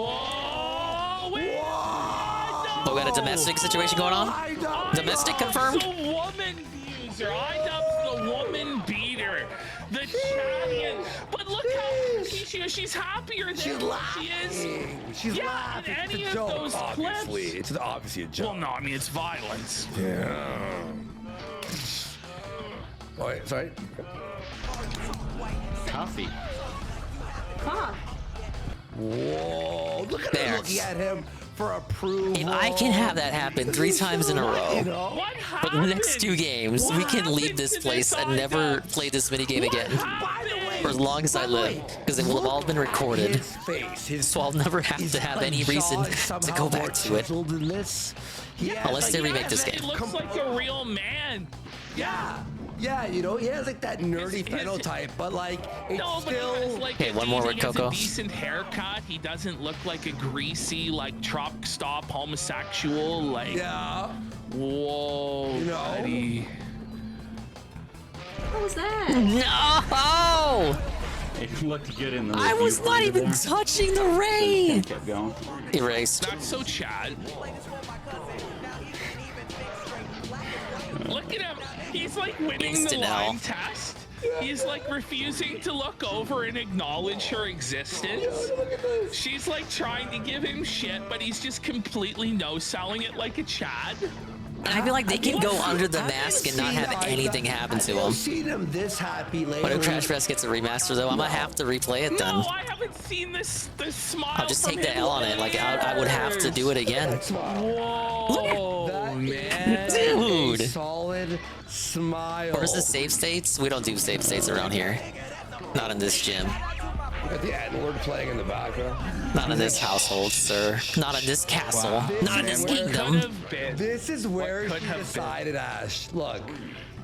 Whoa! Wait! Oh, we got a domestic situation going on? Domestic confirmed? The woman abuser. iDubbbz the woman beater. The champion. But look how she's happier than she is. She's Yeah, laughing. in It's any a of joke, those obviously. clips. It's obviously a joke. Well, no, I mean it's violence. Yeah. Oh, wait, sorry. Coffee. Huh. Whoa! Look at her looking at him for approval. If I can have that happen 3 times in a row, You know? What for the next 2 games, we can leave this place and never play this minigame again. For as long as I live, because it will have all been recorded. So I'll never have to have any reason to go back to it. Unless they remake this game. He looks like a real man. Yeah, you know, he has like that nerdy phenotype, but like it's still. Okay, one more word, Coco. He has a decent haircut. He doesn't look like a greasy, like truck stop homosexual. Like, yeah. Whoa, You know? buddy. What was that? No! It looked good in the I was not even touching the rain. Kept going. Erased. That's so Chad. Look at him. He's like winning the line test. He's like refusing to look over and acknowledge her existence. She's like trying to give him shit, but he's just completely no-selling it like a Chad. And I feel like they can go under the mask and not have anything happen to him. Seen him this happy lately. But if Crash Fest gets a remaster, though, I'm gonna have to replay it then. No, I haven't seen this smile. I'll just take the L on it. Like I would have to do it again. Whoa, man, dude! Solid smile. Where's the save states? We don't do save states around here. Not in this gym. Got the N-word playing in the background. Not in this household, sir. Not in this castle. Wow. Not in this kingdom. This is where she decided, Ash. Look,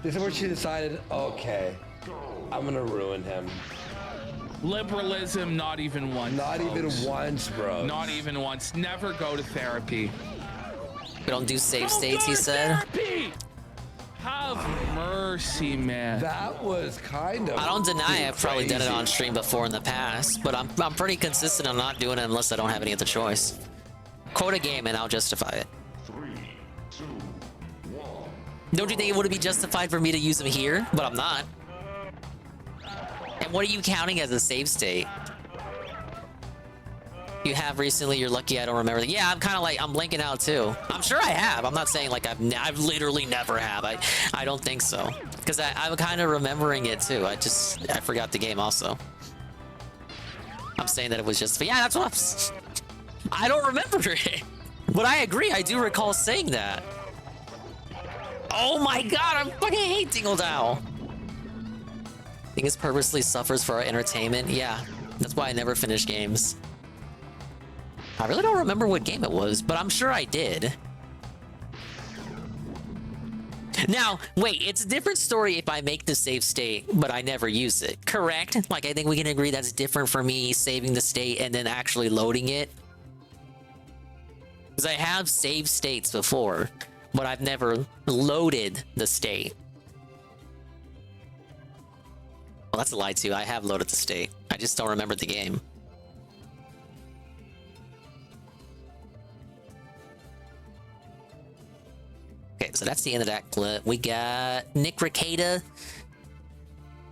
this is where she decided, okay, I'm gonna ruin him. Liberalism, not even once. Not even once, bro. Not even once. Never go to therapy. We don't do save states, he said. Therapy! Have mercy, man. That was kind of. I don't deny I've probably done it on stream before in the past, but I'm pretty consistent on not doing it unless I don't have any other choice. Quote a game and I'll justify it. 3, 2, 1. Don't you think it would be justified for me to use them here? But I'm not. And what are you counting as a save state? You have recently, you're lucky I don't remember. Yeah, I'm kind of like, I'm blanking out too. I'm sure I have. I'm not saying like I've literally never have. I don't think so. Because I'm kind of remembering it too. I forgot the game also. I'm saying that it was just, yeah, that's what I don't remember it. But I agree, I do recall saying that. Oh my god, I fucking hate Dingle Dow. Dingus purposely suffers for our entertainment. Yeah, that's why I never finish games. I really don't remember what game it was, but I'm sure I did. Now, wait, it's a different story if I make the save state, but I never use it, correct? Like, I think we can agree that's different for me saving the state and then actually loading it. Because I have saved states before, but I've never loaded the state. Well, that's a lie too. I have loaded the state. I just don't remember the game. Okay, so that's the end of that clip. We got Nick Ricada.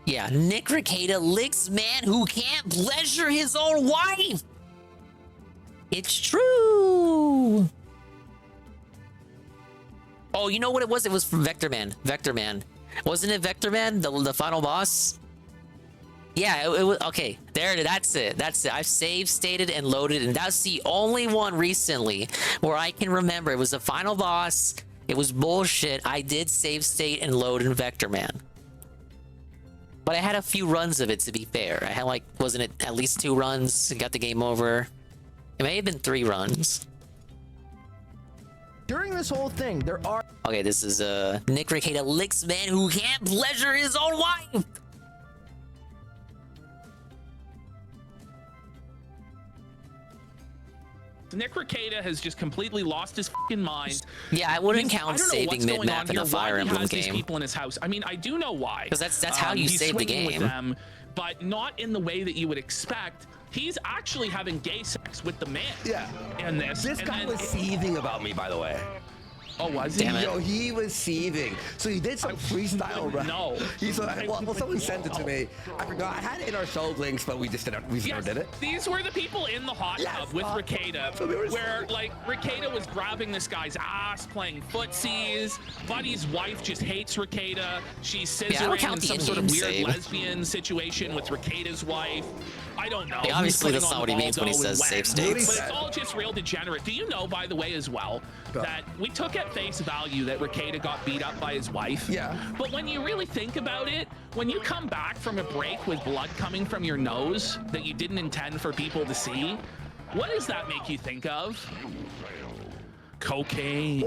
Yeah, Nick Ricada licks man who can't pleasure his own wife. It's true. Oh, you know what it was? It was from Vector Man. Vector Man. Wasn't it Vector Man, the final boss? Yeah, it was. Okay, that's it. That's it. I've saved, stated, and loaded, and that's the only one recently where I can remember. It was the final boss. It was bullshit. I did save state and load in Vector Man. But I had a few runs of it, to be fair. I had like, wasn't it at least 2 runs? Got the game over. It may have been 3 runs. During this whole thing, there are... Okay, this is Nick Ricada licks man who can't pleasure his own wife. Nick Ricada has just completely lost his fucking mind. Yeah, I wouldn't count saving mid-map in a Fire Emblem game. These people in his house. I mean, I do know why. Because that's how you save the game. With them, but not in the way that you would expect. He's actually having gay sex with the man. Yeah. In this. This guy was seething about me, by the way. Oh, was he? Damn it. Yo, he was seething. So he did some freestyle rap. No. He's like, well, someone sent it to me. I forgot. I had it in our show links, but we just didn't. We never did it. These were the people in the hot tub with Ricada, where like Ricada was grabbing this guy's ass, playing footsies. Buddy's wife just hates Ricada. She's scissoring in some sort of weird lesbian situation with Ricada's wife. I don't know. Yeah, obviously He's that's not putting what he on means when he Waldo says and safe Wen, states. But it's all just real degenerate. Do you know, by the way, as well, that we took at face value that Rekieta got beat up by his wife? Yeah. But when you really think about it, when you come back from a break with blood coming from your nose that you didn't intend for people to see, what does that make you think of? Cocaine.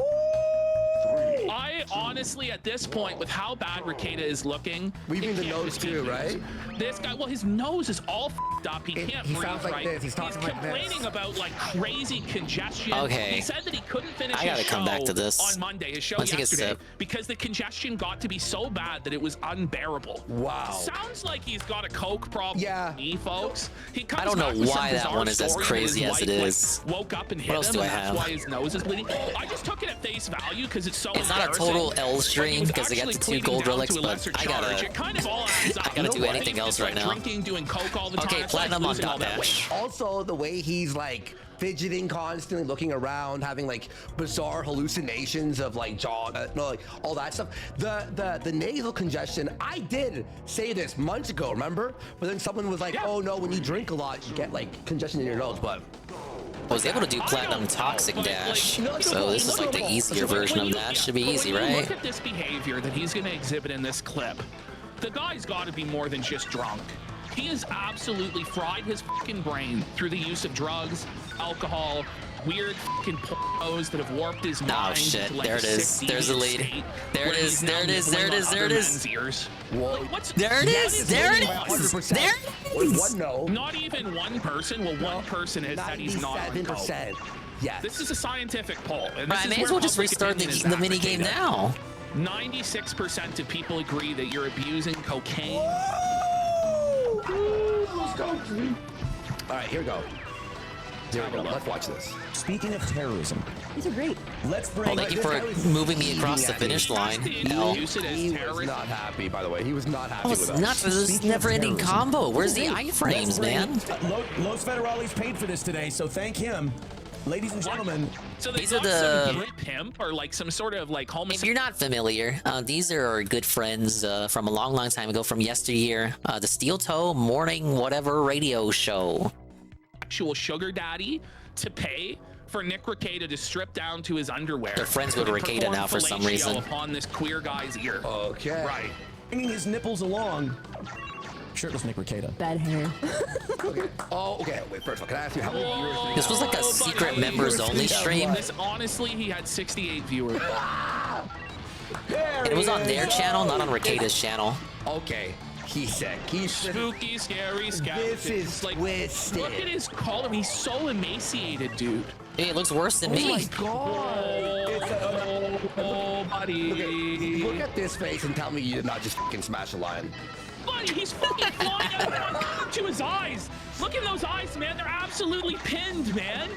I honestly, at this point, with how bad Rekieta is looking, We mean the can't nose just be too, news. right? This guy, well, his nose is all f***ed up. He can't he breathe sounds like right. this. He's talking like this. complaining about like crazy congestion. Okay. He said that he couldn't finish I gotta his come show back to this. on Monday, his show Let's take a yesterday, sip. because the congestion got to be so bad that it was unbearable. Wow. Sounds like he's got a coke problem. Yeah. Me, folks. He comes I don't know back with some why that bizarre one is as story that crazy his as it wife, like, is. woke up and What hit else him, do I and that's have? why his nose is bleeding. I just took it at face value because it's so It's not a total L stream because I got the 2 gold relics, but I gotta do anything else right now. Drinking, doing coke all the time. Okay, That's why he's platinum on losing all top that weight. dash. Also, the way he's like fidgeting constantly, looking around, having like bizarre hallucinations of like jaw, no, like all that stuff. The nasal congestion. I did say this months ago, remember? But then someone was like, "Oh no, when you drink a lot, you get like congestion in your nose." But I was able to do platinum toxic dash, so this is like the easier version of that. Should be easy, When you right? look at this behavior that he's going to exhibit in this clip, the guy's got to be more than just drunk. He has absolutely fried his fucking brain through the use of drugs, alcohol, weird fucking pornos that have warped his mind. Oh shit, to like there it is. There's the lead. There it is, there it is, there it is, there it is. There it is, there it is, there it is. Not even one person. Well, one person has said he's not on coke. 97%. Yes. This is a scientific poll. And Right, I may as well just restart the mini game now. 96% of people agree that you're abusing cocaine. Let's go. All right, here we go. Here we go. Let's watch this. Speaking of terrorism, These are great. let's bring. Well, thank you for moving me across the finish line. L. He was not happy, by the way. He was not happy with us. Nuts for this never-ending combo. Where's the iframes, man? Los Federales paid for this today, so thank him. Ladies and gentlemen, So These they are got some the- gay pimp or like some sort of like If homosexual. you're not familiar, these are our good friends from a long, long time ago, from yesteryear. The Steel Toe Morning Whatever radio show. Sugar daddy to pay for Nick Rekieta to strip down to his underwear. They're friends with and Rekieta perform now for some fellatio reason. Upon this queer guy's ear. Okay. Right. bringing his nipples along. Shirtless Nick Rekieta. Bad hair. Okay. Oh, okay. Wait, first of all, can I ask you how many viewers? do you This was have? like a secret members only stream. This honestly, he had 68 viewers. And it was on their channel, not on Rekieta's channel. Okay. He's sick. He's Spooky, scary, This is like, twisted. look at his collar. He's so emaciated, dude. Hey, it looks worse than me. Oh my god. Oh, buddy. Look at this face and tell me you did not just fucking smash a lion. Buddy, he's fucking flying out to his eyes. Look at those eyes, man. They're absolutely pinned, man.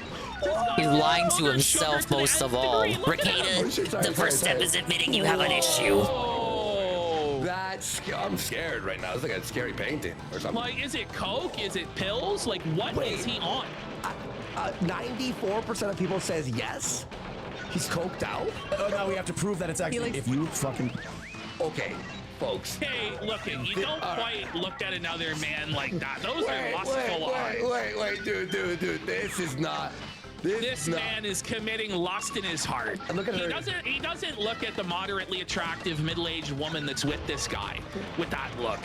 He's lying to himself most of all. Rekieta, the first step is admitting you have an issue. I'm scared right now. It's like a scary painting or something. Like, is it coke? Is it pills? Like, what is he on? 94% of people says yes. He's coked out. Oh, now we have to prove that it's actually. If you fucking. Okay, folks. Hey, look, you don't quite look at another man like that. Those are lustful eyes. Wait, dude. This is not. This man is committing lust in his heart. Look at he her. doesn't look at the moderately attractive middle-aged woman that's with this guy with that look.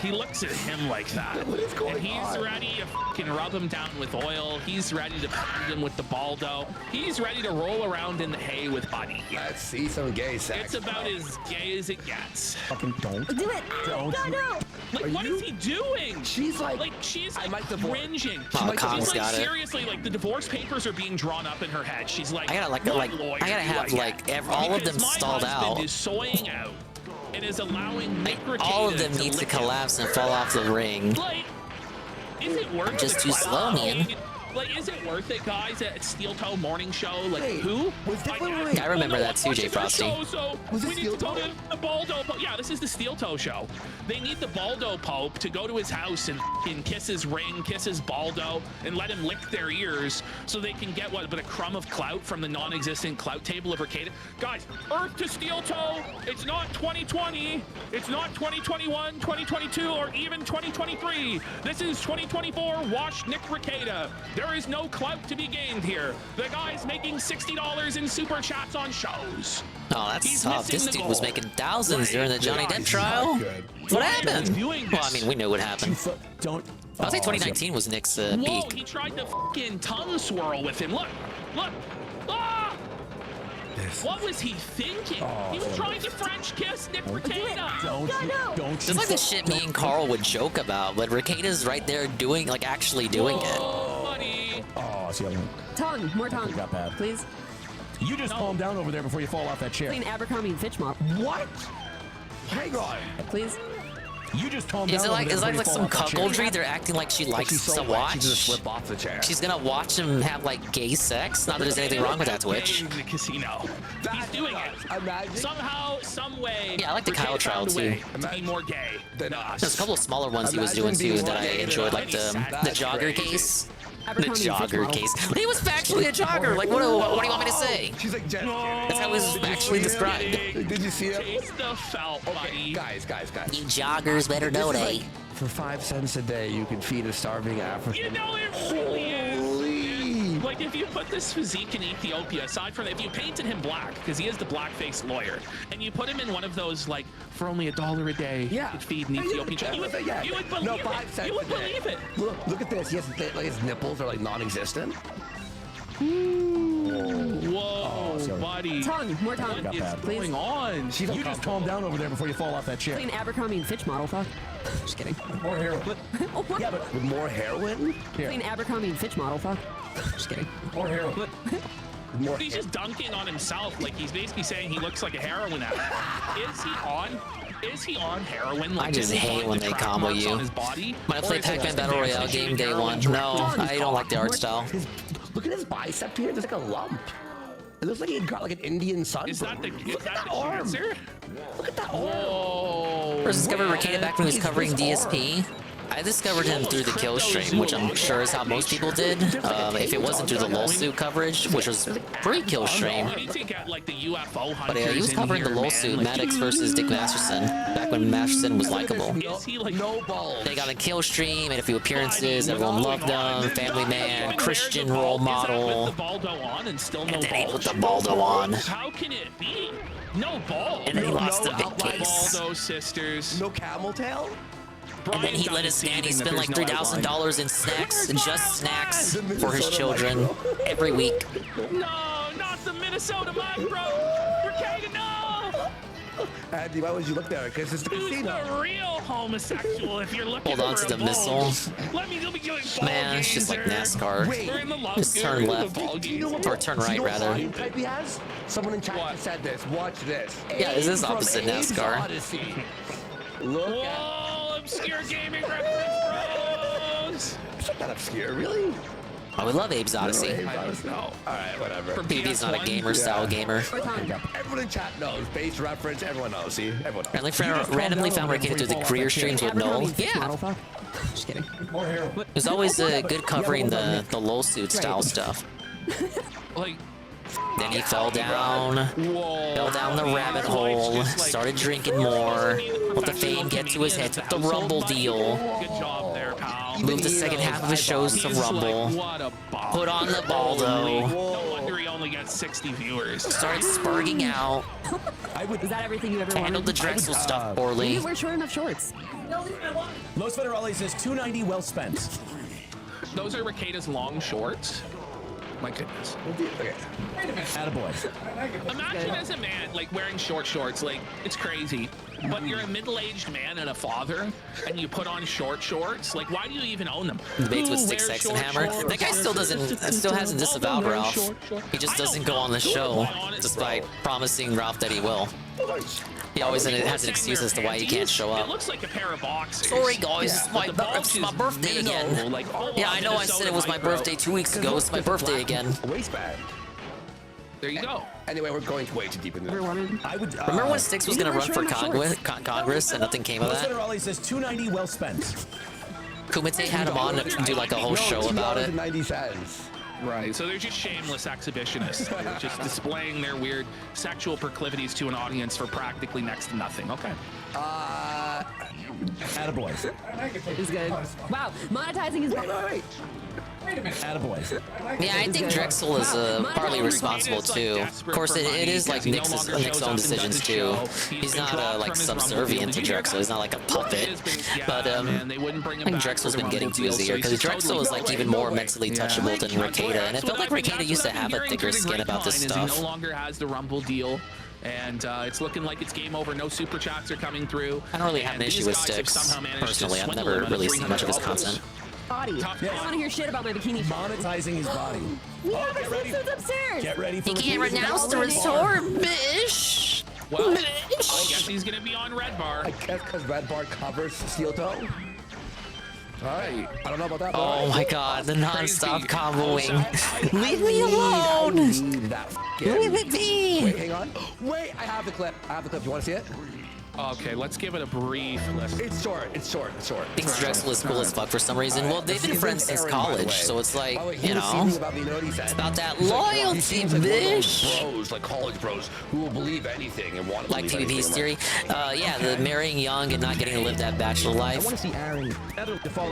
He looks at him like that. What is going and he's on? ready to fucking rub him down with oil. He's ready to pound him with the baldo. He's ready to roll around in the hay with Buddy. Let's see some gay sex. It's about as gay as it gets. Fucking don't. Do it. Don't. No. Like, what is he doing? She's like she's I like might divorce. cringing. Oh, she's Kong's like got it. seriously, like the divorce papers are being drawn up in her head. She's like, I gotta "What lawyer I gotta do have I like get?" all of them Because stalled my husband out. is soying out and is allowing Nick All of Rekieta them need to lick him. collapse and fall off the ring. Like, is it worth I'm just the too clout? slow, man. Like, is it worth it, guys? At Steel Toe morning show, like who? I remember that too, Jay Frosty. So we need to go to the Baldo. Yeah, this is the Steel Toe show. They need the Baldo Pope to go to his house and f***ing kiss his ring, kiss his Baldo, and let him lick their ears so they can get what, but a crumb of clout from the non-existent clout table of Arcade. Guys, Earth to Steel Toe. It's not 2020. It's not 2021, 2022, or even 2023. This is 2024. Wash Nick Ricada. There is no clout to be gained here. The guy's making $60 in super chats on shows. Oh, that's He's tough. This missing the dude goal. was making thousands during the Johnny Depp trial. What happened? Well, I mean, we know what happened. Don't. I'll say 2019 was Nick's Whoa, peak. he tried to f***ing tongue swirl with him. Look, look. Ah! What was he thinking? He was trying to French kiss Nick Ricada. Don't. Just like the shit me and Carl would joke about, but Ricada's right there doing, like, actually doing it. Buddy. Oh, see, Tongue, more tongue. got bad. Please. You just calm down over there before you fall off that chair. Clean Abercrombie and Fitch mop. What? Hang on. Please. You just calm down. Is it like, over there like before some you fall off that chair. cuckoldry? They're acting like she likes She's so to wet, watch. she's gonna slip off the chair. She's gonna watch him have like gay sex. Not that there's anything wrong with that, Twitch. In the casino. He's doing it. Imagine. Somehow, some way. Yeah, I like the Kyle Ricada trial, found a too. way to be more gay than us. There's a couple of smaller ones he was doing too that I enjoyed, like the jogger case. The jogger case. But he was factually a jogger. Like, what do you want me to say? She's like, Jen. That's how it was actually described. Did you see it? Taste the felt, buddy. Guys. You joggers better know This is they. like, for 5 cents a day, you can feed a starving African. You know it really is. Like, if you put this physique in Ethiopia, aside from if you painted him black, because he is the black-faced lawyer, and you put him in one of those, like, for only $1 a day, you could feed an Ethiopian child, you would believe it. You would believe it. Look at this. He has, like, his nipples are like non-existent. Whoa, buddy. Tongue, more tongue. What is Please. going on? You just calm down over there before you fall off that chair. Clean Abercrombie and Fitch model, fuck. Just kidding. More heroin. Oh, what? Yeah, but with more heroin? Clean Abercrombie and Fitch model, fuck. Just kidding. More heroin. More He's just dunking on himself, like he's basically saying he looks like a heroin addict. Is he on heroin? Like, I just is he hate on when the they crack combo marks you. on his body? When I play Or is it Pac-Man just Battle advanced Royale game day heroin one, drug? no, I don't like the art style. Look at his bicep here. There's like a lump. It looks like he got like an Indian sun. Is that the arm? cancer? Look at that arm. Whoa. First discovered Ricada back when he was covering His DSP. I discovered him through the kill stream, which I'm sure is how most people did. If it wasn't through the LOL suit coverage, which was pre-kill stream. We need to get like the UFO hunters. But yeah, he was covering the LOL suit, Maddox versus Dick Masterson, back when Masterson was likable. Is he like no balls? They got a kill stream, made a few appearances, everyone loved him, family man, Christian role model. With the Baldo on and still no And then he balls? put the Baldo on. How can it be? No balls. And then he lost the big case. Baldo sisters. No camel tail? And then he let his nanny spend like $3,000 in snacks, just snacks for his children every week. No, not the Minnesota micro. Ricada, no. Andy, why would you look there? Because it's the Who's casino. the real homosexual if you're looking Hold on for to a the missile. bulge? Let me be doing ball Man, it's just like gazer. NASCAR. We're in the love Just turn guru, left the ball gazer. or turn right, rather. What type he has? Someone in chat just said this. Watch this. Yeah, this is From opposite Abe's NASCAR. Odyssey. Look at. Whoa, obscure gaming reference, bros. It's not that obscure, really. I would love Abe's Odyssey. No. Alright, whatever. BB's not a gamer style gamer. Everyone in chat knows. Base reference, everyone knows. See? Everyone knows. Randomly found Ricada through the career streams with Null. Yeah. Just kidding. There's always good covering the LOL suit style stuff. Like, Then he fell down the rabbit hole, started drinking more, let the fame get to his head, took the Rumble deal, good job there, pal. moved the second half of his shows to Rumble, What a bomb. put on the Baldo, No wonder he only got 60 viewers. started spurging out, Is that everything you ever wanted? handled the Drexel stuff You poorly. wear short enough shorts. Los Federales says 290 well spent. Those are Ricada's long shorts. My goodness. Okay. Attaboy. Imagine as a man, like, wearing short shorts, like, it's crazy. But you're a middle-aged man and a father, and you put on short shorts. Like, why do you even own them? Debates with Who Stick wears Sex and short Hammer. shorts? That guy still hasn't disavowed Ralph. He just doesn't go on the show, despite promising Ralph that he will. He always has an excuse as to why he can't show It up. looks like a pair of boxers. Sorry guys, it's my, But the box it's my is birthday minimal, again. like full Yeah, on I know I said it was my Minnesota birthday 2 weeks ago. It's my birthday again. Waistband. There you go. Anyway, we're going way too deep into this. I would. Remember when Styx was gonna run for Congress and nothing came of that? Senator Raleigh says 290 well spent. Kumite had him on to do like a whole show about it. 90 cents. Right, so they're just shameless exhibitionists. They're just displaying their weird sexual proclivities to an audience for practically next to nothing. Okay. Attaboys. It's good. Wow, monetizing is Wait a minute. Attaboys. Yeah, I think Drexel is partly responsible too. Of course, it is like Nick's own decisions too. He's not like subservient to Drexel. He's not like a puppet. But I think Drexel's been getting to his ear because Drexel is like even more mentally touchable than Rakeda, and it felt like Rakeda used to have a thicker skin about this stuff. He no longer has the Rumble deal. And it's looking like it's game over. No super chats are coming through. I don't really have an issue with Styx. Personally, I've never really seen much of his content. body. I don't want to hear shit about my bikini. Monetizing his body. We have a swimsuits upstairs. Get ready for He can't renounce the resort, bitch. Well, I guess he's gonna be on Red Bar. I guess because Red Bar covers Steel Toe. Alright, I don't know about that. Oh my god, the non-stop comboing. Leave me alone! Leave me be! Wait, hang on. Wait, I have the clip. You want to see it? Okay, let's give it a brief listen. It's short. Thinks Drexel is cool as fuck for some reason. Well, they've been friends since college, so it's like, you know, it's about that loyalty, bitch. Bros, like college bros, who will believe anything and want to like PvP's theory. Yeah, the marrying young and not getting to live that bachelor life. I want to see Aaron.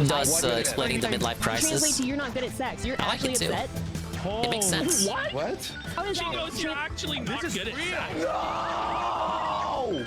Thus, explaining the midlife Translate crisis. to you're not good at sex. You're I like actually it too. upset. It makes sense. What? How is She that? goes, you're actually not good at sex. No!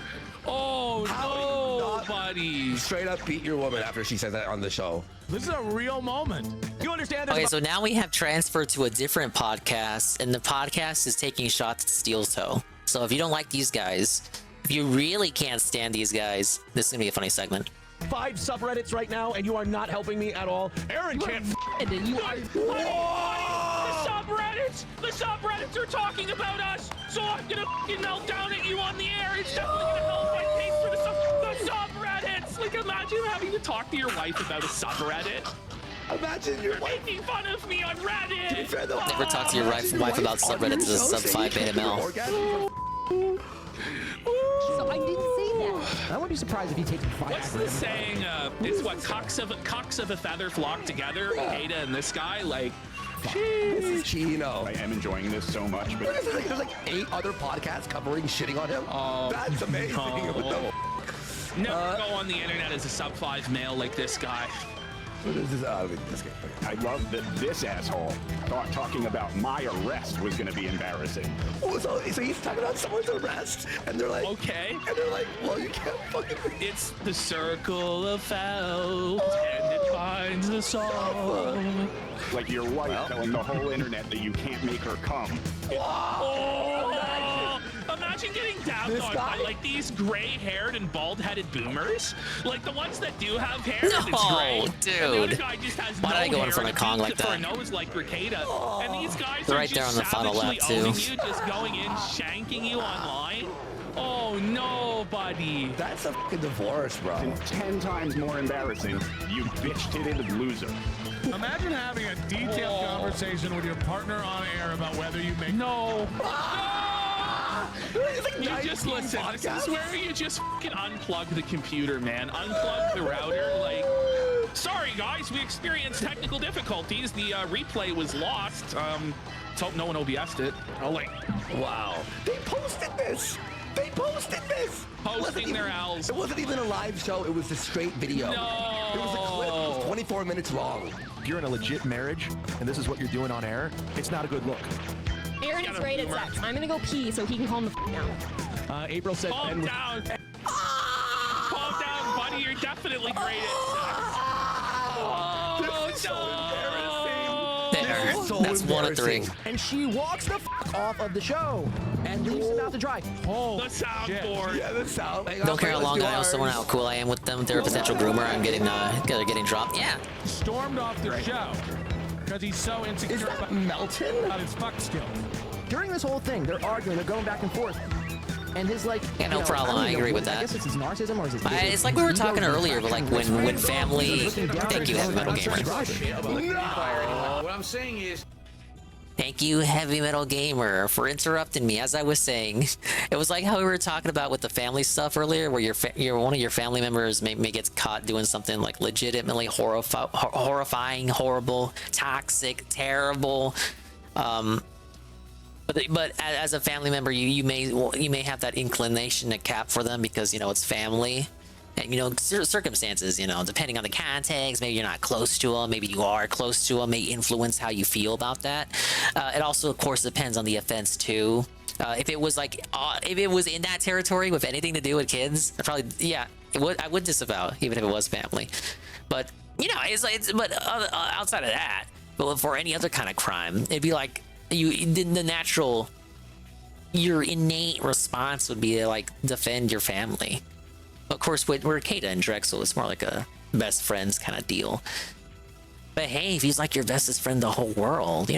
Oh, no, buddy. Straight up beat your woman after she said that on the show. This is a real moment. You understand? Okay, so now we have transferred to a different podcast, and the podcast is taking shots at Steel Toe. So if you don't like these guys, if you really can't stand these guys, this is gonna be a funny segment. 5 subreddits right now, and you are not helping me at all. Aaron can't. You are. The subreddits are talking about us, so I'm gonna fucking melt down at you on the air. It's definitely gonna help my case for the subreddits. Like, imagine having to talk to your wife about a subreddit. Imagine you're making fun of me on Reddit. Never talk to your wife about subreddits as a sub 5 beta male. So I didn't say that. I wouldn't be surprised if he takes 5. What's the saying? It's what cocks of a feather flock together. Ada and this guy, like. This is Chino. I am enjoying this so much, but there's like 8 other podcasts covering shitting on him. Oh, that's amazing. No. Never go on the internet as a sub 5 male like this guy. What is this? This guy. I love that this asshole thought talking about my arrest was going to be embarrassing. Oh, so he's talking about someone's arrest, and they're like, okay. And they're like, well, you can't fucking. It's the circle of felt, and it finds the soul. Like your wife telling the whole internet that you can't make her come. Imagine getting dabbed on by like these gray-haired and bald-headed boomers, like the ones that do have hair. No, that's gray. dude. And the other guy just has Why did I go in front of Kong like for a that? nose like Rakeda. And these guys They're are right there just on the final lap, savagely owning too. you, just going in, shanking you online. Oh no, buddy. That's a fucking divorce, bro. It's 10 times more embarrassing. You bitch-titted loser. Imagine having a detailed conversation with your partner on air about whether you make. No. You just listen. This is where you just fucking unplug the computer, man. Unplug the router. Like, sorry guys, we experienced technical difficulties. The replay was lost. Let's hope no one OBS'd it. Oh wait. Wow. They posted this. Posting their owls. It wasn't even a live show. It was a straight video. No. It was a clip. It was 24 minutes long. If you're in a legit marriage, and this is what you're doing on air, it's not a good look. Aaron is great at sex. I'm gonna go pee so he can calm the down. April said. Calm down. Calm down, buddy. You're definitely great at sex. Oh, There. That's 1 of 3. And she walks the off of the show and leaves him out to dry. The soundboard. Yeah, the sound. Don't care how long I know someone, how cool I am with them. They're a potential groomer. I'm getting dropped. Yeah. Stormed off the show because he's so insecure. Is that Melton? About his fuck skill. During this whole thing, they're arguing, they're going back and forth. And his like, Yeah, no problem. I agree with that. I guess it's his narcissism or is his It's like we were talking earlier, but like when family. Thank you, Heavy Metal Gamer. What I'm saying is. Thank you, Heavy Metal Gamer, for interrupting me. As I was saying, it was like how we were talking about with the family stuff earlier, where one of your family members may get caught doing something like legitimately horrifying, horrible, toxic, terrible. But as a family member, you may have that inclination to cap for them because it's family. And circumstances, depending on the context, maybe you're not close to them, maybe you are close to them, may influence how you feel about that. It also, of course, depends on the offense too. If it was in that territory with anything to do with kids, I would disavow, even if it was family. But outside of that, but for any other kind of crime, it'd be like your innate response would be to like defend your family. Of course, with Kata and Drexel, it's more like a best friends kind of deal. But hey, if he's like your bestest friend the whole world,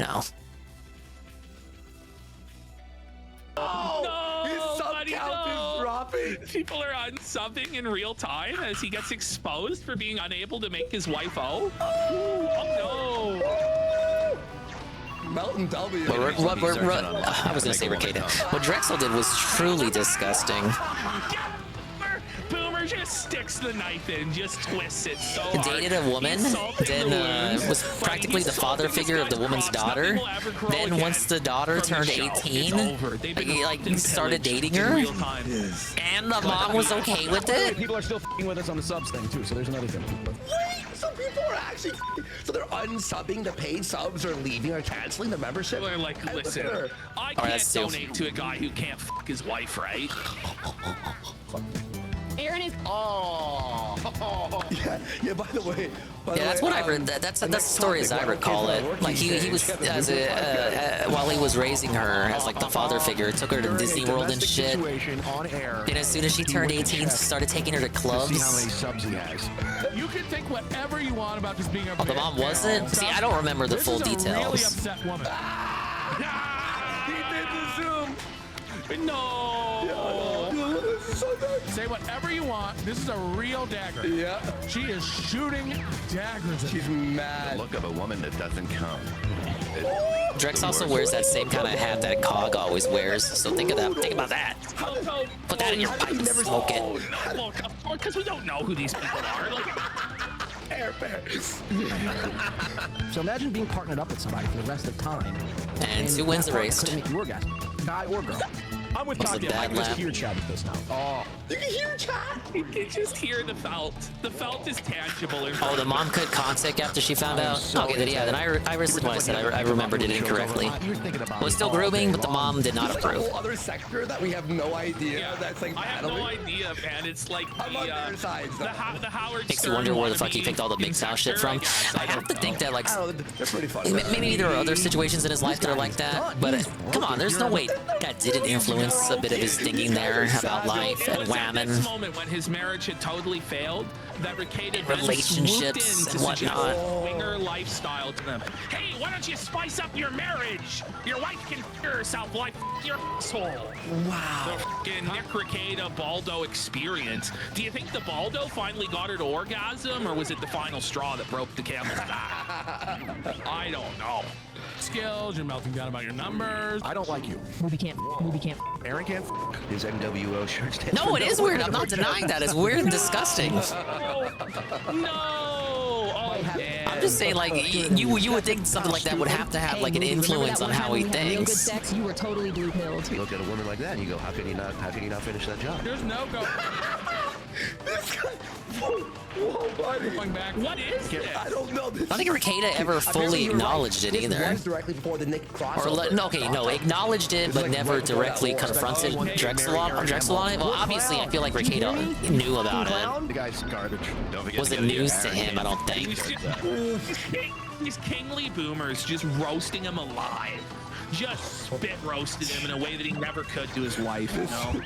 Oh, his sub count is dropping. People are unsubbing in real time as he gets exposed for being unable to make his wife O. Oh no. Melton W. I was gonna say Ricada. What Drexel did was truly disgusting. Boomer just sticks the knife in, just twists it so hard. Dated a woman, then was practically the father figure of the woman's daughter. Then once the daughter turned 18, he started dating her, and the mom was okay with it. People are still f***ing with us on the subs thing too, so there's another thing. Wait, some people are actually, so they're unsubbing the paid subs or leaving or canceling the membership. People are like, listen, I can't donate to a guy who can't f*** his wife, right? Aaron is. Yeah. By the way. That's what I read. That's the story as I recall it. Like he was while he was raising her as like the father figure, took her to Disney World and shit. And as soon as she turned 18, started taking her to clubs. See how many subs he has. You can think whatever you want about just being a. Oh, the mom wasn't. See, I don't remember the full details. Really upset woman. He did the zoom. No. Say whatever you want. This is a real dagger. Yeah. She is shooting daggers. She's mad. Look of a woman that doesn't come. Drex also wears that same kind of hat that Cog always wears. So think about that. Put that in your pipe and smoke it. Look, because we don't know who these people are. Fair. So imagine being partnered up with somebody for the rest of the time. And who wins the race? Couldn't make you orgasm. Guy or girl. I'm with Was Kage. it I bad can just lap? hear chat with this now. Oh. You can hear chat. You can just hear the felt. The felt is tangible. Oh, the mom cut contact after she found out? Okay, then I rested when I said I remembered it incorrectly. It was still grooming, but the mom did not approve. There's a whole other sector that we have no idea. Yeah, that's like I have no idea, man. It's like the Howard Makes you wonder where the fuck he picked all the big South shit from. I have to think that, like, that's pretty funny. maybe there are other situations in his life that are like that, but come on, there's no way that didn't influence a bit of his thinking there about life and This whammon. moment when his marriage had totally failed, that Ricada Relationships and whatnot. Swinger lifestyle to them. Hey, why don't you spice up your marriage? Your wife can f*** herself like your asshole. Wow. The fucking Nick Ricada Baldo experience. Do you think the Baldo finally got her to orgasm, or was it the final straw that broke the camel's back? I don't know. Skills, you're melting down about your numbers. I don't like you. Movie camp. Aaron can't His NWO shirt stands No, it is weird. I'm not denying that. It's weird and disgusting. No! Oh, man. I'm just saying, like, you would think something like that would have to have like an influence on how he Real good thinks. sex, you were totally blue pilled. You look at a woman like that and you go, how can you not finish that job? There's no go. This guy. Whoa, buddy. Going back. What is this? I don't know. I don't think Ricada ever fully acknowledged it either. This was directly before the Nick crossover. No, acknowledged it, but never directly confronted Drexel on it. Well, obviously, I feel like Ricada knew about it. The guy's garbage. Don't forget Was it news to him? I don't think. These kingly boomers just roasting him alive. Just spit roasted him in a way that he never could to his wife, you know?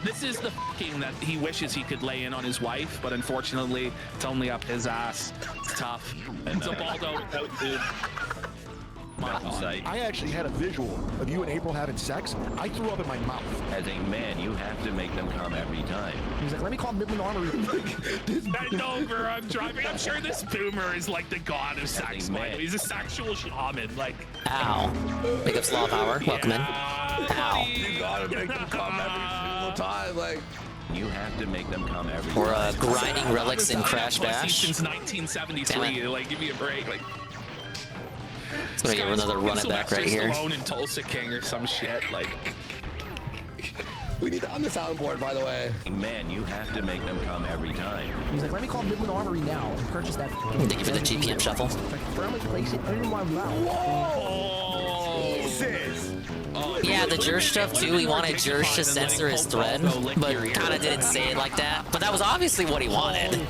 This is the f***ing that he wishes he could lay in on his wife, but unfortunately, it's only up his ass. It's tough. It's a Baldo without dude. I actually had a visual of you and April having sex. I threw up in my mouth. As a man, you have to make them come every time. He's like, let me call Midland Armory. Bend over, I'm driving. I'm sure this boomer is like the god of sex, man. He's a sexual shaman, like. Ow. Big up Slaw Power. Welcome in. Ow. You gotta make them come every single time, like. You have to make them come every Or time. grinding relics in Crash Bash. Since 1973, like, give me a break, like. It's gonna give another run it back right here. Stallone in Tulsa King or some shit, like. We need that on the soundboard, by the way. Man, you have to make them come every time. He's like, let me call Midland Armory now and purchase that. Thank you for the GPM shuffle. Firmly place it in my mouth. Whoa! Jesus! Yeah, the Jersh stuff too. He wanted Jersh to censor his thread, but kind of didn't say it like that. But that was obviously what he wanted.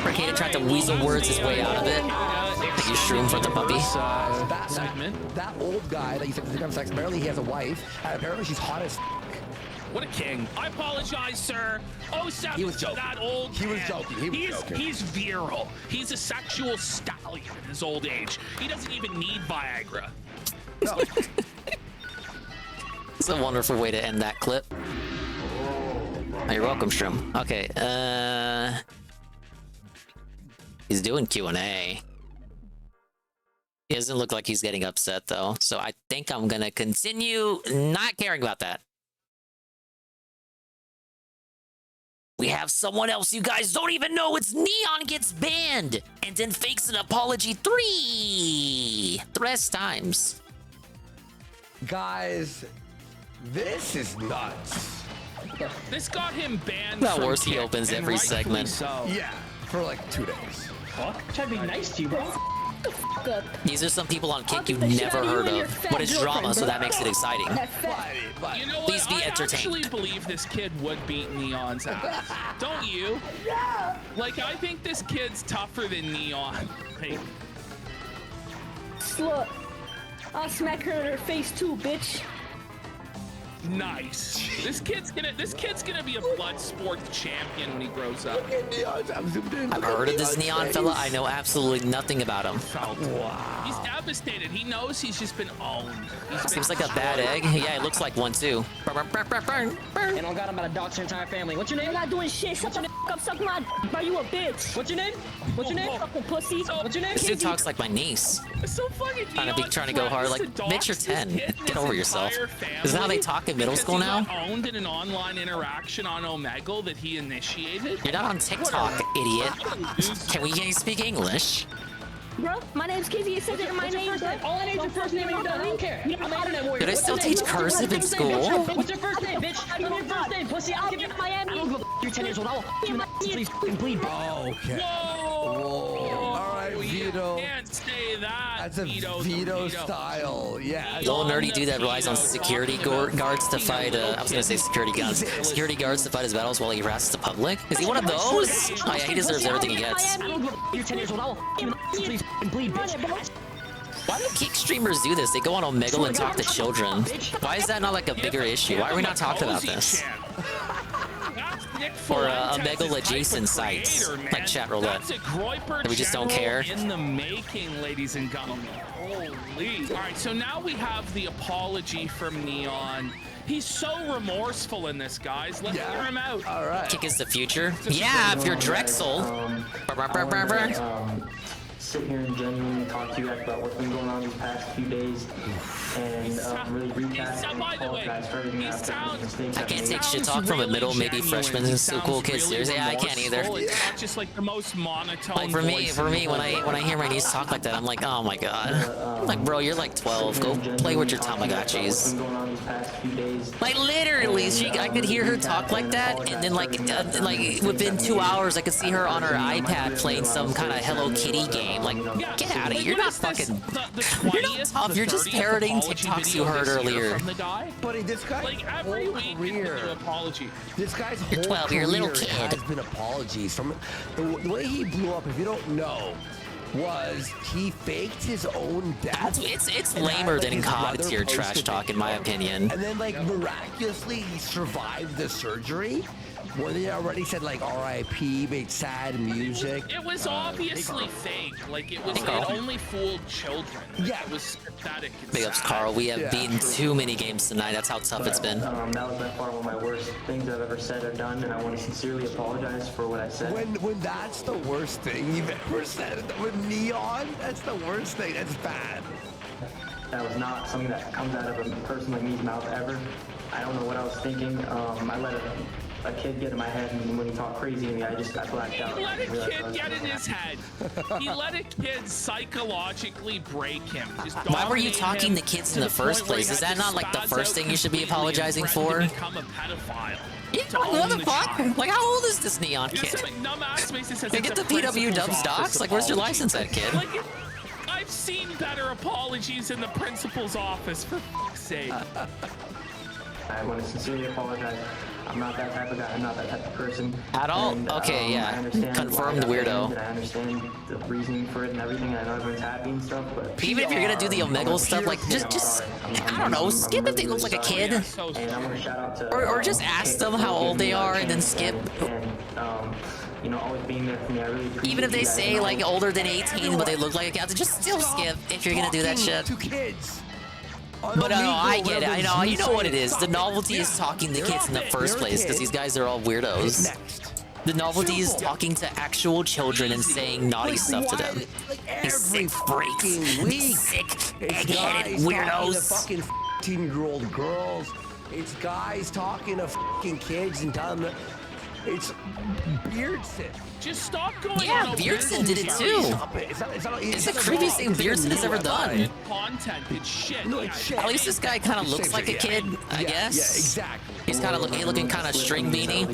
Arcade tried to weasel words his way out of it. Thank you, Shroom, for the puppy. That old guy that you said to sex, apparently he has a wife, and apparently she's hot as What a king. I apologize, sir. Oh, Seth, He was joking. that old He was man. joking. He was joking. He's virile. He's a sexual stallion in his old age. He doesn't even need Viagra. No. It's a wonderful way to end that clip. Oh, you're welcome, Shroom. Okay, he's doing Q&A. He doesn't look like he's getting upset, though, so I think I'm gonna continue not caring about that. We have someone else you guys don't even know. It's Neon gets banned and then fakes an apology 3 times. Guys, this is nuts. This got him banned. Not from worse, he Kick, opens and every rightfully segment. So. Yeah, for like 2 days. Fuck. Try to be nice to you, bro. These are some people on Kick you've never heard of, but it's drama, so that makes it exciting. You know what? Please be I entertained. actually believe this kid would beat Neon's ass. Don't you? Like, I think this kid's tougher than Neon. Like, Slut. I'll smack her in her face too, bitch. nice. This kid's gonna be a blood sports champion when he grows up. I've heard of this Neon fella. I know absolutely nothing about him. Wow. He's devastated. He knows he's just been owned. Seems like a bad egg. Yeah, it looks like one too. And I got him about to dox your entire family. What's your name? You're not doing shit. Shut your up, suck my are you a bitch? What's your name? What's your name? Fucking pussy. What's your name? This dude talks like my niece. It's so fucking Trying to go hard. Like, bitch, you're 10. Get over yourself. Is that how they talk in middle school now? Owned in an online interaction on Omegle that he initiated. You're not on TikTok, idiot. Can we speak English? Bro, my name's Kizzy. It says it in my name. All I need is your first name and you're done. I don't care. I'm an internet warrior. Did I still teach cursive in school? What's your first name, bitch? Give me your first name, pussy. I'll give you Miami. I don't give a you're 10 years old. I'll you please bleed. Oh, okay. Whoa. All right, Vito. You can't say that. That's a Vito style. Yeah. The old nerdy dude that relies on security guards to fight. I was gonna say security guards. Security guards to fight his battles while he harasses the public. Is he one of those? Oh yeah, he deserves everything he gets. I don't give a you're 10 years old. I'll please bleed, bitch. Why do kick streamers do this? They go on Omegle and talk to children. Why is that not like a bigger issue? Why are we not talking about this? Or Omegle adjacent sites like Chat Roulette. That we just don't care. In the making, ladies and gentlemen. Holy. All right, so now we have the apology from Neon. He's so remorseful in this, guys. Let's hear him out. All right. Kick is the future. Yeah, if you're Drexel. Sit here and genuinely talk to you guys about what's been going on these past few days and really recap and apologize for everything I've done. I can't take shit talk from a middle, maybe freshman and so cool kid. Seriously, I can't either. It's not just like the most monotone. Like for me, when I hear my niece talk like that, I'm like, oh my god. Like, bro, you're like 12. Go play with your Tamagotchis. Like literally, I could hear her talk like that, and then like within 2 hours, I could see her on her iPad playing some kind of Hello Kitty game. Like, get out of here. You're not fucking. You're not tough. You're just parroting TikToks you heard earlier. Buddy, this guy's like every week career, an apology. This guy's whole You're 12. You're a little career kid. has been apologies. From the way he blew up, if you don't know, was he faked his own death. It's lamer than COD tier trash talk, in my opinion. And then, like, miraculously, he survived the surgery. When they already said like R.I.P. made sad music. It was obviously fake. Like it only fooled children. Like, it was pathetic. Big ups, Carl. We have beaten too many games tonight. That's how tough it's been. That was by far one of my worst things I've ever said or done, and I want to sincerely apologize for what I said. When that's the worst thing you've ever said with Neon, that's the worst thing. That's bad. That was not something that comes out of a person like me's mouth ever. I don't know what I was thinking. I let a kid get in my head, and when he talked crazy to me, I blacked out. He let a kid get in his head. He let a kid psychologically break him. Why were you talking to kids in the first place? Is that not like the first thing you should be apologizing for? Become a pedophile. Yeah, what the fuck? Like, how old is this Neon kid? They get the PW Dubs docs? Like, where's your license at, kid? I've seen better apologies in the principal's office, for fuck's sake. I want to sincerely apologize. I'm not that type of guy. I'm not that type of person. At all? And, okay, yeah. Confirmed weirdo. And I understand the reasoning for it and everything. And I know everyone's happy and stuff, but even if you're gonna do the Omegle stuff, like just I don't know, skip if they look like a kid, or just ask them how old they are and then skip. You know, always being there for me. I really appreciate even if they say like older than 18, but they look like a kid, just still skip if you're gonna do that shit. To kids. But no, I get it. I know. You know what it is. The novelty is talking to kids in the first place because these guys are all weirdos. The novelty is talking to actual children and saying naughty stuff to them. These sick freaks. These sick, egg-headed weirdos. Fucking 15-year-old girls. It's guys talking to fucking kids and telling them. It's Beardson. Just stop going. Yeah, Beardson did it too. It's the creepiest thing Beardson has ever done. Content, it's shit. At least this guy kind of looks like a kid, I guess. Yeah, exactly. He's kind of looking kind of string beanie.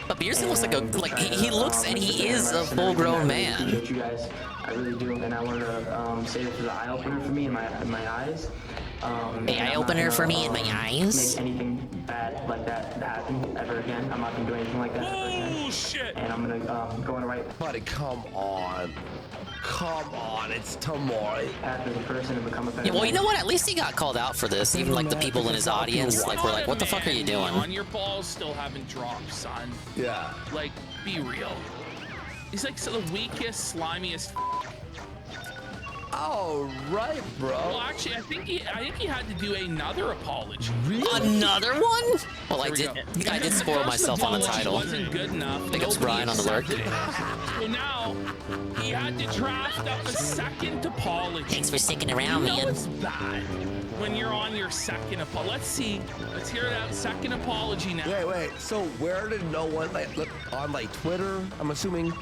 But Beardson looks like he looks and he is a full-grown man. You guys, I really do, and I want to say this was an eye opener for me in my eyes. An eye opener for me in my eyes. Make anything bad like that happen ever again. I'm not gonna do anything like that ever again. Oh shit! And I'm gonna go on the right. Buddy, come on, it's tomorrow. As a person and become a better. Yeah, well, you know what? At least he got called out for this. Even like the people in his audience, like were like, "What the fuck are you doing?" On your balls still haven't dropped, son. Yeah. Like, be real. He's like the weakest, slimiest. Oh, right, bro. Well, actually, I think he had to do another apology. Another one? Well, I did spoil myself on the title. Wasn't good enough. Big ups Brian on the lurk. So now he had to draft up a second apology. Thanks for sticking around, man. man. It's bad when you're on your second apology. Let's see. Let's hear that second apology now. Wait. So where did no one look on Twitter? I'm assuming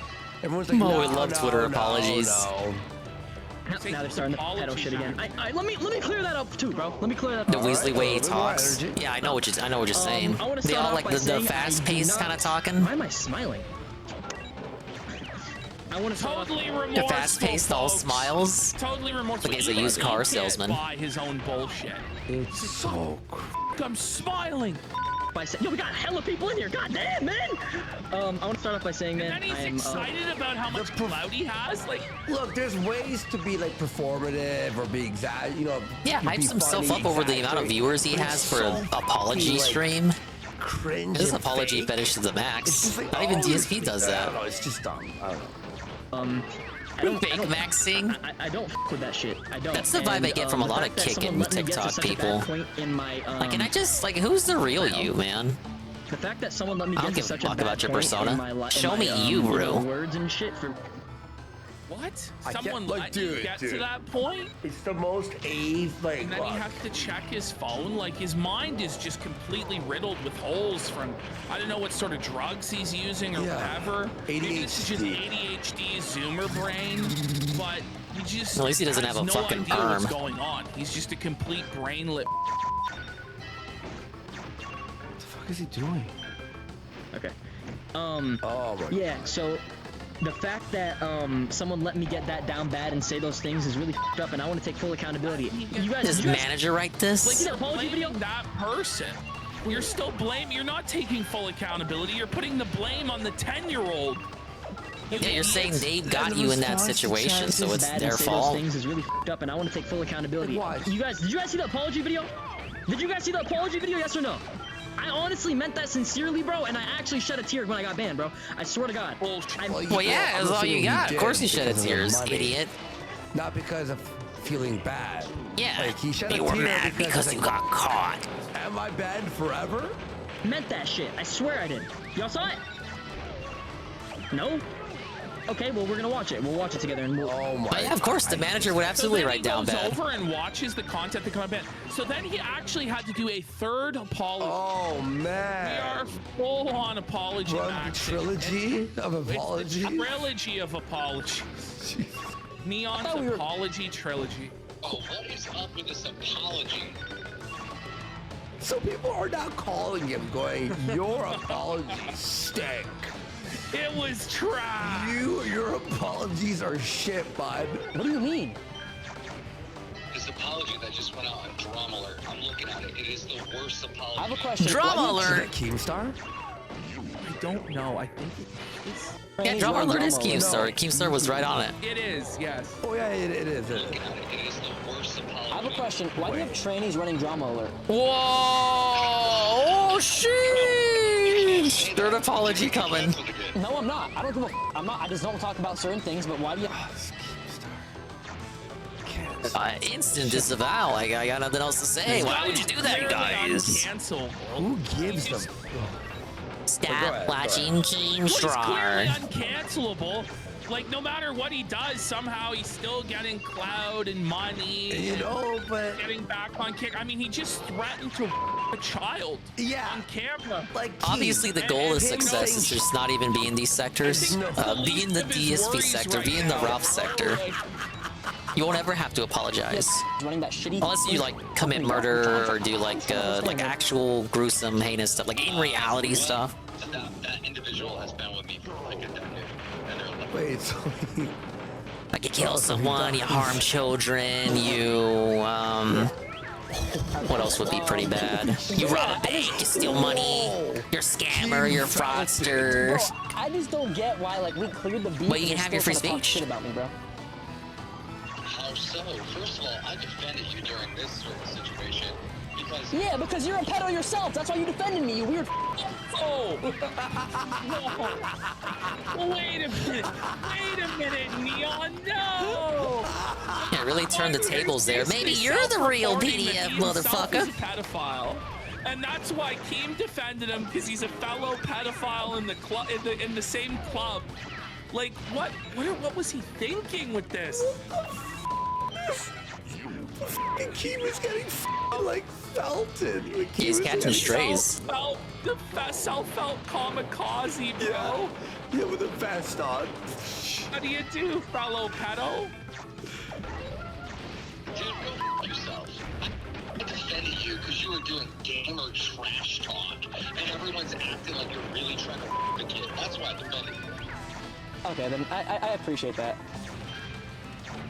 everyone's like, Mo would love Twitter apologies. No. Now they're starting the pedo shit again. Let me clear that up too, bro. Let me clear that up. The Weasley way he talks. Yeah, I know what you're saying. They all like the fast-paced kind of talking. Why am I smiling? I want to totally remorseful. The fast-paced, all smiles. Totally remorseful. Like he's a used car salesman. Buy his own bullshit. It's so. I'm smiling. Yo, we got hella people in here. God damn, man. I want to start off by saying, man, and then he's excited about how much clout he has. Like, look, there's ways to be performative or be exact. You know. Yeah, hypes himself up over the amount of viewers he has for an apology stream. Cringe. His apology fetish to the max. Not even DSP does that. I don't know. It's just dumb. I don't know. Fake maxing. I don't f with that shit. I don't. That's the vibe I get from a lot of kicking TikTok people. Like, and I just who's the real you, man? The fact that someone let me I get don't to give a such a fuck bad about your point persona. Show me you, Rue. Words and shit for. What? Someone let you get to that point? It's the most and then he has to check his phone. Like, his mind is just completely riddled with holes from, I don't know what sort of drugs he's using or whatever. Maybe this is just ADHD, Zoomer brain, but he just at least he doesn't have a no fucking idea perm. what's going on. He's just a complete brainlet. What the fuck is he doing? Okay. Oh my yeah, so the fact that someone let me get that down bad and say those things is really f***ed up, and I want to take full accountability. You guys, Does manager write this? Like, apology video? That person. You're still You're not taking full accountability. You're putting the blame on the 10-year-old. Yeah, you're saying they got you in that situation, so it's their fault. Those things is really f***ed up, and I want to take full accountability. You guys, did you guys see the apology video? Did you guys see the apology video? Yes or no? I honestly meant that sincerely, bro, and I actually shed a tear when I got banned, bro. I swear to God. Well, yeah, that's all you got. Of course you shed a tears, idiot. Not because of feeling bad. Yeah, like he shed you a were tear mad because you got caught. Am I banned forever? Meant that shit. I swear I did. Y'all saw it? No? Okay, well, we're gonna watch it. We'll watch it together and we'll... Oh my... Yeah, of course, the manager would absolutely write down bad. bad. Over and watches the content that come up. So then he actually had to do a third apology. Oh man! We are full on apology. Trilogy of apologies. It's a trilogy of apologies. Neon's apology trilogy. Oh, what is up with this apology? So people are now calling him, going, "Your apologies stink." It was trash. Your apologies are shit, bud. What do you mean? This apology that just went out on Drama Alert. I'm looking at it. It is the worst apology. I have a question. Drama Alert. Keemstar? I don't know. I think it's... Yeah, Drama Alert is Keemstar. Keemstar was right on it. It is, yes. Oh yeah, it is. It is the worst apology. I have a question. Why do you have trainees running Drama Alert? Whoa! Oh, sheesh! Third apology coming. No, I'm not. I don't give a I'm not. I just don't talk about certain things, but why do you... Instant disavow. I got nothing else to say. Why would you do that, guys? Cancel. Who gives them? Stop watching Well, Keemstar. he's clearly uncancelable. Like, no matter what he does, somehow he's still getting clout and money. You know, but... Getting back on kick. I mean, he just threatened to a child on camera. Like, obviously, the goal of success is just not even be in these sectors. Be in the DSP sector, be in the rough sector. You won't ever have to apologize. Unless you, like, commit murder or do, like actual gruesome, heinous stuff. Like, in reality stuff. That individual has been with me for like a decade. Wait, so like you kill someone, you harm children, you what else would be pretty bad? You rob a bank, you steal money, you're a scammer, you're a fraudster. Bro, I just don't get why, like, we cleared the beef. But you can have your free speech. Shit about me, bro. How so? First of all, I defended you during this sort of situation because... Yeah, because you're a pedo yourself. That's why you defended me, you weird Oh! No. Wait a minute, Neon, no! Yeah, really turn the tables there. Maybe you're the real PDF motherfucker. He's a pedophile. And that's why Keem defended him, because he's a fellow pedophile in the club, in the same club. Like, what was he thinking with this? And Keem was getting like felted. Like, he's catching strays. The self-felt kamikaze, bro. Yeah, with a vest on. How do you do, fellow pedo? Dude, go yourself. I defended you because you were doing gamer trash talk, and everyone's acting like you're really trying to the kid. That's why I defended you. Okay, then I appreciate that.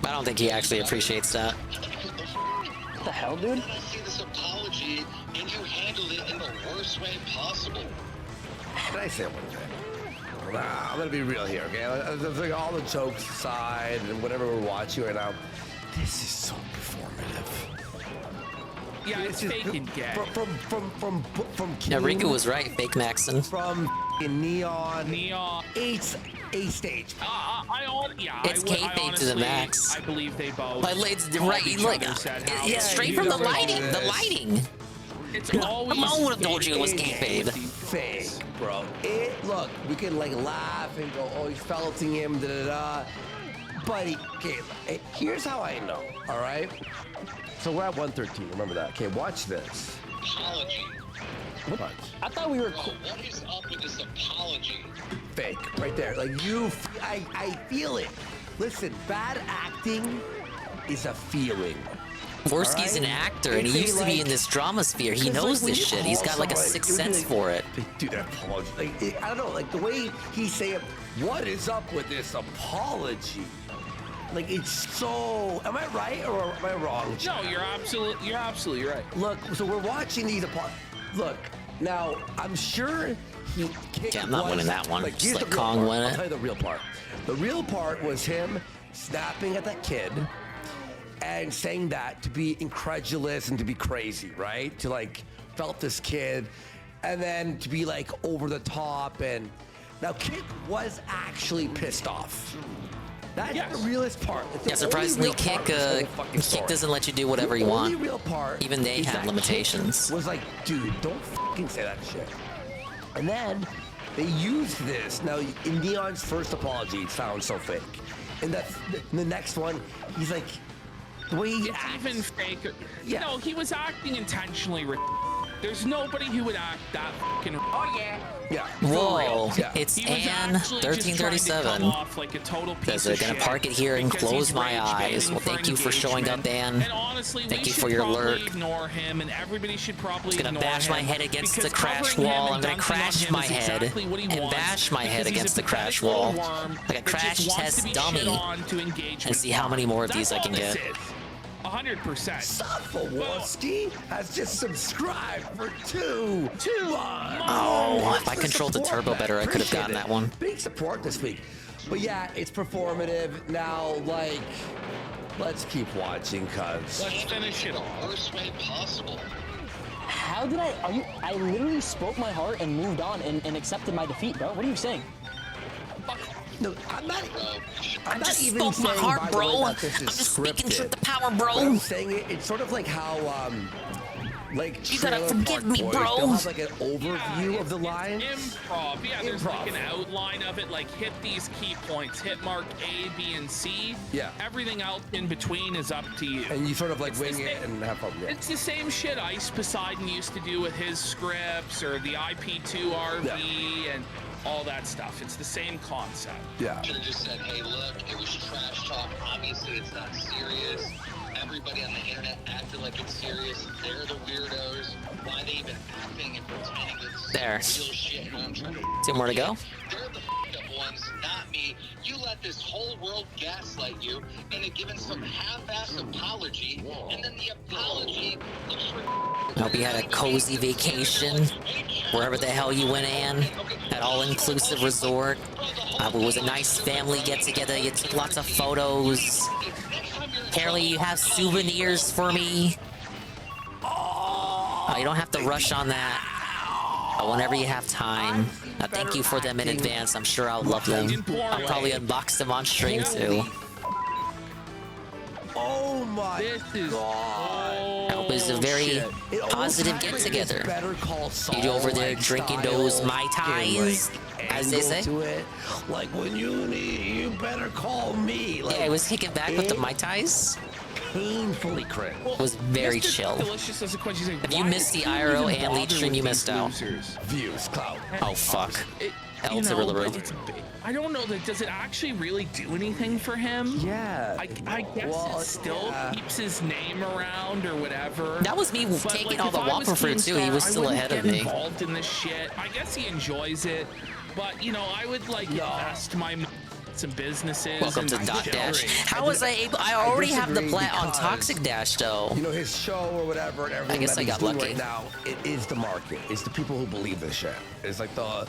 I don't think he actually appreciates that. What the hell, dude? I see this apology, and you handled it in the worst way possible. Can I say one thing? Nah, I'm gonna be real here, okay? Like all the jokes aside and whatever we're watching right now, this is so performative. Yeah, it's fake and gay. From Yeah, Riku was right, fake Maxon. From Neon. It's a stage. It's kayfabe to the max. I believe they both. Like, it's straight from the lighting. The lighting. It's always. Mom would have told you it was kayfabe. Fake, bro. Look, we can like laugh and go, oh, he's felting him, da da da. But okay, here's how I know. All right. So we're at 113. Remember that. Okay, watch this. Apology. Watch. I thought we were. Bro, what is up with this apology? Fake, right there. Like I feel it. Listen, bad acting is a feeling. Vorsky's an actor, and he used to be in this drama sphere. He knows this shit. He's got like a sixth sense for it. Dude, that apology. Like, I don't know. Like the way he's saying, "What is up with this apology?" Like it's so. Am I right or am I wrong? No, you're absolutely right. Look, so we're watching these Look, now I'm sure he kicked. Yeah, I'm not winning that one. Like, just here's like the real Kong part. win I'll it. tell you the real part. The real part was him snapping at that kid and saying that to be incredulous and to be crazy, right? To like felt this kid. and then to be like over the top. And now Kick was actually pissed off. That's the realest part. It's the Yeah, surprisingly, only real Kick part of this whole fucking story. Kick doesn't let you do whatever you The want. only real part Even they is have that limitations. Kick was like, dude, don't fucking say that shit. And then they used this. Now, in Neon's first apology, it sounds so fake. And the next one, he's like, the way he It's acts. even fake. Yeah. No, he was acting intentionally. There's nobody who would act that fucking. Oh yeah. Yeah. Whoa, Yeah. it's He was Ann actually just trying to 1337. come off like a total piece Says they're of gonna shit park it here and because close he's my rage eyes. baiting Well, thank you for showing up, engagement. Ann. And honestly, Thank we you should for your probably alert. ignore him, and everybody should probably It's gonna ignore bash him my head against because the crash covering him wall. and I'm gonna dunking on crash him my is head exactly what he and wants, bash my head because he's against a the crash pathetic little wall worm like a that just crash wants to test be dummy, shit on to engagement and see how many more of these I can That's all get. this is. 100%. Sufferin has just subscribed for 2 months. Oh, if I controlled the turbo better, I could have gotten that one. Big support this week. But yeah, it's performative. Now, like, let's keep watching, cuz. Let's finish it off. Worst way possible. How did I literally spoke my heart and moved on and accepted my defeat, bro. What are you saying? No, I'm not. I'm not just even spoke my saying, heart, by the way, bro. that this is I'm just speaking scripted. truth to power, bro. What I'm saying it's sort of like how like You gotta Trailer forgive Park me, Boys, bro. they'll have like an overview of the lines. Improv. Yeah, there's like an outline of it, like hit these key points, hit mark A, B, and C. Yeah. Everything else in between is up to you. And you sort of like It's wing the it same- and have fun. Yeah. It's the same shit Ice Poseidon used to do with his scripts or the IP2 RV and all that stuff. It's the same concept. Yeah. Should have just said, hey, look, it was trash talk. Obviously, it's not serious. Everybody on the internet acted like it's serious. They're the weirdos. Why they even acting and pretending it's There. real shit? And I'm trying to 2 more to go. They're the f***ed up ones, not me. You let this whole world gaslight you into giving some half-assed apology, and then the apology looks I hope you had a cozy vacation wherever the hell you went, Ann. That all-inclusive resort. It was a nice family get-together. You took lots of photos. Apparently, you have souvenirs for me. You don't have to rush on that. Whenever you have time. Thank you for them in advance. I'm sure I'll love them. I'll probably unbox them on stream too. Oh my god. It was a very positive get-together. You over there drinking those Mai Tais, as they say. To it. Like when you need, you better call me. Like, Yeah, I was kicking back with the Mai Tais. Painfully cringe. It was very chill. Delicious as a question. If you missed the IRO and lead stream, you missed out. Views, clout. Oh fuck. You know, Elderilla. but I don't know that does it actually really do anything for him? Yeah. I guess it still keeps his name around or whatever. That was me But, taking like, all if the I was Whopper fruit too. He was Keemstar, I still wouldn't ahead of get me. Involved in this shit. I guess he enjoys it, but you know, I would like invest my money in some businesses. Welcome to and Dot chill. Dash. How was I able? I already have the plat on Toxic Dash though. You know, his show or whatever and everything I guess that I he's got doing lucky. right now, it is the market. It's the people who believe this shit. It's like the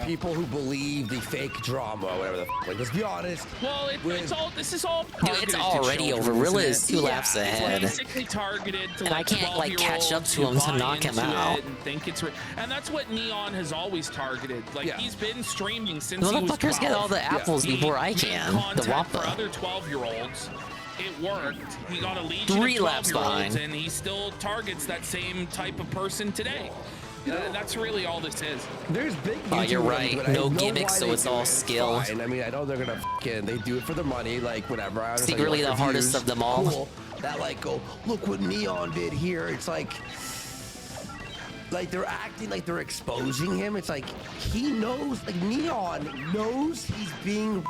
people who believe the fake drama or whatever the like, let's be honest. Well, it's all. This is all. Dude, it's targeted to already over. children, Rilla isn't is it? 2 laps It's ahead. basically targeted to And I like can't, like, catch up 12-year-olds to him who to buy knock him into out. it And think it's and that's what Neon has always targeted. Like he's been streaming since The he was motherfuckers 12. get all the apples He before I made can. The content Wampa. For other 12-year-olds, it worked. He got a legion 3 of laps 12-year-olds, behind. and he still targets that same type of person today. That's really all this is. There's big Oh, you're YouTubers, right. but I No know gimmicks, why so they it's do all it. skill. Fine. I mean, I know they're gonna they do it for their money, like whatever. I understand Secretly you the want hardest views. of them all. Cool. That like go look what Neon did here. It's like they're acting like they're exposing him. It's like he knows, like Neon knows he's being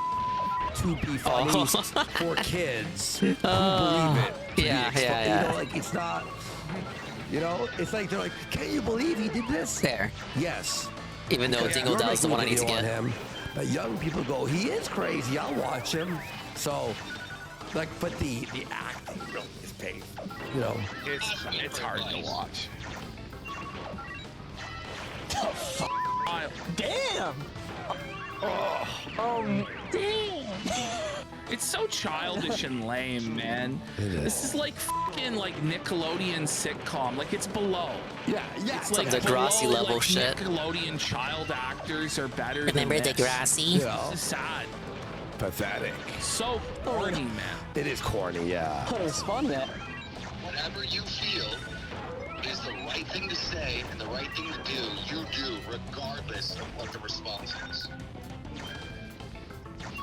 to be funny for kids who believe it. to be yeah, expo- yeah. You know, like it's not. You know, it's like they're like, can you believe he did this? There. Yes. Even though Because Dingle you're Dow's the making one a I need to video on get. him. But young people go, he is crazy. I'll watch him. So, like, but the acting really is painful. You know, It's hard to watch. Damn! Oh, damn! It's so childish and lame, man. This is like fucking like Nickelodeon sitcom. Like it's below. Yeah. It's like Degrassi below, level like, shit. Nickelodeon child actors are better Remember than this. Degrassi? This is sad. Pathetic. So corny, man. It is corny, yeah. Put a respond to that. Whatever you feel is the right thing to say and the right thing to do, you do, regardless of what the response is.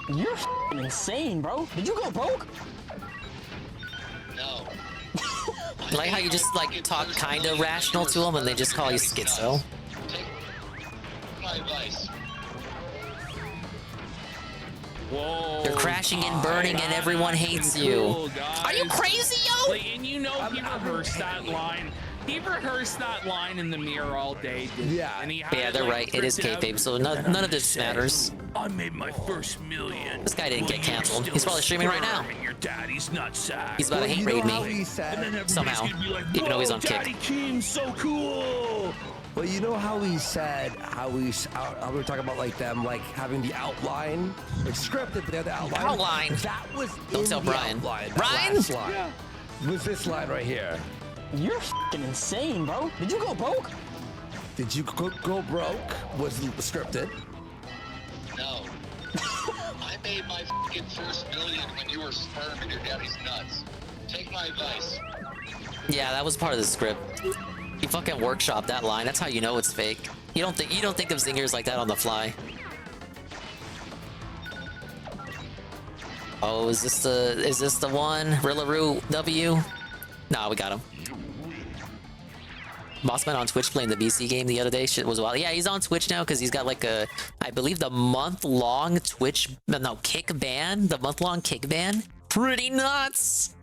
You're f***ing insane, bro. Did you go broke? No. I like how you just like talk kind of rational to them and they just call you schizo. Take my advice. Whoa. You're crashing and burning and everyone hates you. Are you crazy, yo? Like, and you know he rehearsed that line. He rehearsed that line in the mirror all day. And he had they're like, right. It is scripted out. kayfabe, so none of this matters. I made my first million. This guy didn't get canceled. He's probably streaming right now. Your daddy's nutsack. He's about to hate raid me somehow, even though he's on Daddy kick. Keem's so cool. Well, you know how he said how we were talking about like them like having the outline, like scripted, but they had the outline. Outline. That was Don't in tell the Brian. outline, that Brian? last line. Was this line right here? You're f***ing insane, bro. Did you go broke? Did you go broke? Was scripted. No. I made my fucking first million when you were sperm in your daddy's nuts. Take my advice. Yeah, that was part of the script. You fucking workshopped that line. That's how you know it's fake. You don't think of zingers like that on the fly. Oh, is this the one? Rillaroo W? Nah, we got him. Bossman on Twitch playing the BC game the other day. Shit was wild. Yeah, he's on Twitch now because he's got like I believe the month-long kick ban. The month-long kick ban. Pretty nuts.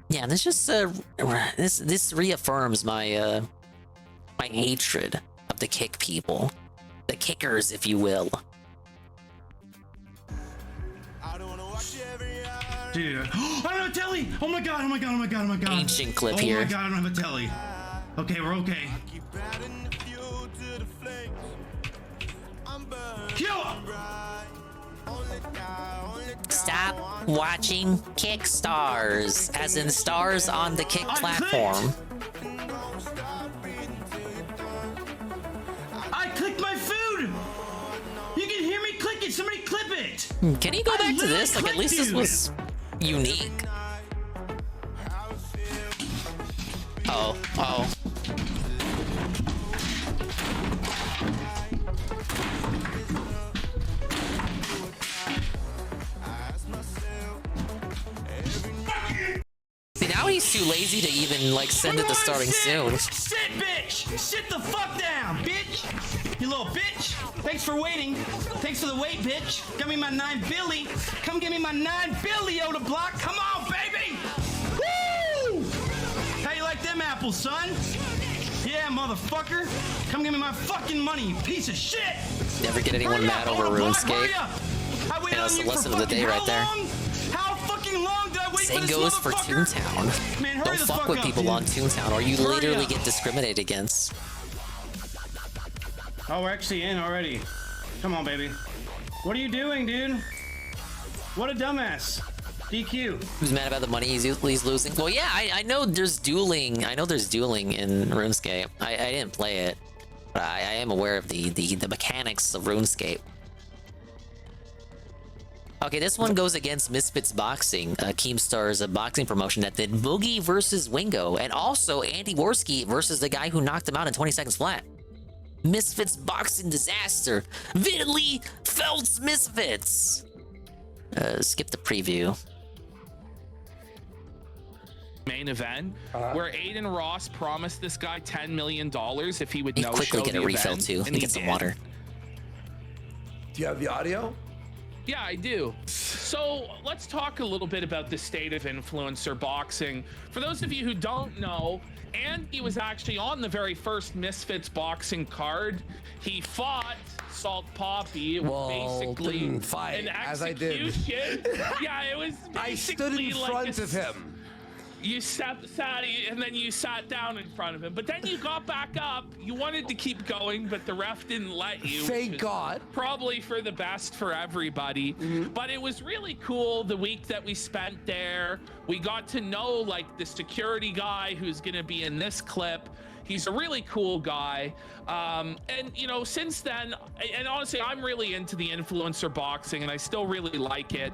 Yeah, this just this reaffirms my my hatred of the kick people, the kickers, if you will. Dude, I don't have a telly! Oh my god, oh my god, oh my god, oh my god. Ancient clip here. here. Oh my god, I don't have a telly. Okay, we're okay. Stop watching Kick Stars, as in stars on the Kick platform. I clicked my food! You can hear me click it! Somebody clip it! Can you go back to this? Like, at least this was unique. Oh, uh-oh. See, now he's too lazy to even, like, send it to starting soon. Sit, bitch! Sit the fuck down, bitch! You little bitch! Thanks for waiting. Thanks for the wait, bitch. Got me my 9 Billy. Come get me my 9 Billy, Oda Block. Come on, baby! Woo! How you like them apples, son? Yeah, motherfucker. Come give me my fucking money, you piece of shit! Never get anyone mad over RuneScape. I waited Yeah, that's on the you lesson for of the day fucking right there. how long? How fucking long did I wait Same for this goes for motherfucker? Toontown. Man, hurry Don't the fuck fuck with up, people dude. on Toontown, or you Hurry literally up. get discriminated against. Oh, we're actually in already. Come on, baby. What are you doing, dude? What a dumbass. DQ. Who's mad about the money he's losing? Well, yeah, I know there's dueling. I know there's dueling in RuneScape. I didn't play it, but I am aware of the mechanics of RuneScape. Okay, this one goes against Misfits Boxing, Keemstar's boxing promotion that did Boogie versus Wingo, and also Andy Worski versus the guy who knocked him out in 20 seconds flat. Misfits Boxing Disaster. Vividly Felt's Misfits. Skip the preview. Main event where Aiden Ross promised this guy $10 million if he would You no quickly show get the a refill event, too. and And he get some did. water. Do you have the audio? Yeah, I do. So let's talk a little bit about the state of influencer boxing. For those of you who don't know, Andy was actually on the very first Misfits boxing card. He fought Salt Poppy. It was basically didn't fight, an as I did. execution. Yeah, it was basically I stood in like front a of him. You sat, and then you sat down in front of him. But then you got back up. You wanted to keep going, but the ref didn't let you. Thank God. Probably for the best for everybody. But it was really cool the week that we spent there. We got to know like the security guy who's going to be in this clip. He's a really cool guy. And, you know, since then, and honestly, I'm really into the influencer boxing and I still really like it.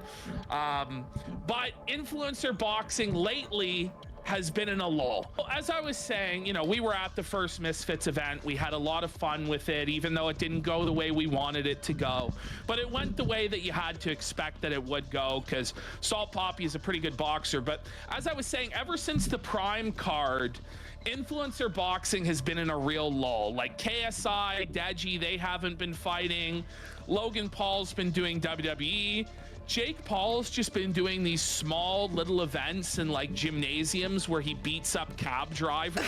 But influencer boxing lately has been in a lull. As I was saying, you know, we were at the first Misfits event. We had a lot of fun with it, even though it didn't go the way we wanted it to go. But it went the way that you had to expect that it would go, because Salt Poppy is a pretty good boxer. But as I was saying, ever since the Prime card, influencer boxing has been in a real lull. Like KSI, Deji, they haven't been fighting. Logan Paul's been doing WWE. Jake Paul's just been doing these small little events in like gymnasiums where he beats up cab drivers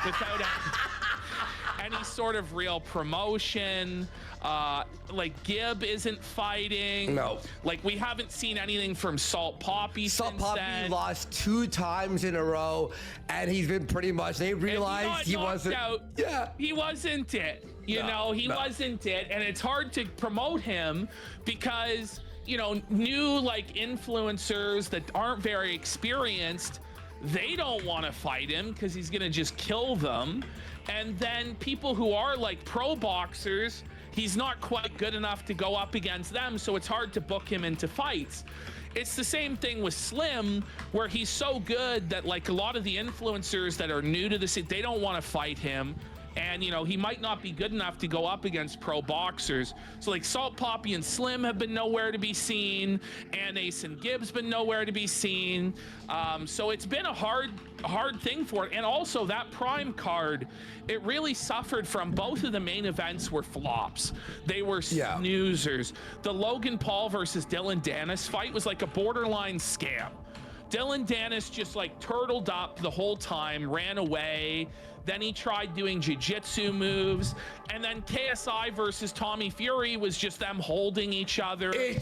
without any sort of real promotion. Like Gibb isn't fighting. No. Like we haven't seen anything from Salt Poppy. Salt Poppy lost 2 times in a row, and he's been pretty much. They realized he wasn't. Yeah. He wasn't it. You know, he wasn't it, and it's hard to promote him because, you know, new like influencers that aren't very experienced, they don't want to fight him because he's gonna just kill them. And then people who are like pro boxers, he's not quite good enough to go up against them, so it's hard to book him into fights. It's the same thing with Slim, where he's so good that like a lot of the influencers that are new to the scene, they don't want to fight him. And, you know, he might not be good enough to go up against pro boxers. So like Salt Poppy and Slim have been nowhere to be seen, and Ace and Gibbs been nowhere to be seen. So it's been a hard thing for it. And also that Prime card, it really suffered from both of the main events were flops. They were snoozers. The Logan Paul versus Dylan Dennis fight was like a borderline scam. Dylan Dennis just like turtled up the whole time, ran away. Then he tried doing jiu-jitsu moves, and then KSI versus Tommy Fury was just them holding each other. That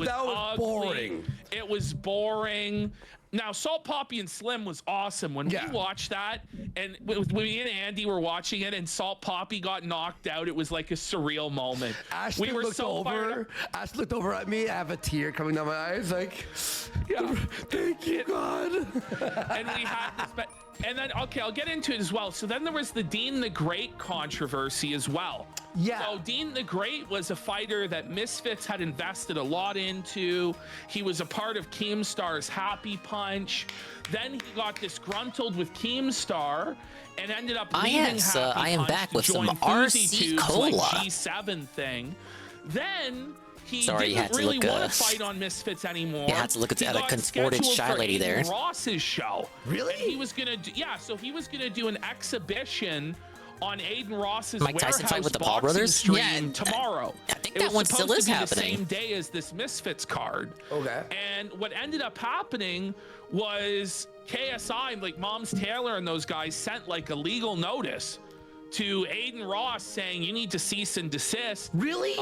was boring. It was boring. Now, Salt Poppy and Slim was awesome. When we watched that, and when me and Andy were watching it, and Salt Poppy got knocked out, it was like a surreal moment. Ashley looked over at me. I have a tear coming down my eyes. Like, thank you, God. And we had this. And then, okay, I'll get into it as well. So then there was the Dean the Great controversy as well. Yeah. So Dean the Great was a fighter that Misfits had invested a lot into. He was a part of Keemstar's Happy Punch. Then he got disgruntled with Keemstar and ended up leaving Happy Punch I am back with some Fousey RC Tubes, Cola. like G7 thing. Then he Sorry, you didn't had to really look, want to fight on Misfits anymore. You had to look at He the got consported scheduled shy for lady there. Aiden Ross's show. Really? And he was gonna do, so he was gonna do an exhibition on Aiden Ross's Mike Tyson Warehouse fight with the Paul boxing brothers? stream Yeah, tomorrow. I think It that was one still supposed is to be happening. the same day as this Misfits card. Okay. And what ended up happening was KSI, like Moms Taylor and those guys, sent like a legal notice to Aiden Ross saying you need to cease and desist. Really?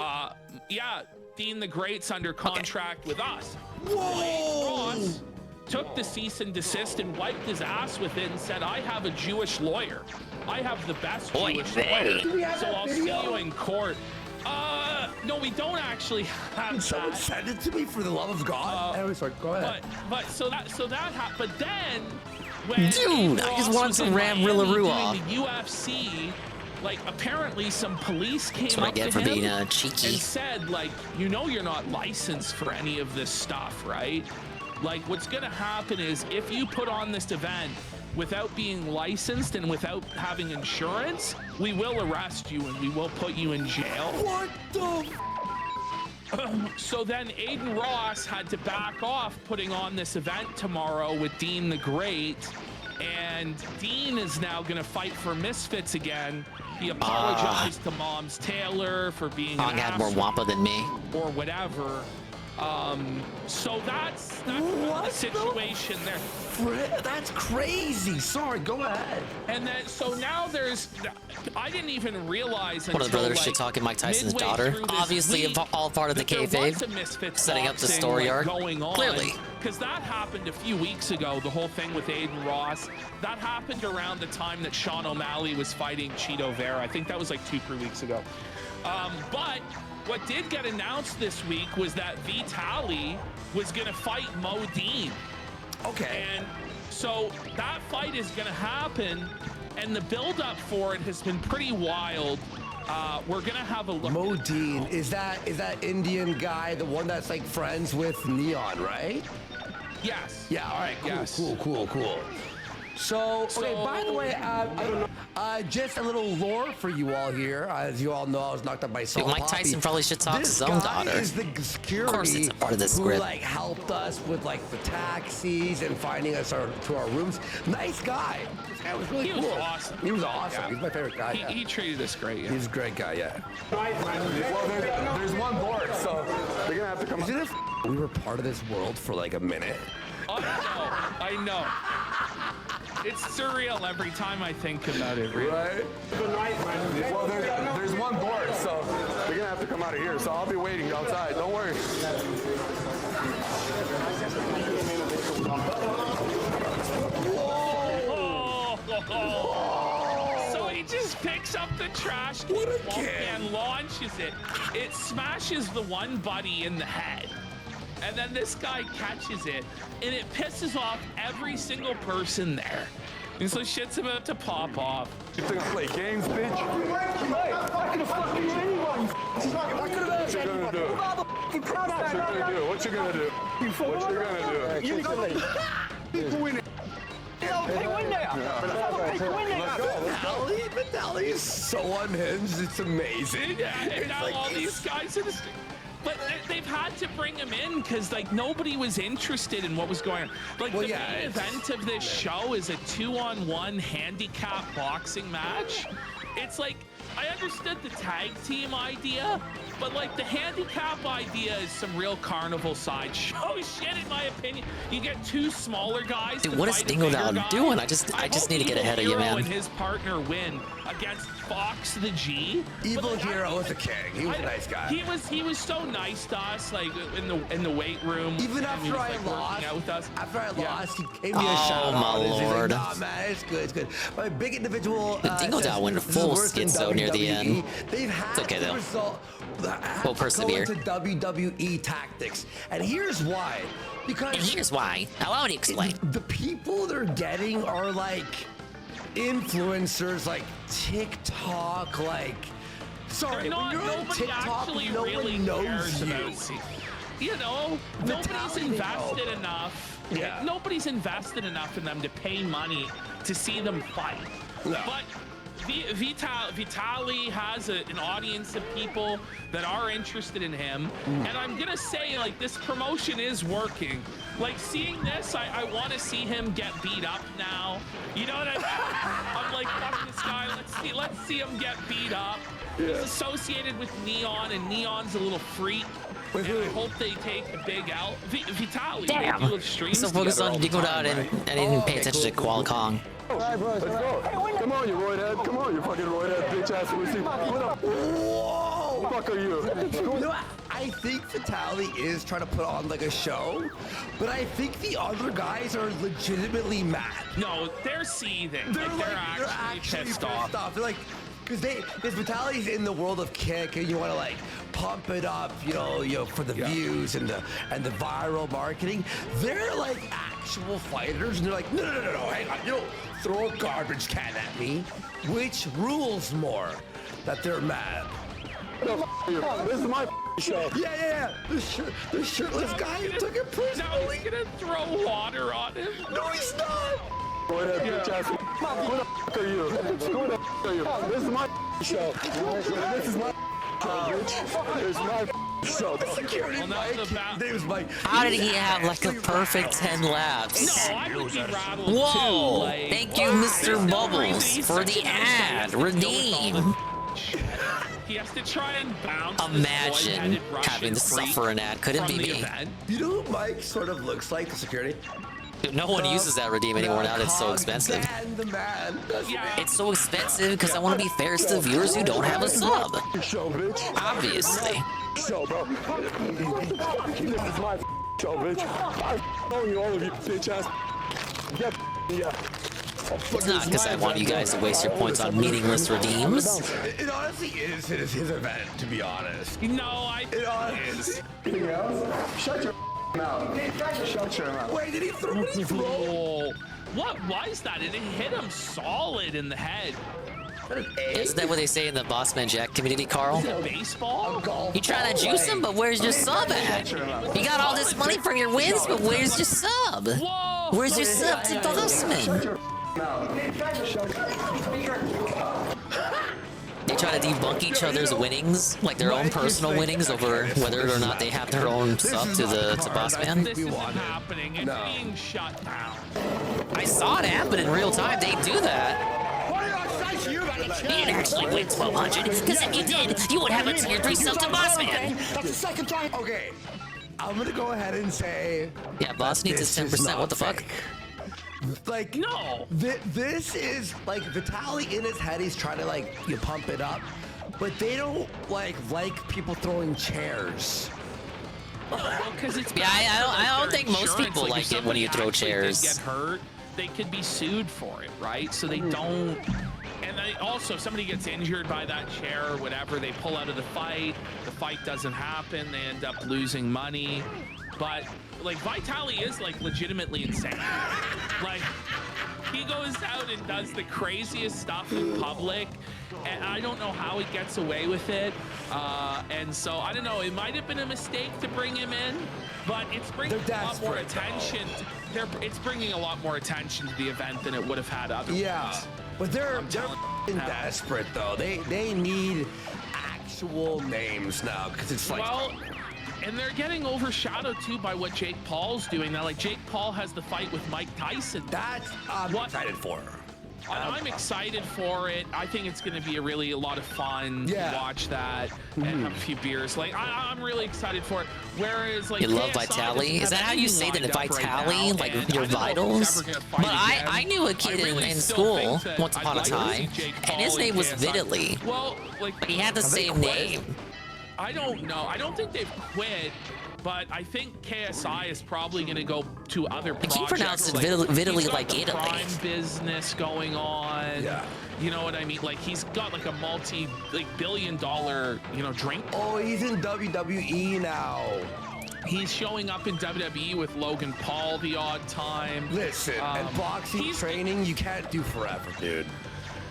Yeah. Dean the Great's under contract with us. Whoa! Aiden Ross took the cease and desist and wiped his ass with it and said, I have a Jewish lawyer. I have the best Jewish lawyer. So I'll see you in court. No, we don't actually have Someone that. send it to me for the love of God. Anyway, sorry, go ahead. But so that happened. But then when Dude, Aiden I just Ross want was some in Ram Miami Rillarua. doing the UFC, like apparently some police came That's what I up get to for him being cheeky. and said, like, you know, you're not licensed for any of this stuff, right? Like, what's gonna happen is if you put on this event without being licensed and without having insurance, we will arrest you and we will put you in jail. What the? So then Aiden Ross had to back off putting on this event tomorrow with Dean the Great, and Dean is now gonna fight for Misfits again. He apologized to Moms Taylor for being Kong an had more asshole Wampa than me. or whatever. So that's the situation there. That's crazy. Sorry, go ahead. And then, so now there's, I didn't even realize One of the until, brothers like, shit talking Mike Tyson's midway daughter. through this Obviously, week all part of the that there was a kayfabe. Misfits Setting up the boxing, story like, arc. going on. Clearly. because that happened a few weeks ago, the whole thing with Aiden Ross. That happened around the time that Sean O'Malley was fighting Cheeto Vera. I think that was like 2-3 weeks ago. But what did get announced this week was that Vitaly was going to fight Mo Dean. Okay. And so that fight is going to happen, and the build-up for it has been pretty wild. We're gonna have a look. Mo Dean, is that Indian guy, the one that's like friends with Neon, right? Yes. Yeah. All right. Cool. Yes. Cool. So, okay. By the way, just a little lore for you all here. As you all know, I was knocked up by Salt Mike Poppy. Tyson probably should talk to his own daughter. This guy is the security Of course it's a part of the who script. like helped us with like the taxis and finding us to our rooms. Nice guy. This guy was really cool. He was awesome. He was awesome. Yeah. He's my favorite guy. He treated us great. Yeah. He's a great guy. Yeah. Well, there's one board, so they're gonna have to come. Isn't it we were part of this world for like a minute? I know. It's surreal every time I think about it, really. Right? Well, there's one board, so they're gonna have to come out of here. So I'll be waiting outside. Don't worry. So he just picks up the trash can and launches it. It smashes the one buddy in the head. And then this guy catches it, and it pisses off every single person there. And so shit's about to pop off. You think I play games, bitch? I could have fucked you anyone. I could have asked anybody. What you gonna do? What you gonna do? You gonna do? People win it. Vitaly is so unhinged. It's amazing. Yeah, and It's now like all these guys in the street. But they've had to bring him in because like nobody was interested in what was going on. Like the main event of this show is a 2-on-1 handicap boxing match. It's like I understood the tag team idea, but like the handicap idea is some real carnival sideshow shit in my opinion. You get two smaller guys. Dude, to what is fight a Dingo bigger Down guy. doing? I just need to get ahead of you, Evil Hero man. and his partner win against Fox the G. Evil Hero was a king. He was a nice guy. He was so nice to us, like in the weight room. Even and he after was, I like, working lost, out with us. after I Yeah. lost, he gave me a Oh, shout my out. He's like, lord. nah, man, it's good, it's good. My big individual. Dingo says Down went this is full worse than schizo near the WWE. end. They've had It's okay, to though. result. We'll persevere. Go into WWE tactics, and here's why. Because And here's why. Allow me to explain. The people they're getting are like influencers, like TikTok, like. Sorry, They're not, when you're on nobody TikTok, actually no really one knows cares you. about you know, nobody's invested enough. Yeah. Nobody's invested enough in them to pay money to see them fight. No. But Vitaly has an audience of people that are interested in him, and I'm gonna say like this promotion is working. Like seeing this, I want to see him get beat up now. You know what I mean? I'm like, fuck this guy. Let's see him get beat up. He's associated with Neon, and Neon's a little freak. And I hope they take a big L. Vitaly, Damn. they do streams So focus together on all the Dingo time, Down right? and I didn't pay attention to Kuala Kong. Let's go. Come on, you roid head. Come on, you fucking roid head, bitch ass pussy. What up? Whoa! What the fuck are you? You know, I think Vitaly is trying to put on like a show, but I think the other guys are legitimately mad. No, they're seething. They're They're actually pissed off. They're like, because Vitaly's in the world of kick, and you want to like pump it up, you know, for the views and the viral marketing. They're like actual fighters, and they're like, no, hang on, you don't throw a garbage can at me. Which rules more? That they're mad. This is my show. Yeah. The shirtless guy took it personally. Now he's gonna throw water on him. No, he's not. Roid head, bitch ass. Who the fuck are you? Who the fuck are you? This is my show. This is my show, bitch. This is my show. Security Well, now the Mike. His name's Mike. How did he have like a perfect 10 laps? No, I would be rattled Whoa! too. Like, Thank you, Mr. Bubbles, for the ad. Redeem. He has to try and bounce. Imagine this boy-headed Russian having the freak Sufferin ad. Couldn't from be the me. event. You know who Mike sort of looks like, the security? Dude, no one uses that Redeem anymore now that it's so expensive. Man, the man. It's so expensive because I want to be fair to the viewers who don't have a sub. Show, bitch. Obviously. Show, bro. This is my So, bitch. I know you, all of you, bitch ass. Yeah. It's not because I want you guys to waste your points on meaningless redeems. It honestly is his event, to be honest. No, it honestly is. Shut your mouth. Shut your mouth. Wait, did he throw? What was that? It hit him solid in the head. Isn't that what they say in the Bossman Jack community, Carl? Is it baseball? You trying to juice him, but where's your sub at? You got all this money from your wins, but where's your sub? Where's your sub to Bossman? They try to debunk each other's winnings, like their own personal winnings, over whether or not they have their own sub to Bossman. This isn't happening. It's being shut down. I saw it happen in real time. They do that. You didn't actually win 1,200, because if you did, you would have a tier 3 sub to Bossman. That's the second time. Okay, I'm gonna go ahead and say. Yeah, Boss needs his 10%. What the fuck? Like, no. This is like Vitaly in his head. He's trying to like pump it up, but they don't like people throwing chairs. Well, because it's I don't think most insurance. people Like, like if it when you throw somebody actually chairs. does get hurt, they could be sued for it, right? So they don't. And they also, if somebody gets injured by that chair or whatever, they pull out of the fight doesn't happen, they end up losing money. But like Vitaly is like legitimately insane. Like he goes out and does the craziest stuff in public, and I don't know how he gets away with it. And so I don't know, it might have been a mistake to bring him in, but it's bringing a lot more attention. It's bringing a lot more attention to the event than it would have had otherwise. Yeah, but they're desperate though. They need actual names now because it's like. Well, and they're getting overshadowed too by what Jake Paul's doing now. Like Jake Paul has the fight with Mike Tyson. That's I'm excited for. I'm excited for it. I think it's going to be a lot of fun to watch that and have a few beers. Like I'm really excited for it. Whereas like you love Vitaly? Is that how you say that Vitaly? Like your vitals? But I knew a kid in school once upon a time, and his name was Vitaly. Well, like but he had the same name. I don't know. I don't think they've quit. But I think KSI is probably going to go to other projects. He pronounced it Vitaly like Italy. Prime business going on. Yeah. You know what I mean? Like he's got like a multi-billion-dollar, drink. Oh, he's in WWE now. He's showing up in WWE with Logan Paul the odd time. Listen, and boxing training you can't do forever, dude.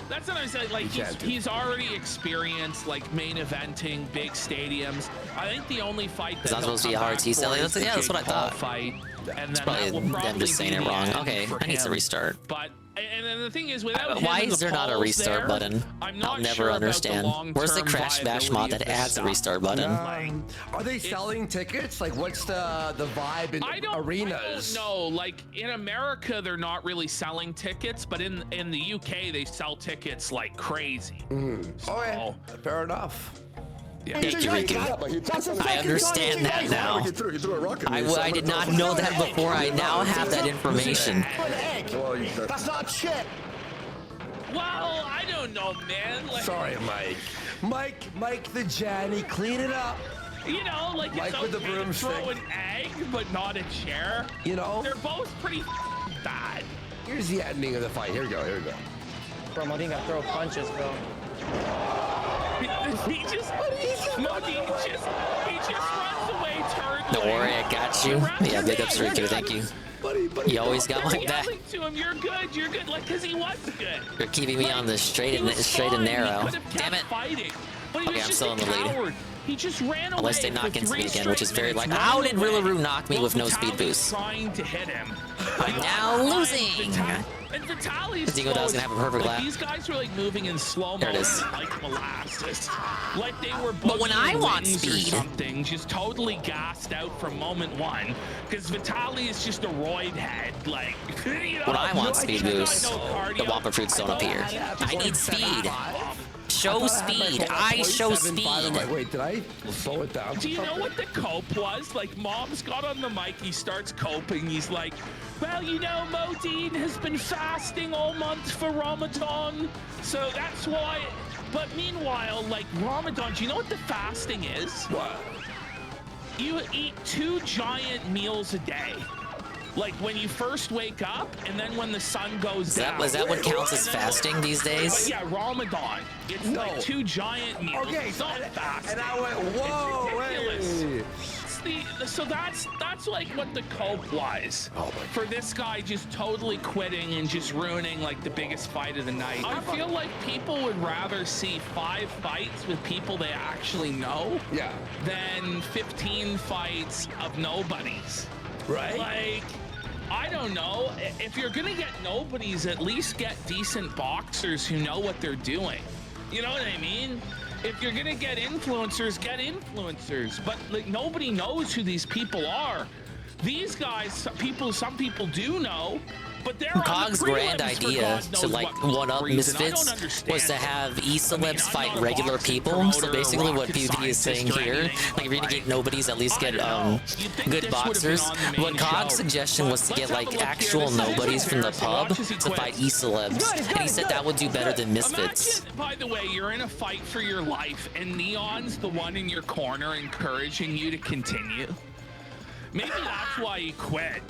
That's what I'm saying. Like he's already experienced like main eventing, big stadiums. I think the only fight that's supposed to be a RT selling. Yeah, that's what I thought. Fight, and it's then probably them just saying it wrong. Okay, I need to restart. But and then the thing is, without why is there not a restart button? I'll never understand. Where's the Crash Bash mod that adds a restart button? Are they selling tickets? Like, what's the vibe in arenas? I don't know. Like in America, they're not really selling tickets, but in the UK, they sell tickets like crazy. So, okay, fair enough. Yeah. Thank you, Riku. I understand that now. I did not know that before. I now have that information. That's not shit. Well, I don't know, man. Like, sorry, Mike. Mike the Janny, clean it up. Like Mike it's with the okay to broomstick. throw an egg, but not a chair. They're both pretty bad. Here's the ending of the fight. Here we go. Bro, Modine got throw punches, bro. He just runs away, turns. Don't worry, I got you. Yeah, big ups, Riku. Thank you. You always got my back. To him, you're good, like, because he was good. You're keeping me on the straight and narrow. Damn it. Fighting, but he Okay, was I'm just still in the lead. He just ran away. Unless they knock into me again, which is very like, how did Rillaru knock me with no speed boost? Trying to hit him. I'm now losing. And Vitaly's Dingo Dog's gonna have a perfect lap. These guys were like moving in slow There it is. like molasses. Like they were But when I want speed, or something, just totally gassed out from moment one. Because Vitaly is just a roid head. Like when I want speed boost, the Wampa fruits don't appear. I need speed. Show speed. I show speed. Wait, did I slow it down? Do you know what the cope was? Like, Mom's got on the mic, he starts coping. He's like, well, Modine has been fasting all month for Ramadan, so that's why. But meanwhile, like, Ramadan, do you know what the fasting is? What? You eat 2 giant meals a day. Like when you first wake up, and then when the sun goes down. Is that what counts as fasting these days? Yeah, Ramadan. It's like 2 giant meals. Okay, it's not fasting. and I went, whoa, it's ridiculous. wait. So that's like what the cope was for this guy just totally quitting and just ruining like the biggest fight of the night. I feel like people would rather see 5 fights with people they actually know than 15 fights of nobodies. Right? Like, I don't know. If you're gonna get nobodies, at least get decent boxers who know what they're doing. You know what I mean? If you're gonna get influencers, get influencers. But like nobody knows who these people are. These guys, some people do know, but they're Cog's grand idea to like one-up Misfits was to have e-celebs fight regular people. So basically what PvP is saying here, like if you're gonna get nobodies, at least get good boxers. What Cog's suggestion was to get like actual nobodies from the pub to fight e-celebs. And he said that would do better than Misfits. By the way, you're in a fight for your life and Neon's the one in your corner encouraging you to continue. Maybe that's why he quit.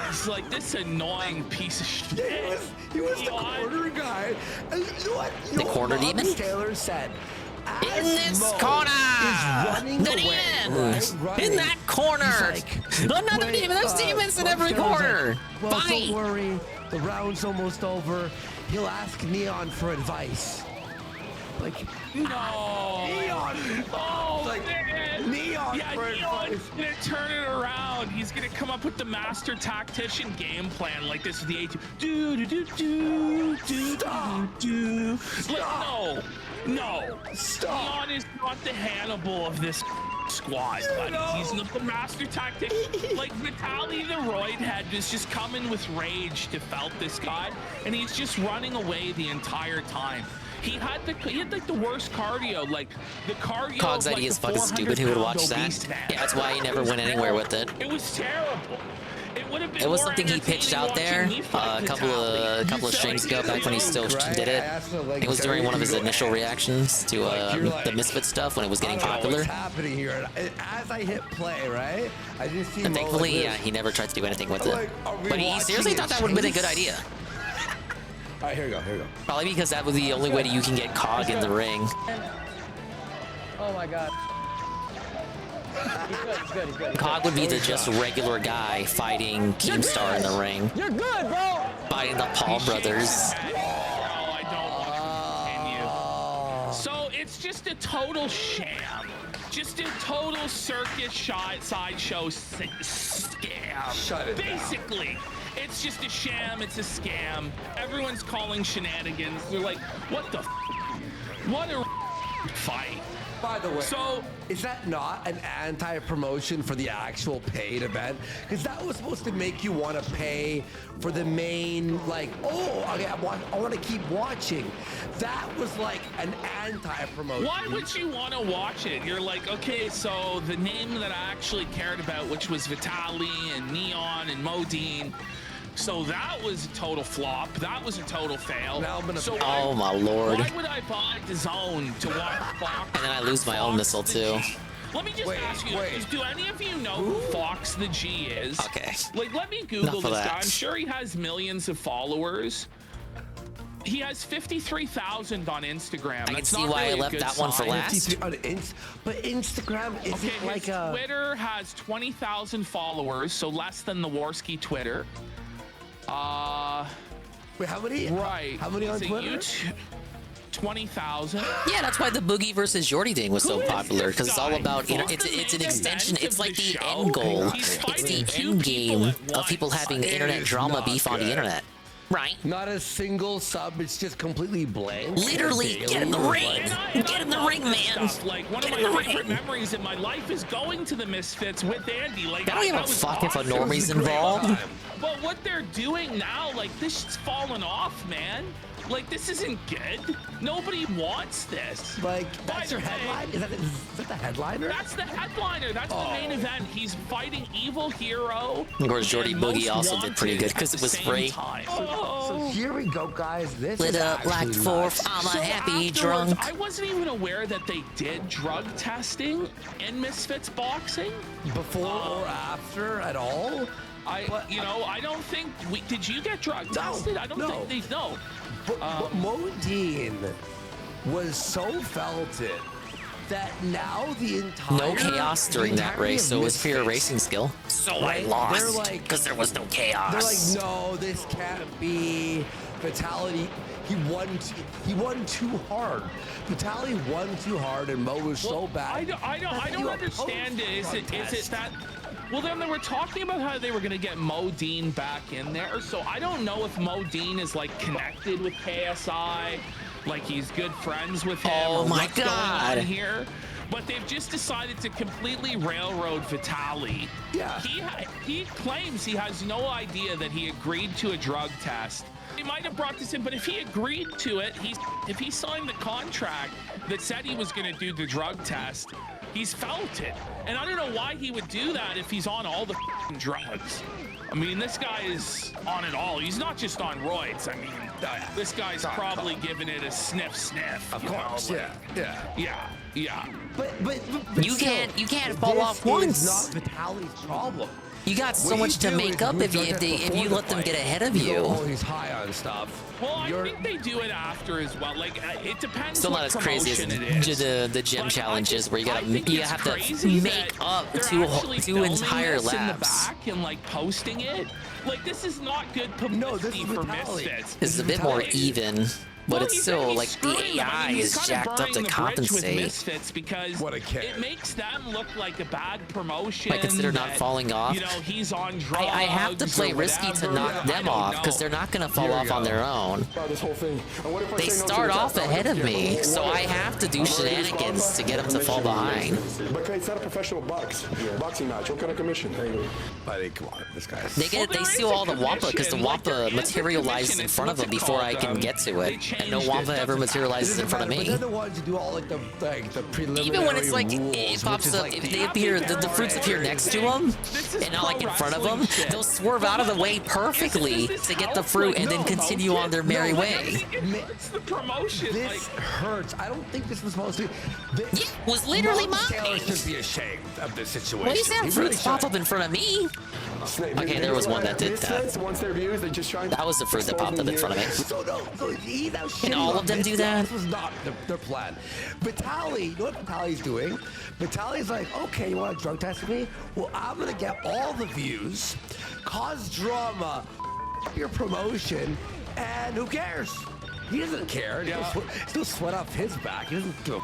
It's like this annoying piece of shit. He was the corner guy. And you know what? The corner demon? Taylor said, in this corner! The demon! In that corner! Another demon! There's demons in every corner! Well, Fight! don't worry. The round's almost over. He'll ask Neon for advice. Like, no! Neon! Oh, like, man! Neon! Yeah, Neon's gonna turn it around. He's gonna come up with the master tactician game plan like this with the A2. Do. Like, no. Stop. Neon is not the Hannibal of this squad, buddy. He's not the master tactician. Like, Vitaly the Roid Head is just coming with rage to felt this guy, and he's just running away the entire time. He had like the worst cardio, like the cardio. Cog's idea is fucking stupid. Who would watch that? Yeah, that's why he never went anywhere with it. It was terrible. It would have been. It was something he pitched out there a couple of streams ago, back when he still did it. It was during one of his initial reactions to the Misfit stuff when it was getting popular. What's happening here? As I hit play, right? I just see. And thankfully, yeah, he never tried to do anything with it. But he seriously thought that would have been a good idea. All right, here we go. Probably because that was the only way that you can get Cog in the ring. Oh my god. He's good. Cog would be the just regular guy fighting Keemstar in the ring. You're good, bro! Fighting the Paul brothers. I don't want to continue. So it's just a total sham. Just a total circus sideshow scam. Shut it Basically. It's just a sham, it's a scam. Everyone's calling shenanigans. They're like, what the what a fight. By the way, so is that not an anti-promotion for the actual paid event? Because that was supposed to make you want to pay for the main, like, oh, okay, I want to keep watching. That was like an anti-promotion. Why would you want to watch it? You're like, okay, so the name that I actually cared about, which was Vitaly and Neon and Modine, so that was a total flop. That was a total fail. Now I'm gonna oh my lord. Why would I buy DAZN to watch Fox? And then I lose my own missile too. Let me just ask you, do any of you know who Fox the G is? Okay. Like, let me Google this guy. I'm sure he has millions of followers. He has 53,000 on Instagram. I can see why I left that one for last. But Instagram isn't like a... Twitter has 20,000 followers, so less than the Warski Twitter. Wait, how many? Right. How many on Twitter? 20,000. Yeah, that's why the Boogie versus Jordy thing was so popular, because it's all about, it's an extension. It's like the end goal. It's the end game of people having internet drama beef on the internet. Right. Not a single sub. It's just completely blank. Literally, get in the ring. Get in the ring, man. Like, one of my favorite memories in my life is going to the Misfits with Andy. Like, I don't give a fuck if a normie's involved. But what they're doing now, like, this is falling off, man. Like, this isn't good. Nobody wants this. Like, that's your headline? Is that the headliner? That's the headliner. That's the main event. He's fighting Evil Hero. Of course, Jordy and Boogie Most also did pretty good Wanted because at it was the same free. time. So here we go, guys. This Lit is up like actually fourth. nuts. I'm a happy afterwards, drunk. I wasn't even aware that they did drug testing in Misfits boxing. Before or after at all? I don't think did you get drug tested? I don't think they know. But Modine was so felted that now the entire No chaos during that race, so it was pure racing skill. So I They're lost like- because there was no chaos. They're like, no, this can't be Fatality. He won too hard. Fatality won too hard, and Mo was so bad. I don't understand it. Is it that? Well, then they were talking about how they were going to get Modine back in there. So I don't know if Modine is like connected with KSI, like he's good friends with him. Oh or my what's going God. on here. But they've just decided to completely railroad Vitali. Yeah. He claims he has no idea that he agreed to a drug test. He might have brought this in, but if he agreed to it, if he signed the contract that said he was going to do the drug test, he's felt it. And I don't know why he would do that if he's on all the drugs. I mean, this guy is on it all. He's not just on roids. I mean, this guy's probably giving it a sniff. Of course, Yeah. But You still, can't fall off once. This is not Vitali's problem. You got so What much to do make is up you if you drug test let before the them get fight. ahead of You go, you. oh, he's high on stuff. Well, I think they do it after as well. Like, it depends Still what not as crazy as promotion it is. the gym challenges where you I think it's have crazy to that make up they're two actually two filming entire this in the laps. back and like posting it. Like, this is not good publicity for Misfits. This is a bit more even, but Well, it's he's still like the screwing them. I AI mean, he's is kinda jacked up burning to the bridge compensate. with Misfits because it makes them look like a bad promotion. I consider not that, falling off. You know, he's on drugs. I have to play or risky to whatever. knock them off because they're not going to fall off on their own. This whole thing. And what if I They say no to start the off test? ahead of Yeah, me, but so what I if? have to do I'm already shenanigans to get them to fall commission. behind. But it's not a professional boxing match. What kind of commission? Buddy, come on, this guy's. They steal all the Wampa because the Wampa materializes in front of them before I can get to it, and no Wampa ever materializes in front of But me. they're the ones who do all like the preliminary Even when it's like rules, it which pops is up, like if they appear, the fruits appear next to them, and not like in front of them, they'll swerve out of the way perfectly to get the fruit and then continue on their merry way. It's the promotion. This hurts. I don't think this was supposed to. It was literally Mom mine. Taylor should be ashamed of this situation. Well, he's had He fruits really pop up in front of me. Okay, there was one that did that. Once their views, they just try. That was the fruit that popped up in front of me. So he's out Can shitting all on of them this do guy. that? This was not their plan. Vitali, you know what Vitali's doing? Vitali's like, okay, you want to drug test me? Well, I'm gonna get all the views, cause drama, your promotion, and who cares? He doesn't care. He'll sweat off his back. He doesn't give a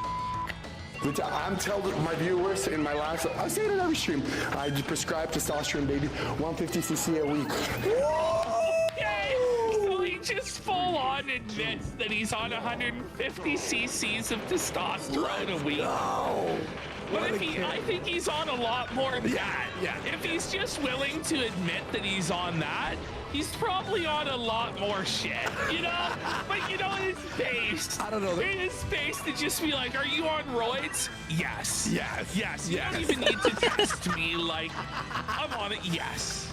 Which I'm telling my viewers in my last, I say it in every stream, I prescribe testosterone, baby, 150cc a week. Okay, so he just full on admits that he's on 150 cc's of testosterone a week. What if I think he's on a lot more than that. If he's just willing to admit that he's on that, he's probably on a lot more shit, you know? But you know, it's based. I don't know. It is based to just be like, are you on roids? Yes. You don't even need to test me like, I'm on it. Yes.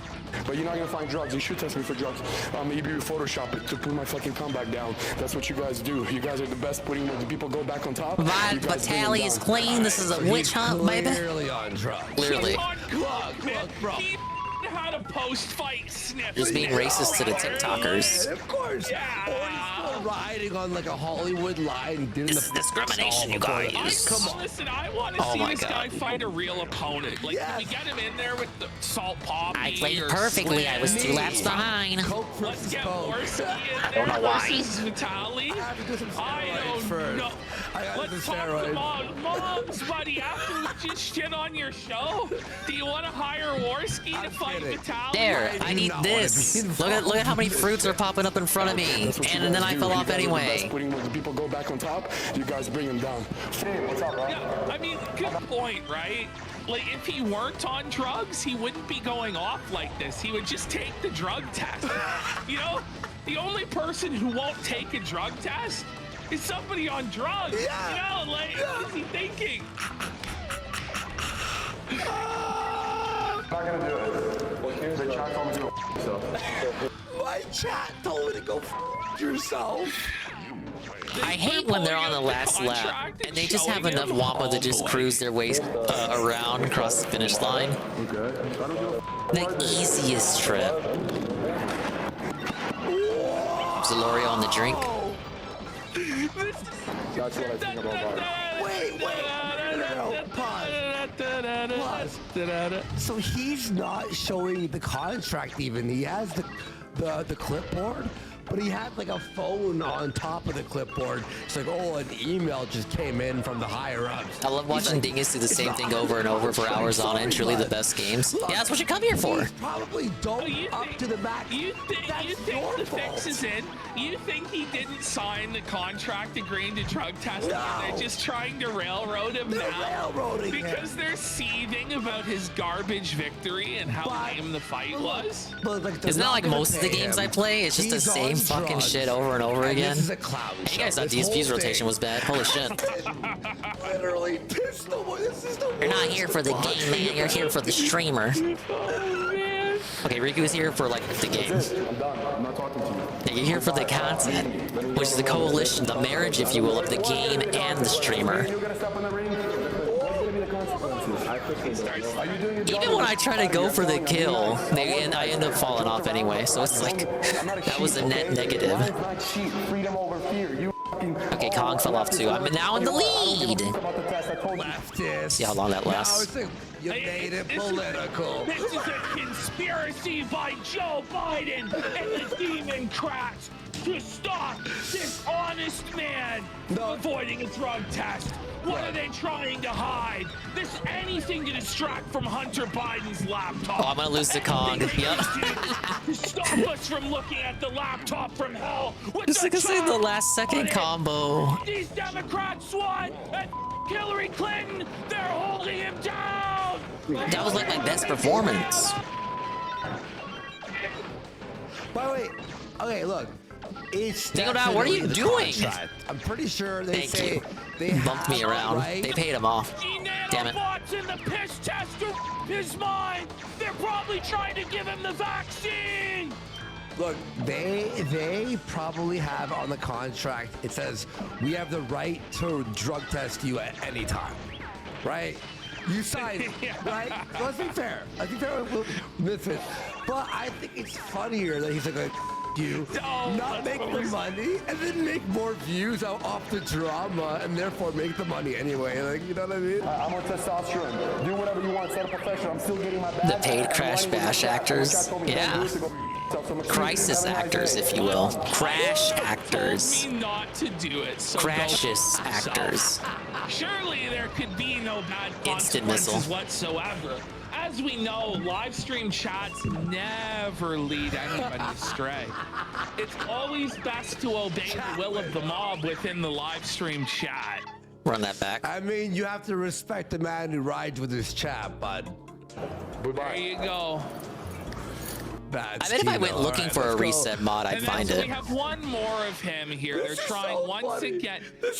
But you're not gonna find drugs. You should test me for drugs. Maybe you Photoshop it to put my fucking comeback down. That's what you guys do. You guys are the best putting when people go back on top. Vitali is clean. This is a witch hunt, baby. Clearly on drugs. Clearly. Look, bro. He had a post-fight sniff. Just being racist to the TikTokers. Of course. Or he's still riding on like a Hollywood line. This is discrimination, you guys. Come on. Listen, I want to Oh see my this God. guy fight a real opponent. Like, can we get him in there with the salt poppy? I played or perfectly. I was Slim? 2 laps behind. Let's get Worski in I there don't know why. versus Vitali. I don't know. Let's talk to moms, buddy. After we just shit on your show, do you want to hire Worski to fight Vitali? There, I need this. Look at how many fruits are popping up in front of me, That's what you and then guys I do. fell You off guys are the best anyway. putting when people go back on top, you guys bring them down. Hey, what's up, bro? Yeah, I mean, good point, right? Like, if he weren't on drugs, he wouldn't be going off like this. He would just take the drug test. You know? The only person who won't take a drug test is somebody on drugs. Yeah. You know, like, what is he thinking? I'm not gonna do it. The chat told me to go myself. My chat told me to go yourself. I hate when they're on the last lap and they just have enough wampa to just cruise their way around across the finish line. The easiest trip. Zalorio on the drink. That's what I think about that. Wait. No. Pause. So he's not showing the contract even. He has the clipboard, but he had like a phone on top of the clipboard. It's like, oh, an email just came in from the higher ups. I love watching Dingus do the same thing over and over for hours on end. Truly the best games. Yeah, that's what you come here for. He's probably up to the max. You think the fix is in? You think he didn't sign the contract agreeing to drug testing? No. And they're just trying to railroad him now because they're seething about his garbage victory and how lame the fight was. Isn't that like most of the games I play? It's just the same fucking shit over and over again. This is a clown Hey, you guys thought DSP's rotation was bad. Holy shit. Literally, this is the You're not here for the game, man. You're here for the streamer. Okay, Riku's here for like the game. I'm done. I'm not talking to you. Yeah, you're here for the content, which is the coalition, the marriage, if you will, of the game and the streamer. You're gonna step on the ring. What's gonna be the consequences? Are you doing your job? Even when I try to go for the kill, I end up falling off anyway. So it's like that was a net negative. Freedom over fear. You Okay, Kong fell off too. I'm now in the lead. leftist. See how long that lasts. You made it political. This is a conspiracy by Joe Biden and the Demon Crats to stop this honest man avoiding a drug test. What are they trying to hide? This anything to distract from Hunter Biden's laptop. Oh, I'm gonna lose to Kong. Yep. To stop us from looking at the laptop from hell. Just like I said, the last second combo. These Democrats won, and Hillary Clinton, they're holding him down. That was like my best performance. By the way, okay, look. Dingo Down, what are you doing? I'm pretty sure they say you. They bumped me around. Right? They paid him off. Damn it. In the piss test to his mind. They're probably trying to give him the vaccine. Look, they probably have on the contract, it says, we have the right to drug test you at any time, right? You signed, right? So let's be fair. I think fair with Misfit. But I think it's funnier that he's like you, not make the money, and then make more views off the drama, and therefore make the money anyway. Like, you know what I mean? I'm on testosterone. Do whatever you want. Set a profession. I'm still getting my badge. The paid Crash Bash actors. Yeah. Crisis actors, if you will. Crash actors. Not to do it. So Crashes actors. Surely there could be no bad Instant consequences missile. whatsoever. As we know, live stream chats never lead anybody astray. It's always best to obey the will of the mob within the live stream chat. Run that back. I mean, you have to respect the man who rides with his chat, bud. There you go. I bet if I went looking for a reset mod, I'd find it. We have one more of him here. They're trying once again. They're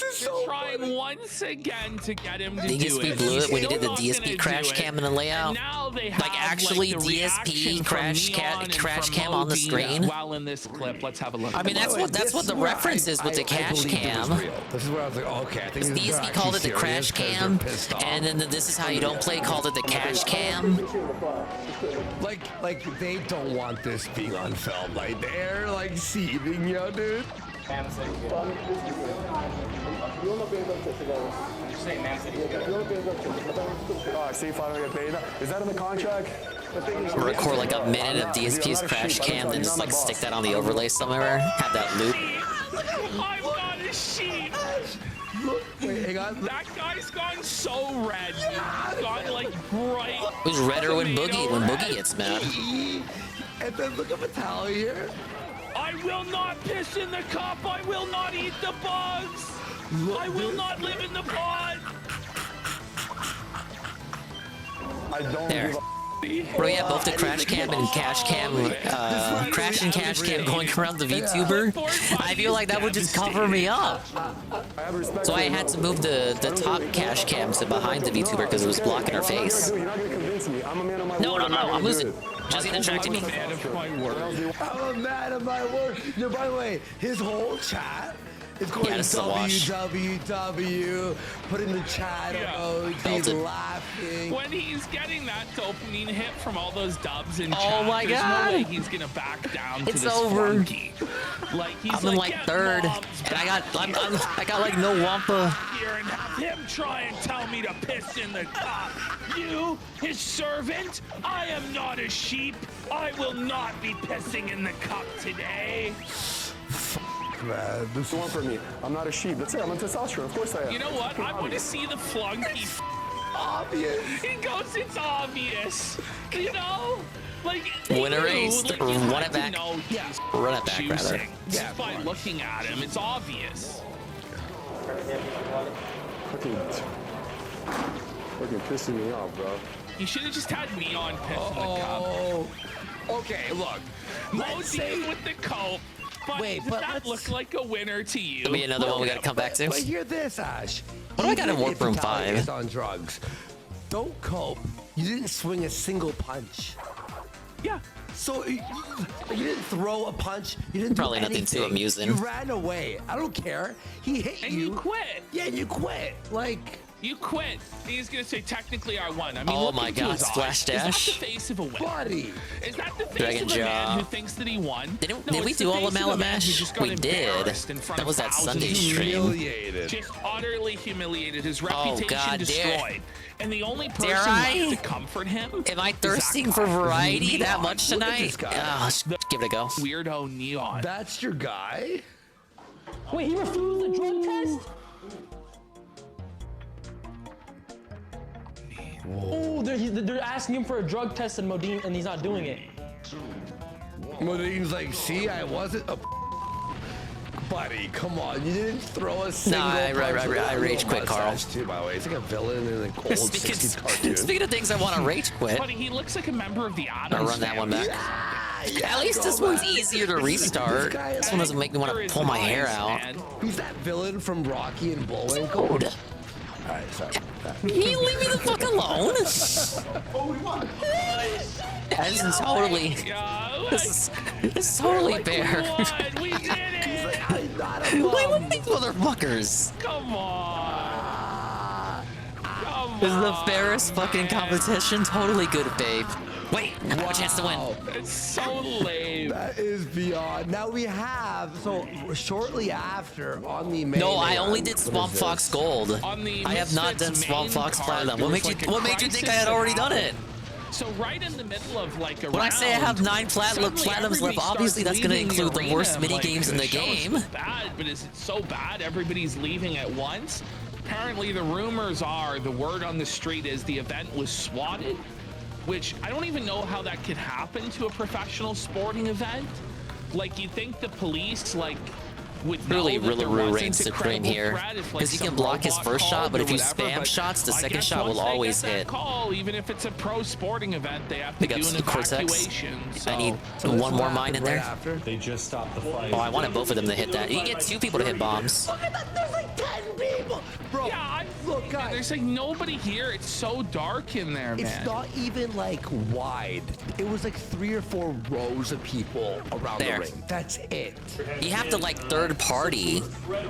trying once again to get him to do DSP it. blew it when he He's did the still not DSP gonna crash do cam it. in the layout. And now they have, Like actually the DSP reaction crash from Neon and crash from cam on the Modine screen. Well, in this clip, let's have a look. I mean, that's what the reference is with the cash cam. This is where I was like, oh, okay, I think this is DSP called it the crash cam, and then the This Is How You Don't Play called it the cash cam. Like they don't want this being on film. Like they're like seething, yo, dude. See if I don't get paid. Is that in the contract? Record like a minute of DSP's crash cam, then just like stick that on the overlay somewhere. Have that loop. I'm not a sheep. Wait, hang on. That guy's gone so red. He's gone like bright. It was redder when Boogie gets mad. And then look at Vitaly here. I will not piss in the cup. I will not eat the bugs. I will not live in the pod. I don't There. give Bro, yeah, both the crash cam and cash cam, crash and cash cam going around the VTuber. I feel like that would just cover me up. So I had to move the top cash cam to behind the VTuber because it was blocking her face. No, I'm losing. Just distracted me. I'm a man of my word. No, by the way, his whole chat is going www. Put in the chat emoji, laughing. When he's getting that dopamine hit from all those dubs in chat, Oh my there's God. no way he's gonna back down to It's this over. flunky. Like he's I'm in like "Get third, mobs and I back got like no wampa. here and have him try and tell me to piss in the cup. You, his servant, I am not a sheep. I will not be pissing in the cup today. Man, this is one for me. I'm not a sheep. That's it. I'm on testosterone. Of course I am. You know what? I want to see the flunky. Obvious. He goes, it's obvious. You know? Like, Win a race, like, or you run have it to back. know he's Run it back, rather. juicing. Just by looking at him, it's obvious. Fucking pissing me off, bro. You should have just had neon piss in the cup. Okay, look. Modine with the coat. But does that look like a winner to you? There'll be another one we gotta come back to. But hear this, Ash. What do I got in Even Warp if Room Vitaly 5? is on drugs. Don't cope. You didn't swing a single punch. Yeah. So you didn't throw a punch. You didn't Probably do nothing anything. too amusing. You ran away. I don't care. He hit And you. you quit. Yeah, you quit. Like. You quit. He's gonna say, technically, I won. I mean, Oh look my into God, his eyes. splash Is that dash. the face of a winner? Buddy. Is that the face Dragon of a man jaw. who thinks that he won? Did No, we it's do the all of face a Mallet man who Mash? just got We did. embarrassed in front That of was that thousands Sunday of stream. Humiliated. Just utterly humiliated. His Oh, reputation God, destroyed. And the only person Dare I? left to comfort him. Am I is thirsting that for guy. variety that Neon. much Look at tonight? this guy. Give it a go. Weirdo Neon. That's your guy? Wait, he refused the drug test? Oh, they're asking him for a drug test and Modine, and he's not doing it. Modine's like, see, I wasn't a buddy. Come on, you didn't throw a single I rage quit, Carl. Too, by the way, he's like a villain in an old 60s cartoon. Speaking of things I want to rage quit, Buddy, he looks like a member of the Addams I'll run that one back. At least this one's easier to restart. This one doesn't make me want to pull my hair out. He's that villain from Rocky and Bullwinkle. Dude. Alright, sorry. Can you leave me the fuck alone? This is totally. This is totally fair. We did it! Wait, what are these motherfuckers? Come on! This is the fairest fucking competition. Totally good, babe. Wait, I have a chance to win. It's so lame. That is beyond. Now we have, so shortly after on the main. No, I only did Swamp what is Fox this? Gold. On the I have not done Misfits Swamp main Fox card, Platinum. there What was made you like a think I crisis had already done it? So right in the middle of like a When I say I have 9 platinums left, obviously that's going to include the worst mini games in the game. Bad, but is it so bad everybody's leaving at once? Apparently the rumors are, the word on the street is the event was swatted, which I don't even know how that could happen to a professional sporting event. Like, you think the police, like, would Really, know that there Rillaroo wasn't reigns a supreme credible here. threat if, like, Because he can some block his robot first shot, called but or if you whatever, spam but shots, the I second guess shot will once they always get that hit. call, even if it's a pro sporting event, they have to Big do ups an to Cortex. evacuation. I need So one more mine in there. They just stopped the fight. Oh, I wanted both of them to hit that. You can get 2 people to hit bombs. Look at that, there's like 10 people. Bro, yeah, look, guys. There's like nobody here. It's so dark in there, man. It's not even like wide. It was like 3 or 4 rows of people around There. the ring. That's it. You have to like third party.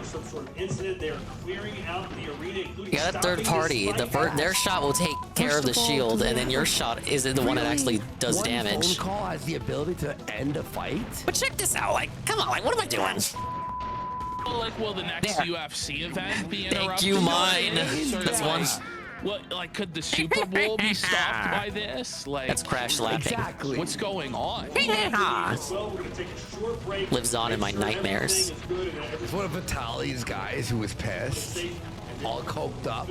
Some sort of incident. They're clearing out the arena, including You got a third party. Their shot will take care of the shield, and then your shot is the one that actually does One damage. phone call has the ability to end a fight. But check this out. Like, come on. Like, what am I doing? Well, like, will the next UFC event be interrupted? Thank you, mine. Sort of That's one. What, like, could the Super Bowl be stopped by this? Like, That's crash lapping. Exactly. What's going on? Lives on in my nightmares. It's one of Vitaly's guys who was pissed, all coked up.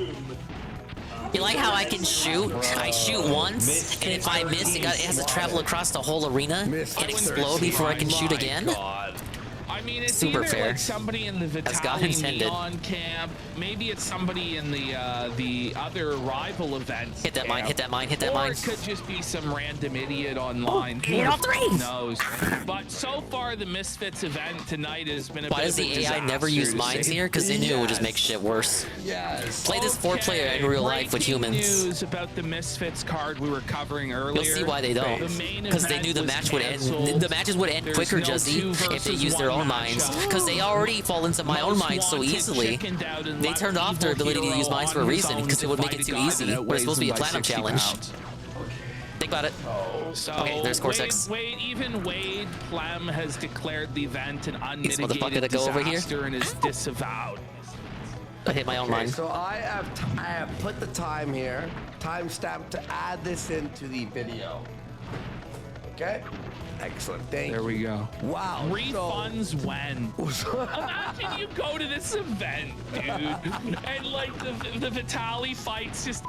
You like how I can shoot? I shoot once, and if I miss, it has to travel across the whole arena and explode before I can shoot again? I mean, it's Super either fair. like somebody in the As God Vitaly intended. Neon camp. Maybe it's somebody in the other rival events. Hit that mine, hit that mine, hit that or mine. it could just be some random idiot online. Oh, hit all three! Who knows? But so far, the Misfits event tonight has been a Why bit does of a the AI never disaster, use to mines say here? Because they knew it would just make shit worse. Yes. Play this 4-player in real life with Breaking humans. news about the Misfits card we were covering earlier. You'll see why they don't. Because they knew the match would end. The matches would end quicker, Jesse, if they used their own mines. Because they already fall into my own mines so easily. They turned off their ability to use mines for a reason, because it would make it too easy. We're supposed to be a platinum challenge. Think about it. So Okay, there's Cortex. Even Wade Plem has declared the event an This motherfucker unmitigated to go over here. disaster and is disavowed. I hit my own Okay, mine. so I have put the time here, timestamp to add this into the video. Okay? Excellent. Thank you. There we go. Wow. Refunds when? Imagine you go to this event, dude, and like the Vitaly fight's just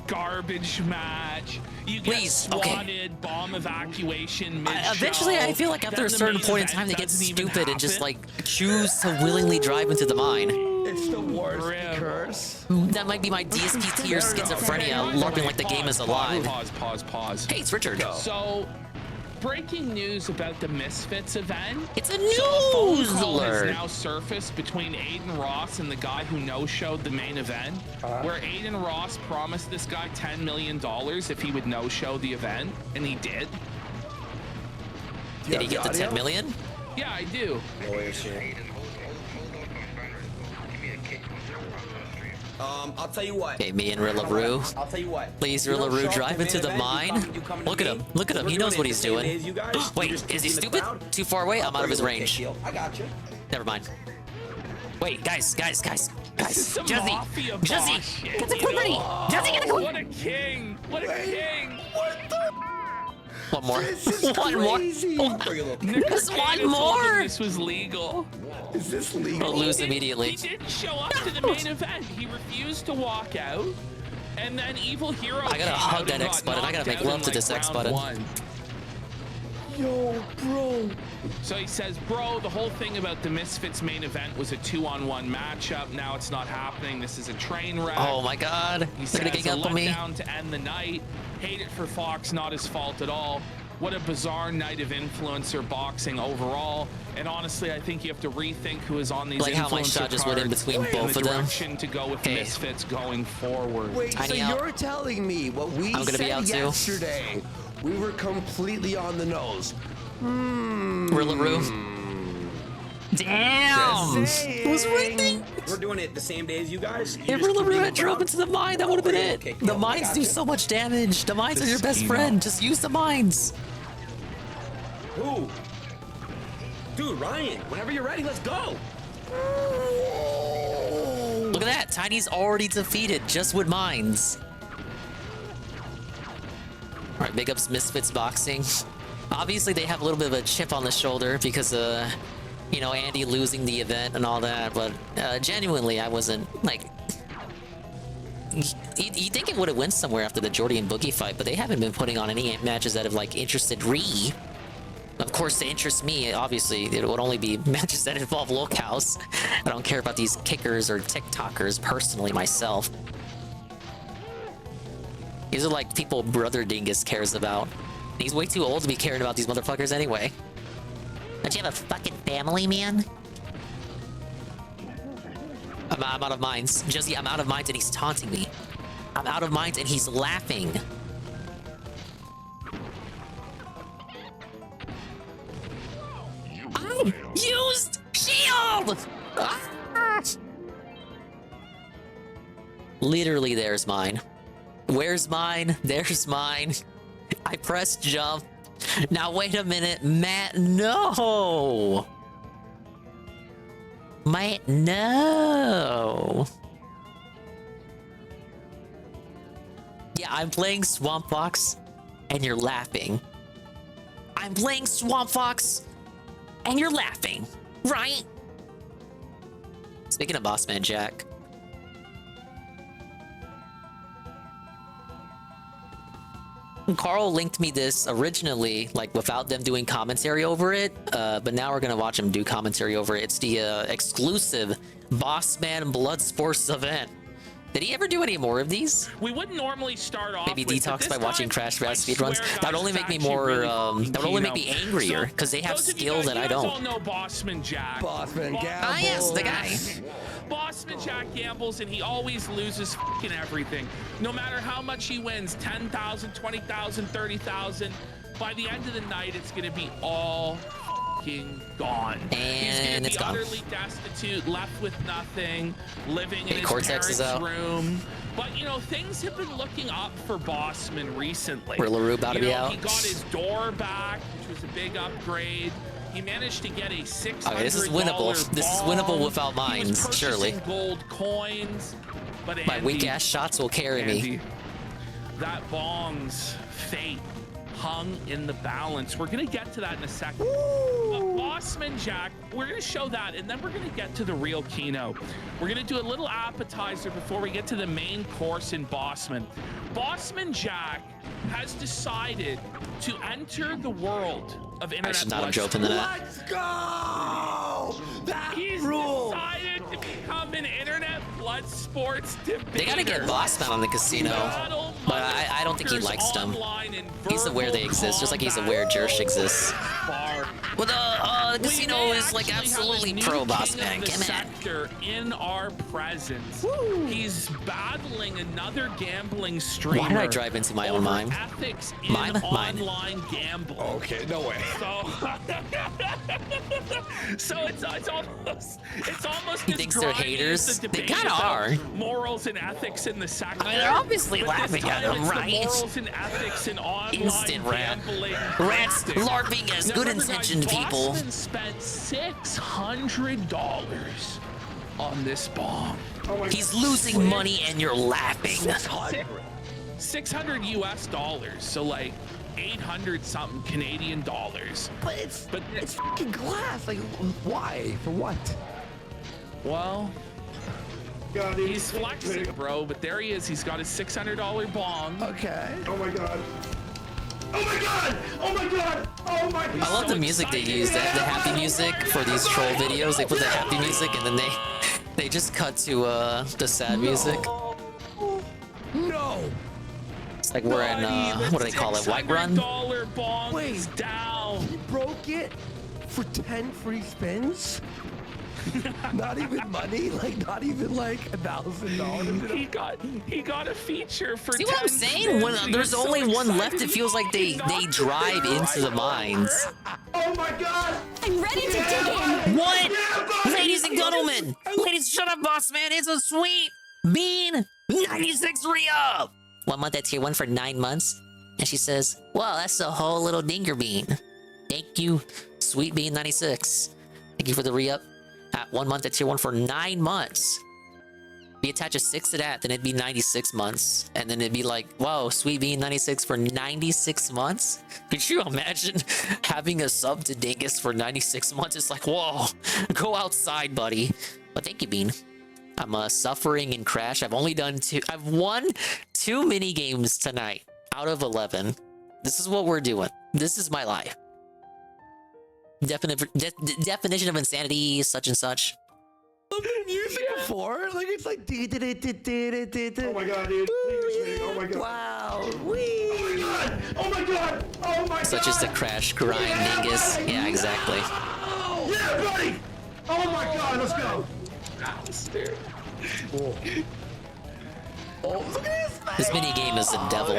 garbage match. You get swatted, bomb evacuation mid-show. Eventually, I feel like after a then the certain main point in event time, they get doesn't even stupid and just happen. like choose to willingly drive into the mine. It's the worst curse. That might be my DSP tier schizophrenia, LARPing like the game is alive. Pause. Hey, it's Richard. So, breaking news about the Misfits event. It's a So a phone news call alert. has now surfaced between Aiden Ross and the guy who no-showed the main event, where Aiden Ross promised this guy $10 million if he would no-show the event, and he did. Did he get the 10 million? Yeah, I do. I'll tell you what. Okay, me and Rillaru. I'll tell you what. Please, You don't show Rillaru, up drive to into the main event, mine. you come to Look at me. him. Look at him. We're He doing knows it what the he's same doing. day as you guys. You Wait, just is he in the stupid? crowd. Too far away? I'm out of his Okay, range. Keel. I got you. Never mind. Wait, guys. This is some Jesse, mafia Jesse, boss shit, get the you clip ready. know? Jesse, get the clip. What a king! What a king! One more. This is One more. crazy. Just one more. This was legal. Is this legal? We'll lose immediately. He didn't show up to the main event. He refused to walk out. And then Evil Hero. I gotta hug that X button. I gotta make love to this X button. Yo, bro. So he says, bro, the whole thing about the Misfits main event was a 2-on-1 matchup. Now it's not happening. This is a train wreck. Oh my god. He They're says gonna gang a up on me. letdown to end the night. Hate it for Fox, not his fault at all. What a bizarre night of influencer boxing overall. And honestly, I think you have to rethink who is on these Like how my influencer shot just went in cards between and both the of them. direction to go with Okay. Misfits going forward. Wait, so Tiny out. you're telling me what we I'm gonna be out said too. yesterday? We were completely on the nose. Rillaru. Damn! It was right. We're doing it the same day as you guys. If Rillaru had drove into the mine, that would have been it. Okay, The I mines got do you. so much damage. The mines are This your best schemo. friend. Just use the mines. Who? Dude, Ryan, whenever you're ready, let's go. Look at that. Tiny's already defeated just with mines. All right, big ups Misfits Boxing. Obviously, they have a little bit of a chip on the shoulder because, you know, Andy losing the event and all that. But genuinely, I wasn't like. You think it would have went somewhere after the Jordy and Boogie fight, but they haven't been putting on any matches that have like interested Ree. Of course, to interest me, obviously, it would only be matches that involve locales. I don't care about these kickers or TikTokers personally myself. These are like people Brother Dingus cares about. He's way too old to be caring about these motherfuckers anyway. Don't you have a fucking family, man? I'm out of minds. Jesse, I'm out of minds and he's taunting me. I'm out of minds and he's laughing. I used shield! Ah! Literally, there's mine. Where's mine? There's mine. I pressed jump. Now wait a minute, Matt. No. Matt, no. Yeah, I'm playing Swamp Fox, and you're laughing. I'm playing Swamp Fox, and you're laughing, right? Speaking of Bossman Jack. Carl linked me this originally, like without them doing commentary over it. But now we're gonna watch him do commentary over it. It's the exclusive Bossman Blood Sports event. Did he ever do any more of these? We wouldn't normally start off. Maybe with, detox by watching Crash Bash I speedruns. swear, That would guys, only it's make me actually more. really That would only make Kino. me angrier because they have Those of you skill guys- that you I guys all don't. know Bossman Jack. Bossman Gamble. Ah, yes, the guy. Bossman Jack gambles and he always loses fucking everything. No matter how much he wins, 10,000, 20,000, 30,000, by the end of the night, it's gonna be all fucking gone. And He's it's gonna gone. be utterly destitute, left with nothing, living in Hey, his Cortex is parents' out. room. But you know, things have been looking up for Bossman recently. Where LaRue about to You be know, out? He got his door back, which was a big upgrade. He managed to get a $600 Okay, this is winnable. This is winnable without mines, surely. Gold coins, but My Andy, weak ass shots will carry me. Andy, that bong's fate hung in the balance. We're gonna get to that in a second. But Bossman Jack, we're gonna show that, and then we're gonna get to the real Kino. We're gonna do a little appetizer before we get to the main course in Bossman. Bossman Jack has decided to enter the world of internet. I should not have blood jumped into sport. that. Let's go! That He's rule. decided to become an internet blood sports debater. They gotta get Bossman on the casino, but I don't think he likes them. He's aware they exist, just like he's aware Jersh exists. Well, the casino is like absolutely pro Bossman. Come In our presence, he's battling another gambling streamer. Why did I drive into my own mime? Ethics in Mine? online gambling. Okay, no way. So it's almost He as thinks they're dry as haters? the They debate kinda about are. Morals and ethics in the sector. I mean, they're obviously But this laughing at time him, it's the right? morals and ethics in online Instant rat. gambling. Rats ethics. LARPing as Now, good remember, intentioned guys, people. Bossman spent $600 on this bomb. He's losing money and you're laughing. 600 US dollars, so like 800 something Canadian dollars. But it's fucking glass. Like, why? For what? Well, he's flexing, bro, but there he is. He's got his $600 bong. Okay. Oh my god. Oh my god! Oh my god! Oh my god! I love the music they use, the happy music for these troll videos. They put the happy music and then they just cut to the sad music. No. It's like we're in what do they call it? Whiterun? Bong Wait, down. He broke it for 10 free spins? Not even money, like not even like $1,000. He got a feature for. See what I'm saying? When there's only one left, it feels like they drive into the mines. Oh my god! I'm ready to dig in. What? Ladies and gentlemen, ladies, shut up, boss man. It's a sweet bean 96 re-up. 1 month at tier 1 for 9 months, and she says, "Well, that's a whole little dinger bean." Thank you, sweet bean 96. Thank you for the re-up. At 1 month at tier 1 for 9 months. If you attach a 6 to that, then it'd be 96 months. And then it'd be like, whoa, sweet bean 96 for 96 months? Could you imagine having a sub to Dingus for 96 months? It's like, whoa, go outside, buddy. But thank you, Bean. I'm suffering in Crash. I've only done 2. I've won 2 mini games tonight out of 11. This is what we're doing. This is my life. Definition of insanity, such and such. I've been music before. Like it's like. Oh my god, dude. Oh my god. Wow. Whee. Oh my god. Oh my god. Oh my god. Such as the Crash grind, Dingus. Yeah, exactly. Yeah, buddy. Oh my god. Let's go. Oh, look at this. This mini game is the devil.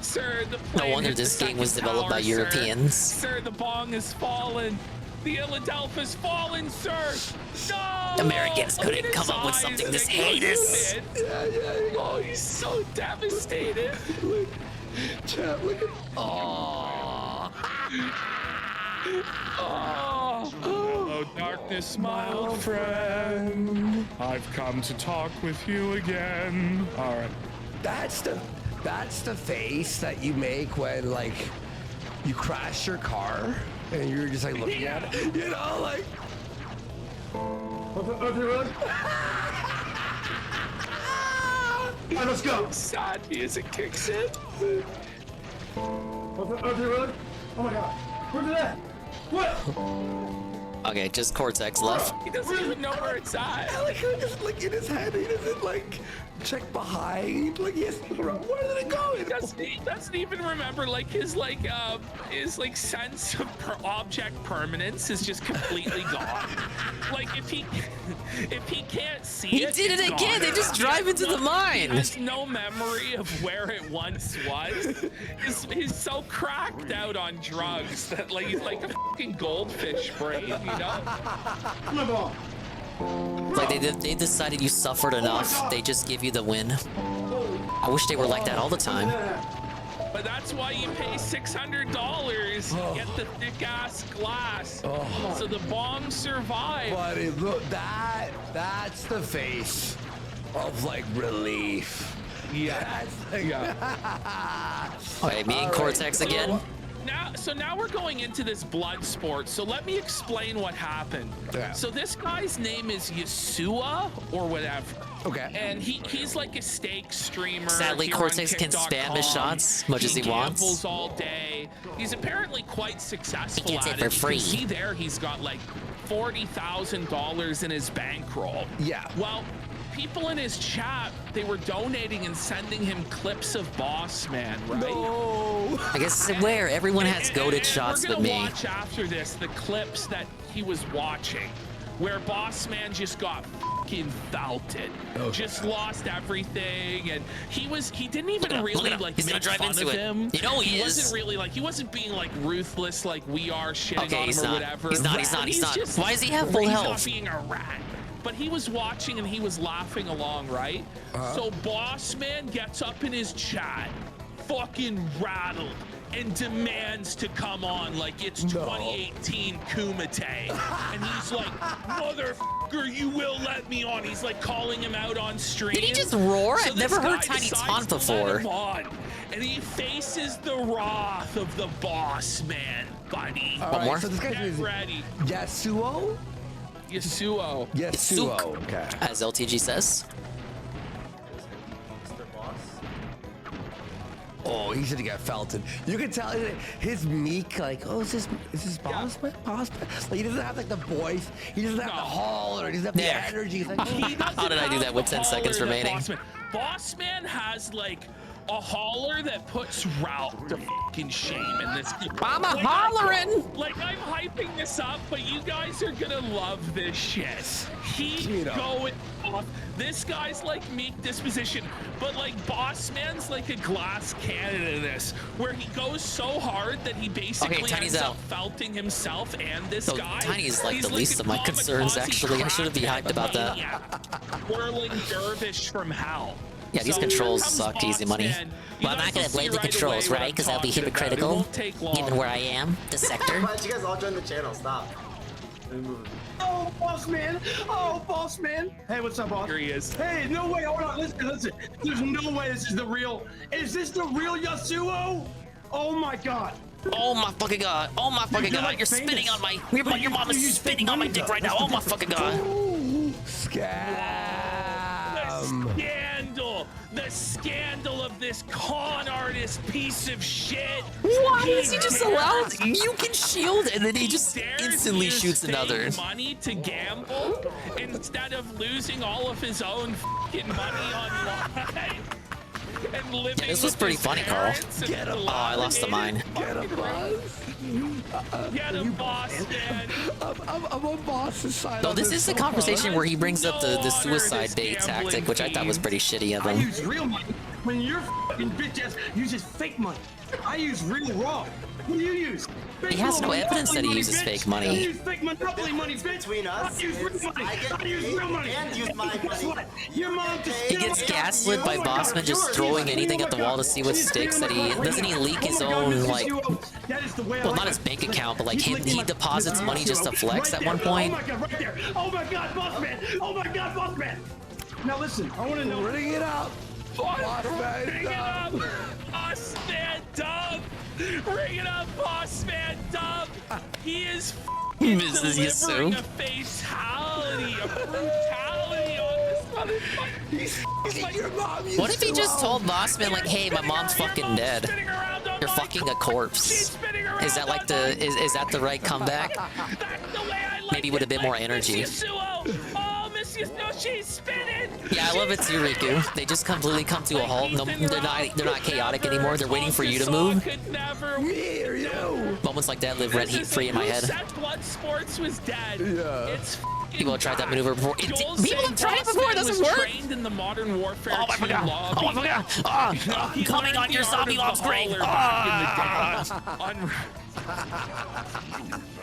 Sir, the No plane wonder hit the this game was second developed by tower, sir. Europeans. Sir, the bong has fallen. The Illadelpha's fallen, sir. No! Americans couldn't Look at come his up with eyes something and this the heinous. gluten. Oh, he's so devastated. Chat, look at. Oh. Oh. Hello, darkness, my old friend. I've come to talk with you again. All right. That's the face that you make when like you crash your car and you're just like looking at it, you know, like. right, let's go. Sad music kicks in. Oh, really? Oh my god. Where's it at? What? Okay, just Cortex left. He doesn't even know where it's at. I like how just like in his head, he doesn't like check behind. Like he has to look around. Where did it go? He doesn't even remember his sense of object permanence is just completely gone. Like if he can't see He it, did it it's again. gone. They just drive into the mine. He has no memory of where it once was. He's so cracked out on drugs that he's like a fucking goldfish brain, you know? Like they decided you suffered enough. They just give you the win. I wish they were like that all the time. But that's why you pay $600 to get the thick ass glass, so the bombs survive. Buddy, look, that's the face of like relief. Yeah. Okay, me and Cortex again. Now we're going into this blood sport. So let me explain what happened. Yeah. So this guy's name is Yasua or whatever. Okay. And he's like a steak streamer. Sadly, here on Cortex can spam his Kick.com. shots much as he wants. Gambles all day. He's apparently quite successful He gets at it for it. You free. can see there he's got like $40,000 in his bankroll. Yeah. Well, people in his chat, they were donating and sending him clips of Boss Man, right? No. I guess where everyone has goated shots we're but gonna me. watch after this the clips that he was watching, where Boss Man just got fucking felted, just lost everything, and he didn't even really like He's gonna make drive fun into of it. him. You know he is. wasn't really like he wasn't being like ruthless like we are shitting Okay, on he's him or not. whatever. He's not. just- Why does he have full he's health? not being a rat. But he was watching and he was laughing along, right? So Boss Man gets up in his chat, fucking rattled, and demands to come on like it's 2018 Kumite. And he's like, motherfucker, you will let me on. He's like calling him out on stream. Did he just roar? So I've never this heard guy Tiny decides taunt to let before. him on, and he faces the wrath of the Boss Man, buddy. All right, more? so this guy's Get name is ready. Yasuo? Yasuo. Yasuo. Okay. As LTG says. Oh, he should have got felted. You can tell his meek, like, oh, is this Boss Man? Boss Man? Like, he doesn't have like the voice. He doesn't have the haul, or he doesn't have the energy. He's like, How did I do that with 10 seconds remaining? Boss Man has like a hauler that puts Ralph to fucking shame in this. I'm a hollering. I'm hyping this up, but you guys are gonna love this shit. He's going off. This guy's like meek disposition, but like Boss Man's like a glass cannon in this, where he goes so hard that he basically Tiny's ends out. up felting himself and this So guy. Tiny is like He's the least a of my kamikaze concerns, actually. I shouldn't be hyped about that. Whirling dervish from hell. Yeah, these So controls here comes suck easy Boss money. Man. You Well, I'm guys not gonna will blame see the controls, away what right? I'm Because that'll be talking about. It hypocritical, won't take long. given where I am, the sector. Why don't you guys all join the channel? Stop. Oh, Boss Man! Oh, Boss Man! Hey, what's up, boss? Here he is. Hey, no way! Hold on, listen. There's no way this is the real. Is this the real Yasuo? Oh my God! Oh my fucking god! Oh my fucking god! You're spitting on my. Your mom is spitting on my dick right now. Oh my fucking god! The scandal of this con artist piece of shit. Why is he just allowed? You can shield, and then he just dares instantly use shoots fake another. money to gamble instead of losing all of his own fucking money online. And living This was with pretty his funny, Carl. parents and Oh, I lost the mine. Get a boss. Get a boss, man. I'm on Boss's side. No, this is the conversation where he brings up the suicide bait tactic, which I thought was pretty shitty of I him. use real money when your fucking bitch ass uses fake money. I use real raw. What do you use? He has no evidence that he uses fake money. I use fake monopoly money, bitch. Between us, I use real money. I use real money. and use my Guess money. what? Your mom just He gets gaslit by Bossman just throwing anything at the wall to see what sticks. That he doesn't he leak his own like, well, not his bank account, but like he deposits money just to flex at one point. Oh my God, right there. Oh my God, boss man. Oh my God, boss man. Now listen, I want to know. Ring it up. Boss man, ring it up. Boss man, Dub. Ring it up, Boss man, Dub. He is Mrs. delivering Yasu. a fatality, a brutality on this He's like, your mom used What if he to just love- told Bossman like, "Hey, my mom's fucking dead. You're fucking a corpse." Is that like is that the right comeback? Maybe with a bit more energy. Oh, Miss Yasuo, she's spinning. Yeah, I love it too, Riku. They just completely come to a halt. No, they're not chaotic anymore. They're waiting for you to move. Me or you? Moments like that live rent free in my head. Blood Sports was dead. Yeah. It's People have tried that maneuver before. Joel People have tried it before. It doesn't work. Trained in the Modern Warfare Oh my god! lobby. Oh my god! I'm coming on your zombie lob's grave.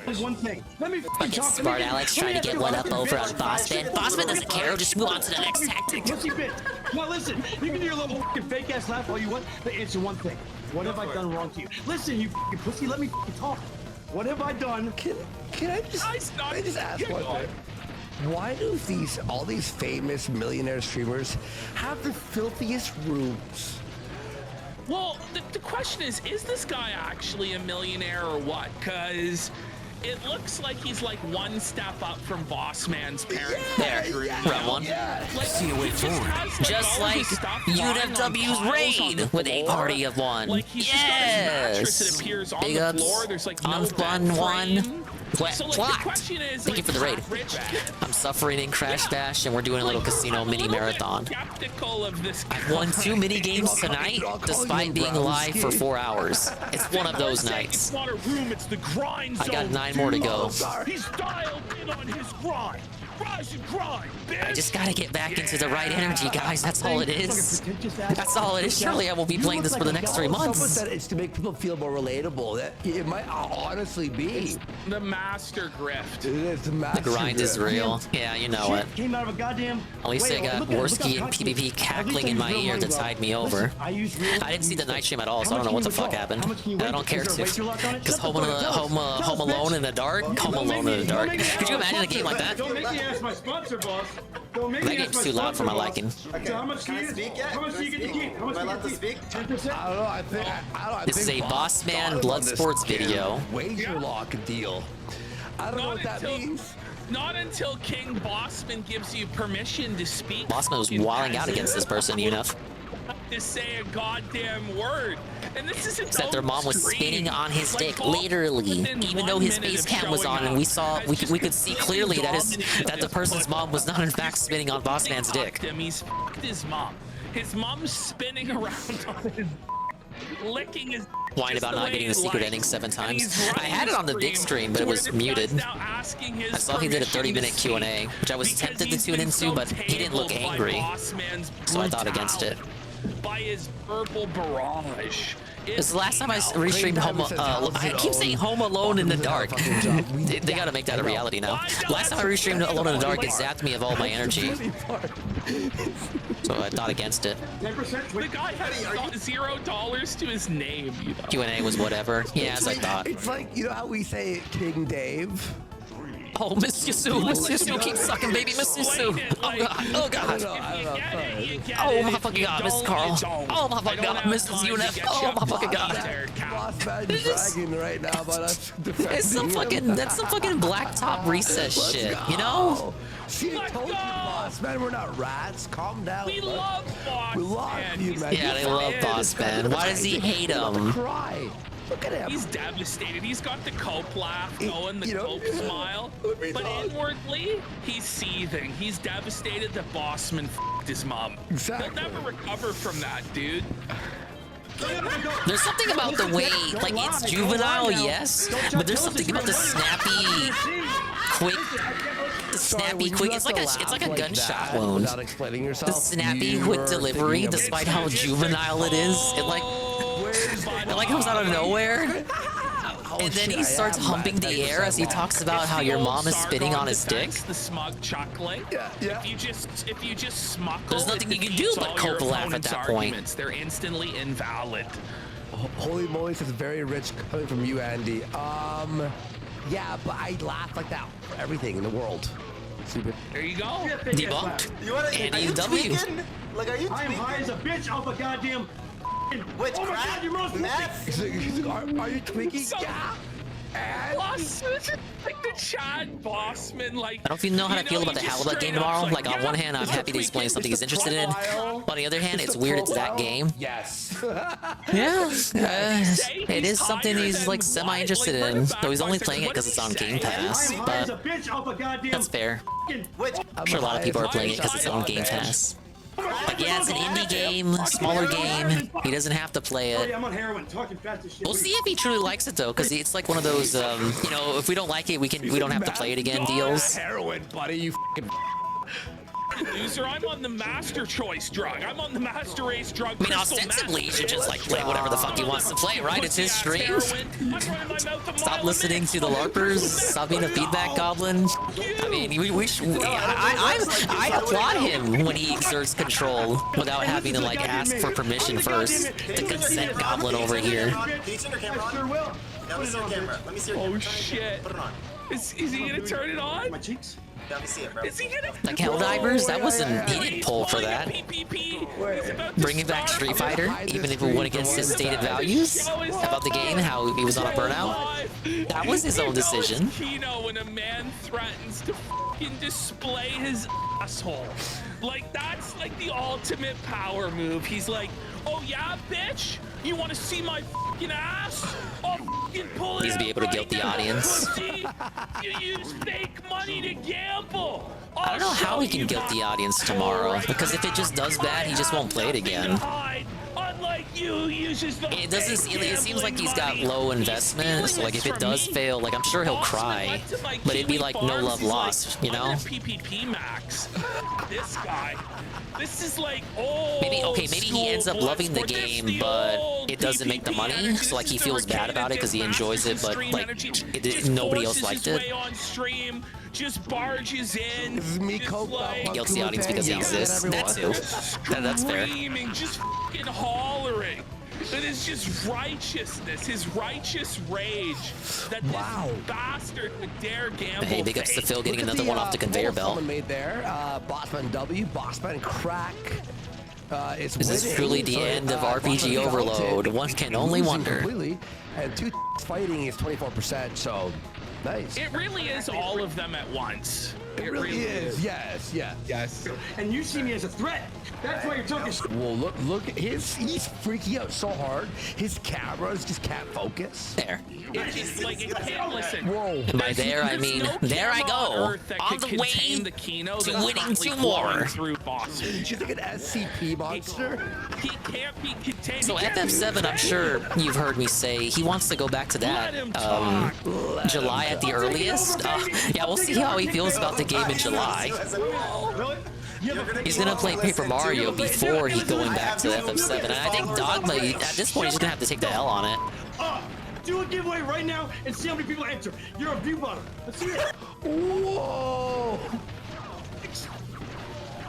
There's one thing. Let me Fucking smart Alex trying to get one up over on Bossman. Bossman doesn't care. Just move on to the next tactic. Pussy bitch. Now listen, you can do your little fucking fake ass laugh all you want, but answer one thing. What have I done wrong to you? Listen, you fucking pussy, let me fucking talk. What have I done? Can I just ask one thing? Why do all these famous millionaire streamers have the filthiest rooms? Well, the question is this guy actually a millionaire or what? Because it looks like he's like one step up from Bossman's parents. There, round one. Like, See you way forward. Just like UW's raid with a party of one. Like he's just got his mattress that appears on Big the ups. floor. There's like no Unfun bed one. frame. Wet So like blocked. the question is, Thank you for the raid. I'm suffering in Crash Dash, and we're doing a little casino mini marathon. Skeptical of this guy. I've won 2 mini games tonight, despite being live for 4 hours. It's one of those nights. It's not a room, it's the grind I got zone, 9 more to go. He's dialed in on his grind. Rise and grind, bitch. I just gotta get back into the right energy, guys. That's all it is. That's all it is. Surely I will be playing this for the next 3 Someone months. said it's to make people feel more relatable. That it might honestly be. The master grift. It is the The master grind is grift. real. Yeah, you know it. Came out of a goddamn. At least I got Worski and PvP cackling in my ear to tide me over. I didn't see the night stream at all, so I don't know what the fuck happened. And I don't care to. Because Home Alone in the Dark? Home Alone in the Dark. Could you imagine a game like that? Don't make me ask my sponsor, boss. Don't make That me ask game's my too loud for my sponsor, liking. boss. So how much do you get? How much do you get to keep? How much do you get to keep? 10%? I don't know. I think This is a Boss Man Blood Sports video. Wager lock deal. I don't know what that means. Not until King Bossman gives you permission to speak. Bossman was wilding out against this person, you know. To say a goddamn word. And this is Except their mom was spinning on his dick, literally. Even though his face cam was on, and we could see clearly that the person's mom was not in fact spinning on Boss Man's dick. He's f***ed his mom. His mom's spinning around on his licking his Whine about not getting the secret ending 7 times. I had it on the big stream, but it was muted. I saw he did a 30-minute Q&A, which I was tempted to tune into, but he didn't look angry, so I thought against it. By his verbal barrage. This is the last time I restreamed I keep saying Home Alone in the Dark. They gotta make that a reality now. Last time I restreamed Alone in the Dark, it zapped me of all my energy. So I thought against it. 10%? The guy had $0 to his name. You know? Q&A was whatever. Yeah, as I thought. It's like, you know how we say King Dave? Oh, Miss Yasu. Miss Yasu keeps sucking baby Miss Yasu. Oh, God. Oh, God. Oh, my fucking God, Miss Carl. Oh, my fucking God, Mrs. UNF. Oh, my fucking God. Boss man bragging right now about us defending It's some fucking, that's some fucking blacktop recess shit, you know? See, I told you, boss man, we're not rats. Calm down. We love Boss We love Man. you, man. Yeah, they love Boss Man. Why does he hate him? Cry. Look at him. He's devastated. He's got the cope laugh going, the cope smile. But inwardly, he's seething. He's devastated that Bossman f***ed his mom. Exactly. He'll never recover from that, dude. There's something about the way, like, it's juvenile, yes, but there's something about the snappy, quick, it's like a gunshot wound. Without explaining The yourself. snappy, quick delivery, despite how juvenile it is, it like comes out of nowhere. And then he starts humping the air as he talks about how your mom is spitting on his dick. The smug chuckling. Yeah. If you just smuckle, There's nothing you can do but cope laugh at that point. They're instantly invalid. Holy moly, this is very rich coming from you, Andy. Yeah, but I laugh like that for everything in the world. Stupid. There you go. Debunked. Are you tweaking? Like, are you I am high as a bitch off a goddamn. Which Oh my God, your mom's Matt? Are you tweaking? Yeah. Like the Chad Bossman, like. I don't know how to feel about the Halibut game tomorrow. Like, on one hand, I'm happy to explain something he's interested in. But on the other hand, it's weird it's that game. Yes. Yeah. It is something he's, like, semi-interested in. Though he's only playing it because it's on Game Pass. But that's fair. I'm sure a lot of people are playing it because it's on Game Pass. Like, yeah, it's an indie game, smaller game. He doesn't have to play it. I'm on heroin, talking fast as shit. We'll see if he truly likes it though, because it's like one of those, you know, if we don't like it, we don't have to play it again deals. Heroin, buddy, you fucking. Loser, I'm on the master choice drug. I'm on the master race drug. I mean, ostensibly, he should just like play whatever the fuck he wants to play, right? It's his stream. Stop listening to the LARPers. Stop being a feedback goblin. I mean, I applaud him when he exerts control without having to like ask for permission first. The consent goblin over here. Can you turn your camera on? Sure will. Let me see your camera. Let me see your camera. Oh shit. Put it on. Is he gonna turn it on? My cheeks? Let me see it, bro. Is he gonna? Like Helldivers, that wasn't. He didn't pull for that. Bringing back Street Fighter, even if it went against his stated values about the game, how he was on a burnout. That was his own decision. Kino when a man threatens to fucking display his asshole. Like, that's like the ultimate power move. He's like, oh yeah, bitch? You want to see my fucking ass? I'll fucking pull it Needs to be able to guilt the audience. Pussy. You use fake money to gamble. I don't know how he can guilt the audience tomorrow, because if it just does bad, he just won't play it again. Unlike you, it doesn't. It seems like he's got low investment, so like if it does fail, like I'm sure he'll cry, but it'd be like no love lost, you know? PPP max. This guy. This is like old. Maybe he ends up loving the game, but it doesn't make the money, so like he feels bad about it because he enjoys it, but like nobody else liked it. Just barges in. This is me, Coke. He guilts the audience because he exists. That too. That's fair. Screaming, just fucking hollering. It is just righteousness, his righteous rage that this bastard would dare gamble. Hey, big ups to Phil getting another one off the conveyor belt. Someone made there. Bossman W, Bossman Crack. Is this truly the end of RPG Overload? One can only wonder. Completely, and two fighting is 24%, so nice. It really is all of them at once. It really is. Yes, yes. And you see me as a threat. That's why you're talking shit. Well, look, he's freaking out so hard. His cameras just can't focus. There. It's like it can't listen. Whoa. And by there, I mean, there I go. On the way to winning 2 more. She's like an SCP monster. He can't be contained. So FF7, I'm sure you've heard me say, he wants to go back to that July at the earliest. Yeah, we'll see how he feels about the game in July. He's gonna play Paper Mario before he's going back to FF7, and I think Dogma, at this point, he's gonna have to take the L on it. Do a giveaway right now and see how many people enter. You're a view bottom. Let's see it. Whoa!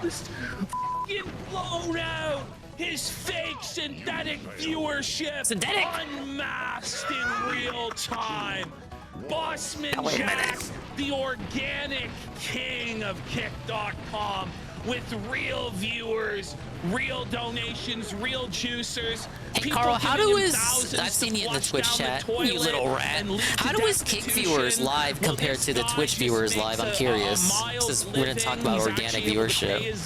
This fucking blown out. His fake synthetic viewership unmasked in real time. Bossman Jack, the organic king of Kick.com, with real viewers, real donations, real juicers. Hey Carl, how do his, I've seen you in the Twitch chat, you little rat. How do his Kick viewers live compared to the Twitch viewers live? I'm curious. Since we're going to talk about organic viewership.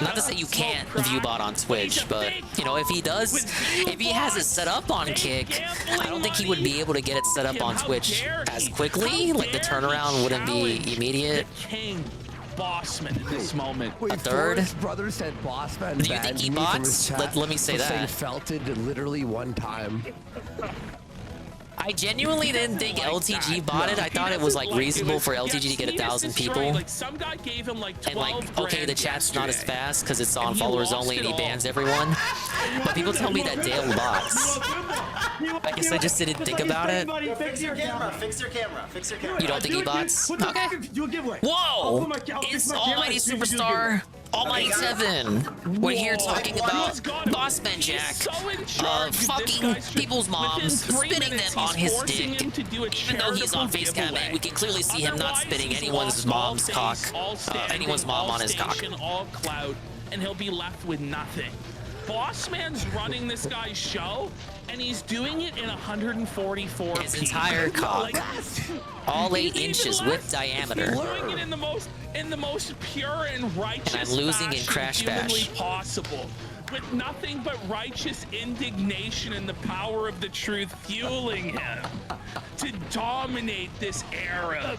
Not to say you can't view bot on Twitch, but, you know, if he does, if he has it set up on Kick, I don't think he would be able to get it set up on Twitch as quickly. Like, the turnaround wouldn't be immediate. Bossman in this moment. Wait, a third? Forrest's brother said Bossman. Do you think he bots? Let me say that. Felt it literally one time. I genuinely didn't think LTG bought it. I thought it was like reasonable for LTG to get 1,000 people. Like some guy gave him like 12 and like, okay, the chat's not as fast because it's on followers only and he bans everyone. But people tell me that Dale bots. I guess I just didn't think about it. Fix your camera. Fix your camera. Fix your camera. You don't think he bots? Okay. Do a giveaway. Whoa! It's Almighty Superstar. Almighty 7. We're here talking about Bossman Jack, fucking people's moms, spitting them on his dick. Even though he's on facecam, we can clearly see him not spitting anyone's mom's cock, anyone's mom on his cock. All clout, and he'll be left with nothing. Boss Man's running this guy's show, and he's doing it in 144. His entire cock, all 8 inches with diameter. He's doing it in the most pure and righteous And I'm losing in fashion Crash humanly Bash. possible, with nothing but righteous indignation and the power of the truth fueling him to dominate this era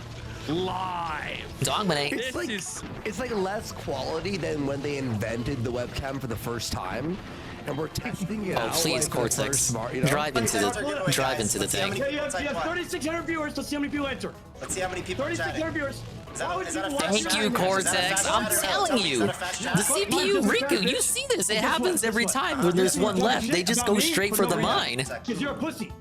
live. Dominate. It's like less quality than when they invented the webcam for the first time, and we're testing it Oh, out. please, like, for the Cortex. first smart, you know? Drive into the thing. Okay, you have 3,600 viewers. Let's see how many people enter. Let's see how many people are 3,600 viewers. Thank you, Cortex. I'm telling you, the CPU Riku, you see this. It happens every time when there's one left. They just go straight for the mine. Because you're a pussy.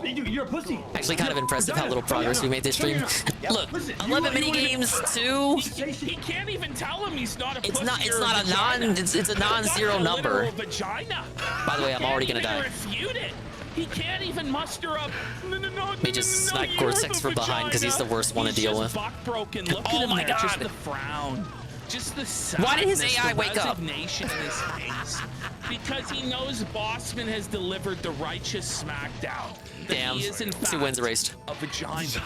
You're a pussy. Actually, kind of impressive how little progress we made this stream. Look, 11 mini games, 2. He can't even tell him he's not a It's pussy not. It's or not a vagina. non. It's a non-zero That's a number. literal vagina. By the way, I'm already gonna Can't die. even refute it. He can't even muster up. No, They just snipe Cortex from behind because he's the worst one to deal with. Broken. Look Oh at him my there, Just God. the frown. Just the Why did his sadness, AI the wake up? resignation in his face. Because he knows Bossman has delivered the righteous smackdown. That Damn. He is in 2 fact wins erased. a vagina.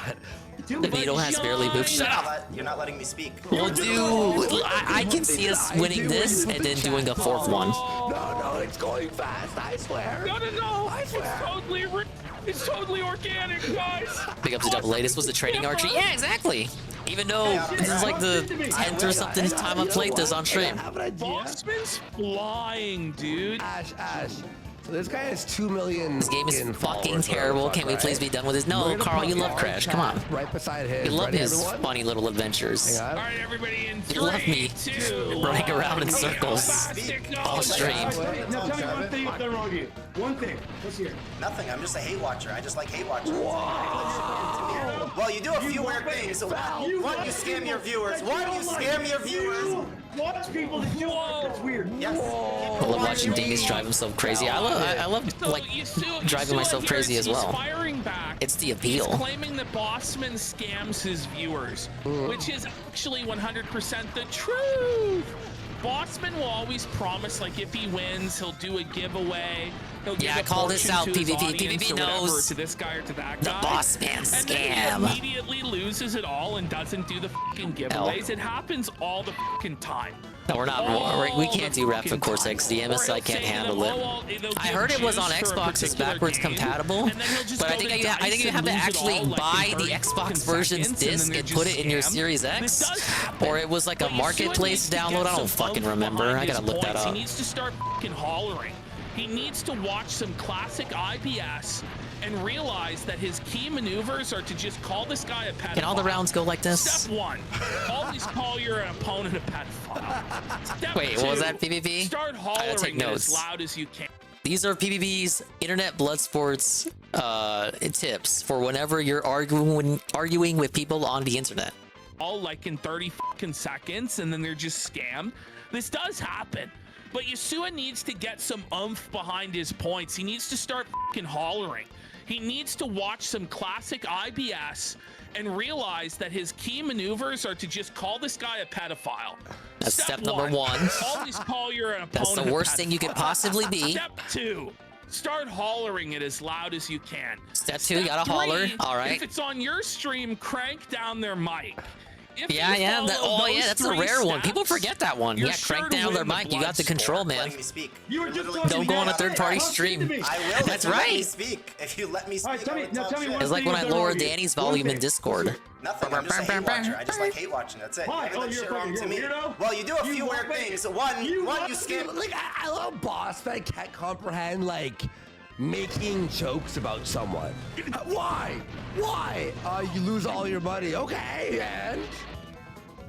The needle has barely moved. Shut up. You're not letting me speak. Well, dude, I can see us winning this and then doing a 4th one. No, it's going fast. I swear. No. It's totally organic, guys. Big up to Double A. This was the training archery. Yeah, exactly. Even though this is like the 10th or something time I've played this on stream. Bossman's flying, dude. Ash. So this guy has 2 million. This game is fucking terrible. Can we please be done with this? No, Carl, you love Crash. Come on. Right beside his. You love Ready, his everyone? funny little adventures. All right, everybody, in You love me 3, 2, running around in circles all stream. Now tell me one thing you've done wrong here. One thing. Let's hear it. Nothing. I'm just a hate watcher. I just like hate watching. Well, you do a few weird things. One, you scam your viewers. Watch people that do it. That's weird. Yes. I love watching Dingus drive himself crazy. I love like driving myself crazy as well. It's the appeal. He's claiming that Bossman scams his viewers, which is actually 100% the truth. Bossman will always promise, like, if he wins, he'll do a giveaway. He'll give Yeah, a call this fortune out, to his PvP. audience PvP or whatever, knows. to this guy or to that The guy. Bossman And scam. then he immediately loses it all and doesn't do the fucking giveaways. It happens all the fucking time. No, we're not. We can't do rap for Cortex. The MSI can't handle it. I heard it was on Xbox. It's backwards compatible, but I think you have to actually buy the Xbox version's disc and put it in your Series X, or it was like a marketplace download. I don't fucking remember. I gotta look that up. He needs to start fucking hollering. He needs to watch some classic IBS and realize that his key maneuvers are to just call this guy a pedophile. Can all the rounds go like this? Step 1, always call your opponent a pedophile. Step Wait, 2, what was that, PvP? Start I gotta hollering take it notes. as loud as you can. These are PvP's internet blood sports tips for whenever you're arguing with people on the internet. All like in 30 fucking seconds, and then they're just scammed. This does happen. But Yasua needs to get some oomph behind his points. He needs to start fucking hollering. He needs to watch some classic IBS and realize that his key maneuvers are to just call this guy a pedophile. That's step number 1. Always call your opponent That's the worst thing you could possibly be. Step 2. Start hollering it as loud as you can. Step 2, you gotta holler. All right. If it's on your stream, crank down their mic. If Yeah, you yeah. follow those That's a 3 rare one. People steps, forget that one. you're Yeah, sure crank to down their win the mic. You got the blood control, sport. man. Letting me speak. You were just Don't go on a third-party stream. I will. That's if you let me right. speak. If you let me speak, Alright, tell me- I would now talk tell me shit. one It's like when I lower Danny's volume in Discord. Nothing. I'm just a hate watcher. I just like hate watching. That's it. Why? Haven't Oh, done you're shit wrong fucking- to me. you're a weirdo? Well, you do a You few love weird me. things. One, you scam. Like I love boss, but I can't comprehend like making jokes about someone. Why? You lose all your money. Okay, and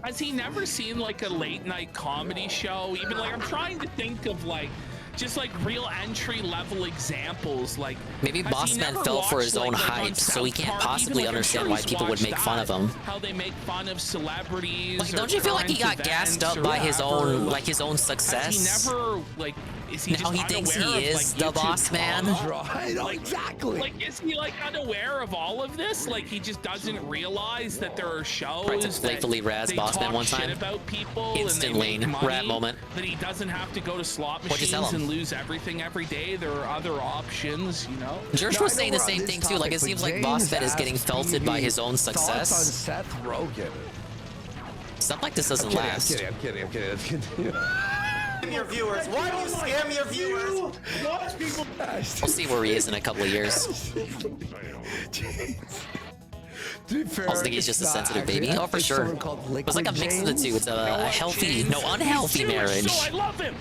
Has he never seen like a late night comedy show? Even like I'm trying to think of like just like real entry level examples. Like Maybe has he Bossman never fell for watched, his own on hype, so he South can't Park? possibly Even, like, I'm understand sure why he's people would watched make fun that, of him. How they make fun of celebrities. Like, or don't you feel like he got current gassed events up or by his whatever. own, like his own Has success? he never like Is he Now just he thinks he unaware of, is like, the YouTube boss man. drama? I know exactly. Like, is he like unaware of all of this? Like, he just doesn't realize that there are shows Tried to that playfully razz they Boss Man talk one shit time. about people Instant and they make lane, money, rat moment. that he doesn't have to go to slot What'd you tell machines him? and lose everything every day. There are other options, you know. Jersh No, was I know saying the we're on same this thing too. Like, it topic, seems but like Boss James Man is getting asked felted by PB his own thoughts success. on Seth Rogen. Stuff like this doesn't I'm last. kidding. Let's continue. Your viewers. Why do you scam your viewers? Watch people. We'll see where he is in a couple of years. To be fair, I also think he's just a it's not sensitive actually- baby. Oh, for it's sure. someone called It's like a Liquid mix of the James. two. It's a healthy, no, unhealthy He's Jewish, marriage. So I love him.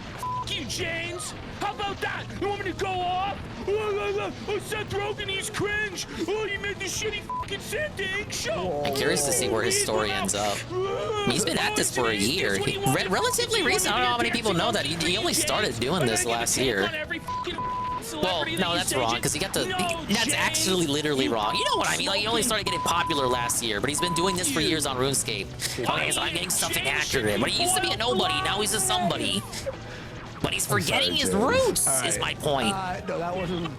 F you, James. How about that? You want me to go off? Oh, Seth Rogen, he's cringe. Oh, you made this shitty fucking Santa egg show. I'm curious to see where his story ends up. I mean, he's been at this for a year. Relatively recent. I don't know how many people know that. He only started doing this last year. Well, no, that's wrong, because he got the... that's actually literally wrong. You know what I mean? Like, he only started getting popular last year, but he's been doing this for years on RuneScape. Okay, so I'm getting something accurate. But he used to be a nobody, now he's a somebody. But he's forgetting his roots, is my point. No, that wasn't...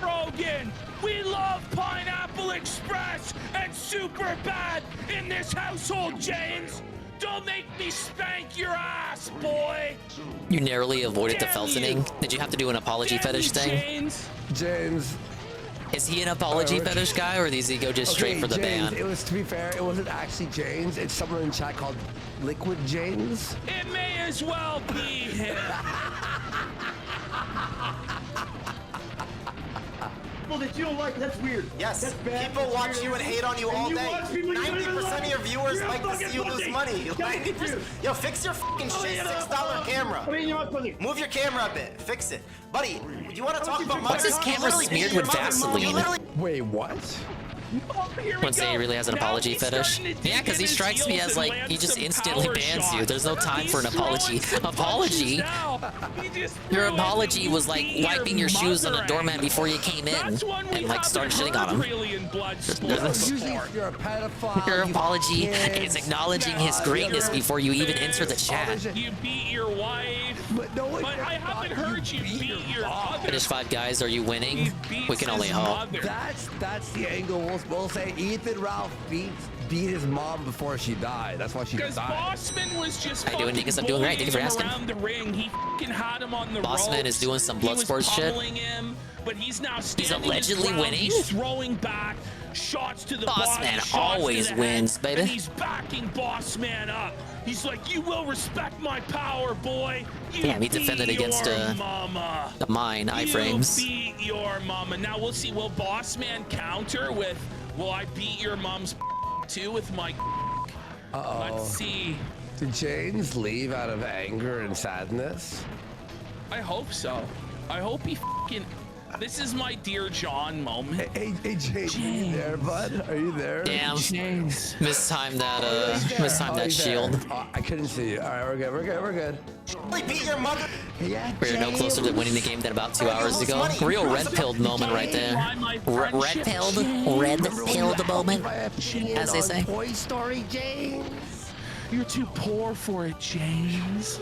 Rogan, we love Pineapple Express and Super Bad in this household, James. Don't make me spank your ass, boy. You narrowly avoided the feltoning. Did you have to do an apology fetish thing? James. Is he an apology fetish guy, or does he go just straight for the James, ban? It was, to be fair, it wasn't actually James. It's someone in chat called Liquid James. It may as well be him. People that you don't like, that's weird. Yes, That's bad. people That's watch weird. you and hate on you And all you day. watch people you really 90% of your like. viewers You're like to fucking see you lose pussy. money. Get 90%. Yo, fix your fucking shit. $6 camera. I mean, you're not pussy. Move your camera a bit. Fix it. Buddy, you want to talk about What's his mother- camera literally smeared beat your with mother. Vaseline? You literally Wait, what? Wouldn't say he really has an apology fetish. Yeah, because he strikes me as like he just instantly bans you. There's no time for an apology. Apology? Your apology was like wiping your shoes on a doormat before you came in and like started shitting on him. Usually if you're a pedophile. Your you apology kids, is acknowledging his greatness before you even enter the chat. You beat your wife. But no one I haven't heard you beat your mother. Finish 5 guys, are you winning? We can only hope. That's the angle we'll say. Ethan Ralph beat his mom before she died. That's why she died. Because Bossman was just How you doing, fucking niggas? I'm doing great. Thank you for bullying him asking. around the ring. He fucking had him on the Bossman ropes. is doing some He blood was sports shit. pummeling him, but he's now He's standing his allegedly ground. winning. He's throwing back shots to the body, Bossman shots to always the head, wins, baby. And he's backing Bossman up. He's like, you will respect my power, boy. You Damn, he defended beat against your mama. the mine iframes. You beat your mama. Now we'll see. Will Bossman counter with, will I beat your mom's too with my Let's see. Did James leave out of anger and sadness? I hope so. I hope he fucking... This is my Dear John moment. Hey, James, are you there, bud? Are you there? Damn. Mistimed that, mistimed that he's shield. there. I couldn't see you. All right, we're good. beat your mother. Yeah, We're no closer to winning the game than about 2 hours ago. Real red-pilled moment right there. Red-pilled moment, as they say. Toy Story, James. You're too poor for it, James.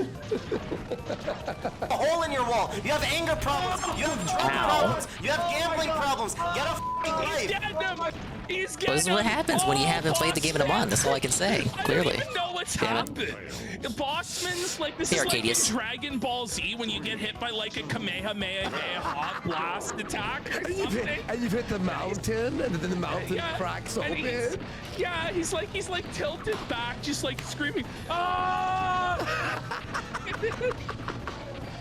A hole in your wall. You have anger problems. You have drug problems. You have gambling problems. Get a f***ing life. He's Well, this is what happens when you haven't played the game in a month. That's all I can say, clearly. I don't even know what's Damn it. happened. Bossman's like, this Hey, is like in Arcadius. Dragon Ball Z when you get hit by like a Kamehameha hot blast attack or And you've something. hit the mountain, and then the mountain Yeah, cracks and open. he's like tilted back, just like screaming, ah!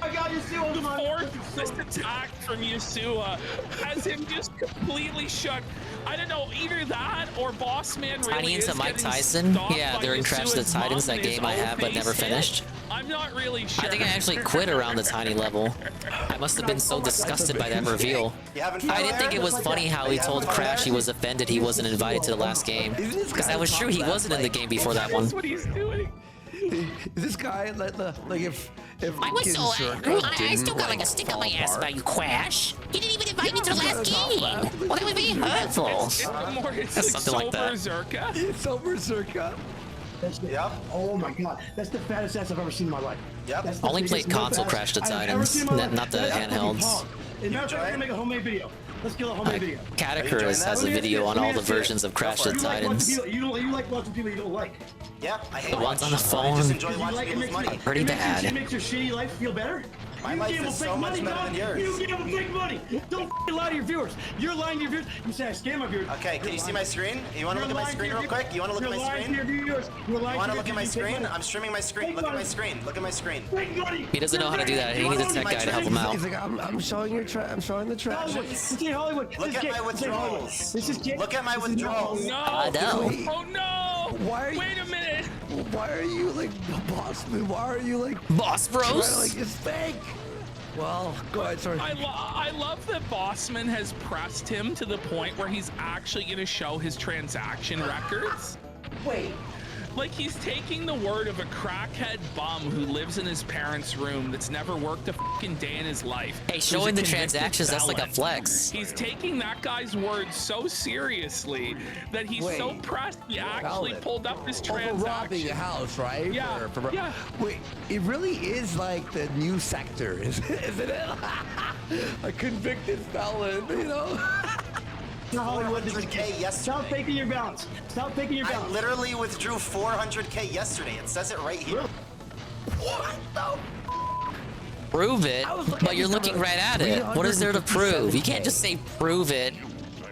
I got Yasuo. The fourth attack from Yasuo has him just completely shook. I don't know, either that or Bossman really Tiny is into Mike getting Tyson? stalked Yeah, by they're in Crash the Yasuo's Titans, mom that in his game I have but never old face finished. hit. I'm not really sure. I think I actually quit around the Tiny level. I must have been so disgusted by that reveal. I didn't think it was funny how he told Crash he was offended he wasn't invited to the last game. Because that was true, he wasn't in the game before that one. That's what he's doing. Is this guy like if I was so I still got like a stick on my ass about you, Crash. You didn't even invite me to the last game. Well, that would be hurtful. It's That's like something like that. Zerka. Sober Circa. Yep. Oh my god, that's the fattest ass I've ever seen in my life. Yep. Only played console Crash the Titans, not the handhelds. As a matter of fact, I'm gonna make a homemade video. Let's kill a homemade video. Catacurus has a video on all the versions of Crash the Titans. You like watching people you don't like. Yeah, I hate The ones on the phone, pretty bad. It makes your shitty life feel better. My life is so much better than yours. You gamble fake money. Don't lie to your viewers. You're lying to your viewers. You say I scam my viewers. Okay, can you see my screen? You want to look at my screen real quick? You want to look at my screen? You want to look at my screen? I'm streaming my screen. Look at my screen. Look at my screen. He doesn't know how to do that. He needs a tech guy to help him out. He's like, I'm showing your I'm showing the trash. Hollywood. Look at my withdrawals. This is Look at my withdrawals. No. I know. Oh no. Why are you? Wait a minute. Why are you like boss? Why are you like boss bros? Like it's fake. Well, go ahead, sorry. I love that Bossman has pressed him to the point where he's actually going to show his transaction records. Wait. Like he's taking the word of a crackhead bum who lives in his parents' room that's never worked a fucking day in his life. Hey, showing the transactions, that's like a flex. He's taking that guy's word so seriously that he's so pressed he actually pulled up his transaction. Robbing a house, right? Yeah. Yeah. Wait, it really is like the new sector, isn't it? A convicted felon, you know? Hollywood, 400K yesterday. Stop faking your balance. Stop faking your balance. I literally withdrew 400K yesterday. It says it right here. What the? Prove it, but you're looking right at it. What is there to prove? You can't just say prove it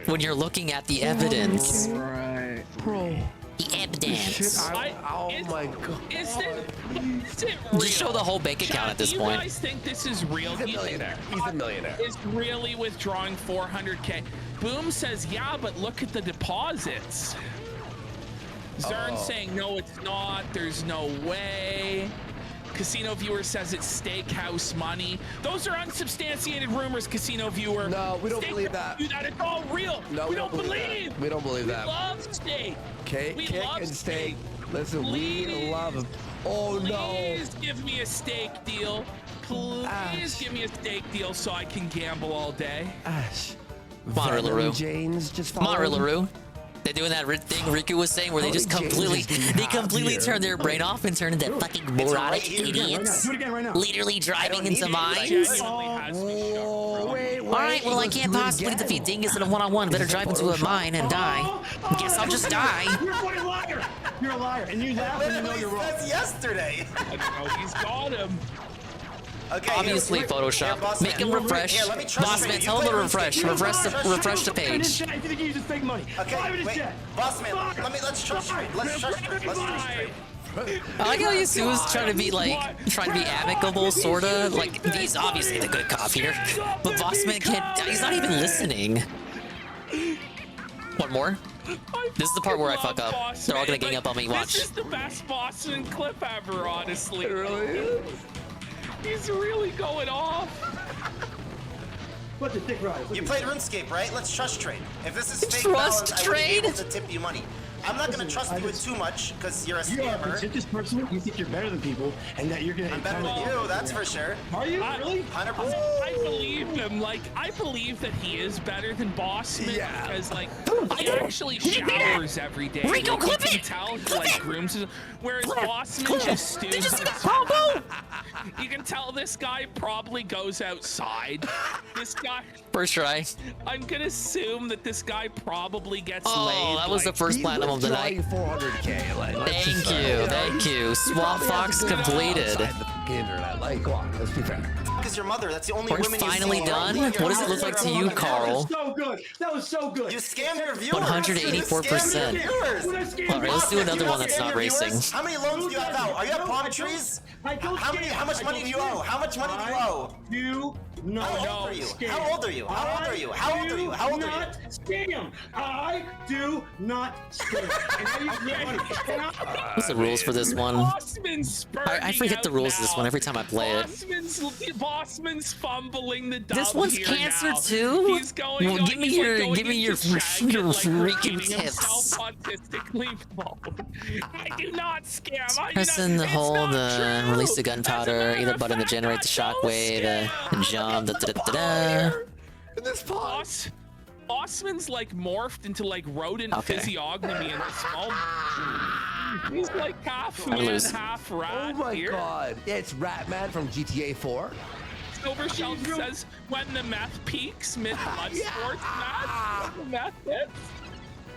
when you're looking at the evidence. Right. Bro. The evidence. Oh my god. Is it real? Just show the whole bank account at this point. Do you guys think this is real? He's a millionaire. He's a millionaire. Is really withdrawing 400K. Boom says, yeah, but look at the deposits. Zern saying, no, it's not. There's no way. Casino Viewer says it's steakhouse money. Those are unsubstantiated rumors, Casino Viewer. No, we don't believe that. Do that. It's all real. No, we don't believe. That. We don't believe that. We love steak. Cake and steak. Listen, we love them. Oh no. Please give me a steak deal. Please give me a steak deal so I can gamble all day. Ash. Come on, LaRue. James, just come on, LaRue. They're doing that thing Riku was saying where they just completely turn their brain off and turn into fucking moronic idiots. Do it again right now. Literally driving into mines. Alright, well I can't possibly defeat Dingus in a one-on-one. Better drive into a mine and die. Guess I'll just die. You're a fucking liar. You're a liar. And you laugh and you know you're wrong. Says yesterday. I know he's got him. Okay, obviously Photoshop. Make him refresh. Bossman, tell him to refresh. Refresh the page. Okay, wait. Bossman, let's trust trade. Let's trust trade. I like how Yasuo's trying to be amicable, sorta. Like he's obviously the good cop here, but Bossman can't. He's not even listening. One more. This is the part where I fuck up. They're all gonna gang up on me. Watch. This is the best Boston clip ever, honestly. It really is. He's really going off. What's the dick ride? You played RuneScape, right? Let's trust trade. If this is fake Trust balance, trade? I will be able to tip you money. I'm not going to trust you with too much because you're a scammer. You're a pretentious person. You think you're better than people, and that you're going to. I'm better than you, that's for sure. Are you really? 100%. I believe him. Like, I believe that he is better than Bossman because, like, he actually showers every day. Rico, like, clip you can it! tell he, like, grooms his, whereas Bossman just stews. Did you see that combo? You can tell this guy probably goes outside. This guy. First try. I'm gonna assume that this guy probably gets laid. Oh, that was the first platinum of the night. 400K. Thank you. Swamp Fox completed. Let's be fair. Because your mother, that's the only We're woman finally you see. done? What does it look like to you, Carl? That was so good. That was so good. You scammed your viewers. 184%. Alright, let's do another one that's not racing. How many loans do you have out? Are you at palm trees? How much money do you owe? How much money do you owe? How old are you? How old are you? How old are you? How old are you? How old are you? Not scam. I do not scam. What's the rules for this one? I forget the rules of this one every time I play it. Bossman's fumbling the dub. This one's here cancer now. too? He's going, Well, give me your freaking tips. I do not scam. Pressing the hold, release the gunpowder, either button to generate the shockwave, jump, In this Bossman's like morphed into like rodent physiognomy in this small. He's like half I man, lose. half rat. Oh my here. god. Yeah, it's Ratman from GTA 4. Silver Sheldon says when the meth peaks mid blood sports match. When the meth hits.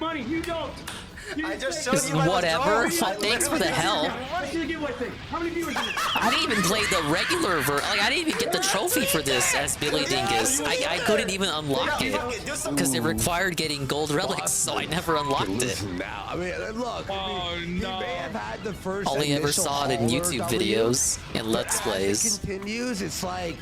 Money, you don't. I just showed This is you what I was whatever. drawing. Thanks for the help. Let's do the giveaway thing. How many viewers? I didn't even play the regular like I didn't even get the trophy for this as Billy Dingus. I couldn't even unlock it because it required getting gold relics, so I never unlocked it. Now, I mean, look. He may have had the first. Only ever initial saw it in hauler YouTube W, videos and but Let's as Plays. it continues, it's like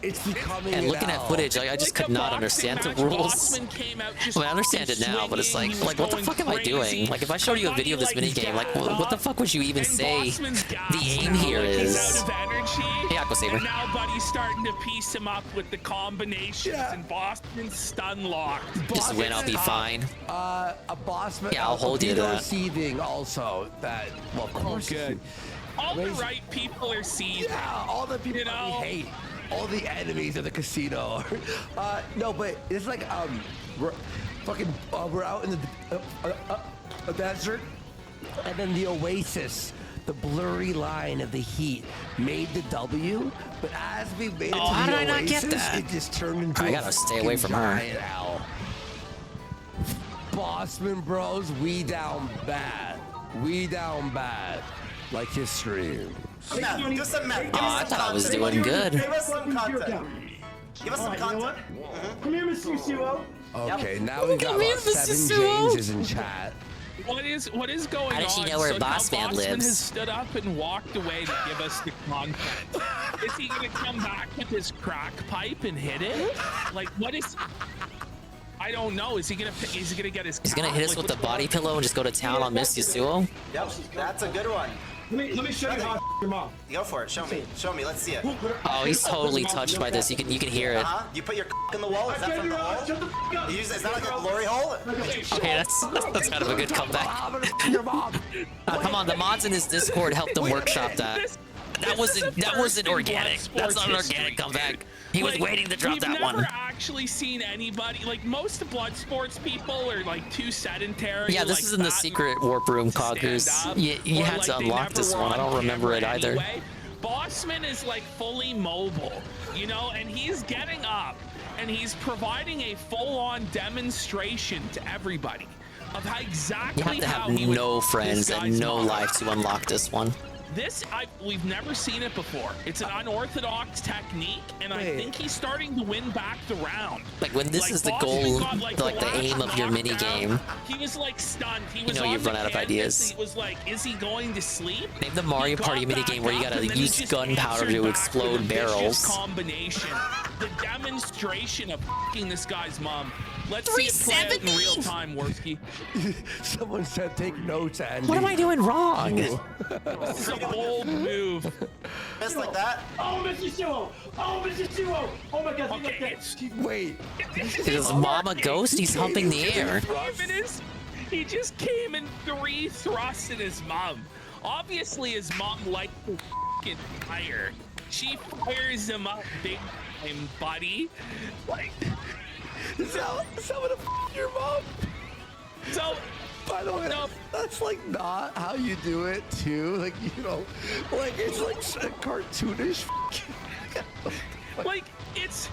it's becoming. And looking at L. footage, I just could not understand the rules. I mean, I understand it now, but it's like what the fuck am I doing? Like, if I showed you a video of this minigame, like, what the fuck would you even say the aim here is? Yeah, Aqua Saber. And now Buddy's starting to piece him up with the combinations, and Boston's stun locked. Just win, I'll be fine. A Bossman. Yeah, I'll hold you to that. Seething also. That well, of course. Good. All the right people are seething. Yeah, all the people that we hate. All the enemies of the casino. No, but it's like we're fucking we're out in the desert, and then the oasis, the blurry line of the heat made the W, but as we made it to how the did I not oasis, get that? it just turned into I a gotta stay away from her. giant L. Bossman Bros, we down bad. We down bad. Like history. Do some math. Oh, I thought I was doing good. Give us some content. Give us some content. Come here, Mr. Suo. Okay, now we got about 7 Jameses in chat. What is going on? How did she know where So Boss now Man Bossman lives? has stood up and walked away to give us the content. Is he gonna come back with his crack pipe and hit it? Like, what is? I don't know. Is he gonna get his? He's gonna hit us with the body pillow and just go to town on Miss Yasuo? Yep, that's a good one. Let me show you how your mom. Go for it. Show me. Show me. Let's see it. Oh, he's totally touched by this. You can hear it. You put your in the wall. Is that from the wall? Is that like a glory hole? Okay, that's kind of a good comeback. Come on, the mods in his Discord helped him workshop that. That wasn't organic. That's not an organic comeback. He was waiting to drop that We've one. never actually seen anybody like most blood sports people are like too sedentary. Yeah, this is in the secret warp room, Coggers. You had to unlock this one. I don't remember it either. Anyway. Bossman is like fully mobile, you know, and he's getting up and he's providing a full-on demonstration to everybody of how exactly You have to have no friends and no life to unlock this one. We've never seen it before. It's an unorthodox technique, and I think he's starting to win back the round. Like when this is the goal, the aim of your mini game. He was like stunned. He was you've run out of ideas. He was like, is he going to sleep? Name the Mario Party mini game where you gotta use gunpowder to explode barrels. Combination, the demonstration of f***ing this guy's mom. Let's see it play out in real time, Worski. Someone said take notes, Andy. What am I doing wrong? This is a bold move. Just like that. Oh, Mr. Suo! Oh, Mr. Suo! Oh my God! Okay, wait. Is Mama Ghost? He's humping the air. He just came in 3 thrusts in his mom. Obviously, his mom likes to f***ing fire. She fires him up big time, buddy. Like, someone to f your mom. So, by the way, that's like not how you do it too. Like, you know, like it's like cartoonish. like it's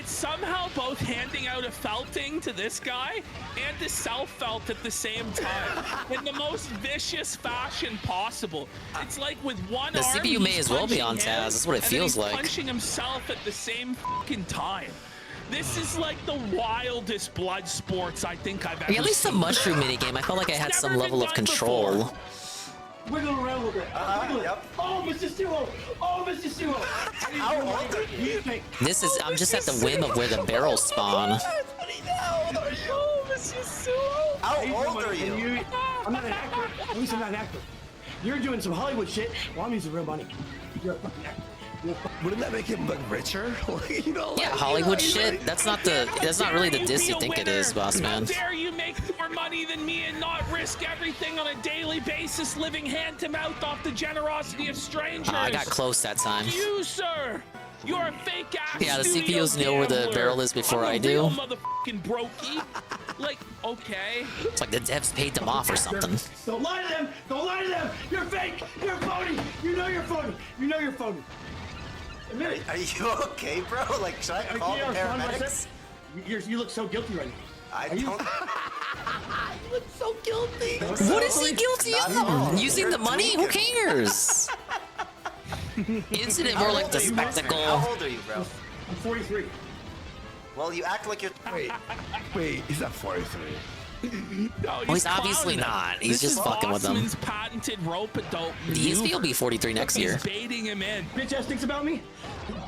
somehow both handing out a felting to this guy and a self-felt at the same time in the most vicious fashion possible. It's like with one The arm, CPU may he's as well be on punching Taz. him, That's what it and then feels he's like. punching himself at the same fucking time. This is like the wildest blood sports I think I've ever At least the seen. mushroom minigame, I felt like I had some level of control. Wiggle around a little bit. Wiggle it. Oh, Mr. Suo! Oh, Mr. Suo! How old are you? This is, I'm just at the whim of where the barrels spawn. Oh, Mr. Suo! How old are you? I'm not an actor. At least I'm not an actor. You're doing some Hollywood shit. Well, I'm using real money. You're a fucking actor. Wouldn't that make him like richer? Like, you know, Yeah, like, Hollywood you know, shit. That's not really the diss you think it is, boss man. How dare you make more money than me and not risk everything on a daily basis, living hand to mouth off the generosity of strangers? I got close that time. You, sir, you're a fake ass. Yeah, the studio CPUs know where the gambler. barrel is before I'm I a do. real motherfucking brokey. Like, okay. It's like the devs paid them off or something. Don't lie to them. Don't lie to them. You're fake. You're phony. You know you're phony. You know you're phony. Admit it. Are you okay, bro? Like, should I call the paramedics? You look so guilty right now. I don't. You look so guilty. What is he guilty of? Using the money? Who cares? Isn't it more like the spectacle? How old are you, bro? I'm 43. Well, you act like you're. Wait, he's not 43. No, He's obviously not. He's This just is fucking with them. Bossman's patented rope-a-dope. He'll be 43 next year. He's baiting him in. Bitch ass thinks about me?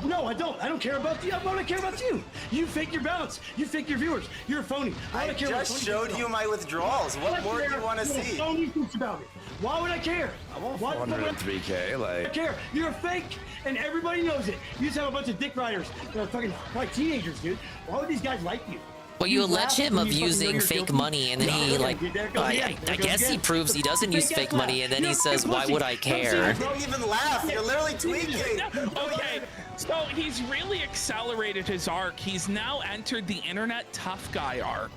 No, I don't. I don't care about you. Why would I care about you? You fake your balance. You fake your viewers. You're a phony. Why would I care about just phony showed thinks you about? my withdrawals. What more do you want to What a see? phony thinks about me. Why would I care? I'm on Why would I 403K. Like, care? You're a fake, and everybody knows it. You just have a bunch of dick riders. They're fucking like teenagers, dude. Why would these guys like you? Well, you allege laugh him when of you fucking know using you're fake guilty. money, and then he like, I guess he proves he doesn't use fake money, and then he says, "Why would I care?" Don't even laugh. You're literally tweaking. Okay, so he's really accelerated his arc. He's now entered the internet tough guy arc.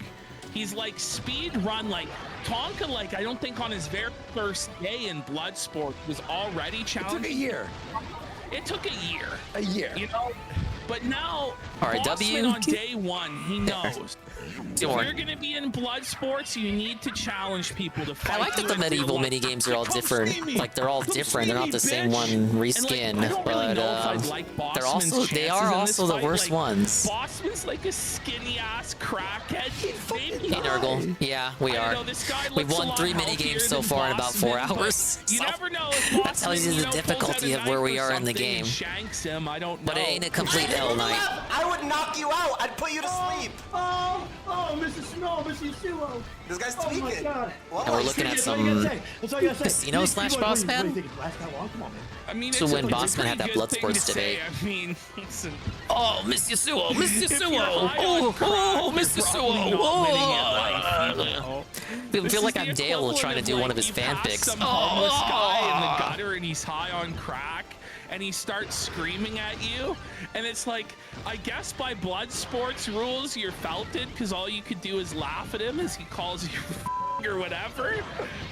He's like speed run, like Tonka, like I don't think on his very first day in Bloodsport was already challenging. it took a year. It took a year. A year. You know? But now, RW? Bossman on day one, he knows. If Don't worry. you're gonna be in blood sports, you need to challenge people to fight. I like that the you in medieval real life. mini-games are all Come different. see me. Like, they're all Come different. They're see not me, the same bitch. one And, like, reskin, I don't really but know if I'd like they're Bossman's also they are chances in also this the fight. worst Like, ones. Bossman's like a skinny ass crackhead. Maybe Hey, Nurgle. Yeah, we I are. know, this guy We've looks a won lot 3 healthier mini-games so than far in about 4 Bossman, but hours. You So never know if that tells you Bossman, the pulls out difficulty a of where knife we or are in the something game. and Shanks him. I don't know. But it ain't a complete L night. I would knock you out. I'd put you to sleep. Oh, Mr. Snow, Mr. Suo. This guy's Oh my tweaking. God. And we're looking at That's all you gotta some say. That's all you gotta say. casino slash What do boss you think man. it lasts that long? Come on, man. I mean, So it's when a, it's a Bossman had pretty that good thing Bloodsports to say. debate. I mean, listen. Oh, Mr. Suo, Mr. If Suo. you're high Oh, on crack, oh, you're Mr. probably Suo. not winning at life, Oh. you know? I This feel is like the I'm Dale equivalent trying to of, do like, one of his you fan pass pics. Some homeless guy in the gutter and he's high on crack and he starts screaming at you, and it's like, I guess by blood sports rules you're felted because all you could do is laugh at him as he calls you or whatever.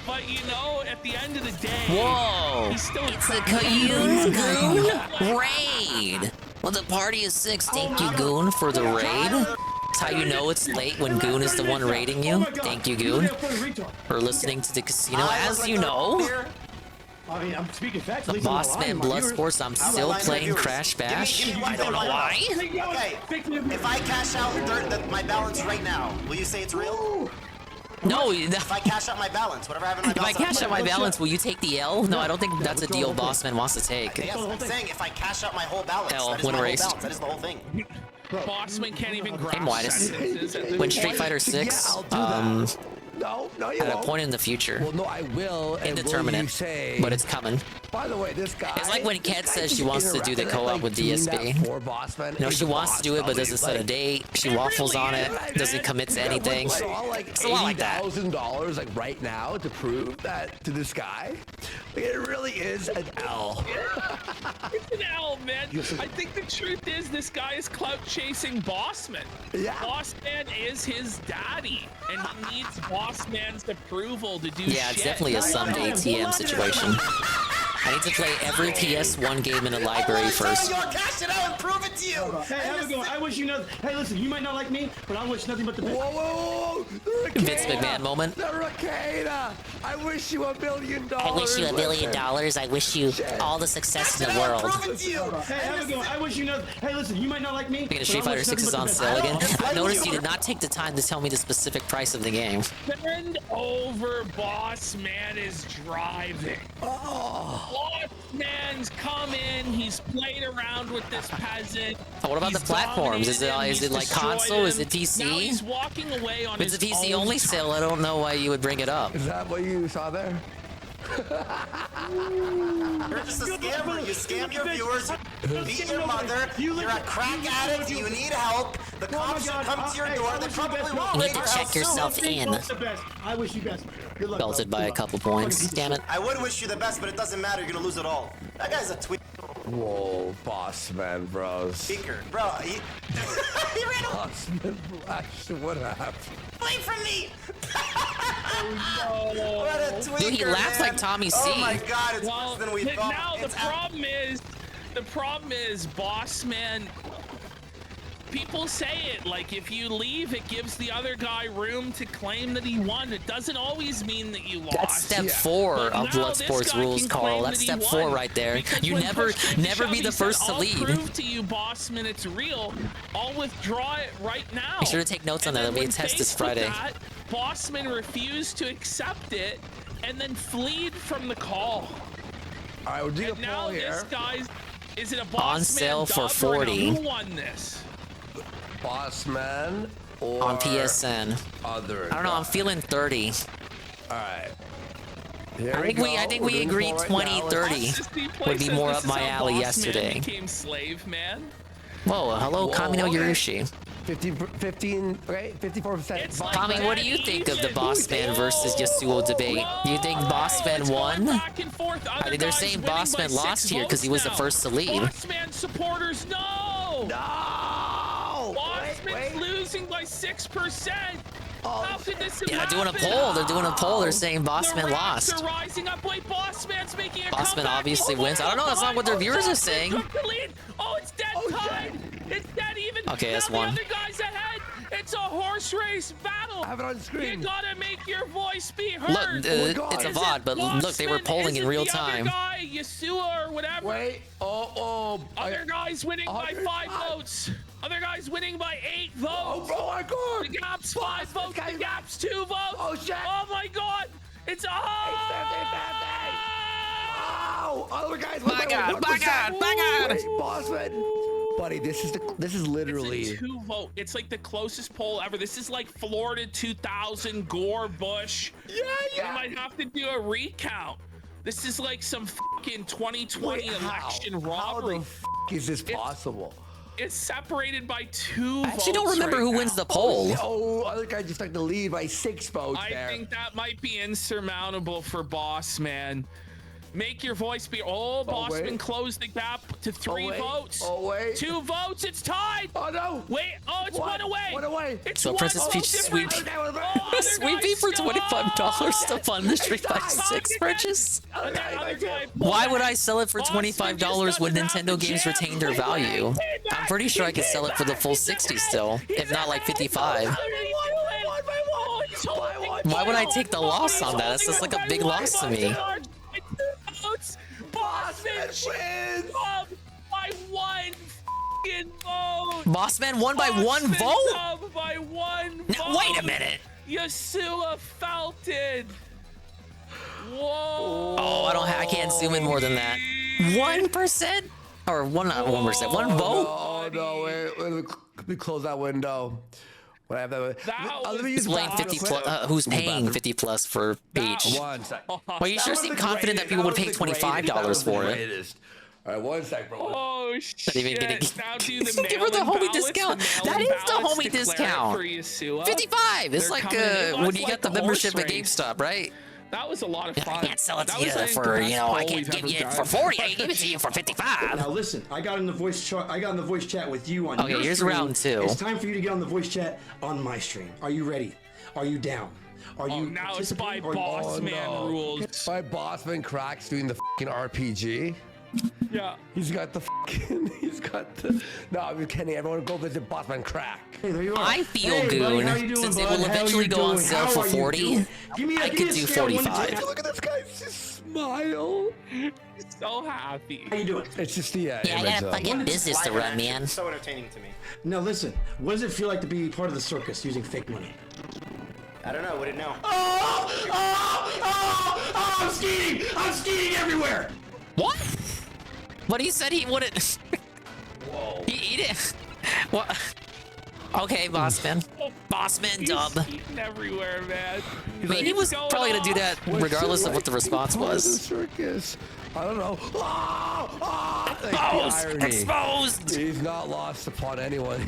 But you know, at the end of the day, Whoa! he's still It's a Goon raid. Well, the party is 6. Thank you, Goon, for the raid. That's how you know it's late when Goon is the one raiding you. Thank you, Goon, for listening to the casino. As you know, I mean, I'm speaking facts. the Bossman Bloodsports, I'm still playing Crash Bash. I don't know why. Okay, if I cash out my balance right now, will you say it's real? No, If I cash out my balance, whatever I have in my if I balance. cash out my balance, will you take the L? No, I don't think that's a deal Bossman wants to take. Yes, I'm saying if I cash out my whole balance, L, that is win my race. whole balance. That is the whole thing. Bossman can't even grasp Hey, Midas. sentences at this When point. Street Fighter 6, I'll do that. No, you at a won't. point in the future, Well, no, I will. And will you indeterminate, say, but it's coming. by the way, this guy. It's like when this Kat guy says she just wants to do the interrupted, co-op like, with doing that DSP. for Bossman. No, He's she a wants boss, to do it, but doesn't set a like, date. She waffles on it, doesn't commit to anything. It's all like It's a lot like that. $80,000 like right now to prove that to this guy. Like, it really is an L. It's an L, man. I think the truth is this guy is clout chasing Bossman. Yeah. Bossman is his daddy, and he needs Bossman's approval to do Yeah, it's shit. definitely a someday TM situation. I need to play every PS1 game in the library first. You'll cash it out and prove it to you. Hey, have a go. I wish you nothing. Hey, listen, you might not like me, but I wish nothing but the best. Whoa. The Vince Ricada. McMahon moment. The Ricada. I wish you $1 billion. I wish you $1 billion. I wish you all the success in the world. Hey, have a go. I wish you nothing. Hey, listen, you might not like me. Speaking of but Street I Fighter wish 6 is nothing on but the sale best. again. I noticed you did not take the time to tell me the specific price of the game. Send over Bossman is driving. Bossman's come in. He's played around with this peasant. Oh, what about the He's platforms? Is dominated it him, like he's destroyed console? Is him. it PC? Now he's walking away on If it's a his PC own only sale, I don't know why you would bring it up. Is that what you saw there? You're just a scammer. You scam your viewers. You beat your mother. You're a crack addict. You need help. The cops should come to your door. They probably won't. You need raid to your check house yourself soon. in. I wish you best. Good luck, Belted bro. by Good a luck. couple points. Damn it. I would wish you the best, but it doesn't matter. You're gonna lose it all. That guy's a tweet. Whoa, boss man, bros. Speaker, bro. He ran away. Boss man, Flash, what happened? Away from me. Oh, no. What a tweaker, Dude, he laughs man. like Tommy C. Oh my God, it's worse than we thought. Now It's the problem is, boss man. People say it like if you leave, it gives the other guy room to claim that he won. It doesn't always mean that you lost. That's step 4 But of now Blood this Sports guy rules, can Carl. claim That's that step he 4 won. right there. Because You when never push came to be shove, the he first said, to I'll leave. prove to you, Bossman, it's real. I'll withdraw it right now. Make sure to take notes on that. And There'll be a then test when this faced with Friday. that, Bossman refused to accept it and then fled from the call. All right, we're doing And a now poll this here. guy's is it a On Bossman sale for dub or no? 40. Who won this? Boss man or On PSN. other. I don't know. I'm feeling 30. All right. I think we agreed 20-30 would be more up my alley yesterday. Became slave man. Whoa, hello, Kamino Yurushi. 15, right? 54%. Tommy, what do you think of the Bossman versus Yasuo debate? Do you think Bossman won? I think they're saying Bossman lost here because he was the first to lead. Bossman supporters, no! No! Bossman's losing by 6%. How could this have Yeah, they're doing a happened? poll. They're doing a poll. They're saying Bossman The lost. Rats are rising up. Wait, Bossman's making a Bossman comeback. obviously wins. I don't know. That's not what their viewers are saying. Took the lead. Oh, it's dead time. It's dead even. Okay, that's now one. The other guy's ahead. It's a horse race battle. I have it on screen. You gotta make your voice be heard. Look, it's a VOD, but look, they were polling in real time. The other guy, Yasuo or whatever. Wait. Other guy's winning by 5 votes. Other guy's winning by 8 votes. Oh my God. The gap's 5 votes. The gap's 2 votes. Oh shit. Oh my God. It's a Oh, other guys. My God, my God, my God. Bossman. Buddy, this is literally. It's a 2 vote. It's like the closest poll ever. This is like Florida 2000 Gore Bush. Yeah. We might have to do a recount. This is like some fucking 2020 election robbery. How the f is this possible? It's separated by 2 votes. I actually don't remember who wins the poll. Oh, other guy just like to lead by 6 votes I there. think that might be insurmountable for Boss Man. Make your voice be. Oh, Bossman wait. closed the gap to 3 votes. Oh, wait. 2 votes. It's tied. Oh, no. Wait. Oh, it's one away. One away. It's So one Princess vote Peach difference. sweeping for $25 to fund the Street Fighter 6 purchase? Why would I sell it for $25 when Nintendo games retain their value? I'm pretty sure I could sell it for the full 60 still, if not like 55. Why would I take the loss on that? That's just like a big loss to me. Bossman wins by 1 fucking vote. Bossman won by 1 vote? By 1 vote. Now, wait a minute. Yasuo Felton. Whoa. Oh, I can't zoom in more than that. 1%? Or one, not 1%. 1 vote? Oh no! Wait, let me close that window. When I have that. Let me use Who's playing 50 plus? Who's paying 50 plus for Peach? 1 sec. Well, you sure seem confident that people would pay $25 for it. All right, 1 sec, bro. Oh shit! Now do the Give her the mail-in homie ballots, discount. the That mail-in is the ballots homie declare it discount. for Yasuo. 55. It's They're like coming in. when It's you like get the a horse membership at race. GameStop, right? That was a lot of fun. I can't sell it to That you was the for, best I poll can't we've give ever you it done. for 40. I give it to you for 55. Now listen, I got in the voice chat with you on Okay, your here's stream. round 2. It's time for you to get on the voice chat on my stream. Are you ready? Are you down? Are you now it's by participating or- boss man rules. My Bossman cracks doing the fucking RPG. Yeah. He's got the fucking. He's got the. No, I'm just kidding. Everyone go visit Bossman Crack. Hey, there you are. I feel Hey, buddy, how you good. doing, Since it bud? will How eventually you go on doing? sale How for are you 40, doing? Give me I give could me a do scale of 1 to 10. 45. Look at this guy's just smile. So happy. How you doing? It's just the Yeah, I got a fucking business to run, man. So entertaining to me. Now listen, what does it feel like to be part of the circus using fake money? I don't know. Wouldn't know. I'm skating! I'm skating everywhere! What? But he said he wouldn't. Whoa. He did. What? Okay, Bossman. Bossman dub. He's eating everywhere, man. I mean, he was probably gonna do that regardless of what the response was. Circus. I don't know. Exposed! Exposed! He's not lost upon anyone.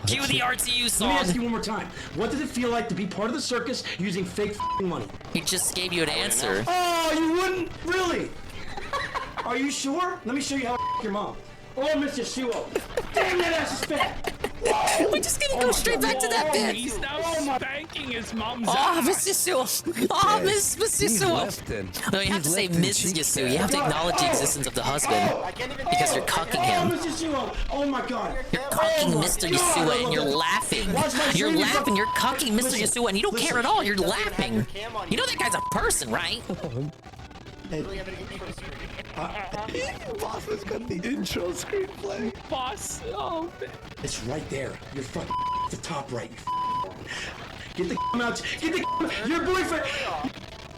Cue the RTU song. Let me ask you one more time. What did it feel like to be part of the circus using fake money? He just gave you an answer. Oh, you wouldn't? Really? Are you sure? Let me show you how I your mom. Oh, Mr. Suo. Damn, that ass is fat. We're just gonna go straight back to that bit. He's now spanking his mom's Oh, ass. Miss Yasuo. Oh, Miss Yasuo. No, you have to say Miss Yasuo. You have to acknowledge the existence of the husband because you're cucking him. Mr. Suo. Oh my God. You're cucking Mr. Yasuo and you're laughing. You're laughing. You're cucking Mr. Yasuo and you don't care at all. You're laughing. You know that guy's a person, right? Boss has got the intro screen playing. Boss, oh man. It's right there. You're fucking the top right. Get the out. Get the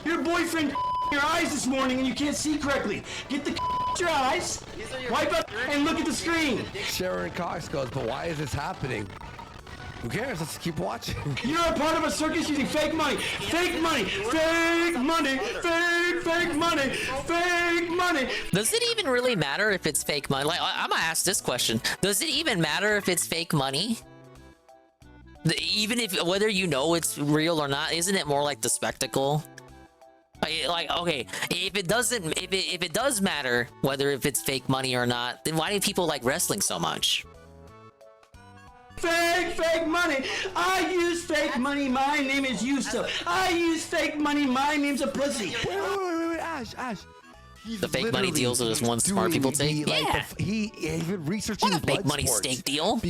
your boyfriend your eyes this morning and you can't see correctly. Get the your eyes. Wipe up and look at the screen. Sharon Cox goes, but why is this happening? Who cares? Let's keep watching. You're a part of a circus using fake money. Fake money. Fake money. Fake money. Fake money. Does it even really matter if it's fake money? Like, I'm gonna ask this question. Does it even matter if it's fake money? Even if, whether you know it's real or not, isn't it more like the spectacle? Like, okay, if it doesn't, if it does matter whether if it's fake money or not, then why do people like wrestling so much? Fake money. I use fake money. My name is Yuso. I use fake money. My name's a pussy. Wait, Ash. The fake money deals are just one smart people take. Yeah. He's been researching what a fake money steak deal.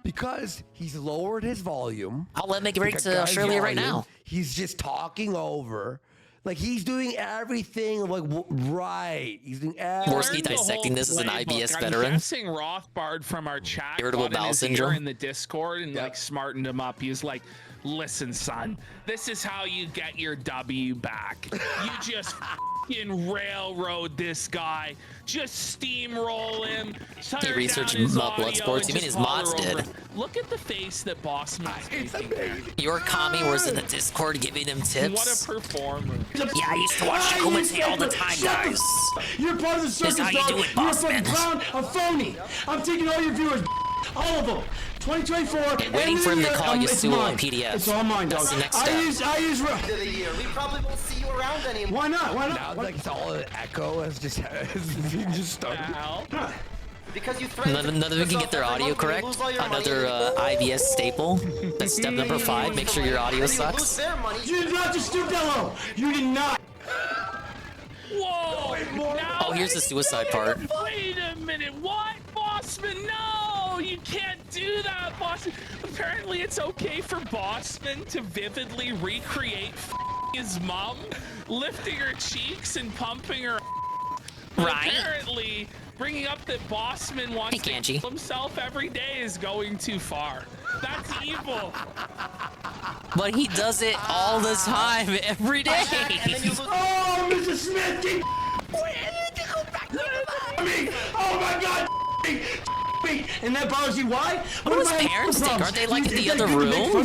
Because he's lowered his volume. I'll let make it right to Australia right now. He's just talking over. Like, he's doing everything, like, right. He's doing everything. Morsky dissecting this as an IBS veteran. I'm guessing Rothbard from our chat irritable bowel syndrome in the Discord and like smartened him up. He's like, listen, son, this is how you get your W back. You just fucking railroad this guy. Just steamroll him. He researched blood sports. You mean his mods did? Look at the face that Bossman's making. Your Kami was in the Discord giving him tips. What a performer. Yeah, I used to watch you commentate all the time, guys. You're part of the circus, this is how you do it, boss, You're a clown, a phony. I'm taking all your viewers, all of them. 2024. Waiting for him to call Yasuo on PDF. It's all mine, dog. That's the next step. I use. We probably won't see you around anymore. Why not? Now, like, it's all an echo has just started. Because you threatened None of them can get their audio correct. Another IBS staple. That's step number 5. Make sure your audio sucks. You did not just stoop that low. You did not. Whoa! Oh, here's the suicide part. Wait a minute. What, Bossman? No, you can't do that, Bossman. Apparently, it's okay for Bossman to vividly recreate his mom, lifting her cheeks and pumping her. Right. Apparently, bringing up that Bossman wants to kill himself every day is going too far. That's evil. But he does it all the time, every day. Oh, Mr. Smith, keep me. Oh my God, me. And that bothers you? Why? What do his parents think? Aren't they like in the other room?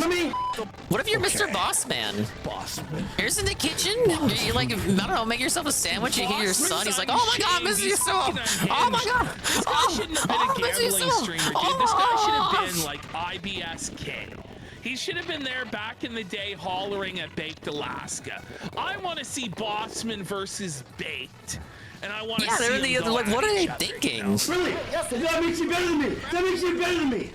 What if you're Mr. Bossman? Here's in the kitchen. You like, I don't know, make yourself a sandwich. You hear your son. He's like, oh my God, Mr. Yasuo. Oh my God. This guy shouldn't have been a gambling streamer, dude. This guy should have been like IBS Kid. He should have been there back in the day hollering at Baked Alaska. I want to see Bossman versus Baked. And I want to see they're in the other, like, what are they thinking? Really? That makes you better than me. That makes you better than me.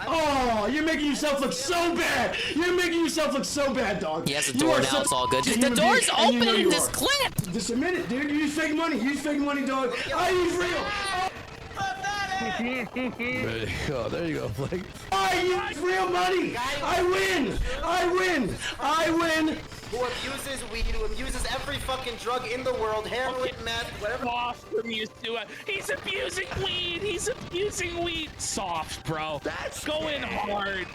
Oh, you're making yourself look so bad. You're making yourself look so bad, dog. He has a door now, it's all good. The door's open in this clip. Just a minute, dude. You use fake money. Use fake money, dog. I use real. Oh, there you go, Blake. I use real money. I win. I win. Who abuses weed, who abuses every fucking drug in the world, heroin, meth, whatever. Soft from Yasuo. He's abusing weed. He's abusing weed. Soft, bro. That's going hard.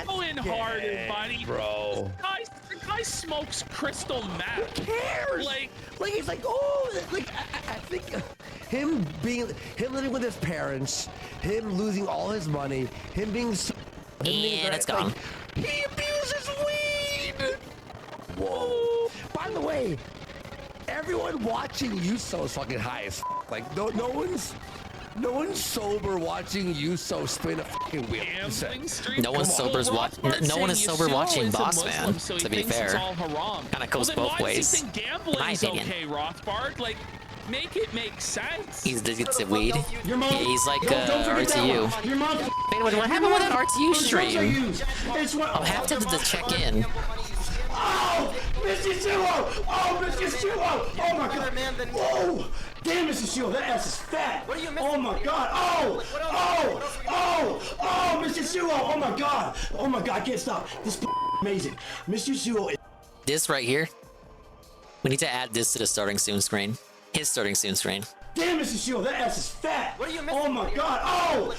Going harder, buddy. Bro. The guy smokes crystal meth. Who cares? Like it's like, oh, like I think him living with his parents, him losing all his money, him being so, and it's gone. He abuses weed. Whoa. By the way, everyone watching Yuso is fucking high as like no one's sober watching Yuso spin a fucking wheel. No one's sober watching Bossman. So to be fair, kind of goes both ways. Why does he think gambling is okay, Rothbard? Like, Make it make sense. He's addicted to weed. Your mom. Yeah, he's like Don't forget that RTU. one. Your mom. Wait, what happened with that RTU stream? It's what. I'll have to check in. Oh, Mr. Suo! Oh, Mr. Suo! Oh my God! Oh, damn, Mr. Suo, that ass is fat. What are you missing? Oh my God! Oh, Mr. Suo! Oh my God! Oh my God! I can't stop. This is amazing. Mr. Suo. This right here. We need to add this to the starting soon screen. His starting soon screen. Damn, Mr. Suo, that ass is fat. What are you missing? Oh my God! Oh,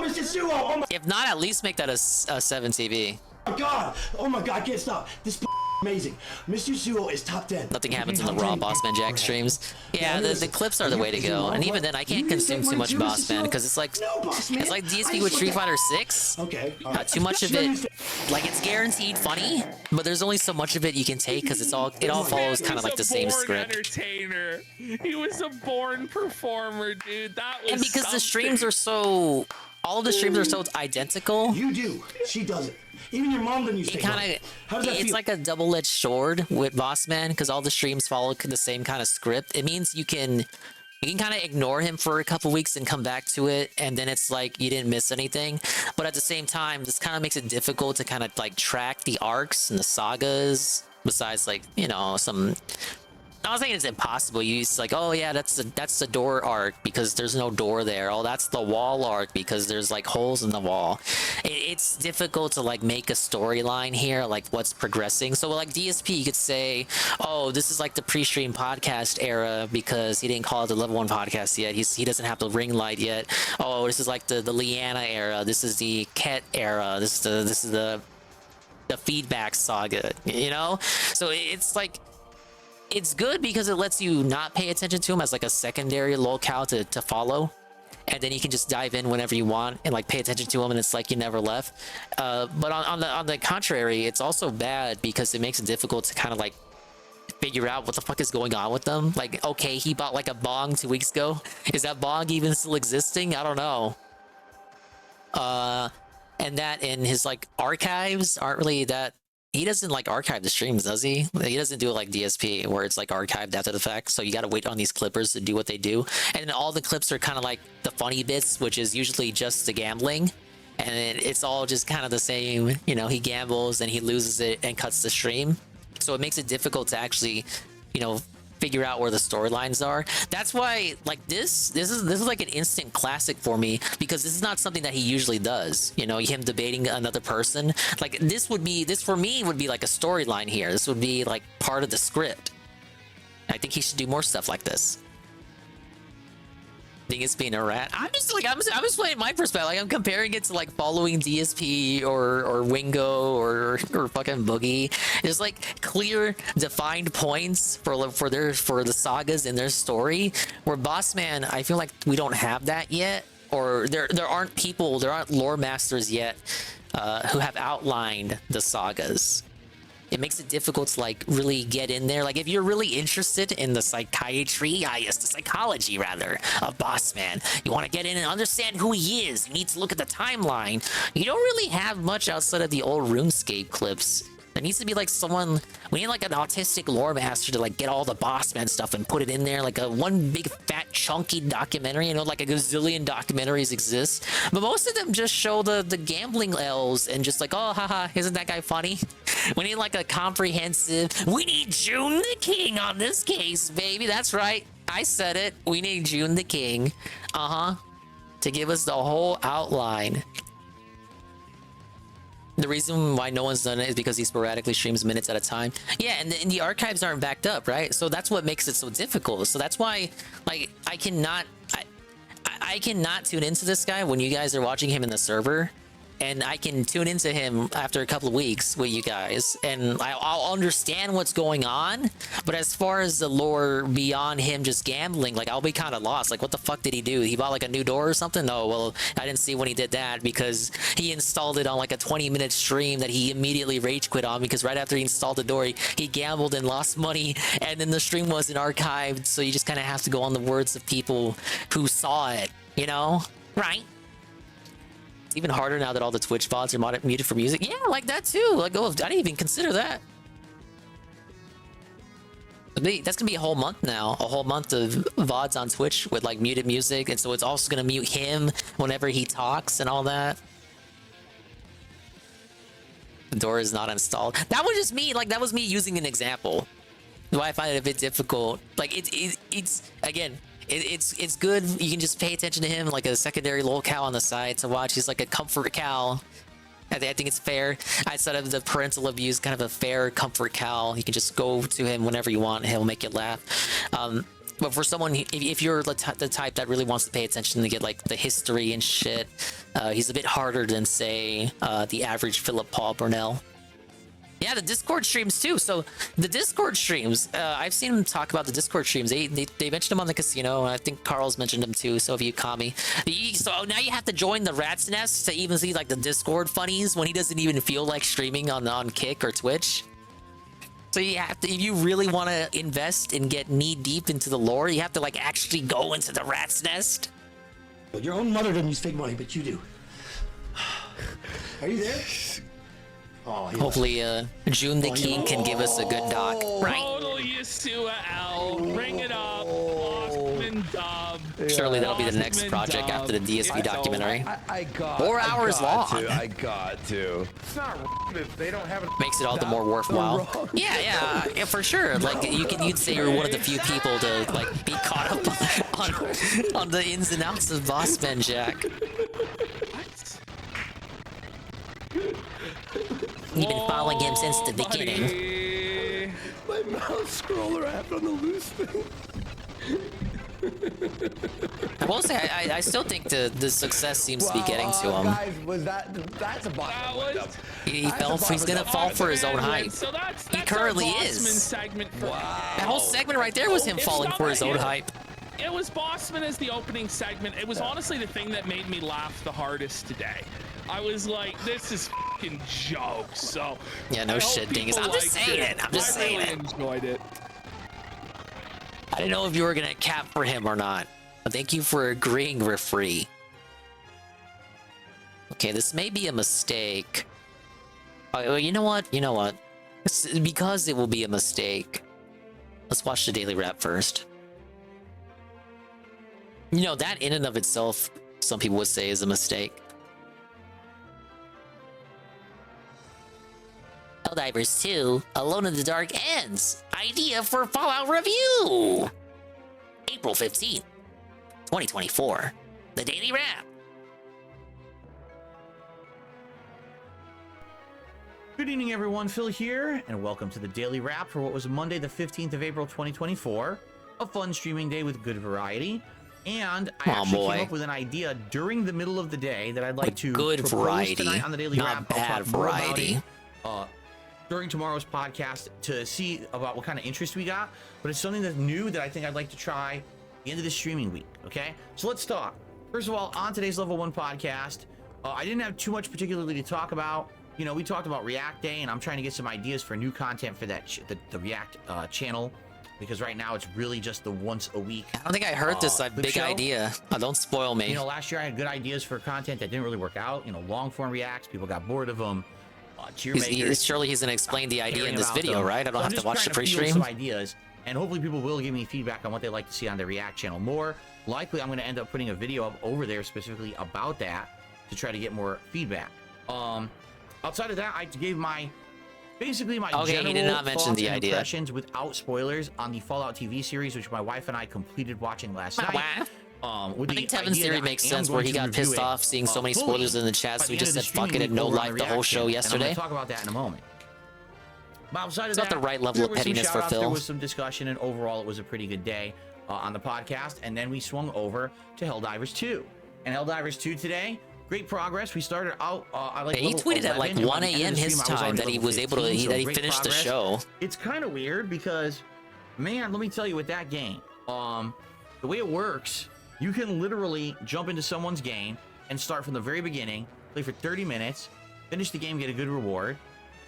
Mr. Suo! Oh my. If not, at least make that a 7 TV. Oh my God! Oh my God! I can't stop. This is amazing. Mr. Suo is top 10. Nothing happens in the raw Bossman Jack streams. Yeah, the clips are the way to go. And even then, I can't consume too much Bossman because it's like DSP with Street Fighter 6. Okay. Too much of it, like it's guaranteed funny, but there's only so much of it you can take because it all follows kind of like the same script. Entertainer. He was a born performer, dude. That was. And because the streams are so, all of the streams are so identical. You do. She doesn't. Even your mom didn't use it. It's like a double-edged sword with Bossman because all the streams follow the same kind of script. It means you can kind of ignore him for a couple weeks and come back to it, and then it's like you didn't miss anything. But at the same time, this kind of makes it difficult to kind of like track the arcs and the sagas. Besides, like, you know, some. I'm not saying it's impossible. It's like, oh yeah, that's the door arc because there's no door there. Oh, that's the wall arc because there's like holes in the wall. It's difficult to like make a storyline here, like what's progressing. So like DSP, you could say, oh, this is like the pre-stream podcast era because he didn't call it the level 1 podcast yet. He doesn't have the ring light yet. Oh, this is like the Leanna era. This is the Ket era. This is the feedback saga. You know, so it's like. It's good because it lets you not pay attention to him as like a secondary locale to follow, and then you can just dive in whenever you want and like pay attention to him, and it's like you never left. But on the contrary, it's also bad because it makes it difficult to kind of like figure out what the fuck is going on with them. Like, okay, he bought like a bong 2 weeks ago. Is that bong even still existing? I don't know. And that in his like archives aren't really that. He doesn't like archive the streams, does he? He doesn't do it like DSP where it's like archived after the fact. So you got to wait on these clippers to do what they do. And then all the clips are kind of like the funny bits, which is usually just the gambling. And it's all just kind of the same. You know, he gambles and he loses it and cuts the stream. So it makes it difficult to actually, you know, figure out where the storylines are. That's why like this is like an instant classic for me because this is not something that he usually does. You know, him debating another person. Like this for me would be like a storyline here. This would be like part of the script. I think he should do more stuff like this. Think it's being a rat. I'm just playing my perspective. Like I'm comparing it to like following DSP or Wingo or fucking Boogie. There's like clear defined points for the sagas in their story. Where Bossman, I feel like we don't have that yet, or there aren't lore masters yet who have outlined the sagas. It makes it difficult to like really get in there. Like if you're really interested in the psychology of Bossman, you want to get in and understand who he is. You need to look at the timeline. You don't really have much outside of the old RuneScape clips. There needs to be like someone. We need like an autistic lore master to like get all the Bossman stuff and put it in there, like a one big fat chunky documentary. You know, like a gazillion documentaries exist, but most of them just show the gambling L's and just like, oh haha, isn't that guy funny? We need like a comprehensive. We need June the King on this case, baby. That's right, I said it. We need June the King, to give us the whole outline. The reason why no one's done it is because he sporadically streams minutes at a time. Yeah, and the archives aren't backed up, right? So that's what makes it so difficult. So that's why, like, I cannot tune into this guy when you guys are watching him in the server. And I can tune into him after a couple of weeks with you guys, and I'll understand what's going on. But as far as the lore beyond him just gambling, like I'll be kind of lost. Like, what the fuck did he do? He bought like a new door or something? No, well, I didn't see when he did that because he installed it on like a 20-minute stream that he immediately rage quit on because right after he installed the door, he gambled and lost money, and then the stream wasn't archived. So you just kind of have to go on the words of people who saw it, you know? Right? It's even harder now that all the Twitch bots are muted for music. Yeah, like that too. Like, oh, I didn't even consider that. That's gonna be a whole month now, a whole month of VODs on Twitch with like muted music, and so it's also gonna mute him whenever he talks and all that. The door is not installed. That was just me, like that was me using an example. Why I find it a bit difficult. Like it's again, it's good. You can just pay attention to him like a secondary lolcow on the side to watch. He's like a comfort cow. I think it's fair. Outside of the parental abuse, kind of a fair comfort cow. You can just go to him whenever you want. He'll make you laugh. But for someone, if you're the type that really wants to pay attention to get like the history and shit, he's a bit harder than say the average Philip Paul Burnell. Yeah, the Discord streams too. So the Discord streams, I've seen them talk about the Discord streams. They mentioned them on the casino. And I think Carl's mentioned them too. So if you caught me, so now you have to join the Rat's Nest to even see like the Discord funnies when he doesn't even feel like streaming on Kick or Twitch. So you have to, if you really want to invest and get knee deep into the lore, you have to like actually go into the Rat's Nest. Your own mother doesn't use fake money, but you do. Are you there? Oh, hopefully, June the King can give us a good doc. Right. Total Yasua L. Bring it up. Bosman dub. Surely that'll be the next project after the DSV documentary. I got 4 hours long. I got to. It's not if they don't have it. Makes it all the more worthwhile. Yeah, for sure. Like you'd say you're one of the few people to like be caught up on the ins and outs of Bossman Jack. You've been following him since the beginning. My mouse scroller app on the loose thing. I will say, I still think the success seems to be getting to him. Guys, that's a bottom. He's gonna fall for his own hype. So he currently is. Segment for That whole segment right there was him falling for his own hype. It was Bossman as the opening segment. It was honestly the thing that made me laugh the hardest today. I was like, this is fucking jokes. So yeah, no shit, Dingus. I'm just saying it. I'm just saying it. Enjoyed it. I didn't know if you were gonna cap for him or not. But thank you for agreeing we're free. Okay, this may be a mistake. Oh, you know what? You know what? Because it will be a mistake. Let's watch the daily wrap first. You know, that in and of itself, some people would say is a mistake. Helldivers 2, Alone in the Dark ends. Idea for Fallout review. April 15th, 2024. The Daily Wrap. Good evening, everyone. Phil here, and welcome to the Daily Wrap for what was Monday, the 15th of April, 2024. A fun streaming day with good variety. And I actually came up with an idea during the middle of the day that I'd like to propose variety, tonight on the Daily not Wrap. bad variety. During tomorrow's podcast to see about what kind of interest we got, but it's something that's new that I think I'd like to try at the end of this streaming week. Okay, so let's talk. First of all, on today's Level 1 podcast, I didn't have too much particularly to talk about. You know, we talked about React Day, and I'm trying to get some ideas for new content for that the React channel, because right now it's really just the once a week. I don't think I heard this big show. Idea. Don't spoil me. You know, last year I had good ideas for content that didn't really work out. You know, long form reacts, people got bored of them. Surely he's gonna explain the idea in this video, right? I don't have to watch the pre-stream. Some ideas, and hopefully people will give me feedback on what they'd like to see on the React channel. More likely, I'm going to end up putting a video up over there specifically about that to try to get more feedback. Outside of that, I gave basically my general he did not mention the idea. Impressions without spoilers on the Fallout TV series, which my wife and I completed watching last night. I think Tevin's theory makes sense where he got pissed off seeing so many spoilers in the chat, so he just said fuck it and no life the whole show yesterday. I'm gonna talk about that in a moment. But outside of that, it's not the right level of pettiness for Phil. There was some discussion, and overall it was a pretty good day on the podcast. And then we swung over to Helldivers 2. And Helldivers 2 today, great progress. We started out he tweeted at like 1 a.m. his time that he was able to that he finished the show. It's kind of weird because, man, let me tell you, with that game, the way it works, you can literally jump into someone's game and start from the very beginning, play for 30 minutes, finish the game, get a good reward.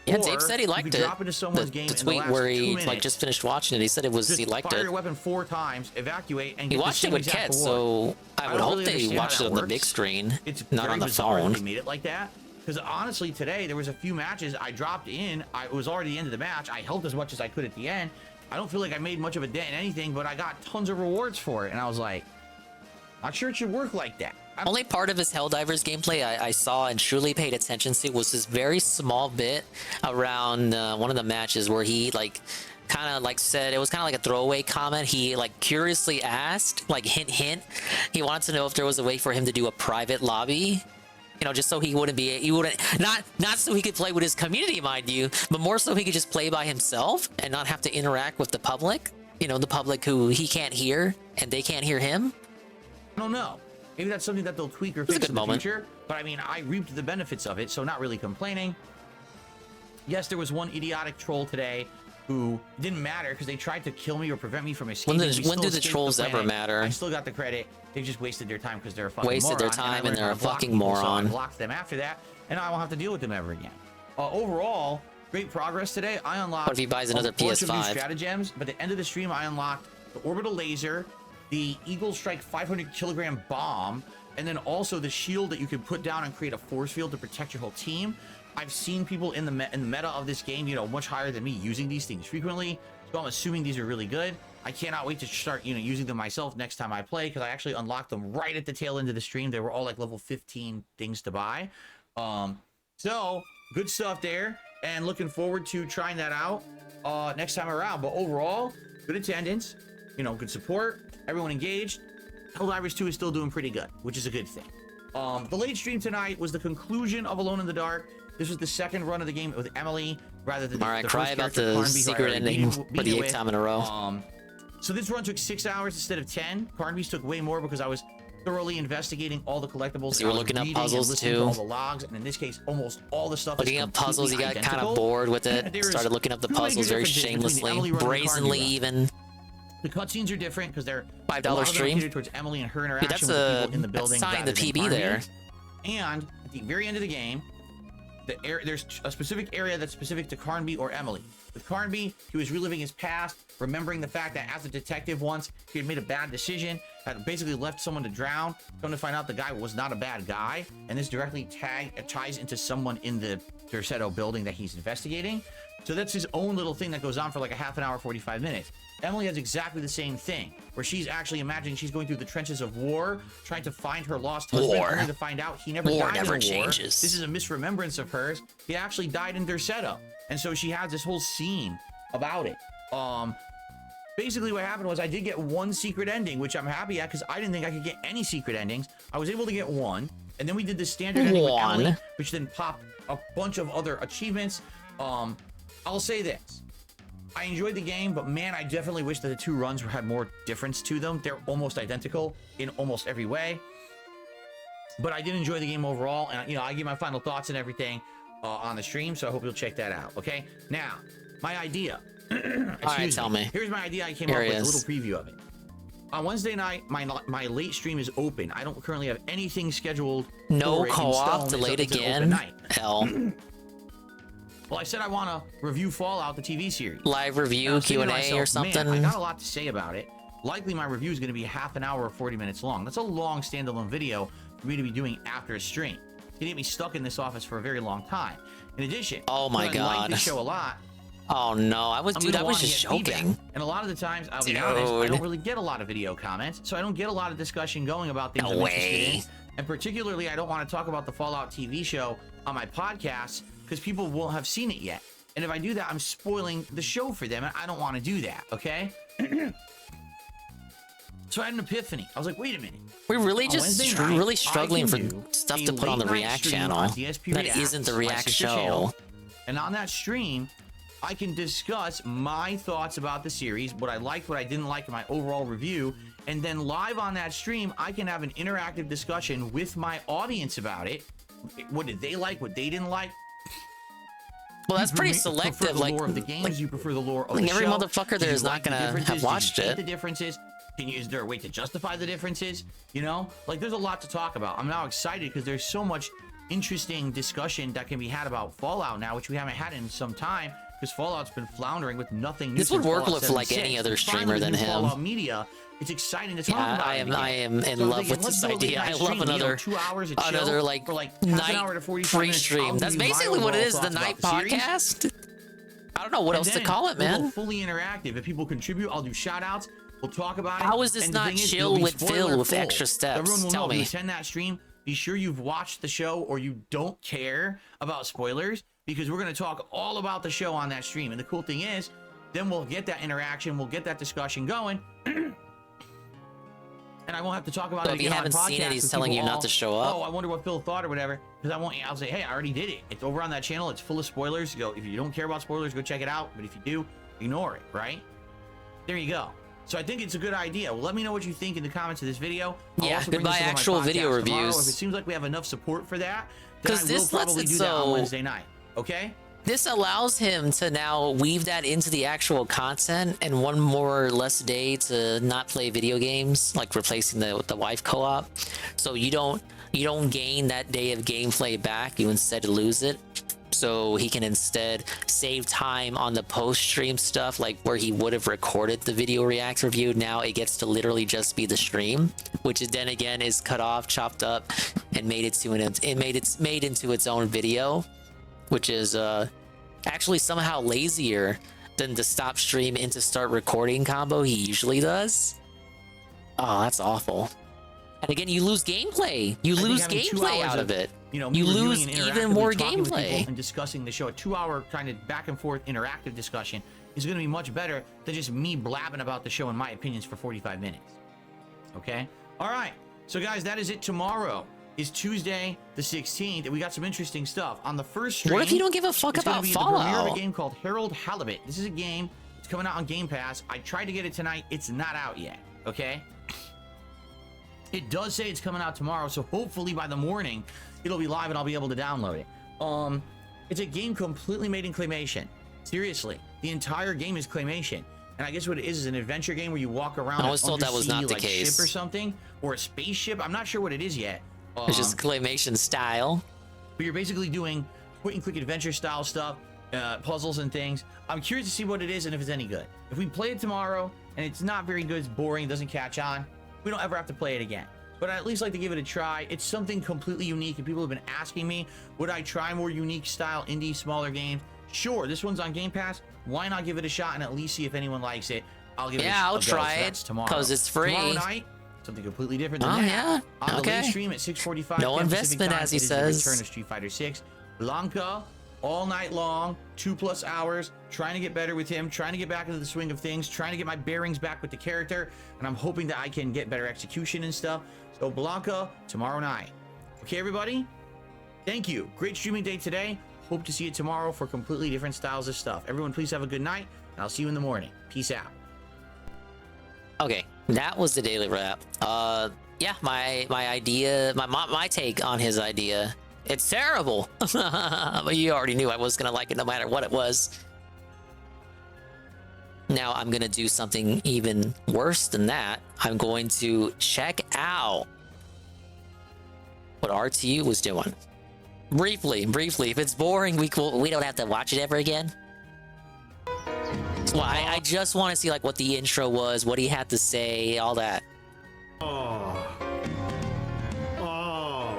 Yeah, Dave said he liked it. Drop into someone's game the tweet where he like just finished watching it, he said he liked it. Fire your weapon 4 times, evacuate, and he watched it with Ket, so I would hope that he watched it on the big screen, not on the phone. They made it like that. Because honestly, today there was a few matches I dropped in. It was already the end of the match. I helped as much as I could at the end, I don't feel like I made much of a dent in anything, but I got tons of rewards for it. And I was like, not sure it should work like that. Only part of his Helldivers gameplay I saw and truly paid attention to was this very small bit around one of the matches where he like kind of like said, it was kind of like a throwaway comment. He like curiously asked, like hint, he wanted to know if there was a way for him to do a private lobby. You know, just so he wouldn't not so he could play with his community, mind you, but more so he could just play by himself and not have to interact with the public. You know, the public who he can't hear and they can't hear him. I don't know. Maybe that's something that they'll tweak or fix in the future. But I mean, I reaped the benefits of it, so not really complaining. Yes, there was one idiotic troll today who didn't matter because they tried to kill me or prevent me from escaping. When do the trolls ever matter? I still got the credit. They just wasted their time because they're a fucking wasted their time and they're a fucking moron. So I blocked them after that, and I won't have to deal with them ever again. Overall, great progress today. I unlocked. What if he buys another bunch PS5? Of new stratagems, but at the end of the stream, I unlocked the orbital laser, the Eagle Strike 500 kilogram bomb, and then also the shield that you can put down and create a force field to protect your whole team. I've seen people in the meta of this game, you know, much higher than me using these things frequently, so I'm assuming these are really good. I cannot wait to start, you know, using them myself next time I play, because I actually unlocked them right at the tail end of the stream. They were all like level 15 things to buy. So good stuff there, and looking forward to trying that out next time around. But overall, good attendance, you know, good support, everyone engaged. Helldivers 2 is still doing pretty good, which is a good thing. The late stream tonight was the conclusion of Alone in the Dark. This was the second run of the game with Emily, rather than the cry about the secret ending for the 8th time in a row. So this run took 6 hours instead of 10. Carnby's took way more because I was thoroughly investigating all the collectibles. So you were looking up puzzles too. All the logs, and in this case, almost all the stuff. Looking up puzzles, you got kind of bored with it. Started looking up the puzzles very shamelessly, brazenly even. The cutscenes are different because they're $5 stream. Towards Emily and her interaction Dude, with the people in the building. That's signing the PB there. And at the very end of the game, there's a specific area that's specific to Carnby or Emily. With Carnby, he was reliving his past, remembering the fact that as a detective once, he had made a bad decision, had basically left someone to drown. Come to find out the guy was not a bad guy, and this directly ties into someone in the Derceto building that he's investigating. So that's his own little thing that goes on for like a half an hour, 45 minutes. Emily has exactly the same thing, where she's actually imagining she's going through the trenches of war, trying to find her lost husband, only to find out he never died in the war. This is a misremembrance of hers. He actually died in Derceto. And so she has this whole scene about it. Basically what happened was I did get one secret ending, which I'm happy at because I didn't think I could get any secret endings. I was able to get one, and then we did the standard ending with Emily, which then popped a bunch of other achievements. I'll say this. I enjoyed the game, but man, I definitely wish that the two runs had more difference to them. They're almost identical in almost every way. But I did enjoy the game overall, and you know, I give my final thoughts and everything on the stream, so I hope you'll check that out. Okay, now my idea. Alright, tell me. Here's my idea. I came up with a little preview of it. On Wednesday night, my late stream is open. I don't currently have anything scheduled. No co-op, delayed again. Hell. Well, I said I want to review Fallout, the TV series. Live review, Q&A or something. Man, I got a lot to say about it. Likely my review is going to be half an hour or 40 minutes long. That's a long standalone video for me to be doing after a stream. It's going to get me stuck in this office for a very long time. In addition, oh my God, I like this show a lot. Oh no, I was just joking. And a lot of the times, I'll be honest, I don't really get a lot of video comments, so I don't get a lot of discussion going about things I'm interested in. And particularly, I don't want to talk about the Fallout TV show on my podcast because people won't have seen it yet. And if I do that, I'm spoiling the show for them, and I don't want to do that, okay? So I had an epiphany. I was like, wait a minute. We're really just really struggling for stuff to put on the React channel that isn't the React show. And on that stream, I can discuss my thoughts about the series, what I liked, what I didn't like in my overall review, and then live on that stream, I can have an interactive discussion with my audience about it. What did they like? What they didn't like? Well, that's pretty selective. Like, lore of the games, you prefer the lore of the every show. motherfucker there is not gonna have watched it. The differences. Is there a way to justify the differences? You know, like there's a lot to talk about. I'm now excited because there's so much interesting discussion that can be had about Fallout now, which we haven't had in some time. Because Fallout's been floundering with nothing new. This would work with like any other streamer than him. Fallout media. It's exciting to talk about. I am in love with this idea. I love another 2 hours another like night free stream. That's basically what it is. The night podcast. I don't know what else to call it, man. We'll go fully interactive. If people contribute, I'll do shout outs. We'll talk about it. How is this And the not thing is, chill it'll be with Phil spoiler with full. extra steps? Everyone will Tell know. If me. you attend that stream, be sure you've watched the show or you don't care about spoilers, because we're going to talk all about the show on that stream. And the cool thing is, then we'll get that interaction, we'll get that discussion going. And I won't have to talk about So it if you again on haven't seen it, podcasts he's with telling people you not all, to show up. Oh, I wonder what Phil thought or whatever. Because I'll say, hey, I already did it. It's over on that channel. It's full of spoilers. Go, if you don't care about spoilers, go check it out. But if you do, ignore it, right? There you go. So I think it's a good idea. Well, let me know what you think in the comments of this video. I'll Yeah, also bring goodbye this up on my actual podcast video tomorrow. reviews. If it seems like we have enough support for that, then Because I will this lets probably it do that on so Wednesday night. Okay? this allows him to now weave that into the actual content and one more or less day to not play video games, like replacing the wife co-op. So you don't gain that day of gameplay back, you instead lose it. So he can instead save time on the post-stream stuff, like where he would have recorded the video react review. Now it gets to literally just be the stream, which is then again is cut off, chopped up, and made into its own video, which is actually somehow lazier than the stop stream into start recording combo he usually does. Oh, that's awful. And again, you lose gameplay. You lose gameplay out of it. You lose even more gameplay. And discussing the show, a 2-hour kind of back and forth interactive discussion is going to be much better than just me blabbing about the show and my opinions for 45 minutes. Okay? All right. So guys, that is it. Tomorrow is Tuesday the 16th, and we got some interesting stuff. On the first stream, What if you don't give a fuck it's gonna about be the premiere of Fallout? a game called Harold Halibut. This is a game. It's coming out on Game Pass. I tried to get it tonight. It's not out yet. Okay? It does say it's coming out tomorrow, so hopefully by the morning it'll be live and I'll be able to download it. It's a game completely made in claymation. Seriously, the entire game is claymation. And I guess what it is an adventure game where you walk around. I was told that was not the like case. Ship or something, or a spaceship. I'm not sure what it is yet. It's just claymation style. But you're basically doing point and click adventure style stuff, puzzles and things. I'm curious to see what it is and if it's any good. If we play it tomorrow and it's not very good, it's boring, doesn't catch on, we don't ever have to play it again. But I'd at least like to give it a try. It's something completely unique, and people have been asking me, would I try more unique style indie smaller games? Sure, this one's on Game Pass. Why not give it a shot and at least see if anyone likes it? I'll give it a I'll go. try So it that's tomorrow. because it's free. Tomorrow night, something completely different than Oh, that. yeah. On the Okay. late stream at 6:45 No p.m. Pacific investment, time, as he it is the says. return of Street Fighter 6. Blanca, all night long, 2+ hours, trying to get better with him, trying to get back into the swing of things, trying to get my bearings back with the character, and I'm hoping that I can get better execution and stuff. So Blanca, tomorrow night. Okay, everybody? Thank you. Great streaming day today. Hope to see you tomorrow for completely different styles of stuff. Everyone, please have a good night, and I'll see you in the morning. Peace out. Okay, that was the daily wrap. Yeah, my idea, my take on his idea. It's terrible. But you already knew I was gonna like it no matter what it was. Now I'm gonna do something even worse than that. I'm going to check out what RTU was doing. Briefly. If it's boring, we don't have to watch it ever again. Well, I just want to see like what the intro was, what he had to say, all that. Oh,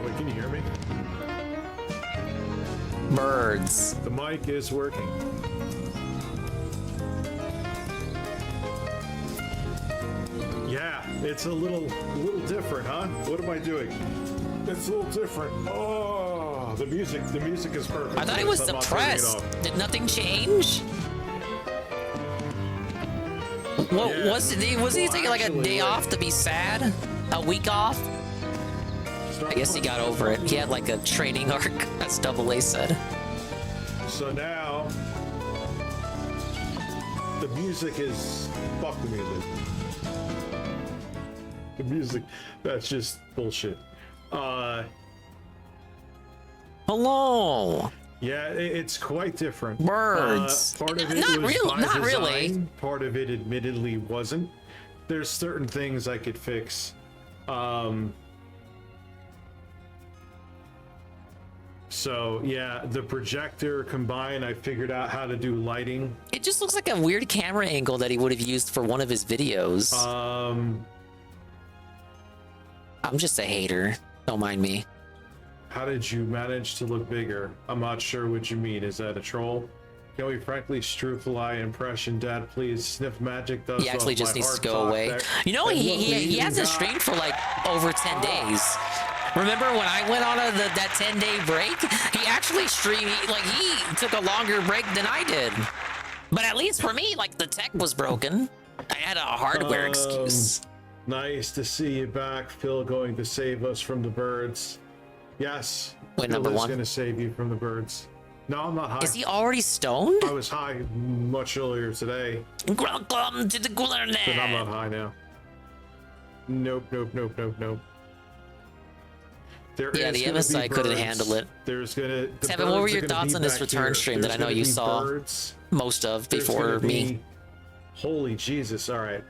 wait, can you hear me? Birds. The mic is working. Yeah, it's a little different, huh? What am I doing? It's a little different. Oh, the music is perfect. I thought he was I'm not turning it depressed. off. Did nothing change? What Yeah. was he taking like a day off to be sad? A week off? I guess he got over it. He had like a training arc, as Double A said. So now the music is fuck the music. The music, that's just bullshit. Hello. Yeah, it's quite different. Birds. Part of it Not was real- by not design, really. Part of it admittedly wasn't. There's certain things I could fix. So yeah, the projector combined, I figured out how to do lighting. It just looks like a weird camera angle that he would have used for one of his videos. I'm just a hater. Don't mind me. How did you manage to look bigger? I'm not sure what you mean. Is that a troll? Can we frankly Strufeli impression, Dad? Please sniff magic dust. He actually off just my needs hard to go cock away. there. You know, And he look, we he even hasn't got- streamed for like over 10 days. Remember when I went on that 10-day break? He actually streamed, he took a longer break than I did. But at least for me, like, the tech was broken. I had a hardware excuse. Nice to see you back, Phil. Going to save us from the birds. Yes. Wait, Phil number is one? going to save you from the birds. No, I'm not high. Is he already stoned? I was high much earlier today. Welcome to the Gullernet. But I'm not high now. Nope. Yeah, the MSI couldn't handle it. There's gonna. Tevin, what were your thoughts on this return stream that I know you saw most of before me? Holy Jesus! All right.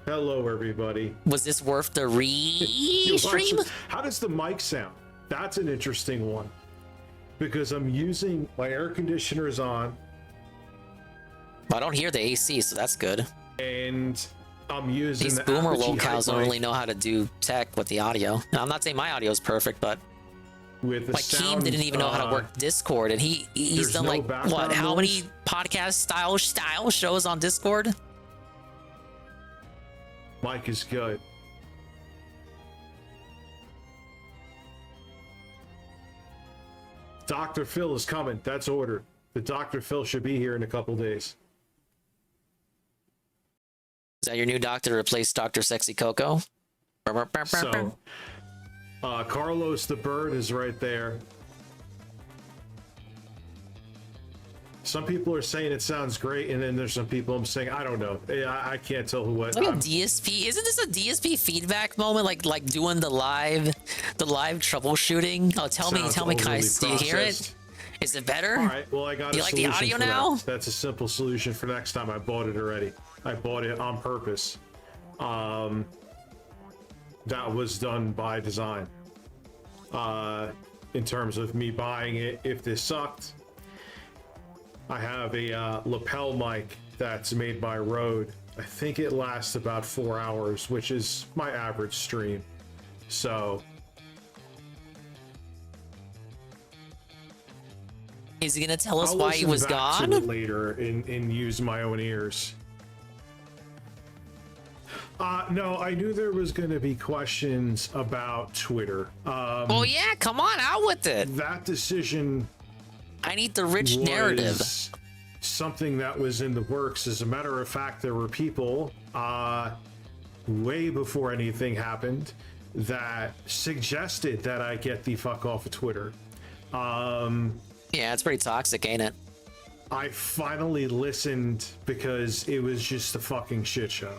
Hello, everybody. Was this worth the re-stream? How does the mic sound? That's an interesting one. Because I'm using my air conditioners on. I don't hear the AC, so that's good. And I'm using These the boomer Apogee locals don't mic really know how to do tech with the audio. And I'm not saying my audio is perfect, but with the like Keem sound, didn't even know how to work Discord, and he's there's done no like background what? How noise? many podcast style shows on Discord? Mic is good. Dr. Phil is coming. That's ordered. The Dr. Phil should be here in a couple days. Is that your new doctor to replace Dr. Sexy Coco? So, Carlos the bird is right there. Some people are saying it sounds great, and then there's some people I'm saying I don't know. I can't tell who what. It's like a DSP. Isn't this a DSP feedback moment? Like doing the live troubleshooting. Oh, tell me, Kais, do you hear it? Is it better? All right. Well, I got. Do you a like the solution audio for now? That. That's a simple solution for next time. I bought it already. I bought it on purpose. That was done by design. In terms of me buying it, if this sucked. I have a lapel mic that's made by Rode. I think it lasts about 4 hours, which is my average stream. So, is he gonna tell us I'll why he listen was back to gone? it later and use my own ears. No, I knew there was going to be questions about Twitter. Oh yeah, come on out with it. That decision. I need the rich narrative. Something that was in the works. As a matter of fact, there were people way before anything happened that suggested that I get the fuck off of Twitter. Yeah, it's pretty toxic, ain't it? I finally listened because it was just a fucking shit show.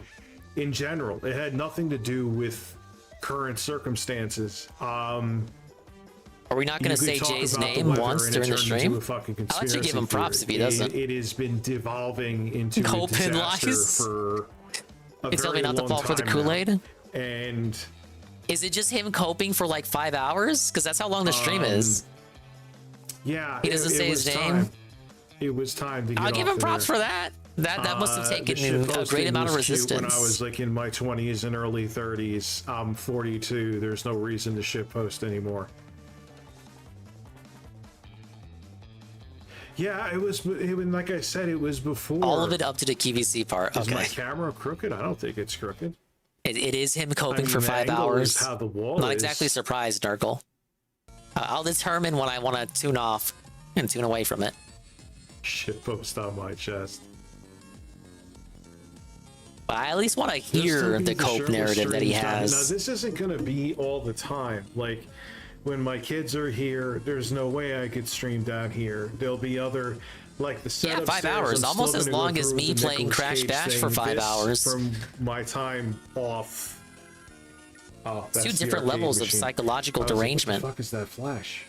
In general, it had nothing to do with current circumstances. Are we not going to say Jay's name once during the stream? I'll actually give him props if he doesn't. It has been devolving into a disaster for a You tell me very not to long fall for the time now. Kool-Aid? And is it just him coping for like 5 hours? Because that's how long the stream is. Yeah, He doesn't say his name. time. It was time to get I'll give off him the props air. for that. That must have The taken shitposting a great amount of was cute resistance. When I was like in my 20s and early 30s, I'm 42. There's no reason to shitpost anymore. Yeah, it was like I said, it was before. All of it up to the QVC part. Is Okay. my camera crooked? I don't think it's crooked. It is him coping I mean, for the 5 angle hours. is how the wall Not is. exactly surprised, Nurgle. I'll determine when I want to tune off and tune away from it. Shitpost on my chest. But I at least want to hear the cope narrative that he has. Now, this isn't going to be all the time. Like, when my kids are here, there's no way I could stream down here. There'll be other, like the set Yeah, 5 hours. Almost as long as me playing Crash Bash for 5 hours. From my time off. Oh, Two that's the different arcade levels of machine. psychological I was like, derangement. what the fuck is that flash?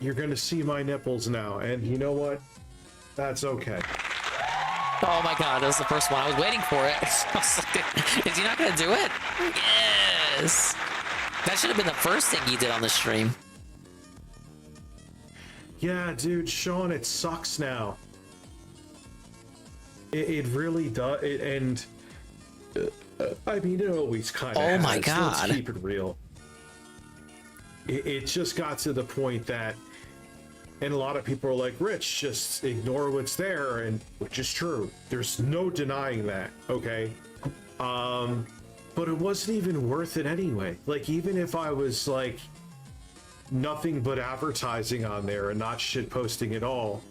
You're gonna see my nipples now, and you know what? That's okay. Oh my god, that was the first one. I was waiting for it. I was like, is he not gonna do it? Yes. That should have been the first thing he did on the stream. Yeah, dude, Sean, it sucks now. It really does. And I mean, it always kind of. Oh my Let's God. keep it real. it just got to the point that, and a lot of people are like, Rich, just ignore what's there, and which is true. There's no denying that, okay? But it wasn't even worth it anyway. Like, even if I was like nothing but advertising on there and not shit posting at all,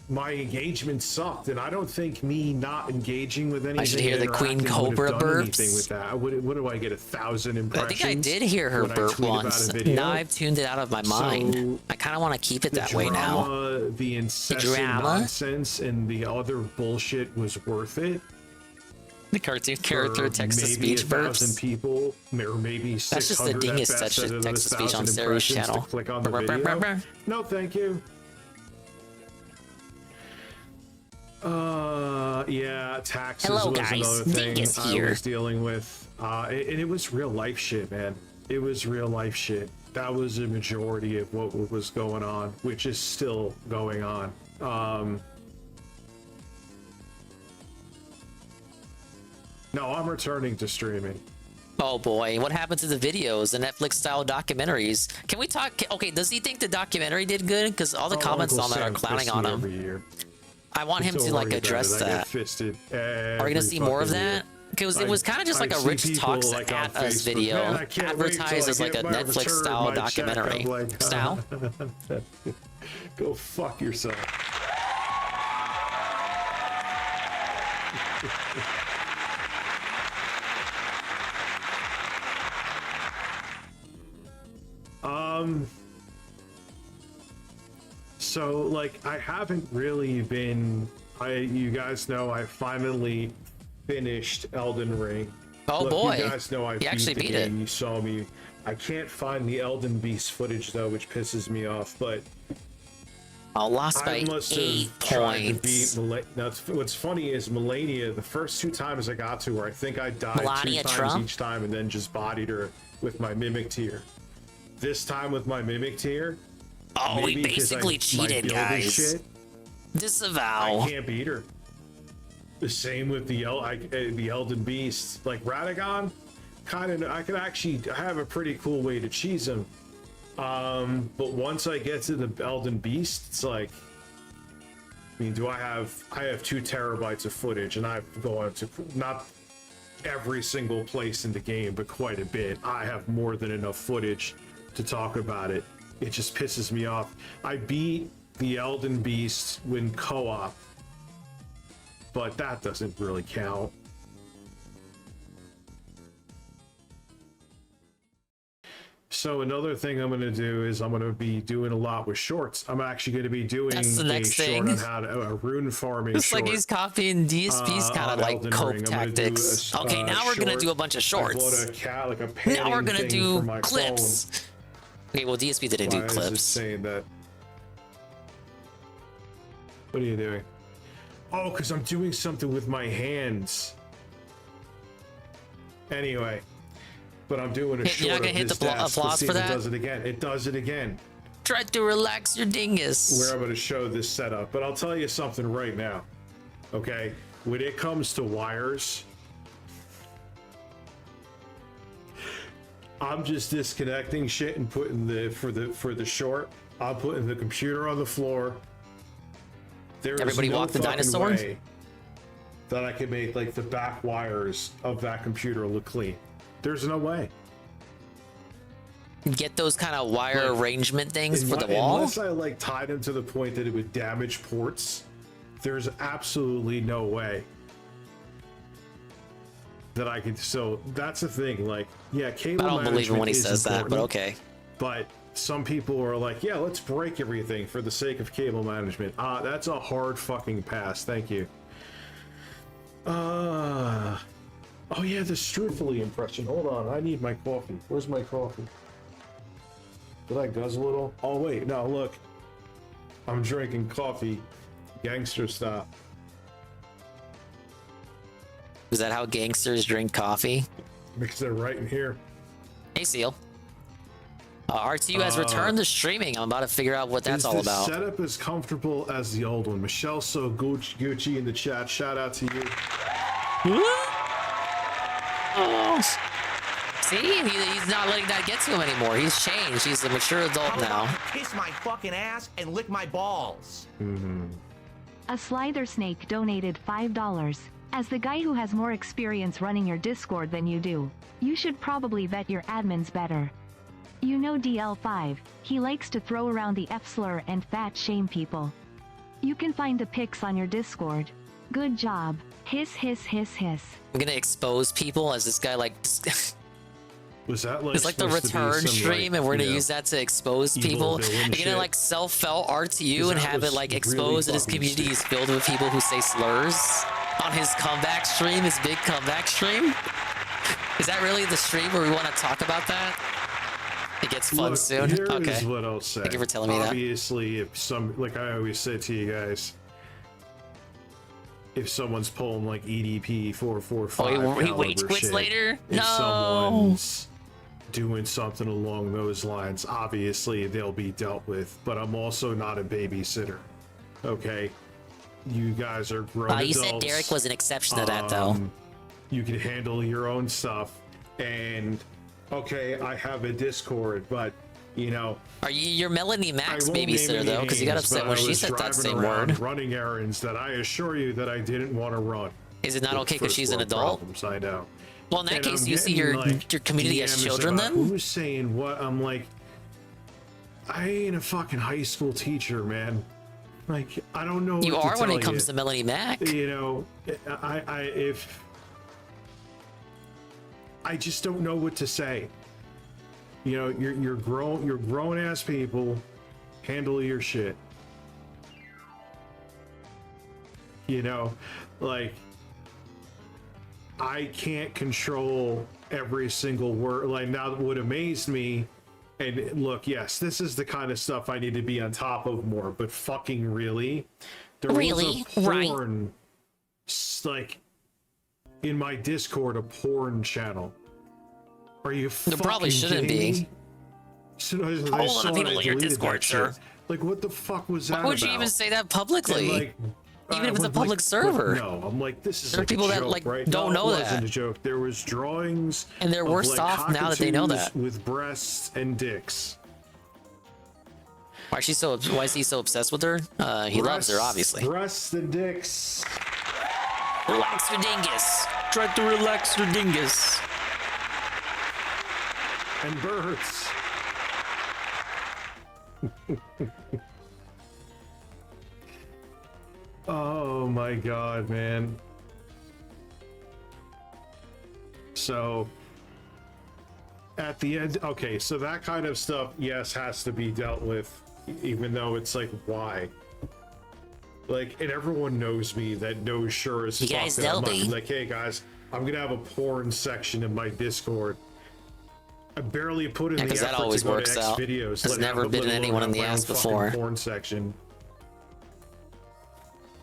my engagement sucked, and I don't think me not engaging with anything. I should hear the Queen Cobra burps. With that. What do I get? 1,000 impressions? I think I did hear her burp once. Now I've tuned it out of my mind. So, I kind of want to keep it that way now. The incessant nonsense and the other bullshit was worth it. The cartoon character text-to-speech burps. People, or maybe 600. That's just the dingus text-to-speech on Sarah's channel. Click on the video. No, thank you. Yeah, taxes Hello, was guys. another thing Dingus I here. was dealing with. And it was real life shit, man. It was real life shit. That was a majority of what was going on, which is still going on. No, I'm returning to streaming. Oh boy, what happened to the videos, the Netflix-style documentaries? Can we talk? Okay, does he think the documentary did good? Because all the comments on that are clowning on him. I want him to like address that. Are we gonna see more of that? Because it was kind of just like a Rich Talks at Us video, advertised as like a Netflix-style documentary. Style? Go fuck yourself. So like I haven't really been, you guys know I finally finished Elden Ring. Oh Look, boy, you guys know I actually beat it. You saw me. I can't find the Elden Beast footage though, which pisses me off, but I lost by 8 points. What's funny is Melania, the first 2 times I got to her, I think I died Melania 2 times Trump? each time and then just bodied her with my Mimic Tier. This time with my Mimic Tier, oh, we basically cheated, guys. Shit, Disavow. I can't beat her. The same with the Elden Beast. Like Radagon, kind of, I have a pretty cool way to cheese him. But once I get to the Elden Beast, it's like, I mean, I have 2 terabytes of footage, and I've gone to not every single place in the game, but quite a bit. I have more than enough footage to talk about it. It just pisses me off. I beat the Elden Beast when co-op, but that doesn't really count. So another thing I'm going to do is I'm going to be doing a lot with shorts. I'm actually going to be doing a short on how to a rune farming. It's short, like he's copying DSP's kind of like cope tactics. Okay, now we're gonna do a bunch of shorts. Now we're gonna do clips. Phone. Okay, well DSP didn't do clips. Is it saying that? What are you doing? Oh, because I'm doing something with my hands. Anyway. But I'm doing a short. You're not gonna hit the applause for that? It does it again. It does it again. Try to relax your dingus. Where I'm going to show this setup, but I'll tell you something right now. Okay, when it comes to wires, I'm just disconnecting shit and putting for the short. I'm putting the computer on the floor. There's Everybody no walk the dinosaur way that I can make like the back wires of that computer look clean. There's no way. Get those kind of wire arrangement things for the wall? Unless I like tied them to the point that it would damage ports, there's absolutely no way that I could. So that's the thing. Like, yeah, cable I don't believe him when he says that, but okay. But some people are like, yeah, let's break everything for the sake of cable management. That's a hard fucking pass. Thank you. Oh yeah, the Strufoli impression. Hold on, I need my coffee. Where's my coffee? Did I guzzle a little? Oh wait, no, look. I'm drinking coffee, gangster style. Is that how gangsters drink coffee? Because they're right in here. Hey, Seal. R2 has returned to streaming. I'm about to figure out what that's all about. Is the setup as comfortable as the old one? Michelle So Gucci in the chat. Shout out to you. Oh. See, he's not letting that get to him anymore. He's changed. He's a mature adult now. Kiss my fucking ass and lick my balls. A Slither Snake donated $5. As the guy who has more experience running your Discord than you do, you should probably vet your admins better. You know DL5, he likes to throw around the F-slur and fat shame people. You can find the pics on your Discord. Good job. Hiss hiss hiss hiss. I'm gonna expose people as this guy like Was that like it's like the return stream, and we're gonna use that to expose people. You're gonna like self-fel art to you and have it like exposed that his community is filled with people who say slurs on his comeback stream, his big comeback stream. Is that really the stream where we want to talk about that? It gets fun soon. Here Okay. is what I'll say. Thank you for telling me that. Obviously, if like I always say to you guys, if someone's pulling like EDP 445, he wait quits later. If No. someone's doing something along those lines, obviously they'll be dealt with. But I'm also not a babysitter. Okay, you guys are grown adults. You said Derek was an exception to that, though. You can handle your own stuff, and okay, I have a Discord, but you know. Are you're Melanie Mac's babysitter though? Because you got upset when she said that same word. Running errands that I assure you that I didn't want to run. Is it not okay because she's an adult? Problems, I know. Well, in that And case, I'm you see getting, your like, community as DMs children about then? Who's saying what? I'm like, I ain't a fucking high school teacher, man. Like, I don't know. You what are to when tell it comes you. to Melanie Mac. You know, I just don't know what to say. You know, you're grown ass people. Handle your shit. You know, like I can't control every single word. Like now, that would amaze me. And look, yes, this is the kind of stuff I need to be on top of more. But fucking really, there Really? was a Right. porn, like in my Discord, a porn channel. Are you? There probably fucking shouldn't kidding be. me? So I A whole lot of saw it, people I in your deleted Discord, that sir. shit. Like, what the fuck was that Why would you about? even say that publicly? And, like, Even if it's a would, public server. No, I'm like, this is There are like people a that, joke, like, right? don't No, know it that. wasn't a joke. There was drawings, And they're of, worse like, off now that they know cockatoos that. with breasts and dicks. Why is he so obsessed with her? He loves her, obviously. Breasts and dicks. Relax your dingus. Try to relax your dingus. And birds. Oh my god, man. So at the end, okay, so that kind of stuff, yes, has to be dealt with, even though it's like, why? Like, and everyone knows me that knows sure as You fuck guys that I'm know not- me. like, hey guys, I'm gonna have a porn section in my Discord. I barely put in Yeah, the 'cause that effort always to go works to X out. videos. Has never bitten anyone in the ass before. Porn section.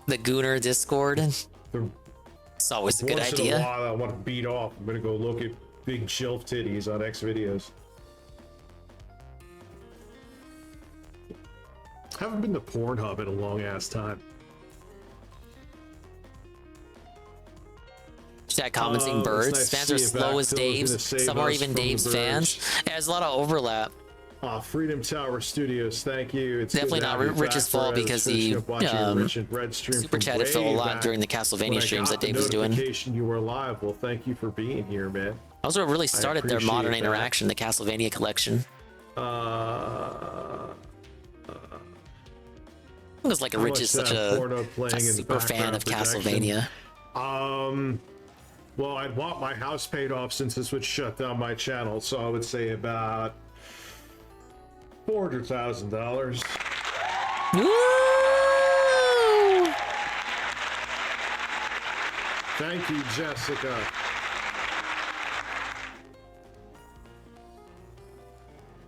The Gooner Discord. It's always a good Once in idea. a while, I want to beat off. I'm gonna go look at big shelf titties on X videos. Haven't been to Pornhub in a long ass time. Chat commenting Let's birds. not Fans are see if slow as Axel is gonna Dave's. save Some are us even from the Dave's birds. fans. Yeah, there's a lot of overlap. Freedom Tower Studios, thank you. It's Definitely good to not have you Rich's back, fault Fred. because It's he watching Rich and Red stream super from chatted Phil a way lot back during the Castlevania when I streams got that Dave the was doing. notification you were live. Well, thank you for being here, man. That was what really started their appreciate modern that. interaction, the Castlevania collection. I It was like Rich is such a playing super fan of Castlevania. Well, I'd want my house paid off since this would shut down my channel, so I would say about $400,000. Thank you, Jessica.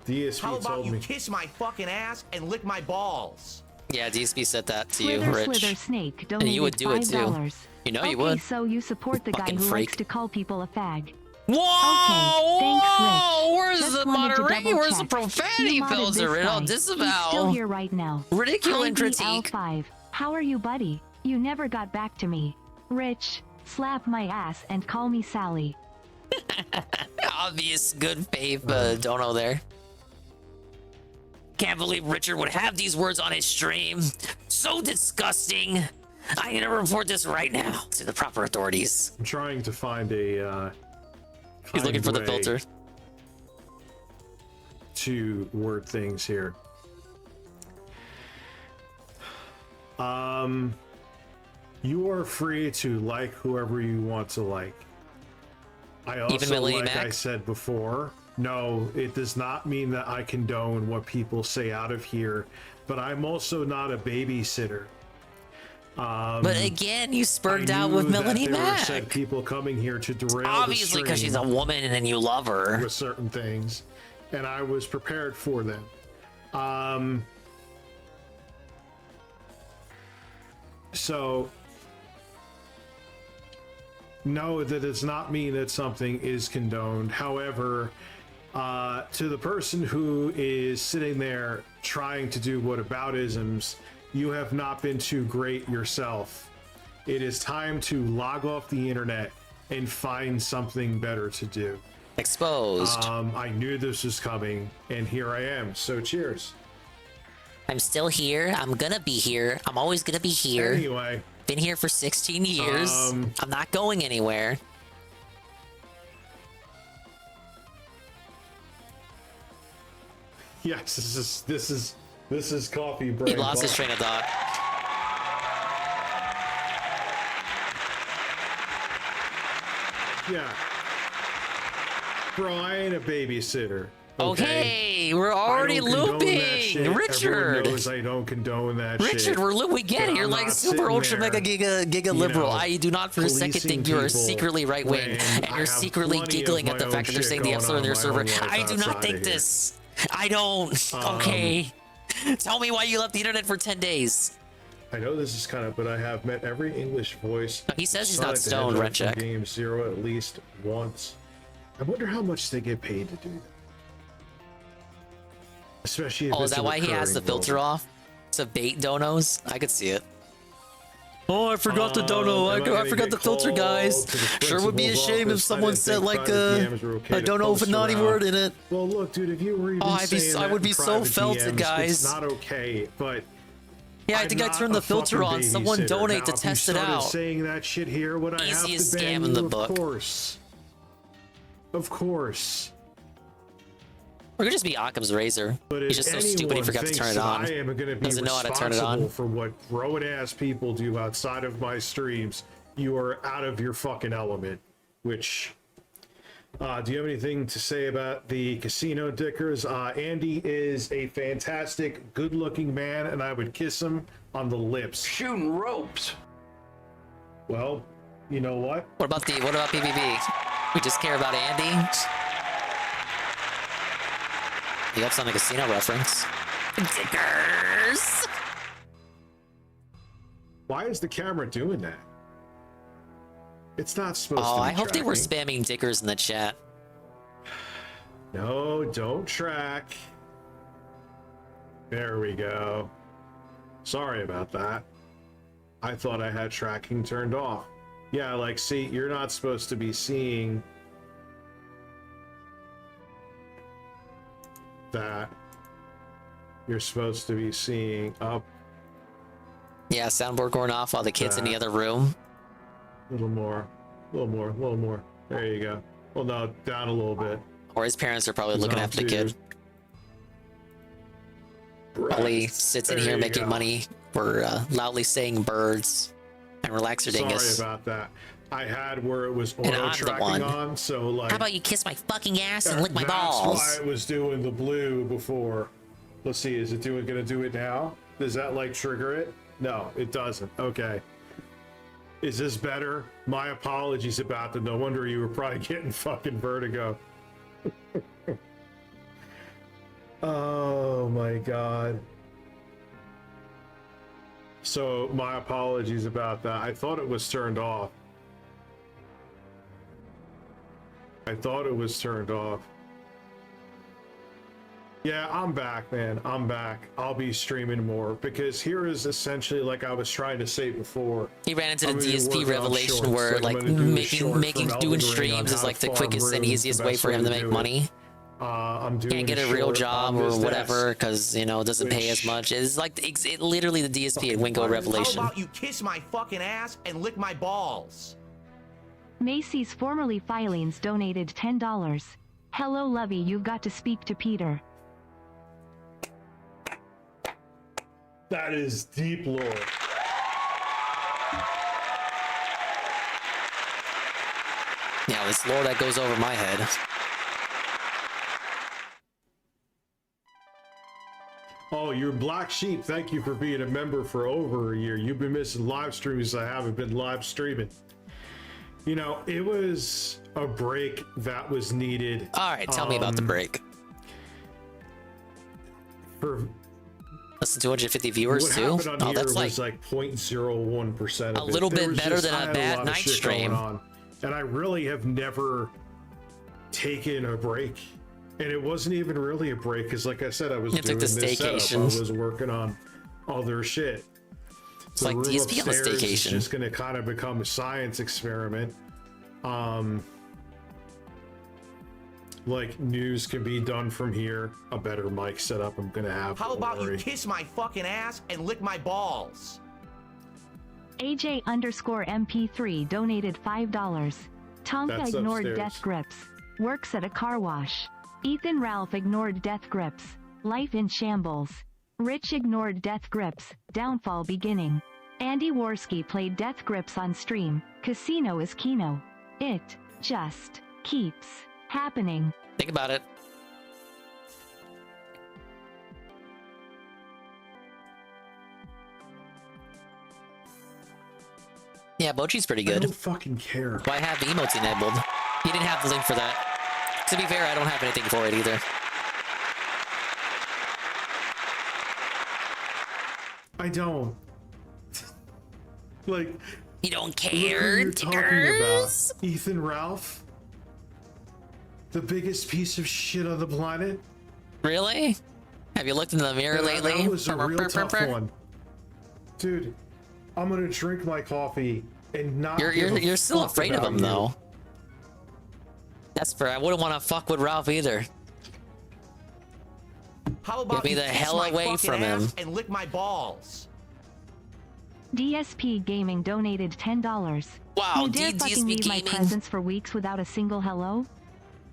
DSP How about told you me. kiss my fucking ass and lick my balls? Yeah, DSP said that to you, Slither Rich. Slither Snake And donated you would do it too. $5. You know you Okay, would. so you support the guy Fucking who freak. likes to call people a fag. Whoa! Okay, thanks, Rich. Where's Just the wanted to moderate? double Where's the check. profanity You modded filter? this I'll guy. disavow. He's still here right now. Ridicule and Hi, critique. BL5. How are you, buddy? You never got back to me. Rich, slap my ass and call me Sally. obvious good faith dono there. Can't believe Richard would have these words on his stream. So disgusting. I need to report this right now to the proper authorities. I'm trying to find a. He's looking for the filter. To word things here. You are free to like whoever you want to like. I also, like I said before, no, it does not mean that I condone what people say out of here, but I'm also not a babysitter. But again, you spurred out with Melanie Mac. Mac. There were said people coming here to derail Obviously, because she's a woman and you love her. With certain things, and I was prepared for them. So, no, that does not mean that something is condoned. However, to the person who is sitting there trying to do whataboutisms, you have not been too great yourself. It is time to log off the internet and find something better to do. Exposed. I knew this was coming, and here I am. So cheers. I'm still here. I'm gonna be here. I'm always gonna be here. Anyway. Been here for 16 years. I'm not going anywhere. Yes, this is coffee break. He lost his train of thought. Yeah. Bro, I ain't a babysitter. Okay, we're already looping. Richard. Knows I don't condone that shit. Richard, we get it. You're like super ultra mega giga liberal. I do not for a second think you are secretly right wing and you're secretly giggling at the fact that they're saying the episode on their server. I do not think this. I don't. Okay. Tell me why you left the internet for 10 days. I know this is kind of, but I have met every English voice. He says he's not stoned, rent check. Game Zero at least once. I wonder how much they get paid to do that. Especially if is that why he has the filter off? To bait donos? I could see it. Oh, I forgot the dono. I forgot the filter, guys. Sure would be a shame if someone said like a dono with a naughty word in it. Well, look, dude, if you were even I would be so felted, guys. It's not okay, but yeah, I think I turned the filter on. Someone donate to test it out. Saying that shit here, would I have to scam in the book. Of course. Or it could just be Occam's razor. But he's just so stupid he forgot to turn it on. I am going to be Doesn't know how to turn it on. For what grown ass people do outside of my streams. You are out of your fucking element. Which, do you have anything to say about the casino dickers? Andy is a fantastic, good-looking man, and I would kiss him on the lips. Shooting ropes. Well, you know what? What about PvP? We just care about Andy. You have some casino reference. Dickers! Why is the camera doing that? It's not supposed to be I hope they were tracking. spamming dickers in the chat. No, don't track. There we go. Sorry about that. I thought I had tracking turned off. Yeah, like, see, you're not supposed to be seeing that. You're supposed to be seeing up. Yeah, soundboard going off while the kid's in the other room. A little more. There you go. Well, no, down a little bit. Or his parents are probably looking after the kid. Probably sits in here making money for loudly saying birds and relaxer dingus. Sorry about that. I had where it was auto tracking on, so like. How about you kiss my fucking ass and lick my balls? That's why I was doing the blue before. Let's see, is it gonna do it now? Does that like trigger it? No, it doesn't. Okay. Is this better? My apologies about that. No wonder you were probably getting fucking vertigo. Oh my god. So my apologies about that. I thought it was turned off. Yeah, Yeah, I'm back, man. I'm back. I'll be streaming more because here is essentially like I was trying to say before. He ran into the I'm gonna be DSP working on revelation shorts. where I'm like gonna do a making short from doing Elden Ring on streams how is like to the farm quickest and runes, easiest the way best for him to to make do it. money. I'm doing Can't get a real short job on or this whatever desk, because it doesn't pay as much. It's like it literally the DSP at Wingo Revelation. How about you kiss my fucking ass and lick my balls? Macy's formerly Filings donated $10. Hello, Lovey, you've got to speak to Peter. That is deep lore. Yeah, this lore that goes over my head. Oh, you're Black Sheep. Thank you for being a member for over a year. You've been missing live streams. I haven't been live streaming. You know, it was a break that was needed. All right, tell me about the break. For less than 250 viewers what too. happened on Oh, that's here was like 0.01%. a little bit better than a bad night stream. And I really have never taken a break. And it wasn't even really a break because, like I said, I was doing this setup. I was working on other shit. It's like DSP on a staycation. Is just going to kind of become a science experiment. Like news can be done from here. A better mic setup I'm going to have. How about you kiss my fucking ass and lick my balls? AJ_MP3 donated $5. Tonka That's ignored upstairs. death grips. Works at a car wash. Ethan Ralph ignored death grips. Life in shambles. Rich ignored death grips. Downfall beginning. Andy Worski played death grips on stream. Casino is Kino. It just keeps happening. Think about it. Yeah, Bochi's pretty good. I don't fucking care. Why have emotes enabled? He didn't have the link for that. To be fair, I don't have anything for it either. I don't. Like, you don't look who care, you're talking about. Ethan Ralph, the biggest piece of shit on the planet. Really? Have you looked in the mirror lately? That was a real tough one, dude. I'm gonna drink my coffee and not. You're still fuck afraid of about him you. though. That's fair. I wouldn't want to fuck with Ralph either. How about Get me you the kiss hell my away fucking from him. ass and lick my balls? DSP Gaming donated $10. Wow, you dare fucking DSP leave my Gaming. presence for weeks without a single hello?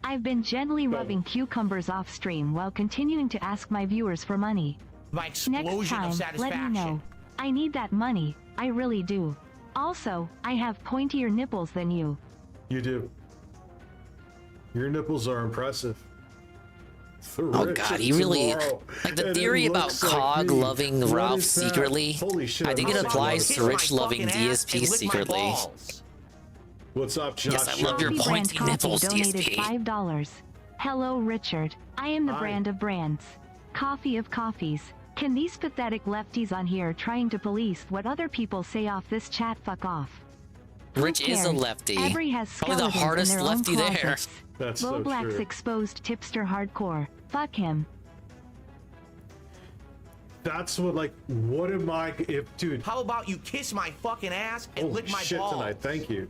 I've been gently rubbing cucumbers off stream while continuing to ask my viewers for money. My explosion Next time, of satisfaction. let me know. I need that money, I really do. Also, I have pointier nipples than you. You do. Your nipples are impressive. The Oh rich god, of he really tomorrow, like the and it theory about looks like Cog me. loving What Ralph is that? secretly. Holy shit, I think I'm it sick of applies it. to Rich loving DSP secretly. What's up, Josh? Yes, I love your Coffee Brand pointy Coffee nipples, donated DSP. $5. Hello, Richard. I am the Hi. brand of brands. Coffee of coffees. Can these pathetic lefties on here trying to police what other people say off this chat fuck off? Who Rich is a cares? lefty. Every has Probably the skeletons hardest in their own lefty there. closets. That's so Black's true. exposed tipster hardcore. Fuck him. That's what, like, what am I, if, dude. How about you kiss my fucking ass and Holy lick my shit balls? tonight, thank you.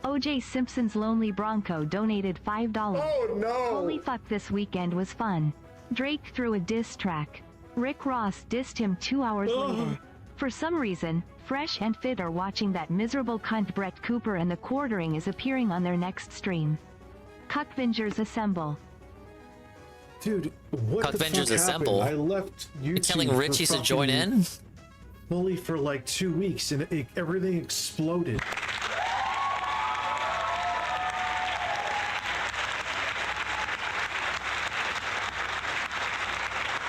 OJ Simpson's Lonely Bronco donated $5. Oh no! Holy fuck, this weekend was fun. Drake threw a diss track. Rick Ross dissed him 2 hours later. For some reason, Fresh and Fit are watching that miserable cunt Brett Cooper, and the quartering is appearing on their next stream. Cuckvengers assemble. Dude, what the fuck Cuckvengers happened? assemble. I left YouTube. You're telling for Richie to join fucking in? Fully for like 2 weeks, and everything exploded.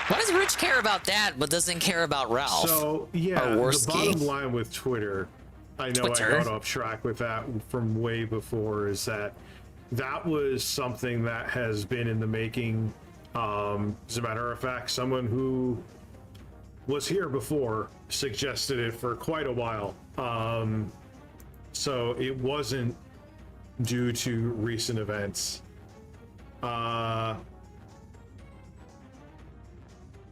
Why does Rich care about that but doesn't care about Ralph? So yeah, or the Worski? bottom line with Twitter, I know Twitter? I got off track with that from way before, is that was something that has been in the making. As a matter of fact, someone who was here before suggested it for quite a while. So it wasn't due to recent events.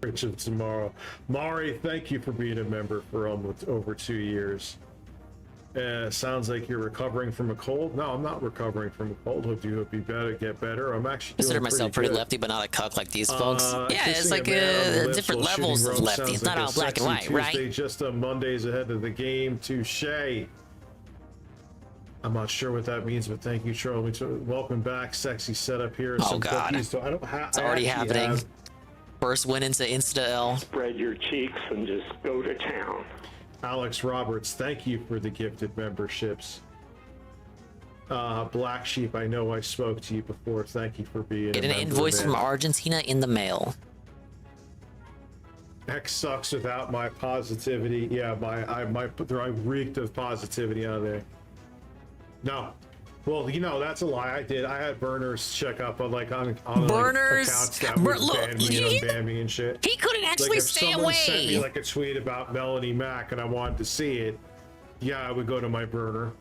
Rich of tomorrow. Mari, thank you for being a member for almost over 2 years. Sounds like you're recovering from a cold. No, I'm not recovering from a cold. Hope you get better. I'm actually Consider doing myself pretty good. lefty, but not a cuck like these folks. Yeah, it's Kissing like a man on the lips different while levels shooting of rope lefty. sounds It's not like a all black and sexy white, Tuesday right? just on Mondays ahead of the game. Touche. I'm not sure what that means, but thank you, Charlie. Welcome back. Sexy setup here. Oh, Some God. cookies. So I don't have. It's already happening. First win into Insta-L. Spread your cheeks and just go to town. Alex Roberts, thank you for the gifted memberships. Black Sheep, I know I spoke to you before. Thank you for being Get a an member, invoice man. from Argentina in the mail. X sucks without my positivity. Yeah, I reeked of positivity on there. No. Well, you know, that's a lie. I did. I had burners check up on Burners? accounts that would Look, ban me and unban me and shit. He couldn't actually like if stay someone sent me away. like a tweet about Melanie Mack and I wanted to see it, yeah, I would go to my burner.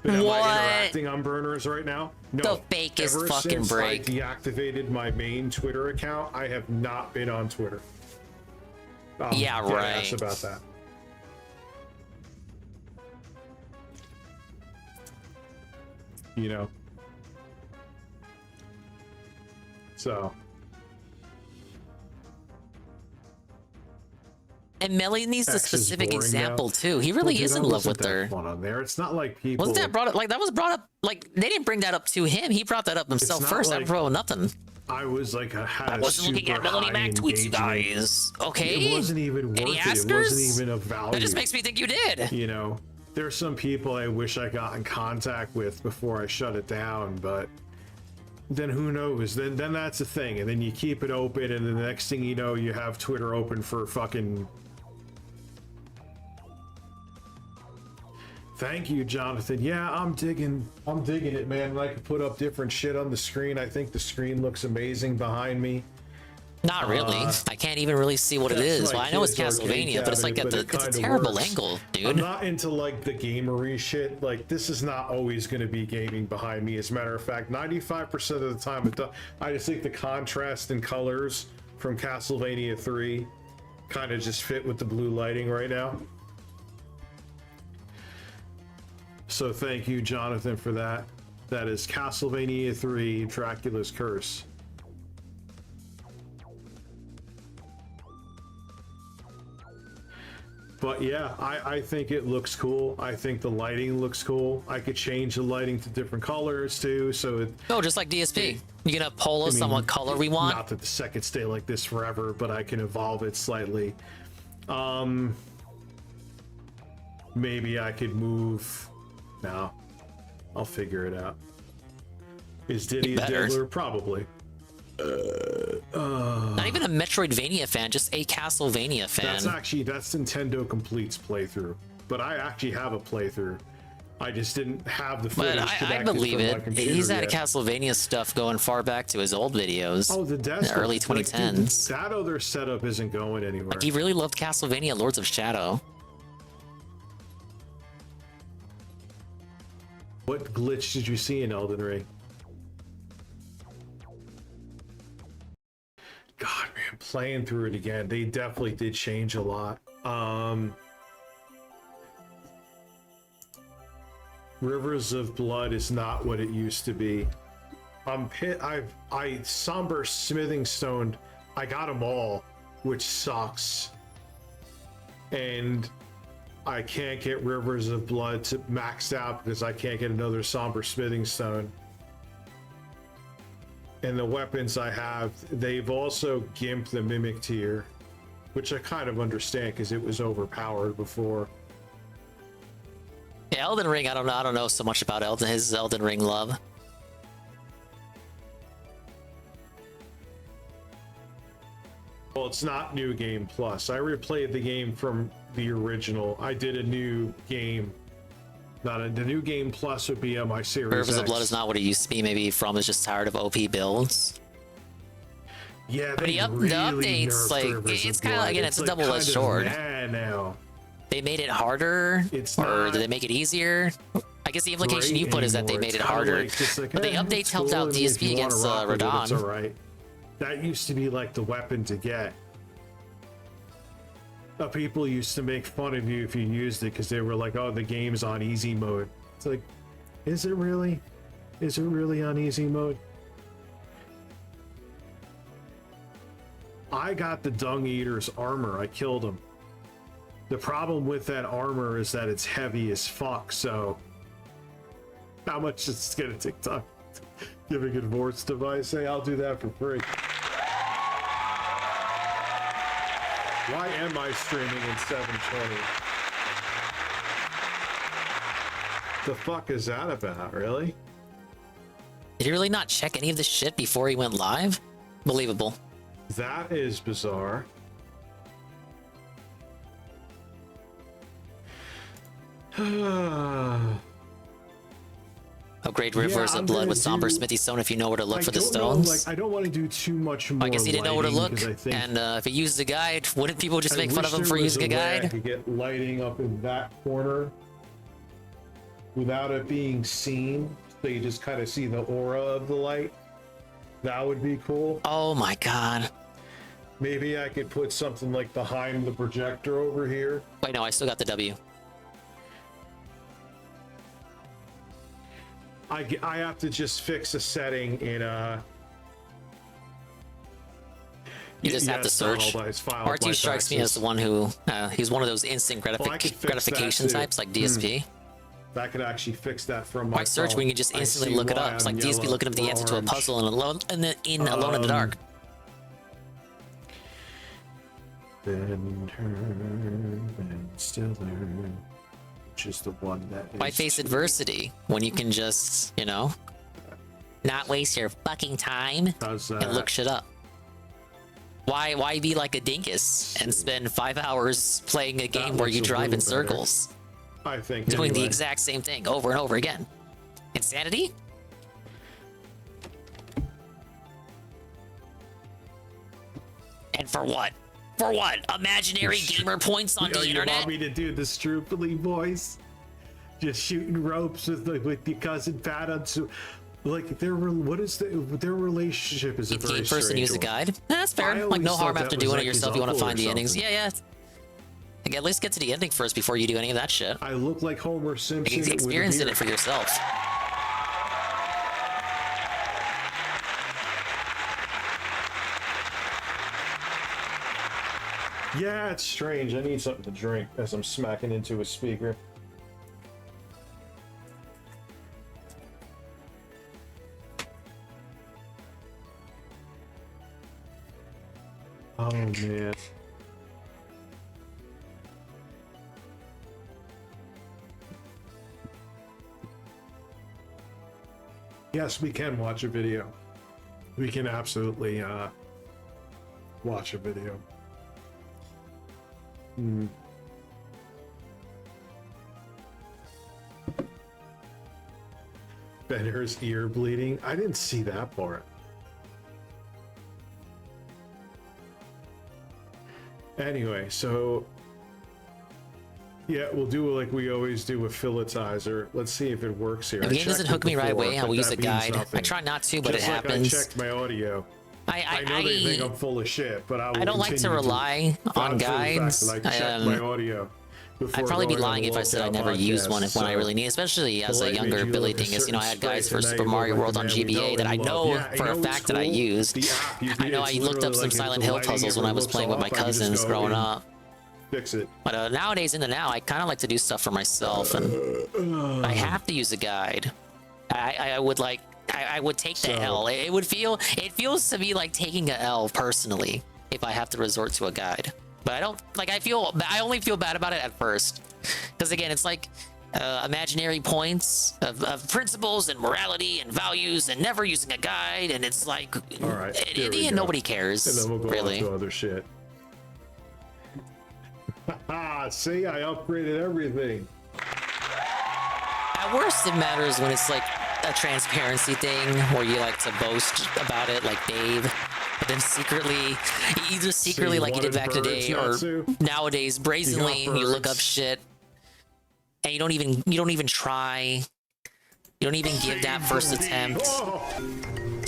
But am What? I interacting on burners right now? No. The fakest Ever fucking since break. I deactivated my main Twitter account, I have not been on Twitter. Yeah, dead right. ass about that. You know. So. And Melly needs a X is specific boring example now. too. He really Well, is dude, in I love wasn't with that her. fun on there. It's not like people. Wasn't that brought up? Like that was brought up. Like they didn't bring that up to him. He brought that up himself not first. I like- brought nothing. I was like, I wasn't looking at Melanie Mac tweets, you guys. Okay. It wasn't even worth Any it. It askers? wasn't even of value. That just makes me think you did. You know, there's some people I wish I got in contact with before I shut it down, but then who knows? Then that's the thing, and then you keep it open, and then the next thing you know, you have Twitter open for fucking. Thank you, Jonathan. Yeah, I'm digging it, man. I could put up different shit on the screen. I think the screen looks amazing behind me. Not really. I can't even really see what it That's is. like Well, I know it's kids' arcade Castlevania, but it's like cabinet, but it it's a kinda terrible works. angle, I'm dude. not into like the gamery shit. Like this is not always going to be gaming behind me. As a matter of fact, 95% of the time, I just think the contrast and colors from Castlevania 3 kind of just fit with the blue lighting right now. So thank you, Jonathan, for that. That is Castlevania 3, Dracula's Curse. But yeah, I think it looks cool. I think the lighting looks cool. I could change the lighting to different colors too, so it... No, just like DSP. You can pull us on what color we want. Not that the second stay like this forever, but I can evolve it slightly. Maybe I could move... No. I'll figure it out. Is Diddy a better. diddler? Probably. Not even a Metroidvania fan, just a Castlevania fan. That's Nintendo Complete's playthrough. But I actually have a playthrough. I just didn't have the footage But I connected believe from my it. computer He's had yet. Castlevania stuff going far back to his old videos. Oh, the in desktop. the early Like, 2010s. dude, that other setup isn't going anywhere. Like he really loved Castlevania Lords of Shadow. What glitch did you see in Elden Ring? God, man, playing through it again, they definitely did change a lot. Rivers of Blood is not what it used to be. I Somber Smithing Stone, I got them all, which sucks. And I can't get Rivers of Blood to maxed out because I can't get another Somber Smithing Stone. And the weapons I have, they've also gimped the Mimic tier, which I kind of understand because it was overpowered before. Yeah, Elden Ring, I don't know so much about his Elden Ring love. Well, it's not New Game Plus. I replayed the game from the original. I did a new game. The New Game Plus would be on my Series Rivers of X. Blood is not what it used to be. Maybe From is just tired of OP builds. Yeah, But they the really updates, nerfed like, Rivers it's of kind of, Blood. again, it's a like double-edged kind of sword. meh now. They made it harder, or did they make it easier? I guess the implication you put is that they made it harder. But But the updates helped out DSP against Radon. Radon. It's all right. That used to be like the weapon to get. people used to make fun of you if you used it because they were like, oh, the game's on easy mode. It's like, is it really? Is it really on easy mode? I got the Dung Eater's armor. I killed him. The problem with that armor is that it's heavy as fuck, so how much is it gonna take time? Giving a divorce device? Hey, I'll do that for free. Why am I streaming in 720? The fuck is that about, really? Did he really not check any of this shit before he went live? Believable. That is bizarre. Upgrade Rivers of Blood with Somber Smithy Stone if you know where to look for the stones. I don't want to do too much more. I guess he didn't know where to look, think and if he used a guide, wouldn't people just make fun of him there for was using a way I guide? could get lighting up in that corner without it being seen, so you just kind of see the aura of the light. That would be cool. Oh my god. Maybe I could put something like behind the projector over here. Wait, no, I still got the W. I have to just fix a setting in You just have to search. R2 strikes me as the one who he's one of those instant gratification types like DSP. That could actually fix that from my Why search when you can just instantly look it up? It's like DSP looking up the answer to a puzzle Alone in the Dark. Then turn and still learn, which is the one that. Why face adversity when you can just, you know, not waste your fucking time and look shit up? Why be like a dingus and spend 5 hours playing a game where you drive in circles? I think doing the exact same thing over and over again. Insanity? And for what? For what? Imaginary gamer points on the internet? You want me to do the Stroopily voice? Just shooting ropes with your cousin Pat on like their relationship is a very strange person use a guide. That's fair. Like no harm after doing it yourself. You want to find the endings. Yeah. Like, at least get to the ending first before you do any of that shit. I look like Homer Simpson. You experience it for yourself. Yeah, it's strange. I need something to drink as I'm smacking into a speaker. Oh, man. Yes, we can watch a video. We can absolutely watch a video. Benner's ear bleeding. I didn't see that part. Anyway, so yeah, we'll do like we always do with Philitizer. Let's see if it works here. If the game doesn't hook me right away, I will use a guide. I try not to, but it happens. I checked my audio. I know they think I'm full of shit, but I don't like to rely on guides. I checked my audio. I'd probably be lying if I said I never used one when I really need, especially as a younger Billy Dingus. You know, I had guides for Super Mario World on GBA that I know for a fact that I used. I know I looked up some Silent Hill puzzles when I was playing with my cousins growing up. Fix it. But nowadays, in the now, I kind of like to do stuff for myself, and I have to use a guide. I would take the L. It feels to me like taking a L personally if I have to resort to a guide. But I don't like. I only feel bad about it at first, because again, it's like imaginary points of principles and morality and values, and never using a guide. And it's like, all right, in the end, nobody cares. And then we'll go really. on to other shit. See, I upgraded everything. At worst, it matters when it's like a transparency thing where you like to boast about it, like Dave. But then secretly, either secretly like you did back in the day, or nowadays brazenly you look up shit, and you don't even try. You don't even give that first attempt.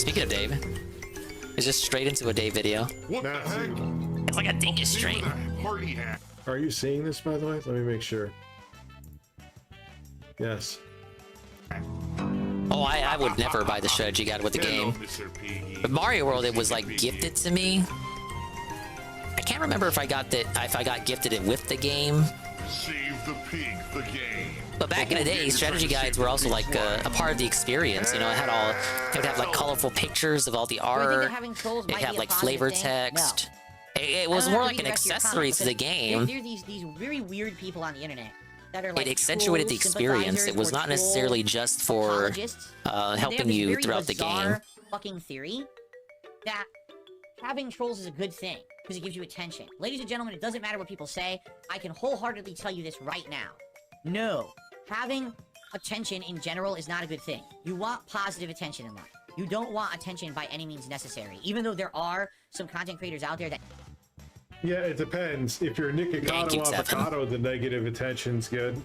Speaking of Dave, it's just straight into a Dave video. What the heck? It's like a dingus stream. Party hat. Are you seeing this, by the way? Let me make sure. Yes. Oh, I would never buy the strategy guide with the game. But Mario World, it was like gifted to me. I can't remember if I got gifted it with the game. Save the pig, the game. But back in the day, strategy guides were also like a part of the experience. You know, it would have like colorful pictures of all the art. It had like flavor text. It was more like an accessory to the game. There are these very weird people on the internet that are like It accentuated the experience. It was not necessarily just for helping you throughout the game. Fucking theory that having trolls is a good thing because it gives you attention. Ladies and gentlemen, it doesn't matter what people say. I can wholeheartedly tell you this right now. No, having attention in general is not a good thing. You want positive attention in life. You don't want attention by any means necessary, even though there are some content creators out there that... Yeah, it depends. If you're Nikocado Avocado, the negative attention's good.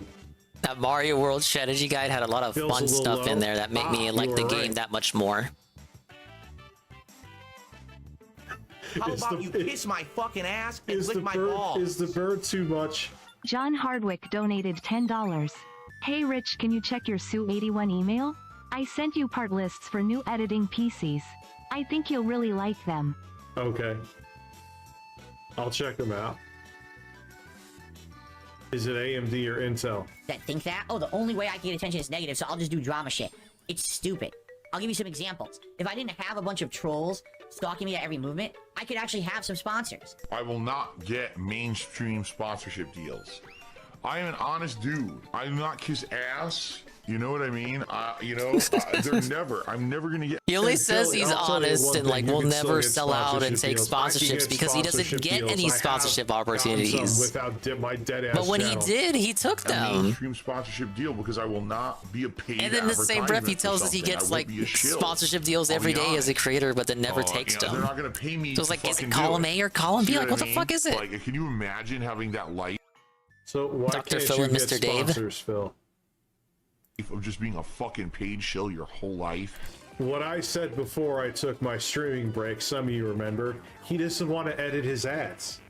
That Mario World strategy guide had a lot of fun stuff in there that made me like the game that much more. How about you kiss my fucking ass and lick my balls? Is the bird too much? John Hardwick donated $10. Hey Rich, can you check your Sue81 email? I sent you part lists for new editing PCs. I think you'll really like them. Okay. I'll check them out. Is it AMD or Intel? That think that? Oh, the only way I can get attention is negative, so I'll just do drama shit. It's stupid. I'll give you some examples. If I didn't have a bunch of trolls stalking me at every movement, I could actually have some sponsors. I will not get mainstream sponsorship deals. I am an honest dude. I do not kiss ass. You know what I mean? I'm never gonna get... He only says he's honest and like will never sell out and take sponsorships because he doesn't get any sponsorship opportunities. But when he did, he took them. Mainstream sponsorship deal because I will not be a paid. And then the same breath, he tells us he gets like sponsorship deals every day as a creator, but then never takes them. They're not gonna pay me. So it's like, is it column A or column B? Like, what the fuck is it? Like, can you imagine having that light? So why Dr. can't Phil you and get Mr. Dave? sponsors, Phil? Of just being a fucking paid shill your whole life. What I said before I took my streaming break, some of you remember, he doesn't want to edit his ads.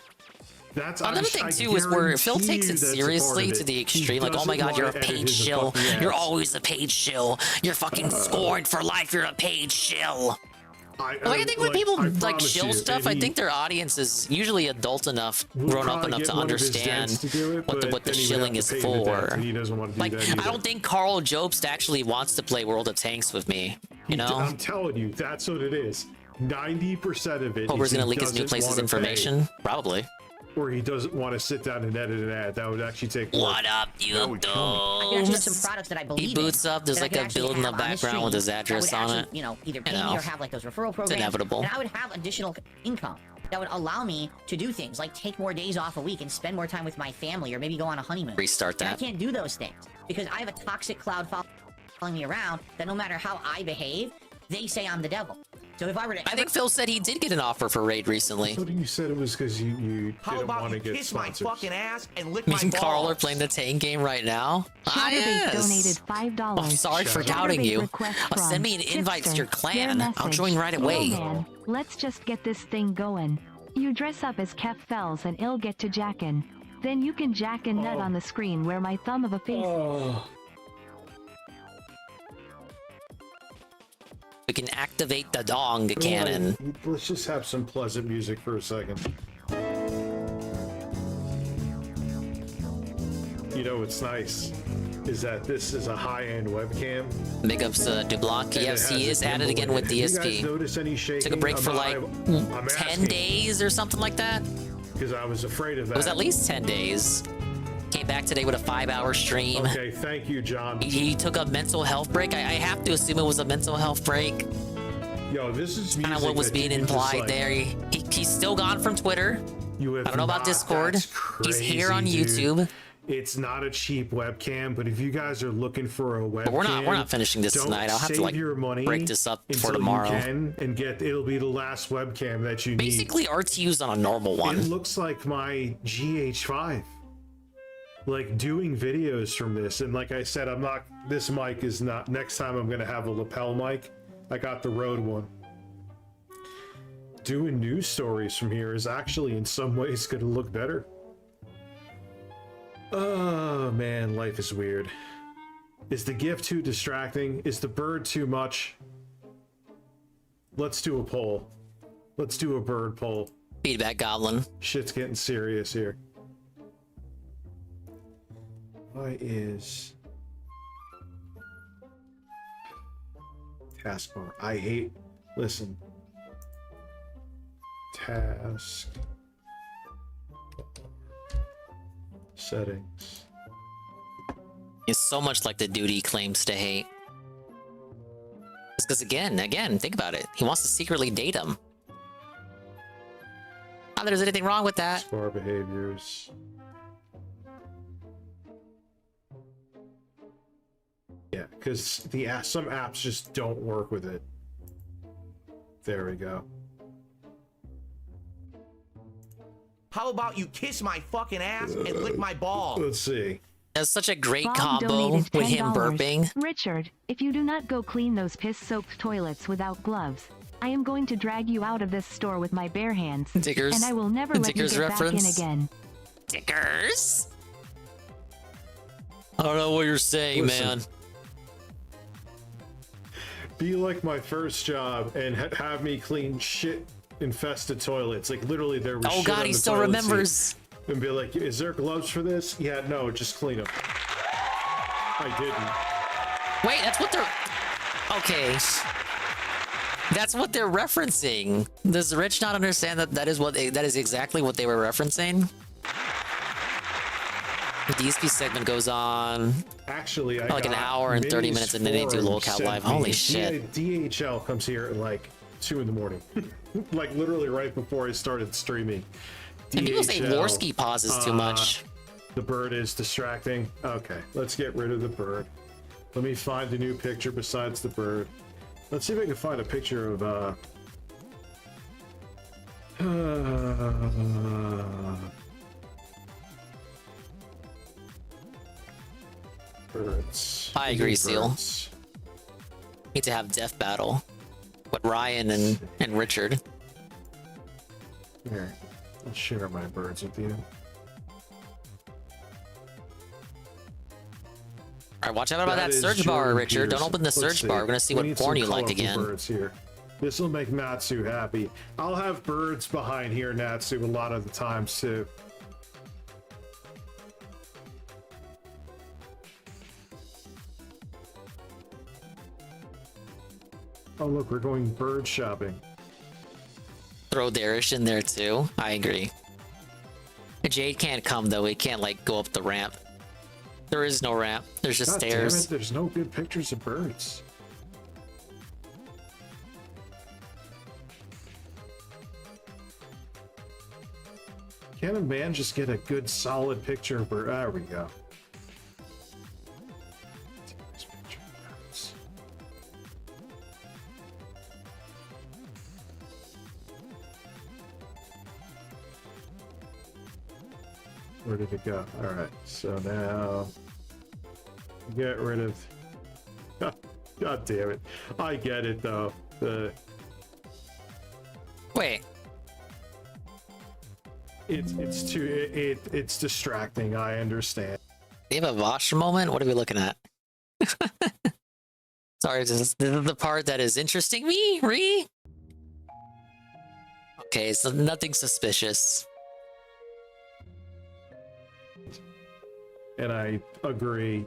That's another thing too is where Phil takes it seriously to the extreme. Like, oh my god, you're a paid shill. You're always a paid shill. You're fucking scorned for life. You're a paid shill. I think when people like shill stuff, I think their audience is usually adult enough, grown up enough to understand what the shilling is for. Like, I don't think Carl Jobst actually wants to play World of Tanks with me. You know? I'm telling you, that's what it is. 90% of it. Homer's gonna leak his new place's information? Probably. Or he doesn't want to sit down and edit an ad. That would actually take work. What up, YouTube? I can actually have some products that I believe He boots up, there's like a build in the background with his address on it. You know, either pay me or have like those referral programs. It's inevitable. And I would have additional income that would allow me to do things like take more days off a week and spend more time with my family or maybe go on a honeymoon. Restart that. And I can't do those things because I have a toxic cloud following me around that no matter how I behave, they say I'm the devil. So if I were to, I think Phil said he did get an offer for Raid recently. So you said it was because you didn't want to get kiss sponsors. my fucking ass and lick Me my and balls? Carl are playing the Tank game right now. Chatterbait donated $5. I'm sorry for doubting you. Send me an invite to your clan. I'll join right away. Oh, man. Let's just get this thing going. You dress up as Kef Fells and I'll get to jackin'. Then you can jack and nut on the screen where my thumb of a face. We can activate the dong cannon. Let's just have some pleasant music for a second. You know what's nice is that this is a high-end webcam. Big ups to Dublock. Yes, he is at it again with DSP. You guys notice any shaking? Took a break for like 10 days or something like that. Because I was afraid of that. It was at least 10 days. Came back today with a 5-hour stream. Okay, thank you, John. He took a mental health break. I have to assume it was a mental health break. Yo, this is kind of what was being implied there. He's still gone from Twitter. I don't know about Discord. He's here on YouTube. Dude. It's not a cheap webcam, but if you guys are looking for a webcam, but we're not finishing this tonight. I'll have to like break this up for tomorrow. And it'll be the last webcam that you need. Basically, RTU's on a normal one. It looks like my GH5. Like doing videos from this, and like I said, this mic is not, next time I'm gonna have a lapel mic. I got the Rode one. Doing news stories from here is actually in some ways gonna look better. Oh man, life is weird. Is the gift too distracting? Is the bird too much? Let's do a poll. Let's do a bird poll. Feedback goblin. Shit's getting serious here. Why is taskbar? I hate. Listen. Task. Settings. It's so much like the dude he claims to hate. It's because again, think about it. He wants to secretly date him. Not that there's anything wrong with that. Star behaviors. Yeah, because some apps just don't work with it. There we go. How about you kiss my fucking ass and lick my balls? Let's see. That's such a great Bob combo donated with him $10. burping. Richard, if you do not go clean those piss-soaked toilets without gloves, I am going to drag you out of this store with my bare hands. Diggers. And I will never let you Diggers get reference. back in again. Diggers? I don't know what you're saying, Listen. man. Be like my first job and have me clean shit infested toilets. Like literally there was Oh shit God, on he the still toilet remembers. seat. And be like, is there gloves for this? Yeah, no, just clean them. I didn't. Wait, that's what they're... Okay. That's what they're referencing. Does Rich not understand that that is exactly what they were referencing? The DSP segment goes on Actually, I like an got hour and 30 Minis minutes and then they do Forum lolcat sent live. me- Holy shit. DHL comes here at like 2 in the morning. Like literally right before I started streaming. And people say DHL, Lorsky pauses too much. The bird is distracting. Okay, let's get rid of the bird. Let me find a new picture besides the bird. Let's see if I can find a picture of birds. I agree, Seal. Birds. Need to have death battle with Ryan and Richard. Here, I'll share my birds with you. Alright, watch out about that is search bar, Jordan Richard. Don't Peterson. open the Let's search see. bar. We're gonna see We what need porn some you like colorful again. Birds here. This will make Natsu happy. I'll have birds behind here, Natsu, a lot of the times too. Oh look, we're going bird shopping. Throw Darish in there too. I agree. Jade can't come though. He can't like go up the ramp. There is no ramp. There's just God damn stairs. it, there's no good pictures of birds. Can a man just get a good solid picture of bird? There we go. This picture of birds. Where did it go? All right, so now get rid of. God damn it! I get it though. Wait. It's distracting. I understand. Do you have a Vosh moment? What are we looking at? Sorry, this is the part that is interesting me, Ree? Okay, so nothing suspicious. And I agree.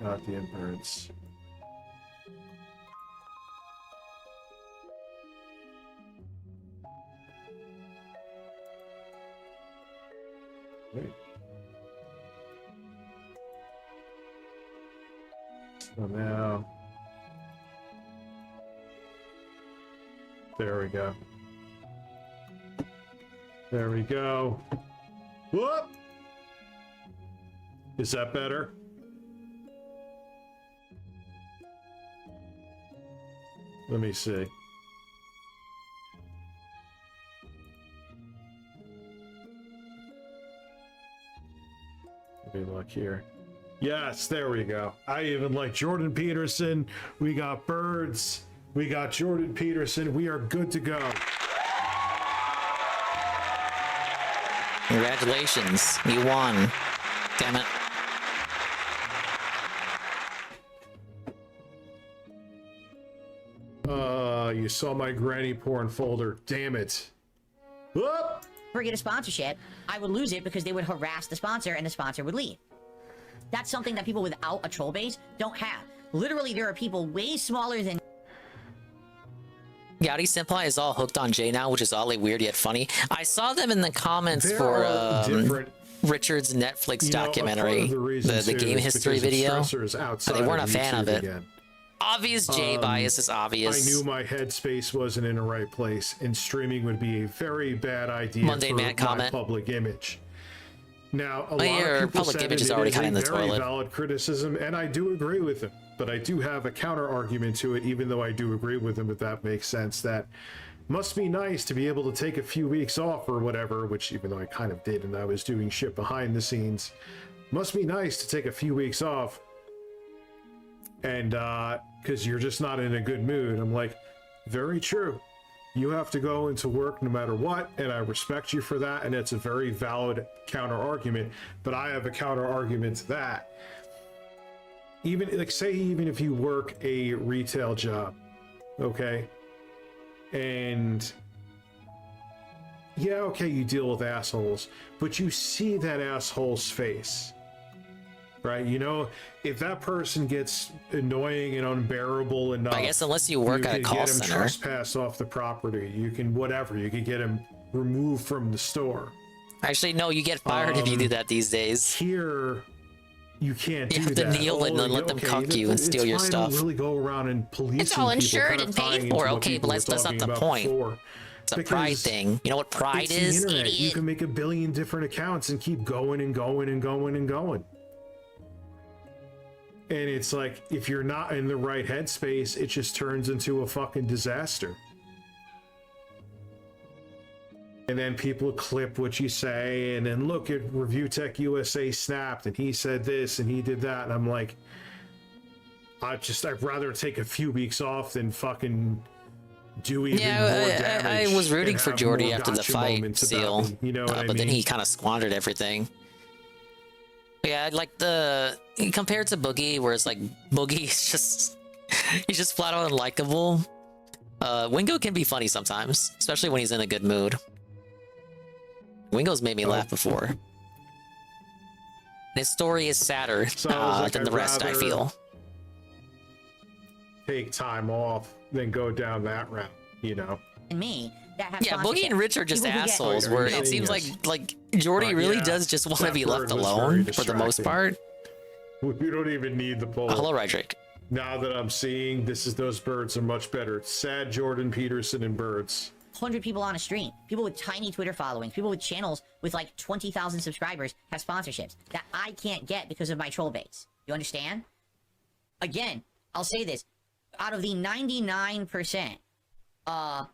Goddamn birds. Wait. So now, there we go. There we go. Whoop! Is that better? Let me see. Let me look here. Yes, there we go. I even like Jordan Peterson. We got birds. We got Jordan Peterson. We are good to go. Congratulations, you won. Damn it. You saw my granny porn folder. Damn it. Whoop! Get a sponsorship, I would lose it because they would harass the sponsor and the sponsor would leave. That's something that people without a troll base don't have. Literally, there are people way smaller than... Yachty Senpai is all hooked on Jay now, which is oddly weird yet funny. I saw them in the comments for Richard's Netflix documentary, the game history video. But they weren't a fan of it. Obvious Jay bias is obvious. I knew my headspace wasn't in the right place, and streaming would be a very bad idea Mundane for man my comment. public image. Now, a lot Your of people public said image is it already is kinda a in the very toilet. valid criticism, and I do agree with him. But I do have a counter argument to it, even though I do agree with him, if that makes sense. That must be nice to be able to take a few weeks off or whatever, which even though I kind of did and I was doing shit behind the scenes, must be nice to take a few weeks off. And because you're just not in a good mood. I'm like, very true. You have to go into work no matter what, and I respect you for that, and it's a very valid counter argument. But I have a counter argument to that. Even like, say even if you work a retail job, okay, and yeah, okay, you deal with assholes, but you see that asshole's face, right? You know, if that person gets annoying and unbearable enough, I guess unless you work at a call get him center. trespass off the property, you can whatever, you can get him removed from the store. Actually, no, you get fired if you do that these days. Here, you can't do You have that. to kneel and let them cuck you and steal your stuff. It's really go around and policing It's all people, insured kind of and tying paid into for. what Okay, people but were that's not talking the about point. before. It's a pride Because thing. You know what pride it's the is, internet. You idiot? can make a billion different accounts and keep going and going and going and going. And it's like, if you're not in the right headspace, it just turns into a fucking disaster. And then people clip what you say, and then look at Review Tech USA snapped, and he said this and he did that, and I'm like, I'd rather take a few weeks off than fucking do even more damage. I was rooting and for have Jordy more after the gotcha fight, moments about Seal. me, you know what I But then mean? he kind of squandered everything. Yeah, like compared to Boogie, where it's like Boogie is just he's just flat out unlikable. Wingo can be funny sometimes, especially when he's in a good mood. Wingo's made me laugh before. His story is sadder than the rest, I feel. Take time off, then go down that route, you know. And me that have Yeah, Boogie and Rich are just assholes. Where it seems like Jordy really does just want to be left alone for the most part. We don't even need the poll. Hello, Roderick. Now that I'm seeing those birds are much better. Sad Jordan Peterson and birds. 100 people on a stream, people with tiny Twitter followings, people with channels with like 20,000 subscribers have sponsorships that I can't get because of my troll base. You understand? Again, I'll say this. Out of the 99%, the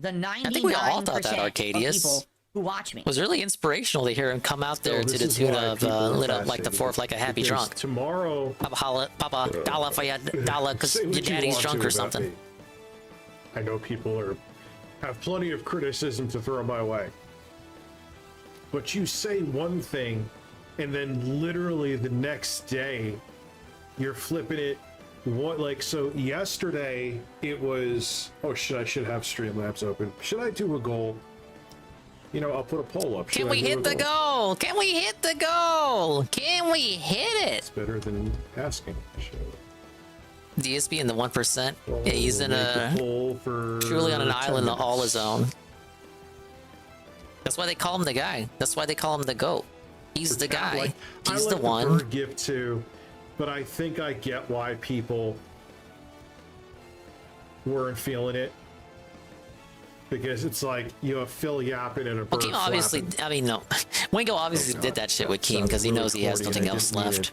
99% I think we all thought that of Arcadius people who watch me. It was really inspirational to hear him come out there to the tune of lit up like the fourth like a happy Because drunk. Tomorrow, Papa, dollar for your dollar because say your what you daddy's want drunk to or about something. me. I know people have plenty of criticism to throw my way. But you say one thing, and then literally the next day, you're flipping it. What, like, so yesterday it was, I should have Streamlabs open. Should I do a goal? You know, I'll put a poll up. Can we hit the goal? Can we hit the goal? Can we hit it? It's better than asking. DSP in the 1%. Yeah, he's in a truly on an 10 island all minutes. his own. That's why they call him the guy. That's why they call him the GOAT. He's the guy. He's the one. Bird gift too, but I think I get why people weren't feeling it. Because it's like you have Phil yapping and a bird Well, Keem obviously, flapping. I mean, no. Wingo obviously did that shit with Keem because he knows he has nothing else left.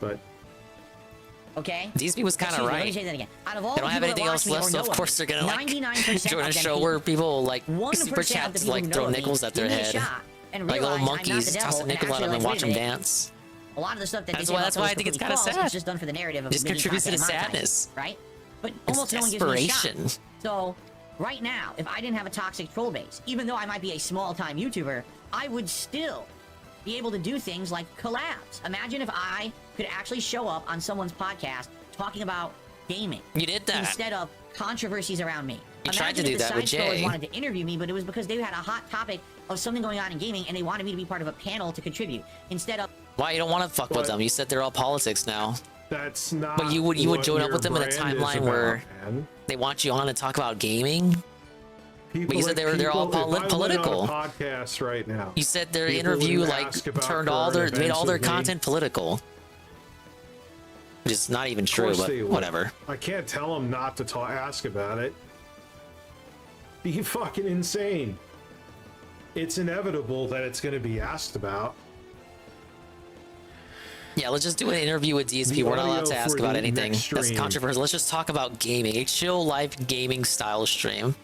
Okay? DSP was kind of Excuse me, let me right. say that again. Out of all They don't the have people anything that else watch me left, or so know of course they're gonna like 99% join a of them show where people like 1% super of the chats people like who throw know me nickels at their give me a head, shot and like little realize I'm not monkeys the devil toss a and nickel at actually, them and like, watch wait them a minute. dance. A lot of the stuff that That's they why- did that's why I think it's kind of kinda sad. It's just done for the narrative of Just making contributes to the content and monetizing, sadness. right? But It's almost no one gives me a shot. desperation. So right now, if I didn't have a toxic troll base, even though I might be a small-time YouTuber, I would still be able to do things like collabs. Imagine if I could actually show up on someone's podcast talking about gaming. You did that. Instead of controversies around me. You tried to do that with Jay. Wanted to interview me, but it was because they had a hot topic of something going on in gaming and they wanted me to be part of a panel to contribute. Instead of... Why, you don't want to fuck with them? You said they're all politics now. That's not. But you would join up with them in a timeline where they want you on to talk about gaming? But you said they're all political. Podcast right now. You said their interview made all their content political. Which is not even true, but whatever. I can't tell them not to ask about it. Be fucking insane. It's inevitable that it's going to be asked about. Yeah, let's just do an interview with DSP. We're not allowed to ask about anything that's controversial. Let's just talk about gaming. A chill live gaming style stream.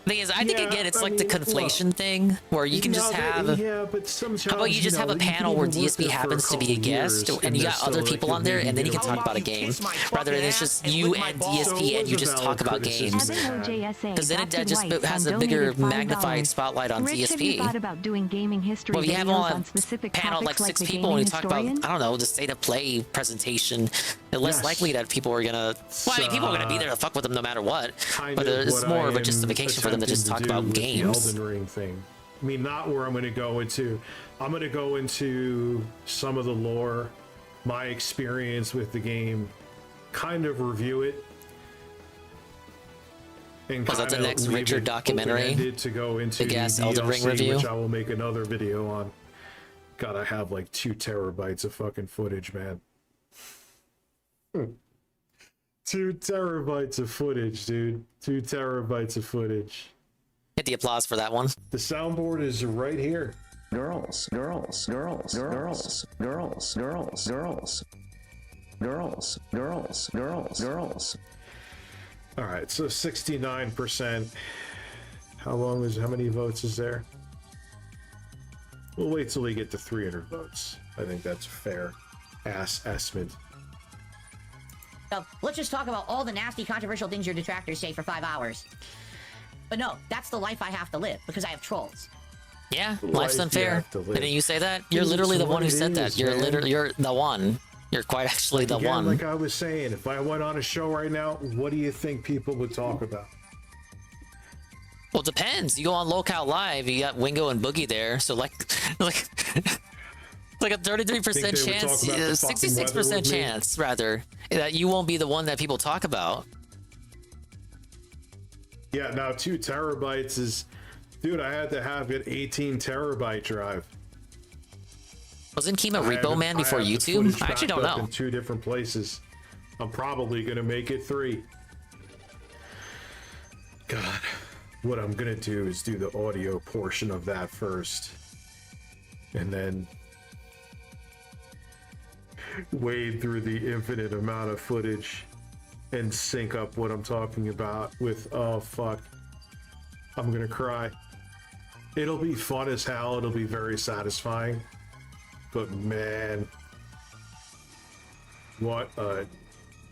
Thing is, I think again, it's like the conflation thing where you can just have. Yeah, but sometimes. How about you just have a panel where DSP happens to be a guest, and you got other people on there, and then you can talk about a game, rather than it's just you and DSP, and you just talk about games. Because then it just has a bigger magnified spotlight on DSP. Well, if you have all a panel like 6 people, and you talk about, I don't know, the state of play presentation, it's less likely that people are gonna. Well, I mean, people are gonna be there to fuck with them no matter what. But it's more of a justification for them to just talk about games. The Elden Ring thing. I mean, not where I'm going to go into. I'm going to go into some of the lore, my experience with the game, kind of review it. And was that the next Richard documentary? To go into the gas Elden Ring review, which I will make another video on. God, I have like 2 terabytes of fucking footage, man. 2 terabytes of footage, dude. 2 terabytes of footage. Hit the applause for that one. The soundboard is right here. Girls, girls, girls, girls, girls, girls, girls, girls, girls, girls, girls. All right, so 69%. How many votes is there? We'll wait till we get to 300 votes. I think that's a fair estimate. Let's just talk about all the nasty, controversial things your detractors say for 5 hours. But no, that's the life I have to live because I have trolls. Yeah, life's unfair. Didn't you say that? You're literally the one who said that. You're the one. You're quite actually the one. Like I was saying, if I went on a show right now, what do you think people would talk about? Well, it depends. You go on Locale Live, you got Wingo and Boogie there, so like a 33% chance, 66% chance rather, that you won't be the one that people talk about. Yeah, now 2 terabytes is, dude, I had to have an 18 terabyte drive. Wasn't Kima Repo Man before YouTube? I actually don't know. In 2 different places. I'm probably gonna make it 3. God, what I'm gonna do is do the audio portion of that first, and then wade through the infinite amount of footage and sync up what I'm talking about with, oh fuck, I'm gonna cry. It'll be fun as hell, it'll be very satisfying, but man, what a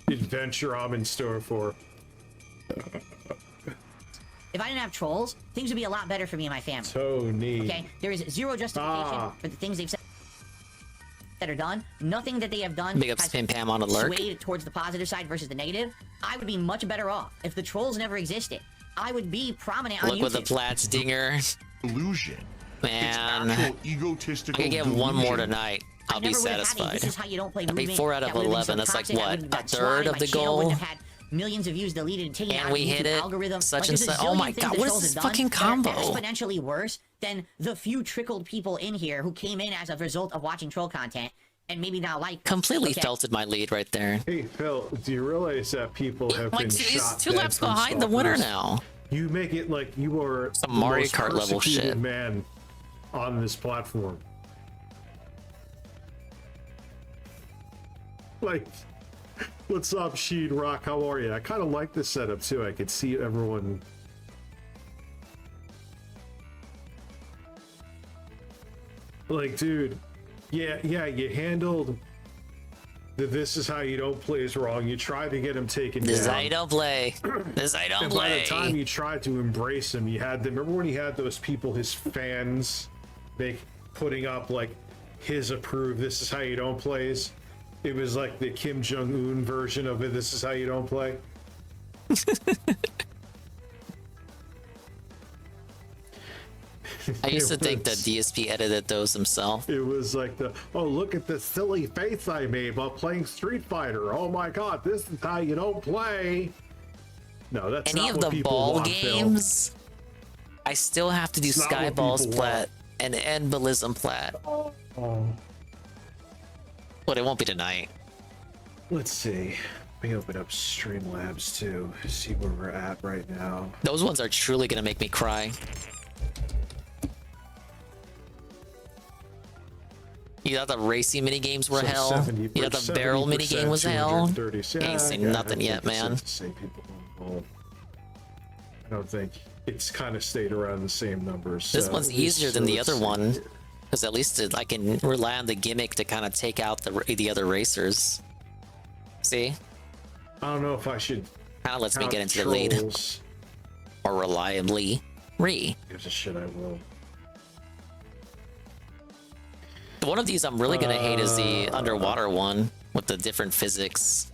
adventure I'm in store for. If I didn't have trolls, things would be a lot better for me and my family. Tony. Okay, there is zero justification for the things they've said that are done. Nothing that they have done Big ups Pam Pam on alert. Swayed towards the positive side versus the negative. I would be much better off if the trolls never existed. I would be prominent on YouTube. Look with the flat stinger. Illusion. Man, egotistical. I could get one more tonight. I'll be satisfied. This is how you don't play That'd be 4 out of 11. That's like what, a third of the goal? Millions of views deleted and taken and out we of hit YouTube it. algorithm. Such and such. Oh my god, what is this fucking combo? Exponentially worse than the few trickled people in here who came in as a result of watching troll content and maybe not like. Completely felted my lead right there. Hey Phil, do you realize that people have been shot? He's 2 laps behind the winner now. You make it like you are some Mario Kart level shit, man, on this platform. Like, what's up, Sheed Rock? How are you? I kind of like this setup too. I could see everyone. Like, dude, yeah, you handled the "this is how you don't play" is wrong. You tried to get him taken down. This is how you don't play. This is how you don't play. By the time you tried to embrace him, you had them. Remember when he had those people, his fans, putting up like his approved "This is how you don't" plays. It was like the Kim Jong-un version of it. "This is how you don't play." I used to think that DSP edited those himself. It was like oh, look at the silly face I made while playing Street Fighter. Oh my god, this is how you don't play. No, that's any not of what the people ball want, Phil. games. I still have to do It's not what Skyballs people plat and Embolism plat. Oh. But it won't be tonight. Let's see. Let me open up Streamlabs too. See where we're at right now. Those ones are truly gonna make me cry. You thought the racing mini games were So hell. 70 You thought the barrel mini game was hell. 230. Ain't seen nothing yet, man. Same people involved. I don't think it's kind of stayed around the same numbers. This so one's easier than the let's other see one, here. because at least I can rely on the gimmick to kind of take out the other racers. See? I don't know if I should. Kind of lets me count get into the lead. trolls. Or reliably. Gives a shit, I will. One of these I'm really gonna hate is the underwater one with the different physics.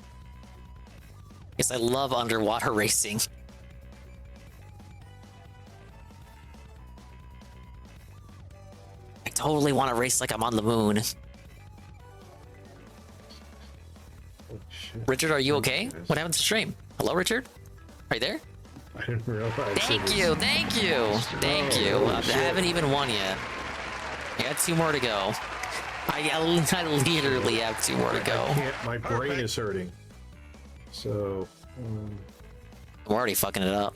Because I love underwater racing. I totally want to race like I'm on the moon. Richard, are you okay? What happened to stream? Hello, Richard? Are you there? I didn't realize. Thank you, thank you, thank you. I haven't even won yet. I got 2 more to go. I literally have 2 more to go. I can't, my brain is hurting. So. I'm already fucking it up.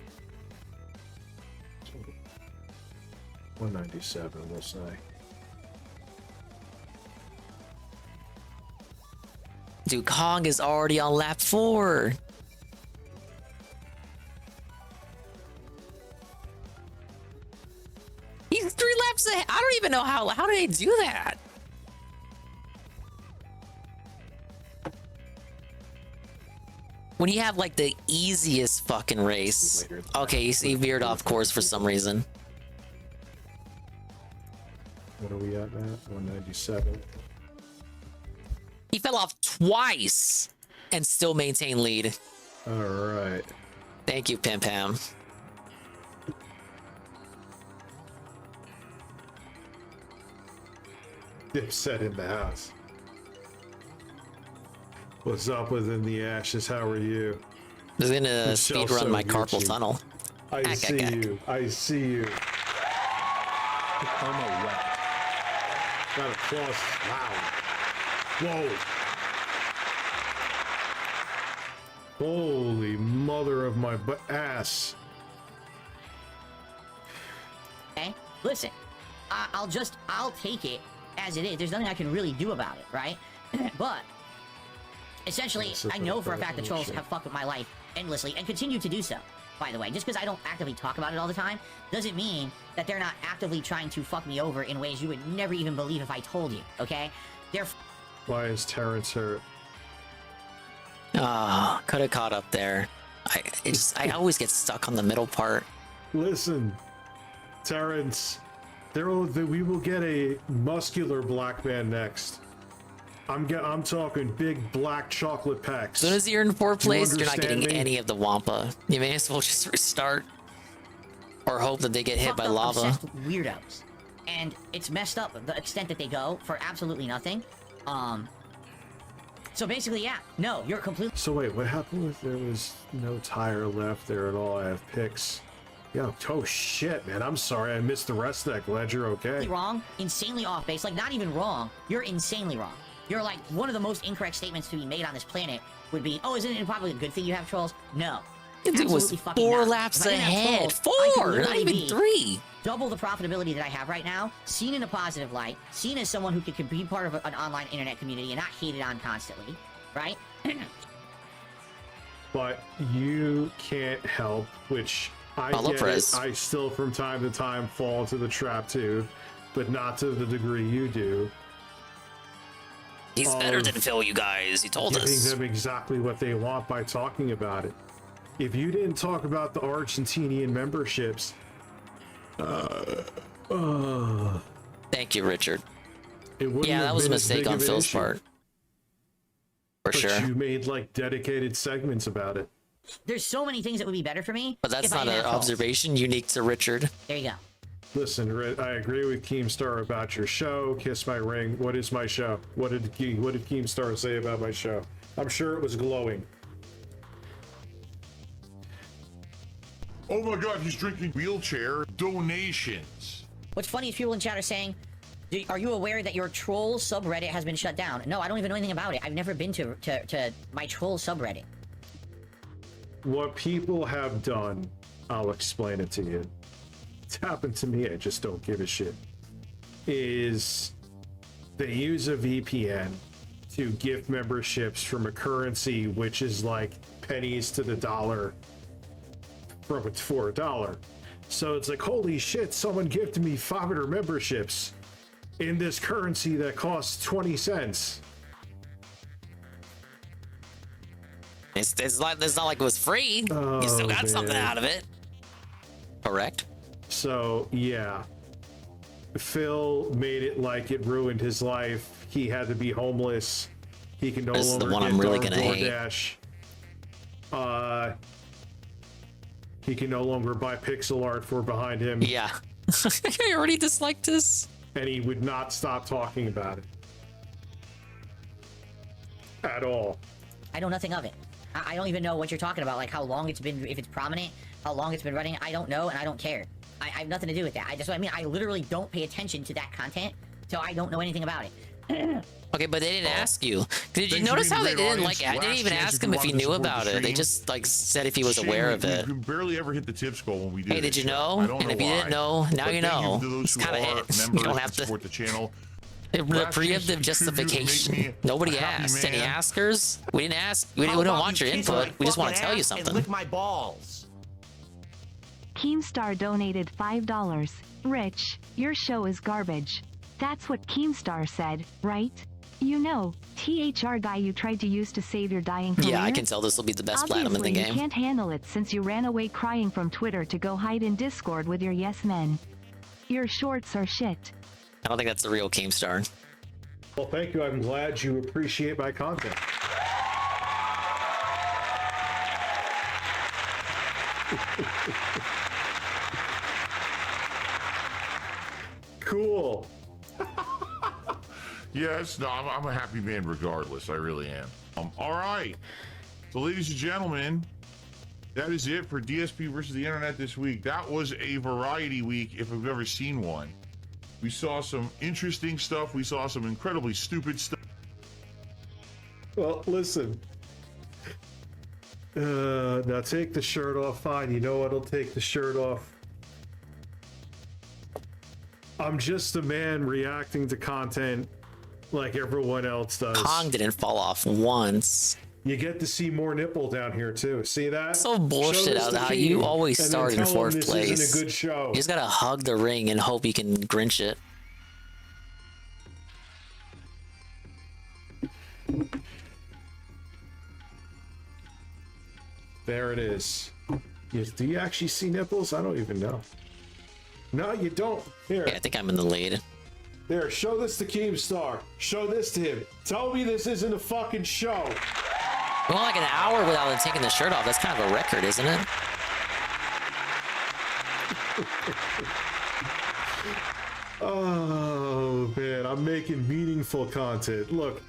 197, we'll say. Dude, Kong is already on lap 4. He's 3 laps ahead. I don't even know how did they do that? When you have like the easiest fucking race. Okay, he veered off course for some reason. What are we at now? 197. He fell off twice and still maintained lead. All right. Thank you, Pim Pam. Dipset in the house. What's up within the ashes? How are you? I was gonna speed run my carpal tunnel. I see you. I see you. I'm wet. Got a cross. Wow. Whoa. Holy mother of my ass. Okay, listen, I'll take it as it is. There's nothing I can really do about it, right? But essentially, I know for a fact that trolls have fucked with my life endlessly and continue to do so. By the way, just because I don't actively talk about it all the time doesn't mean that they're not actively trying to fuck me over in ways you would never even believe if I told you. Okay? Why is Terrence hurt? Ah, could have caught up there. I always get stuck on the middle part. Listen, Terrence, we will get a muscular black man next. I'm talking big black chocolate pecs. As soon as you're in 4th place, you're not getting me? any of the Wampa. You may as well just restart. Or hope that they get hit by lava. Obsessed with weirdos. And it's messed up the extent that they go for absolutely nothing. So basically, yeah, no, you're completely... So wait, what happened with there was no tire left there at all? I have picks. Yeah, oh shit, man, I'm sorry I missed the rest of that. Glad you're okay. Wrong, insanely off base, like not even wrong, you're insanely wrong. You're like, one of the most incorrect statements to be made on this planet would be, oh, isn't it probably a good thing you have trolls? No. It was 4 laps ahead. 4, not even 3. Double the profitability that I have right now, seen in a positive light, seen as someone who could be part of an online internet community and not hated on constantly, right? But you can't help, which I get it. I still from time to time fall into the trap too, but not to the degree you do. He's better than Phil, you guys. He told us. Giving them exactly what they want by talking about it. If you didn't talk about the Argentinian memberships, Thank you, Richard. It wouldn't Yeah, have that was a been as mistake big on of an Phil's issue. part. For But sure. you made like dedicated segments about it. There's so many things that would be better for me. But that's if I not didn't an have calls. observation unique to Richard. There you go. Listen, I agree with Keemstar about your show. Kiss My Ring. What is my show? What did Keemstar say about my show? I'm sure it was glowing. Oh my god, he's drinking wheelchair donations. What's funny is people in chat are saying, are you aware that your troll subreddit has been shut down? No, I don't even know anything about it. I've never been to my troll subreddit. What people have done, I'll explain it to you. It's happened to me, I just don't give a shit. Is they use a VPN to gift memberships from a currency which is like pennies to the dollar for $1. So it's like, holy shit, someone gifted me 500 memberships in this currency that costs 20 cents. It's not like it was free. You still got something out of it. Correct. So yeah, Phil made it like it ruined his life. He had to be homeless. He can no This is longer the one get I'm really on gonna hate. DoorDash. He can no longer buy pixel art for behind him. Yeah. I already disliked this. And he would not stop talking about it. At all. I know nothing of it. I don't even know what you're talking about, like how long it's been, if it's prominent, how long it's been running. I don't know, and I don't care. I have nothing to do with that. That's what I mean. I literally don't pay attention to that content, so I don't know anything about it. Okay, but they didn't ask you. Did you Thanks for notice being how a they great didn't audience. like? I didn't Last even chance ask if him you if he wanted to knew support the about it. They stream. just like said if he was Shame aware of we it. can barely ever hit the tips goal when we do Hey, this did you show. know? I don't And if know you didn't why. know, now But you thank know. to those It's who kinda are it. You members don't that have to- support the channel. The Last preemptive chance to contribute, justification. make me Nobody a happy asked. Any man. askers? We didn't ask. We How don't about want you your kiss my input. We just want to fucking tell you ass and something. lick my balls. Keemstar donated $5. Rich, your show is garbage. That's what Keemstar said, right? You know, THR guy you tried to use to save your dying career? Yeah, I can tell this will be the best platinum in the Obviously, game. you can't handle it since you ran away crying from Twitter to go hide in Discord with your yes men. Your shorts are shit. I don't think that's the real Keemstar. Well, thank you. I'm glad you appreciate my content. Cool. Yes, no, I'm a happy man regardless. I really am. All right. So, ladies and gentlemen, that is it for DSP versus the internet this week. That was a variety week if I've ever seen one. We saw some interesting stuff. We saw some incredibly stupid stuff. Well, listen. Now take the shirt off. Fine. You know what'll take the shirt off? I'm just a man reacting to content like everyone else does. Kong didn't fall off once. You get to see more nipple down here too. See that? So bullshit Show this out to how King, you always and start then in tell him fourth this place. Isn't a good show. You just gotta hug the ring and hope you can Grinch it. There it is. Yes, do you actually see nipples? I don't even know. No, you don't. Here. Yeah, I think I'm in the lead. There, show this to Keemstar. Show this to him. Tell me this isn't a fucking show. Well, like an hour without him taking the shirt off. That's kind of a record, isn't it? Oh, man, I'm making meaningful content. Look,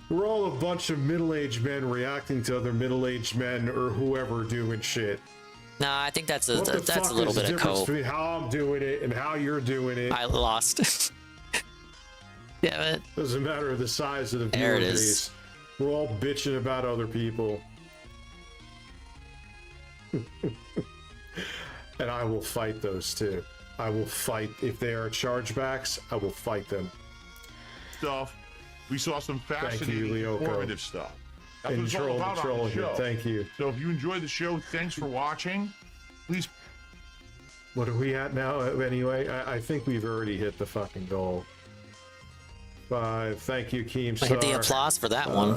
we're all a bunch of middle-aged men reacting to other middle-aged men or whoever doing shit. Nah, I think that's a What the that's fuck a little is the bit of difference cope. between how I'm doing it and how you're doing it? I lost. Damn it. Doesn't matter the size of the There viewer it is. base. We're all bitching about other people. And I will fight those too. I will fight. If they are chargebacks, I will fight them. Stuff. We saw some Thank fascinating, you, Lyoko. informative stuff. That's And what it's all troll the about on troll the here. show. Thank you. So if you enjoyed the show, thanks for watching. Please. What are we at now anyway? I think we've already hit the fucking goal. 5. Thank you, Keemstar. I hit the applause for that one.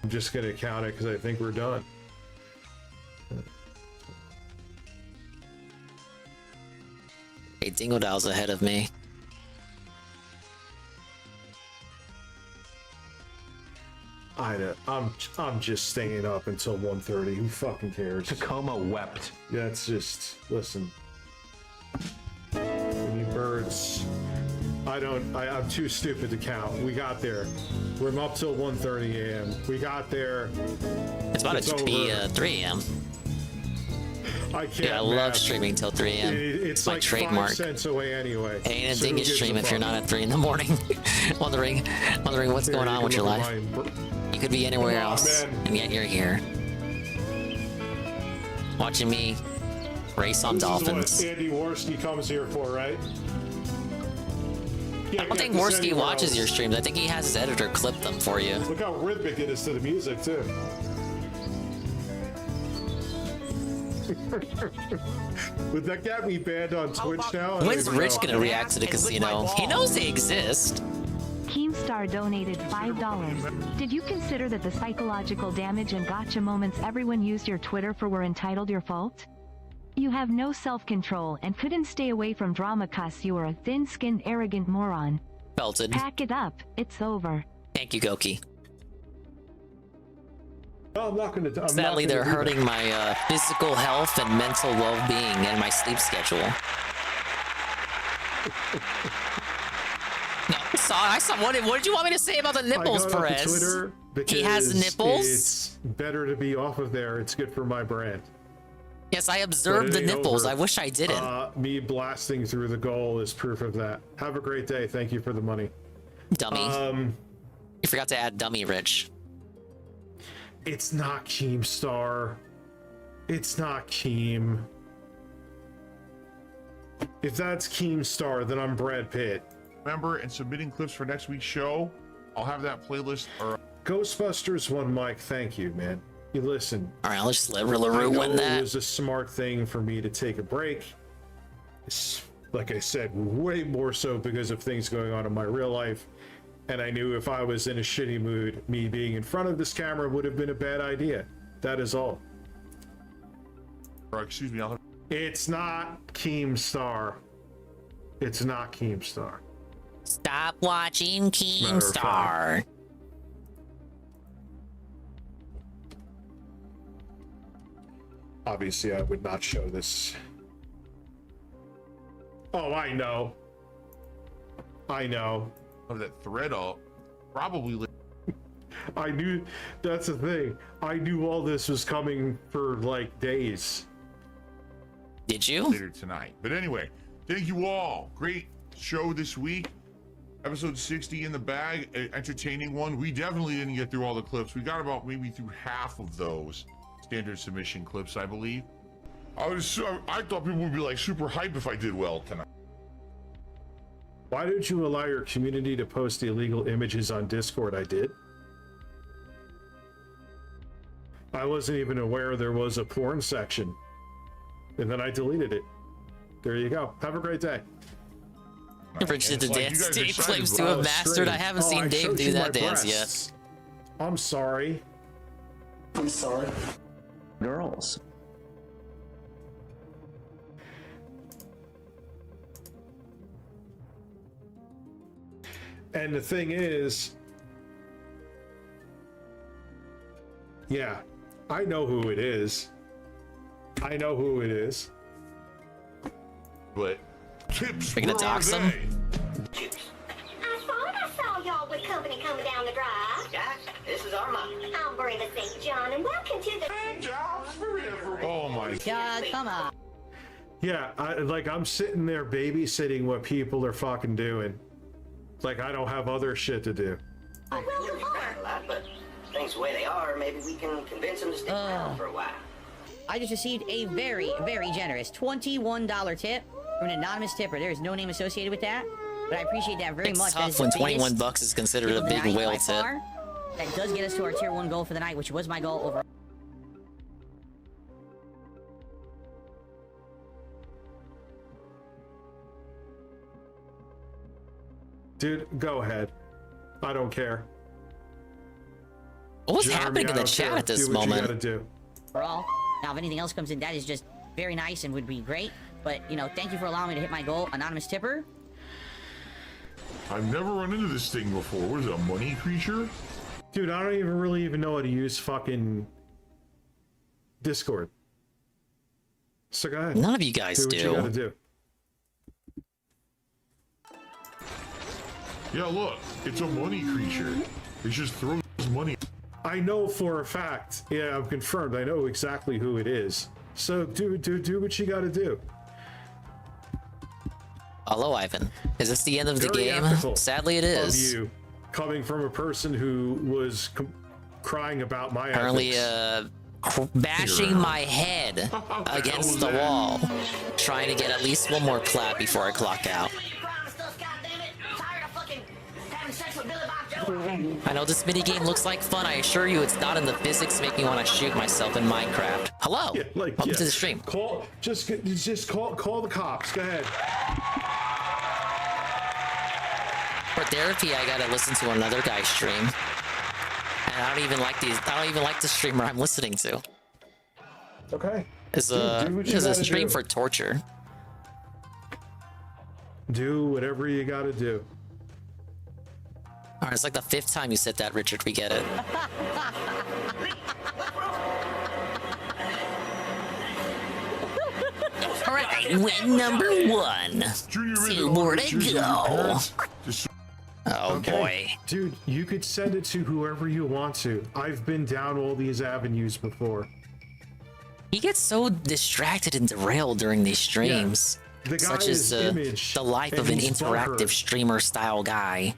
I'm just going to count it because I think we're done. Hey, Dingo Dial's ahead of me. I'm just staying up until 1:30. Who fucking cares? Tacoma wept. Yeah, it's just listen. You birds. I'm too stupid to count. We got there. We're up till 1:30 a.m. We got there. It's about to be 3 a.m. I can't. Yeah, I love streaming till 3 a.m. It's my like trademark. 5 cents away anyway. Ain't a So who dingus gives stream a if you're fuck? not at 3 in the morning. wondering what's going on with your life. You could be anywhere Come on, else, man. and yet you're here. Watching me race on dolphins. This is what Andy Worski comes here for, right? I don't think Worski watches your streams. I think he has his editor clip them for you. Look how rhythmic it is to the music, too. Would that get me banned on Twitch now? When's Rich gonna react to the casino? He knows they exist. Keemstar donated $5. Did you consider that the psychological damage and gotcha moments everyone used your Twitter for were entitled your fault? You have no self-control and couldn't stay away from drama cause you were a thin-skinned arrogant moron. Belted. Pack it up, it's over. Thank you, Goki. Oh, I'm not gonna. Sadly, they're hurting my physical health and mental well-being and my sleep schedule. No, I saw. What did you want me to say about the nipples, I got Perez? off of Twitter He has because nipples. It's better to be off of there. It's good for my brand. Yes, I observed the nipples. I wish I didn't. Me blasting through the goal is proof of that. Have a great day. Thank you for the money. Dummy. You forgot to add dummy, Rich. It's not Keemstar. It's not Keem. If that's Keemstar, then I'm Brad Pitt. Remember, and submitting clips for next week's show, I'll have that playlist. Or Ghostbusters one, Mike. Thank you, man. You listen. All right, let's let I LaRue know win it that. was a smart thing for me to take a break. It's, like I said, way more so because of things going on in my real life. And I knew if I was in a shitty mood, me being in front of this camera would have been a bad idea. That is all. excuse me, I'll have... It's not Keemstar. It's not Keemstar. Stop watching Keemstar. Obviously, I would not show this. Oh, I know. I know. Of that thread up, probably. I knew. That's the thing. I knew all this was coming for like days. Did you? Later tonight. But anyway, thank you all. Great show this week. Episode 60 in the bag. Entertaining one. We definitely didn't get through all the clips. We got about maybe through half of those standard submission clips, I believe. I thought people would be like super hype if I did well tonight. Why did you allow your community to post illegal images on Discord? I did. I wasn't even aware there was a porn section. And then I deleted it. There you go. Have a great day. Rich did the dance Dave claims to have mastered. I haven't seen Dave do that dance yet. I'm sorry. I'm sorry. Girls. And the thing is, yeah, I know who it is. I know who it is. But tips, we're gonna dox him. I saw y'all with company coming down the drive. Jack, this is Arma. I'm Brenda St. John, and welcome to the... Oh my God, come on. Yeah, I'm sitting there babysitting what people are fucking doing. Like I don't have other shit to do. I know you got a lot, but things the way they are, maybe we can convince them to stick around for a while. I just received a very, very generous $21 tip from an anonymous tipper. There is no name associated with that, but I appreciate that very much. It's tough when 21 bucks is considered a big whale tip. That does get us to our tier 1 goal for the night, which was my goal overall. Dude, go ahead. I don't care. What's happening in the chat at this moment? You gotta do. Overall. Now, if anything else comes in, that is just very nice and would be great. But, you know, thank you for allowing me to hit my goal, anonymous tipper. I've never run into this thing before. What is it, a money creature? Dude, I don't even know how to use fucking Discord. So go ahead. None of you guys do. What you gotta do. Yeah, look, it's a money creature. It just throws money. I know for a fact. Yeah, I'm confirmed. I know exactly who it is. So do what you gotta do. Hello, Ivan. Is this the end of the Very game? ethical Sadly, it is. Of you, coming from a person who was crying about my Apparently, ethics. bashing my head against the wall, trying to get at least one more clap before I clock out. I know this minigame looks like fun. I assure you it's not in the physics make me want to shoot myself in Minecraft. Hello. Yeah, Welcome to the stream. Just call the cops. Go ahead. For therapy, I gotta listen to another guy's stream. And I don't even like the streamer I'm listening to. Okay. It's do a what you gotta stream do. for torture. Do whatever you gotta do. Alright, it's like the 5th time you said that, Richard. We get it. Alright, win number 1. 2 more to go. Oh boy. Dude, you could send it to whoever you want to. I've been down all these avenues before. He gets so distracted and derailed during these streams. Yeah. The guy Such as the life of an interactive streamer style guy.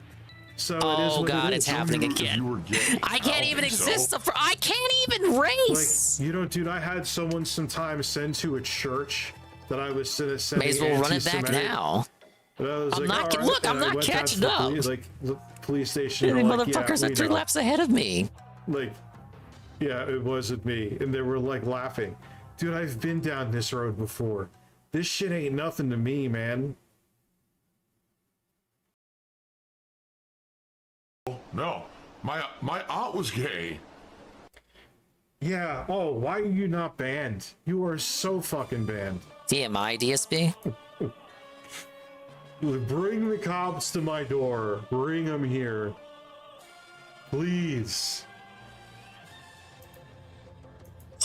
So oh god, it's happening again. I can't even exist. I can't even race. Like, you know, dude, I had someone sometimes send to a church that I was sending. May as well run it back now. I'm not. Right. Look, I'm not catching up. The police station. Dude, like, motherfuckers are 3 laps ahead of me. Like, yeah, it wasn't me, and they were like laughing. Dude, I've been down this road before. This shit ain't nothing to me, man. No, my aunt was gay. Yeah. Oh, why are you not banned? You are so fucking banned. TMI, DSB. Bring the cops to my door. Bring them here, please.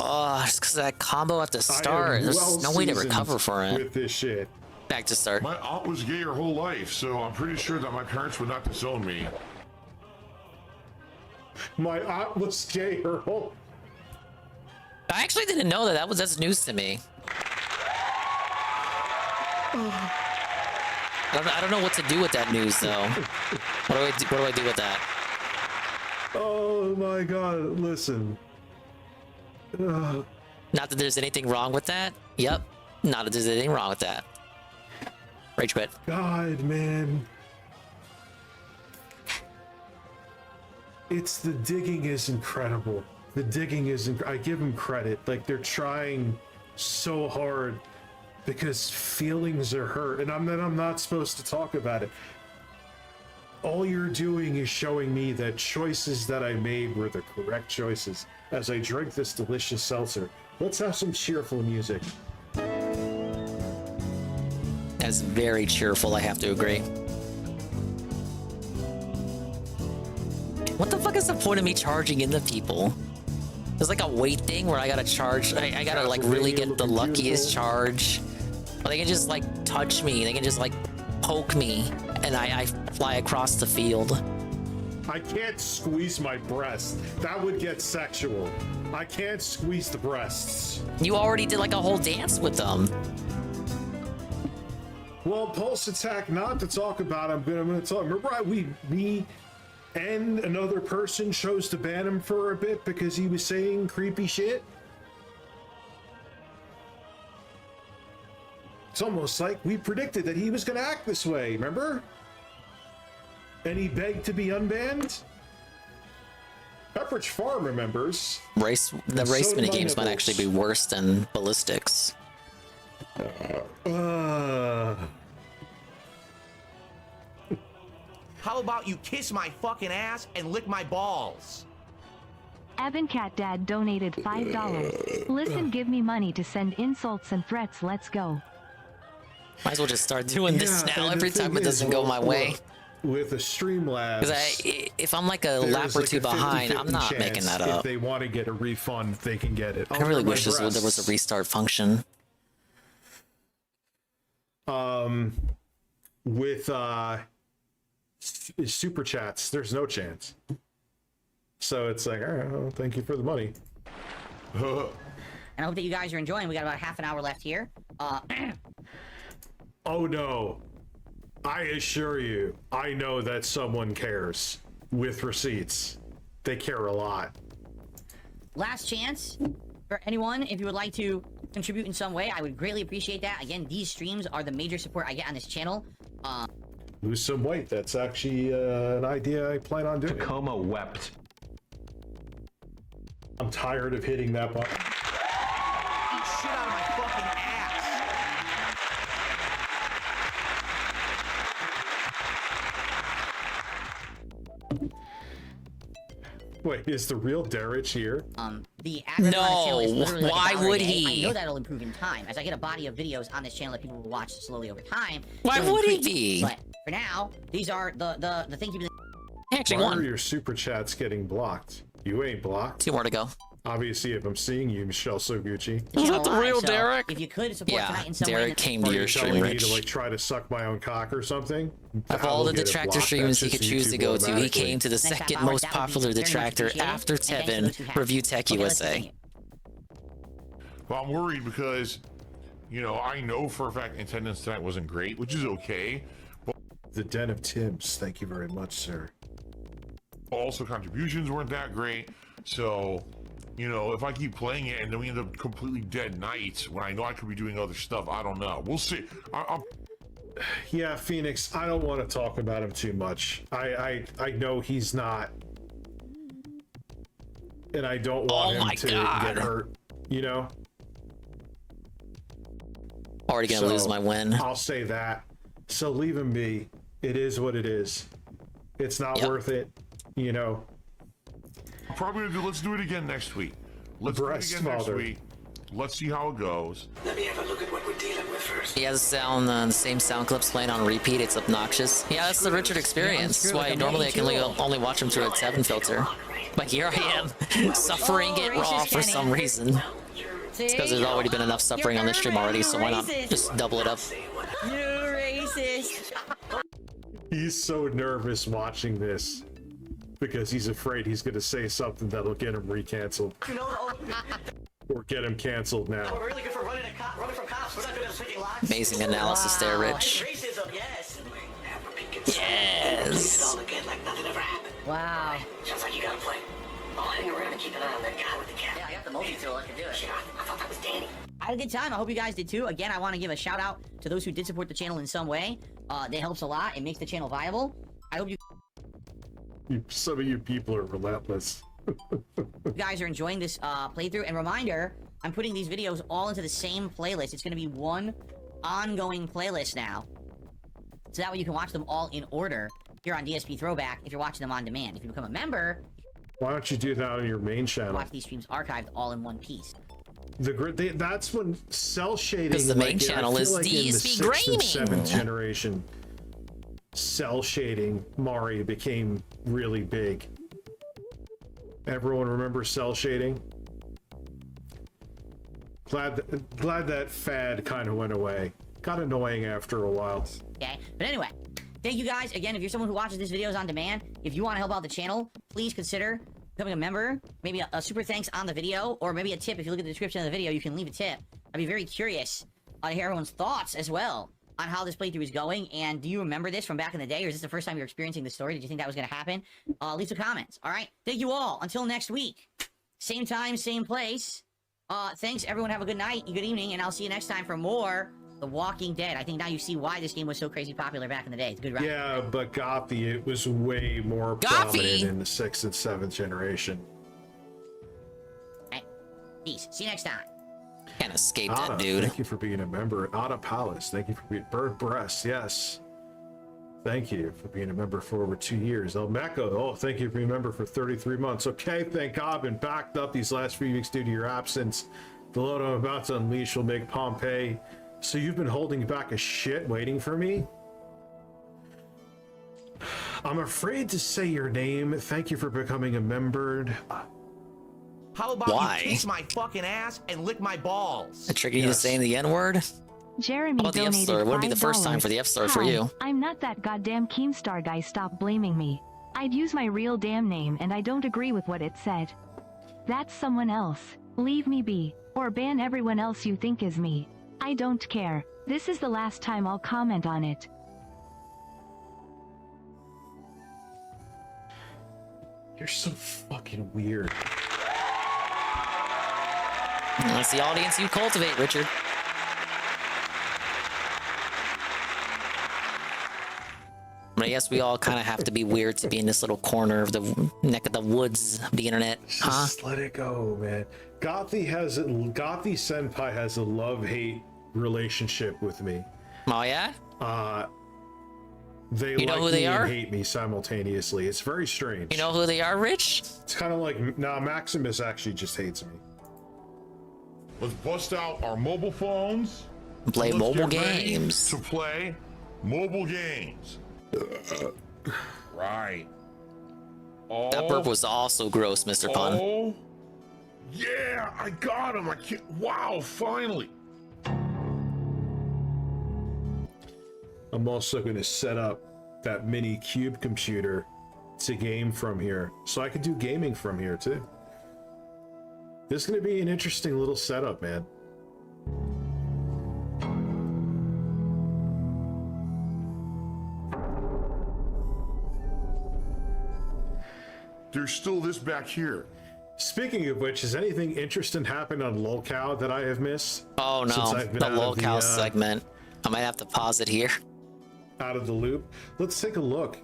Oh, just because of that combo at the start. There's no way to recover for it. With this shit. Back to start. My aunt was gay her whole life, so I'm pretty sure that my parents would not disown me. My aunt was gay her whole. I actually didn't know that. That's news to me. I don't know what to do with that news though. What do I do with that? Oh my god! Listen. Not that there's anything wrong with that. Yep. Not that there's anything wrong with that. Rage quit. God, man. The digging is incredible. The digging is, I give them credit. Like, they're trying so hard because feelings are hurt. And I'm not supposed to talk about it. All you're doing is showing me that choices that I made were the correct choices as I drink this delicious seltzer. Let's have some cheerful music. That's very cheerful, I have to agree. What the fuck is the point of me charging into people? There's like a weight thing where I gotta charge. I gotta like really get the luckiest charge. But they can just like touch me. They can just like poke me, and I fly across the field. I can't squeeze my breast. That would get sexual. I can't squeeze the breasts. You already did like a whole dance with them. Well, Pulse Attack, not to talk about. I'm gonna talk. Remember, we and another person chose to ban him for a bit because he was saying creepy shit. It's almost like we predicted that he was going to act this way, remember? And he begged to be unbanned. Pepperidge Farm remembers. The race minigames might actually be worse than ballistics. How about you kiss my fucking ass and lick my balls? Evan Cat Dad donated $5. Listen, give me money to send insults and threats. Let's go. Might as well just start doing this now. and Every the time thing it doesn't is, go well, my way. With a Streamlabs, Because if I'm like a lap there's or like two a behind, 50-50 I'm not making chance that If up. they want to get a refund, they can get it. I really Under my wish there was breasts. a restart function. With super chats, there's no chance. So it's like, all right, well, thank you for the money. And I hope that you guys are enjoying. We got about half an hour left here. Oh no. I assure you, I know that someone cares with receipts. They care a lot. Last chance for anyone, if you would like to contribute in some way, I would greatly appreciate that. Again, these streams are the major support I get on this channel. Lose some weight. That's actually an idea I plan on doing. Tacoma wept. I'm tired of hitting that button. Eat shit out of my fucking ass. Wait, is the real Darich here? The average on the channel is literally like why $1 a would day. he? I know that'll improve in time. As I get a body of videos on this channel that people will watch slowly over time. Why it'll would he increase. be? But for now, these are the things you've been... Actually, Why one. are your super chats getting blocked? You ain't blocked. 2 more to go. Obviously, if I'm seeing you, Michelle Soguchi. Is that the real so Derek? If you could support Yeah, tonight in some way... Derek came to Are your you stream, telling me Rich. to like try to suck my own cock or something? Of I all will the get it detractor blocked. streams he That's could just choose to YouTube go to, he automatically. came to the Next half second hour, most that would be popular very much detractor appreciated. after And thanks to Tevin, those who have. Review Tech Okay, let's USA. continue. Well, I'm worried because, you know, I know for a fact attendance tonight wasn't great, which is okay. But The Den of Tims. Thank you very much, sir. also contributions weren't that great. So, you know, if I keep playing it and then we end up completely dead nights when I know I could be doing other stuff, I don't know. We'll see. Yeah, Phoenix, I don't want to talk about him too much. I know he's not. And I don't want him to get hurt, you know? Already gonna lose my win. I'll say that. So leave him be. It is what it is. It's not worth it, you know? Probably gonna do. Let's do it again next week. Let's do it again next week. Let's see how it goes. Let me have a look at what we're dealing with first. He has the same sound clips playing on repeat. It's obnoxious. Yeah, that's the Richard experience. That's why normally I can only watch him through a 7 filter. But here I am, suffering it raw for some reason. It's because there's already been enough suffering on this stream already, so why not just double it up? You're racist. He's so nervous watching this because he's afraid he's going to say something that'll get him recanceled. Or get him canceled now. We're really good for running from cops. We're not good at picking locks. Amazing analysis there, Rich. Racism, yes. Yes. Again, like nothing ever happened. Wow. Sounds like you gotta play. I'll hang around and keep an eye on that guy with the cat. Yeah, I got the multi-tool. I can do it. Shit, I thought that was Danny. I had a good time. I hope you guys did too. Again, I want to give a shout out to those who did support the channel in some way. That helps a lot. It makes the channel viable. I hope you Some of you people are relentless. guys are enjoying this playthrough. And reminder, I'm putting these videos all into the same playlist. It's going to be one ongoing playlist now. So that way you can watch them all in order here on DSP Throwback if you're watching them on demand. If you become a member, Why don't you do that on your main channel? watch these streams archived all in one piece. That's when cell shading. Because the main like, I channel feel is like in the DSP 6th and Gaming. 7th generation, cell shading Mari became really big. Everyone remember cell shading? Glad that fad kind of went away. Got annoying after a while. Okay, but anyway, thank you guys. Again, if you're someone who watches these videos on demand, if you want to help out the channel, please consider becoming a member. Maybe a super thanks on the video, or maybe a tip. If you look at the description of the video, you can leave a tip. I'd be very curious to hear everyone's thoughts as well on how this playthrough is going. And do you remember this from back in the day, or is this the first time you're experiencing the story? Did you think that was going to happen? Leave some comments. All right, thank you all. Until next week, same time, same place. Thanks everyone. Have a good night, good evening, and I'll see you next time for more The Walking Dead. I think now you see why this game was so crazy popular back in the day. It's good. Yeah, but Gothy, it was way more prominent in the 6th and 7th generation. Right. Peace. See you next time. Can't escape Anna, that dude. Thank you for being a member. Ada Palace, thank you for being Bird Breast. Yes. Thank you for being a member for over 2 years. El Mecca, thank you for being a member for 33 months. Okay, thank God I've been backed up these last few weeks due to your absence. The load I'm about to unleash will make Pompeii So you've been holding back a shit waiting for me? I'm afraid to say your name. Thank you for becoming a member. How about you kiss my fucking ass and lick my balls? Tricking you to saying the N-word? Jeremy How about the donated F-Star? It wouldn't be the first time for the $5. F-Star for Hi, you. I'm not that goddamn Keemstar guy. Stop blaming me. I'd use my real damn name and I don't agree with what it said. That's someone else. Leave me be. Or ban everyone else you think is me. I don't care. This is the last time I'll comment on it. You're so fucking weird. That's the audience you cultivate, Richard. But I guess we all kind of have to be weird to be in this little corner of the neck of the woods of the internet, huh? Just let it go, man. Gothi Senpai has a love-hate relationship with me. Oh yeah? They You know like who they me are? and hate me simultaneously. It's very strange. You know who they are, Rich? It's kind of like, nah, Maximus actually just hates me. Let's bust out our mobile phones. Play Let's mobile get ready games. To play mobile games. Right. Oh, That burp was also gross, Mr. Pun. Oh, yeah, I got him. I can't. Wow, finally. I'm also going to set up that mini cube computer to game from here, so I can do gaming from here too. This is going to be an interesting little setup, man. There's still this back here. Speaking of which, has anything interesting happened on LolCow that I have missed? Oh Since no, I've been the out of LolCow segment. I might have to pause it here. Out of the loop. Let's take a look.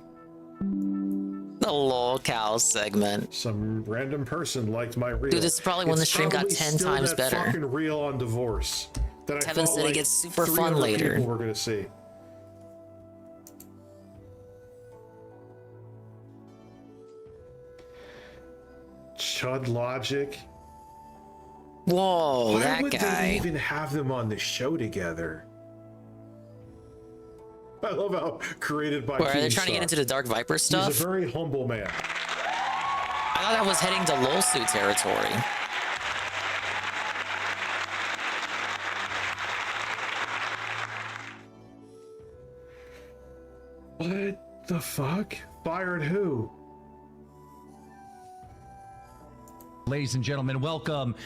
The LolCow segment. Some random person liked my reel. Dude, this is probably when the stream got probably 10 still times that better. Fucking reel on divorce that I Tevin felt said it like gets super 3 fun other later. people were gonna see. Chud Logic. Whoa, Why that would guy. they even have them on the show together? I love how created by. Where are they trying to Keemstar. get into the Dark Viper stuff? He's a very humble man. I thought that was heading to Lolsu territory. What the fuck? Fired who? Ladies and gentlemen, welcome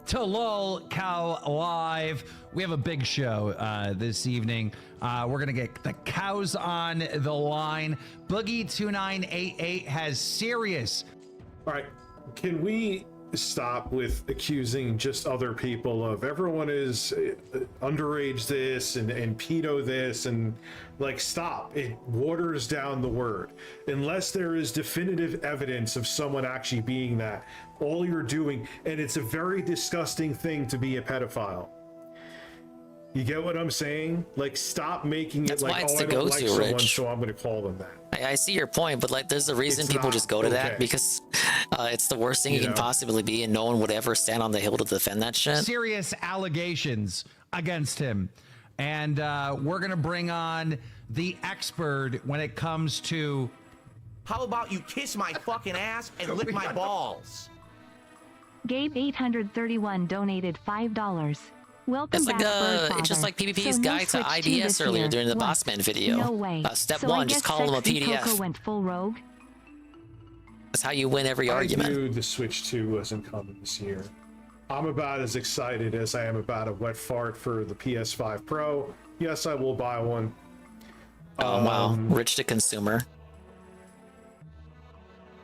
to LolCow Live. We have a big show this evening. We're gonna get the cows on the line. Boogie2988 has serious. All right, can we stop with accusing just other people of everyone is underage this and pedo this, and like, stop. It waters down the word. Unless there is definitive evidence of someone actually being that, all you're doing, and it's a very disgusting thing to be a pedophile. You get what I'm saying? Like, stop making it That's why like, it's oh, the I don't like go-to, someone, Rich. so I'm going to call them that. I see your point, but like, there's a reason It's people not just go to that okay. because it's the worst thing you can know? possibly be, and no one would ever stand on the hill to defend that shit. Serious allegations against him. And we're going to bring on the expert when it comes to... How about you kiss my fucking ass and lick my balls? Gabe831 donated $5. Welcome It's like back, it's just Birdfather. like PvP's So no guide to Switch 2 IDS this earlier year. during the What? Bossman video. No way. Step So I one, just guess call him a Sexy PDF. Coco went full rogue. That's how you win every I argument. knew the Switch 2 wasn't coming this year. I'm about as excited as I am about a wet fart for the PS5 Pro. Yes, I will buy one. Oh wow, rich to consumer.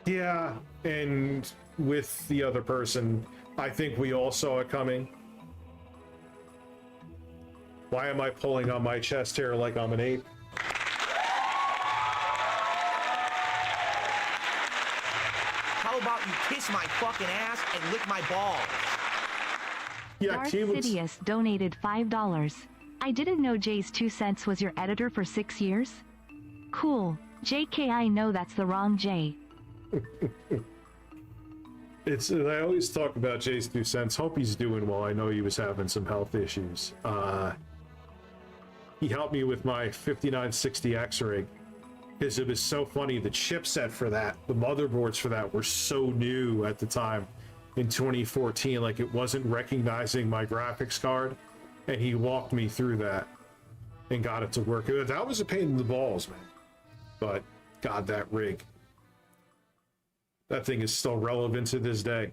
Yeah, and with the other person, I think we all saw it coming. Why am I pulling on my chest hair like I'm an ape? How about you kiss my fucking ass and lick my balls? Darth Sidious donated $5. I didn't know Jay's 2 cents was your editor for 6 years. Cool. JK, I know that's the wrong J. It's I always talk about Jay's 2 cents. Hope he's doing well. I know he was having some health issues. He helped me with my 5960X rig because it was so funny. The chipset for that, the motherboards for that were so new at the time in 2014. Like it wasn't recognizing my graphics card, and he walked me through that and got it to work. That was a pain in the balls, man. But God, that rig. That thing is still relevant to this day.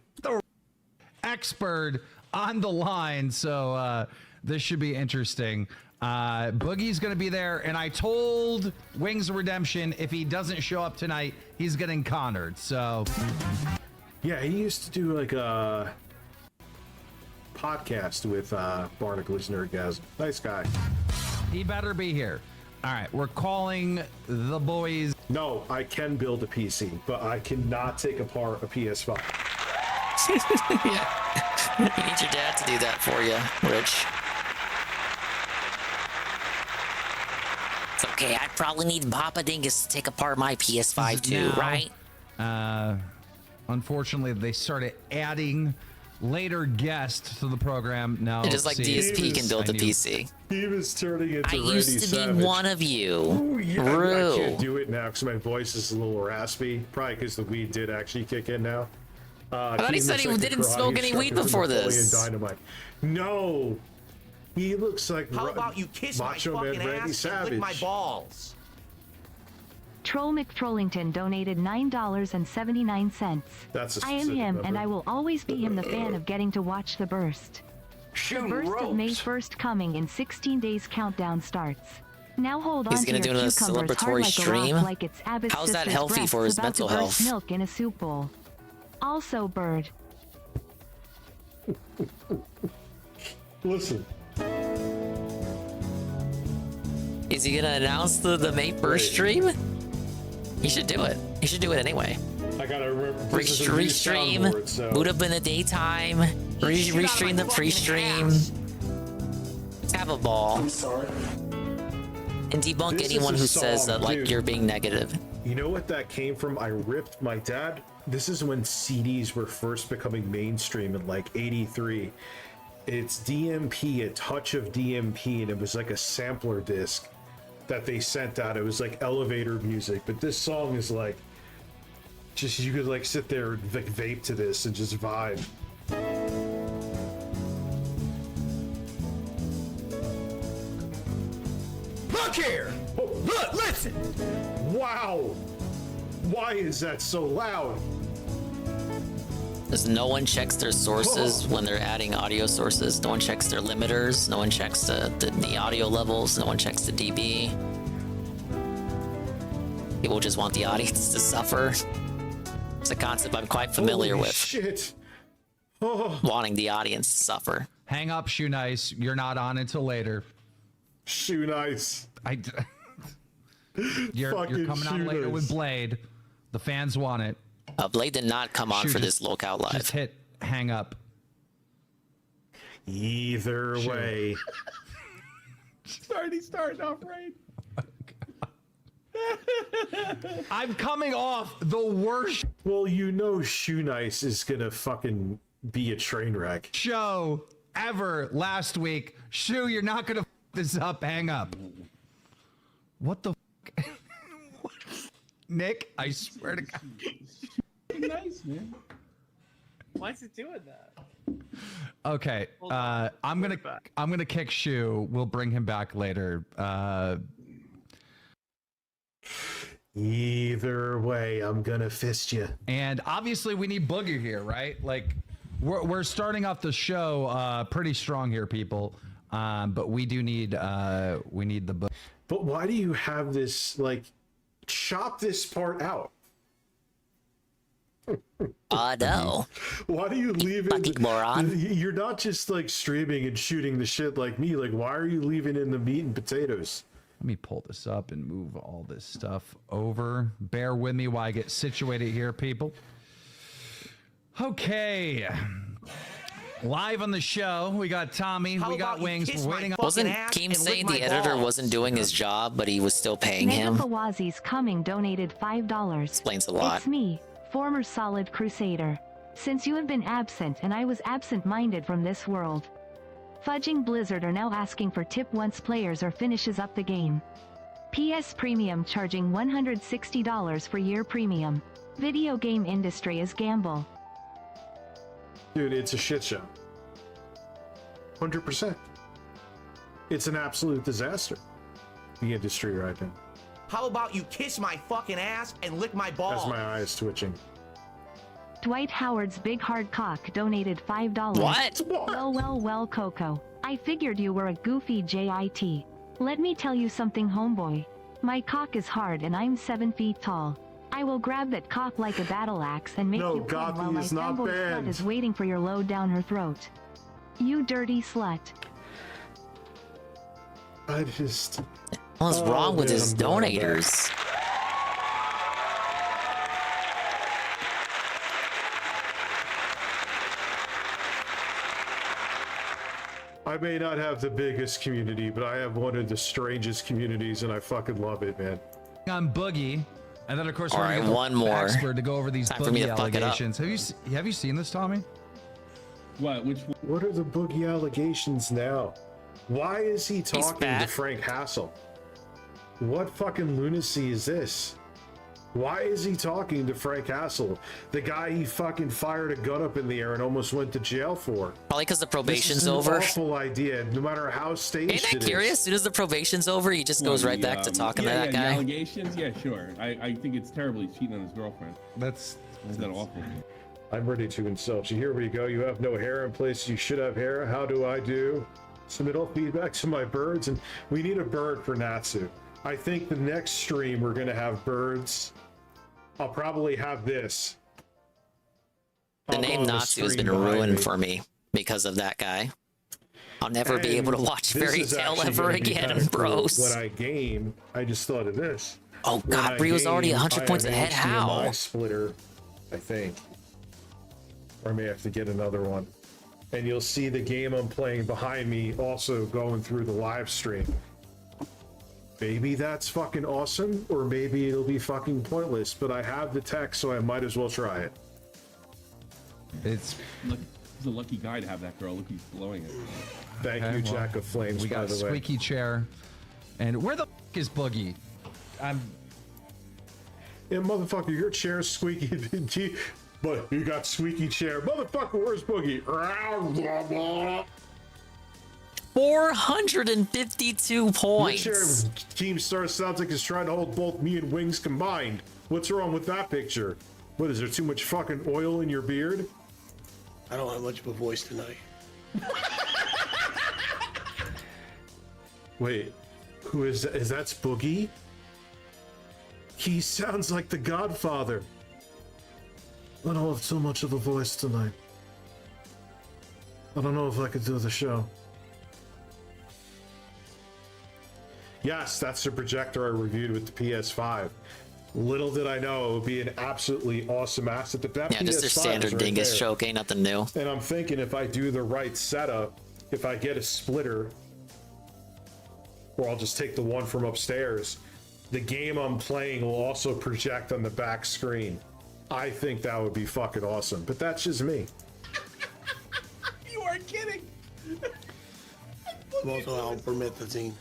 Expert on the line, so this should be interesting. Boogie's going to be there, and I told Wings of Redemption if he doesn't show up tonight, he's getting cornered. So, yeah, he used to do like a podcast with Barnacle's Nerdgasm. Nice guy. He better be here. All right, we're calling the boys. No, I can build a PC, but I cannot take apart a PS5. Yeah. You need your dad to do that for you, Rich. It's okay, I probably need Papa Dingus to take apart my PS5 too, Now, right? Unfortunately, they started adding later guests to the program. No, It is like DSP can build a PC. He was turning into I Randy used to Savage. be one of you. Ooh, yeah, I Rue. can't do it now because my voice is a little raspy. Probably because the weed did actually kick in now. I thought he said he didn't smoke any weed before this. Dynamite. No, he looks like How about you kiss Macho my Man fucking Randy ass Savage. and lick my balls? Troll McTrollington donated $9.79. That's a I am specific him, number. and I will always be him, the fan of getting to watch the burst. The burst of May 1st coming in 16 days countdown starts. Now hold on He's to gonna your do a cucumbers hard celebratory like stream? a rock, like it's Abbott's How's that sister's healthy for his breasts mental about to burst health? milk in a soup bowl. Also, Bird. Listen. Is he gonna announce the May 1st stream? He should do it. He should do it anyway. I gotta remember. This is a new Restream, soundboard, so. boot up in the daytime, restream the pre-stream. Let's have a ball. I'm sorry. And debunk This is anyone a who says song, that like dude. you're being negative. You know what that came from? I ripped my dad. This is when CDs were first becoming mainstream in like '83. It's DMP, a touch of DMP, and it was like a sampler disc that they sent out. It was like elevator music, but this song is like just you could like sit there and like vape to this and just vibe. Look here! Look, listen! Wow! Why is that so loud? Because no one checks their sources when they're adding audio sources. No one checks their limiters. No one checks the audio levels. No one checks the dB. People just want the audience to suffer. It's a concept I'm quite familiar Holy with. Shit. Oh. Wanting the audience to suffer. Hang up, Shoe Nice. You're not on until later. Shoe Nice. You're coming on later with Blade. The fans want it. Blade did not come on Shoe, for just- this locale live. Just hit hang up. Either way. It's already starting off right. I'm coming off the worst. Well, you know Shoe Nice is gonna fucking be a train wreck. Show ever last week. Shoe, you're not gonna f this up. Hang up. What the f? Nick, I swear to God. Nice, man. Why is it doing that? Okay, I'm gonna kick Shoe. We'll bring him back later. Either way, I'm gonna fist you. And obviously, we need Booger here, right? Like, we're starting off the show pretty strong here, people. But we do need the Booger. But why do you have this, like, chop this part out? No. Why do you leave it? Fucking moron. You're not just like streaming and shooting the shit like me. Like, why are you leaving in the meat and potatoes? Let me pull this up and move all this stuff over. Bear with me while I get situated here, people. Okay. Live on the show, we got Tommy, we got Wings. We're waiting on. Wasn't Keem saying the editor wasn't doing his job, but he was still paying him? Megafawazi's coming donated $5. Explains a lot. It's me, former Solid Crusader. Since you have been absent and I was absent-minded from this world. Fudging Blizzard are now asking for tip once players or finishes up the game. PS Premium charging $160 for year premium. Video game industry is gamble. Dude, it's a shit show. 100%. It's an absolute disaster. The industry right now. How about you kiss my fucking ass and lick my balls? As my eyes twitching. Dwight Howard's big hard cock donated $5. What? Well, Coco. I figured you were a goofy JIT. Let me tell you something, homeboy. My cock is hard and I'm 7 feet tall. I will grab that cock like a battle axe and make you come while my femboy slut is waiting for your load down her throat. You dirty slut. I just... What's wrong with his donators? I may not have the biggest community, but I have one of the strangest communities, and I fucking love it, man. On Boogie, and then of course All right, one more expert to go over these time for me Boogie to fuck it up. allegations. Have you seen this, Tommy? What? Which one? What are the Boogie allegations now? Why is he talking to Frank Hassel? What fucking lunacy is this? Why is he talking to Frank Hassel? The guy he fucking fired a gun up in the air and almost went to jail for. Probably because the probation's this is an over. Awful idea, no matter how staged Ain't that it curious? is. As soon as the probation's over, he just goes right back to talking to that The guy. allegations? Yeah, sure. I think it's terrible he's cheating on his girlfriend. That's that awful. I'm ready to insult you. Here we go. You have no hair in place. You should have hair. How do I do? Submit all feedback to my birds, and we need a bird for Natsu. I think the next stream we're gonna have birds. I'll probably have this. The name Natsu has been ruined for me because of that guy. I'll never be able to watch this Fairy is Tail actually ever gonna be again, kinda cool. bros. When I game, I just thought of this. Oh When God, I Brio's already game, 100 points I have ahead. an How? HDMI splitter, I think. Or I may have to get another one. And you'll see the game I'm playing behind me also going through the live stream. Maybe that's fucking awesome, or maybe it'll be fucking pointless, but I have the tech, so I might as well try it. It's he's a lucky guy to have that girl. Look, he's blowing it. Thank you, Jack of Flames, We by got the way. squeaky chair. And where the f is Boogie? Yeah, motherfucker, your chair's squeaky. But you got squeaky chair. Motherfucker, where's Boogie? 452 points. Your chair, Team Star sounds like it's trying to hold both me and Wings combined. What's wrong with that picture? What, is there too much fucking oil in your beard? I don't have much of a voice tonight. Wait, who is that? That's Boogie? He sounds like the Godfather. I don't have too much of a voice tonight. I don't know if I could do the show. Yes, that's the projector I reviewed with the PS5. Little did I know it would be an absolutely awesome asset. But that Yeah, just their PS5 standard is right dingus there. choke, ain't nothing new. And I'm thinking if I do the right setup, if I get a splitter, or I'll just take the one from upstairs, the game I'm playing will also project on the back screen. I think that would be fucking awesome, but that's just me. You are kidding. I'm also out for methazine.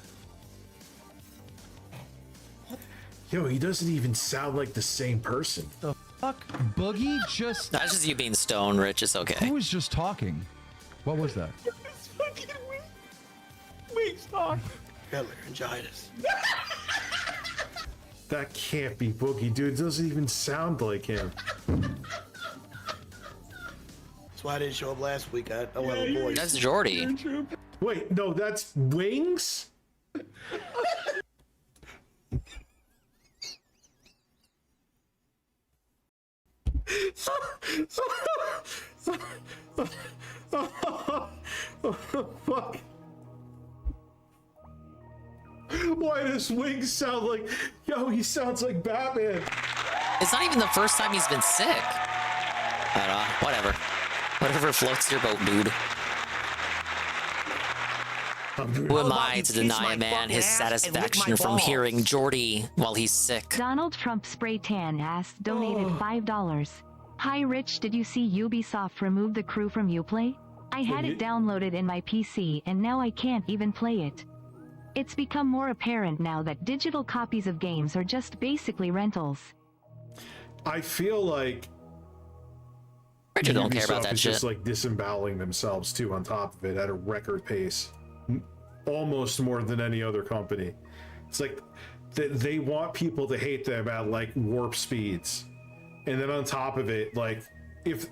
Yo, he doesn't even sound like the same person. The fuck? Boogie just... That's just you being stoned, Rich. It's okay. Who was just talking? What was that? It's fucking Wings talk. Got laryngitis. That can't be Boogie, dude. It doesn't even sound like him. That's why I didn't show up last week. I don't have a voice. That's Jordy. Wait, no, that's Wings? Fuck. Why does Wings sound like... Yo, he sounds like Batman. It's not even the first time he's been sick. I don't know. Whatever. Whatever floats your boat, dude. Who am I to deny a man his satisfaction from hearing Jordy while he's sick? Donald Trump spray tan ass donated $5. Hi Rich, did you see Ubisoft remove the crew from Uplay? I had it downloaded in my PC and now I can't even play it. It's become more apparent now that digital copies of games are just basically rentals. I feel like Richard don't care about Ubisoft that is shit. just like disemboweling themselves too on top of it at a record pace, almost more than any other company. It's like they want people to hate them at like warp speeds, and then on top of it, like if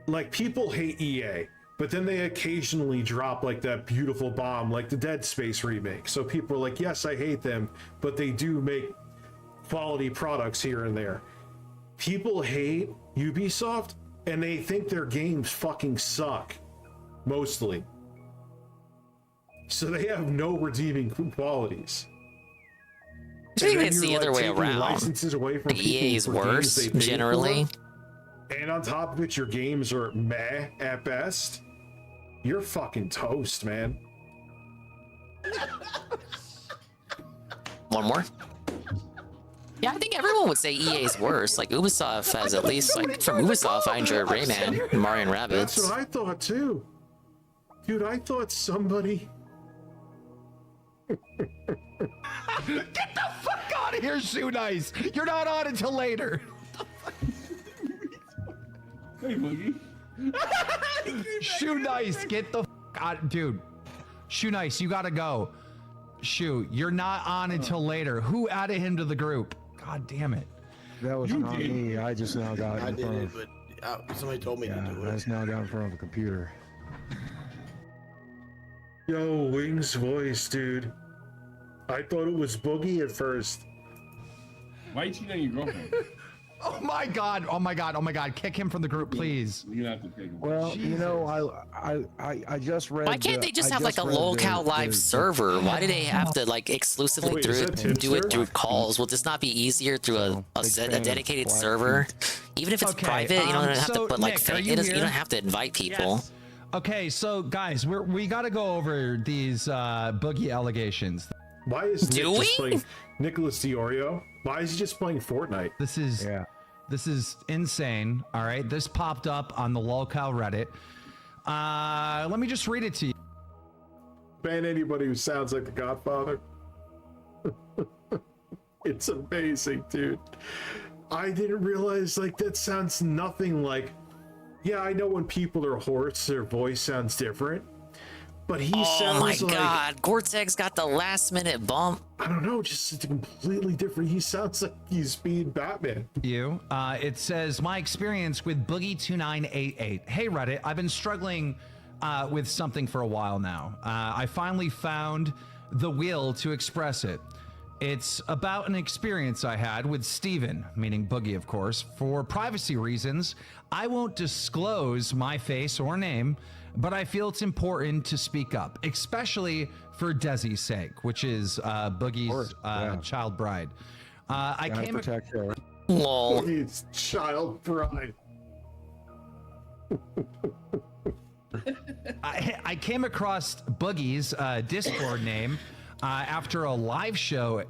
like people hate EA, but then they occasionally drop like that beautiful bomb like the Dead Space remake, so people are like, yes, I hate them, but they do make quality products here and there. People hate Ubisoft and they think their games fucking suck, mostly. So they have no redeeming qualities. Maybe it's the other way taking around. licenses away from people EA is for games worse, they paid generally. for, and on top of it, your games are meh at best. You're fucking toast, man. One more. Yeah, I think everyone would say EA is worse. Like Ubisoft has at least, like from Ubisoft, I enjoy Rayman and Mario and Rabbids. That's what I thought too. Dude, I thought somebody... Get the fuck out of here, Shoe Nice! You're not on until later. Hey, Boogie. Shoe Nice, get the fuck out, dude. Shoe Nice, you gotta go. Shoe, you're not on until later. Who added him to the group? God damn it. That was not me. I just now got I in did front it, of. but somebody told me to do I it. just now got in front of a computer. Yo, Wing's voice, dude. I thought it was Boogie at first. Why you cheating on your girlfriend? Oh my god, oh my god, oh my god. Kick him from the group, please. You have to take him. Well, Jesus. you know, I just read. Why can't they just have like a local live server? Why do they have to like exclusively Wait, is that Tim's do it server? through calls? Will this not be easier through a dedicated server? Even if it's Okay, private, you don't have so, to put like Nick, are you you here? don't have to invite people. Yes. Okay, so guys, we gotta go over these Boogie allegations. Why is Nick Do just we? playing Nicholas Diorio? Why is he just playing Fortnite? This is insane. All right, this popped up on the lolcow Reddit. Let me just read it to you. Ban anybody who sounds like the Godfather. It's amazing, dude. I didn't realize like that sounds nothing like. Yeah, I know when people are hoarse, their voice sounds different. But he Oh sounds my like, god, Gore-Tex got the last minute bump. I don't know, just completely different. He sounds like he's being Batman. It says, my experience with Boogie2988. Hey Reddit, I've been struggling with something for a while now. I finally found the will to express it. It's about an experience I had with Steven, meaning Boogie, of course. For privacy reasons, I won't disclose my face or name, but I feel it's important to speak up, especially for Desi's sake, which is Boogie's child bride. I came protect her. Lol. He's child bride. I came across Boogie's Discord name after a live show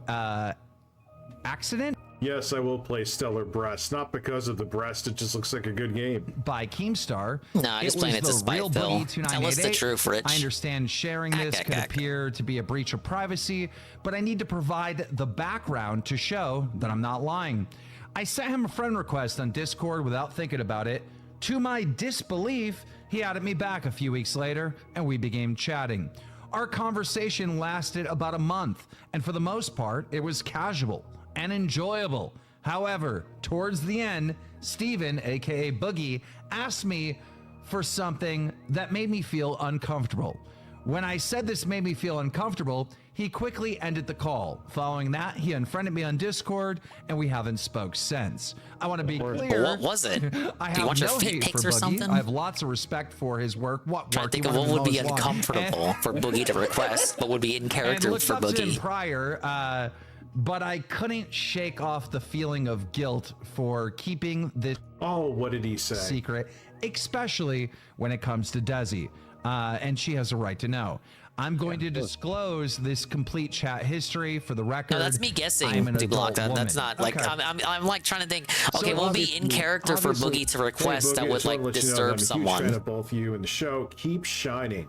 accident. Yes, I will play Stellar Breast. Not because of the breast, it just looks like a good game. By Keemstar. Nah, just playing it to spite Phil. Tell us the truth, Rich. I understand sharing this could appear to be a breach of privacy, but I need to provide the background to show that I'm not lying. I sent him a friend request on Discord without thinking about it. To my disbelief, he added me back a few weeks later, and we began chatting. Our conversation lasted about a month, and for the most part, it was casual and enjoyable. However, towards the end, Steven, aka Boogie, asked me for something that made me feel uncomfortable. When I said this made me feel uncomfortable, he quickly ended the call. Following that, he unfriended me on Discord, and we haven't spoke since. I want to be clear. But what was it? I Do you have want your no feet hate pics for or Boogie. something? I have lots of respect for his work. Trying to think of what would be uncomfortable for Boogie to request, but would be in character and for looked up to him Boogie. prior, but I couldn't shake off the feeling of guilt for keeping this what did he say? Secret, especially when it comes to Desi. And she has a right to know. I'm going to disclose this complete chat history for the record. No, that's me guessing. I'm an To block adult that. woman. That's not like Okay. I'm like trying to think. Okay, So we'll be in character for obviously- Boogie to request Hey, Boogie, that I would just wanna like let you know that disturb I'm a huge someone. fan of both you and the show. Keep shining.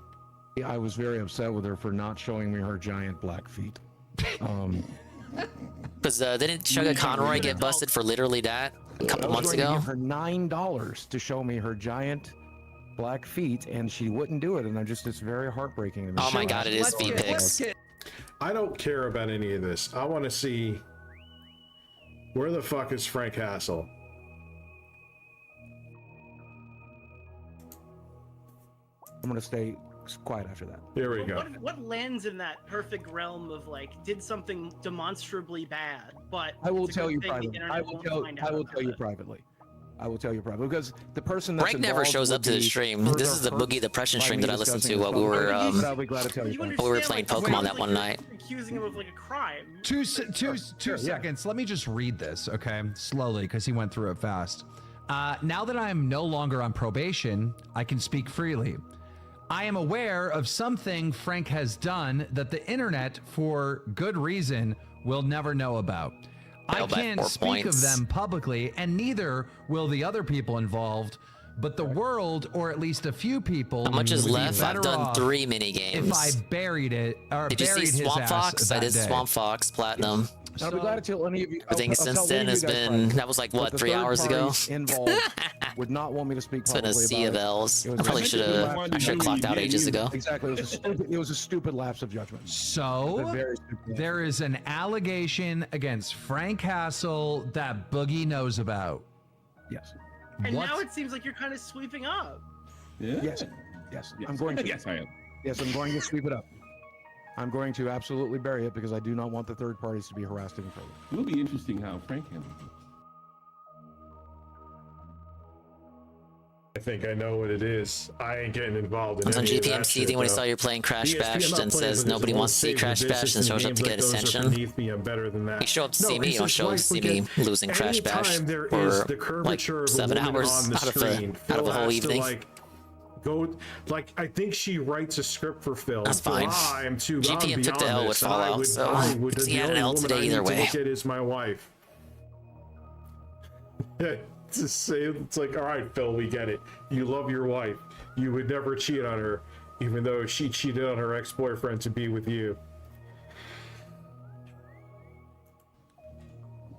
I was very upset with her for not showing me her giant black feet. Because didn't Sugar Conroy get busted for literally that a couple months I was going ago? to give her $9 to show me her giant black feet, and she wouldn't do it. And it's very heartbreaking to me. Oh my God, it is feet pics. I don't care about any of this. I want to see where the fuck is Frank Hassel? I'm going to stay quiet after that. Here we go. What lands in that perfect realm of like did something demonstrably bad, but I will it's a tell good you thing the privately. internet I will won't tell. find I out will about tell you it. privately. I will tell you privately because the person that's Greg never involved shows would up to the be stream. further This is the hurt Boogie Depression by stream me that I listened to discussing while we this were publicly, but I'll be glad to tell you. while we were playing Pokemon that one night. Accusing him of like a crime. Two seconds. Let me just read this, okay, slowly, because he went through it fast. Now that I am no longer on probation, I can speak freely. I am aware of something Frank has done that the internet, for good reason, will never know about. I Failed by can't 4 speak points. of them publicly, and neither will the other people involved. But the world, or at least a few people, How much is would be left? I've better done off 3 mini games. If I buried it, or Did you buried see his Swamp ass Fox? I that did day. Swamp Fox Platinum. I'll be glad to tell any of you. I think I'll since tell then any of has you guys been privately. that was like But what the 3 third hours ago. parties involved would not want me to speak It's been a publicly sea of about it. L's. It I was probably a should stupid have. lapse- I should have clocked out ages ago. Exactly. It was a stupid lapse of judgment. So there is an allegation against Frank Hassel that Boogie knows about. Yes. And What? now it seems like you're kind of sweeping up. Yeah. Yes. I'm going to. Yes, I am. Yes, I'm going to sweep it up. I'm going to absolutely bury it because I do not want the third parties to be harassed any further. It will be interesting how Frank handles it. I think I know what it is. I ain't getting involved in I was on any of that GPMC shit, thing when he though. saw you're playing Crash ESP, I'm Bash not and playing says for this nobody whole wants to see save Crash the Bash and business shows up and to get games like those are attention. beneath me. I'm better than that. You show up to No, see me, it's you don't just show up to like see we me get- losing Crash Bash anytime there for is the like curvature of a 7 woman hours on the out of screen, a Phil whole has to, evening. like, go like I think she writes a script for Phil. That's and Phil, fine. I'm too GPM took the beyond L with this, and I Fallout, would- so I would- because he the had an only L woman today I either need to way. look at is my wife. To say it's like, all right, Phil, we get it. You love your wife. You would never cheat on her, even though she cheated on her ex-boyfriend to be with you.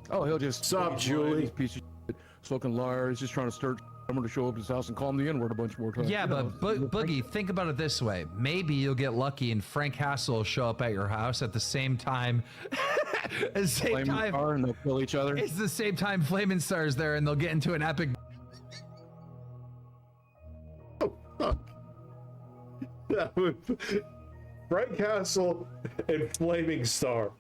Oh, he'll just Sup, Julie? This piece of shit, fucking liar. He's just trying to start someone to show up at his house and call him the N-word a bunch more times. Yeah, You know, but Boogie, think about it this way. Maybe you'll get lucky and Frank Hassel will show up at your house at the same time. At the same Flaming time, Star and they'll kill each other. it's the same time Flaming Star's there and they'll get into an epic. That would Frank Castle and Flaming Star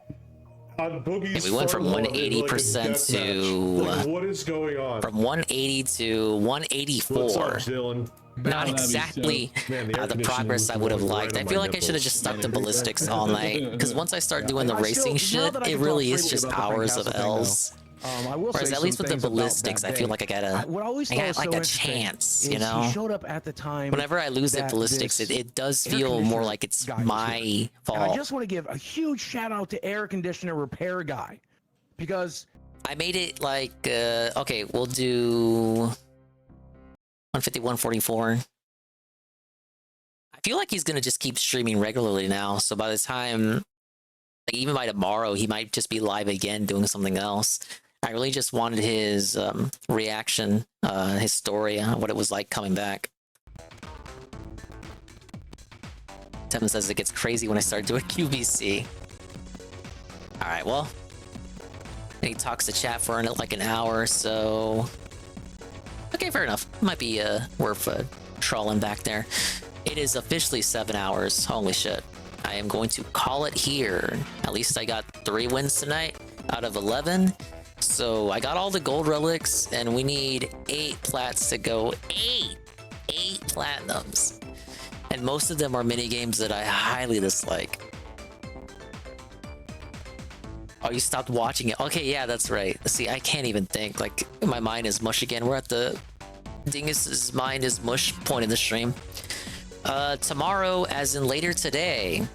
on Boogie's. Yeah, we went from front lawn in, 180% like, a death to match. Like, what is going on? From 180 to 184. What's up, Dylan? Not exactly Man, the air the conditioning progress was I would have blowing liked. right I on feel my like I should have nipples. just stuck to ballistics all night. Because once I start doing the I racing still- now shit, that I it can really talk is freely just about the Frank hours of Castle thing, though, L's. I will Whereas say at least some with the things about ballistics, that I feel day. like I got What I always I thought got was like so a interesting chance, is you know? He showed up at the time. Whenever I lose at that ballistics, this it does air feel more conditioner like it's guy was my here. fault. And I just want to give a huge shout out to air conditioner repair guy, because I made it like, okay, we'll do 150, 144. I feel like he's going to just keep streaming regularly now. So by the time, like even by tomorrow, he might just be live again doing something else. I really just wanted his reaction, his story, what it was like coming back. Tevin says it gets crazy when I start doing QVC. All right, well, he talks to chat for like an hour, so okay, fair enough. Might be worth trawling back there. It is officially 7 hours. Holy shit! I am going to call it here. At least I got 3 wins tonight out of 11. So I got all the gold relics, and we need 8 plats to go. 8 platinums, and most of them are mini games that I highly dislike. Oh, you stopped watching it. Okay, yeah, that's right. See, I can't even think. Like, my mind is mush again. We're at the Dingus's mind is mush point in the stream. tomorrow, as in later today,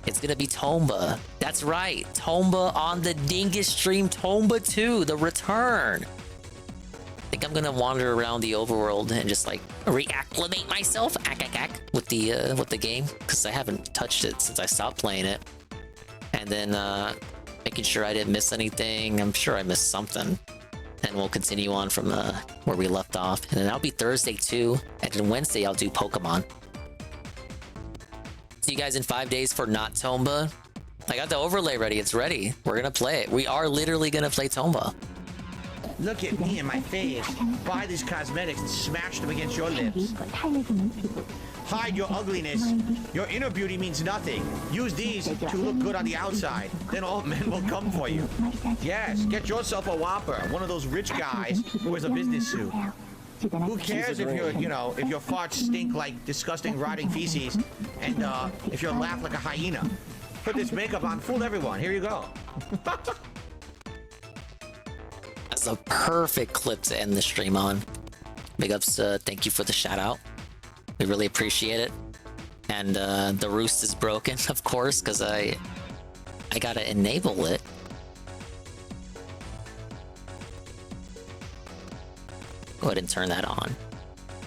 it's gonna be Tomba. That's right, Tomba on the Dingus stream. Tomba 2, the return. I think I'm gonna wander around the overworld and just like reacclimate myself with the game, because I haven't touched it since I stopped playing it. And then making sure I didn't miss anything. I'm sure I missed something. And we'll continue on from where we left off. And then that'll be Thursday too. And then Wednesday I'll do Pokemon. See you guys in 5 days for not Tomba. I got the overlay ready. It's ready. We're gonna play it. We are literally gonna play Tomba. Look at me and my face. Buy these cosmetics and smash them against your lips. Hide your ugliness. Your inner beauty means nothing. Use these to look good on the outside. Then all men will come for you. Yes, get yourself a Whopper. One of those rich guys who wears a business suit. Who cares if you're, if your farts stink like disgusting rotting feces and if you laugh like a hyena? Put this makeup on, fool everyone. Here you go. That's a perfect clip to end the stream on. Big ups, thank you for the shout out. We really appreciate it. And the roost is broken, of course, because I gotta enable it. Go ahead and turn that on.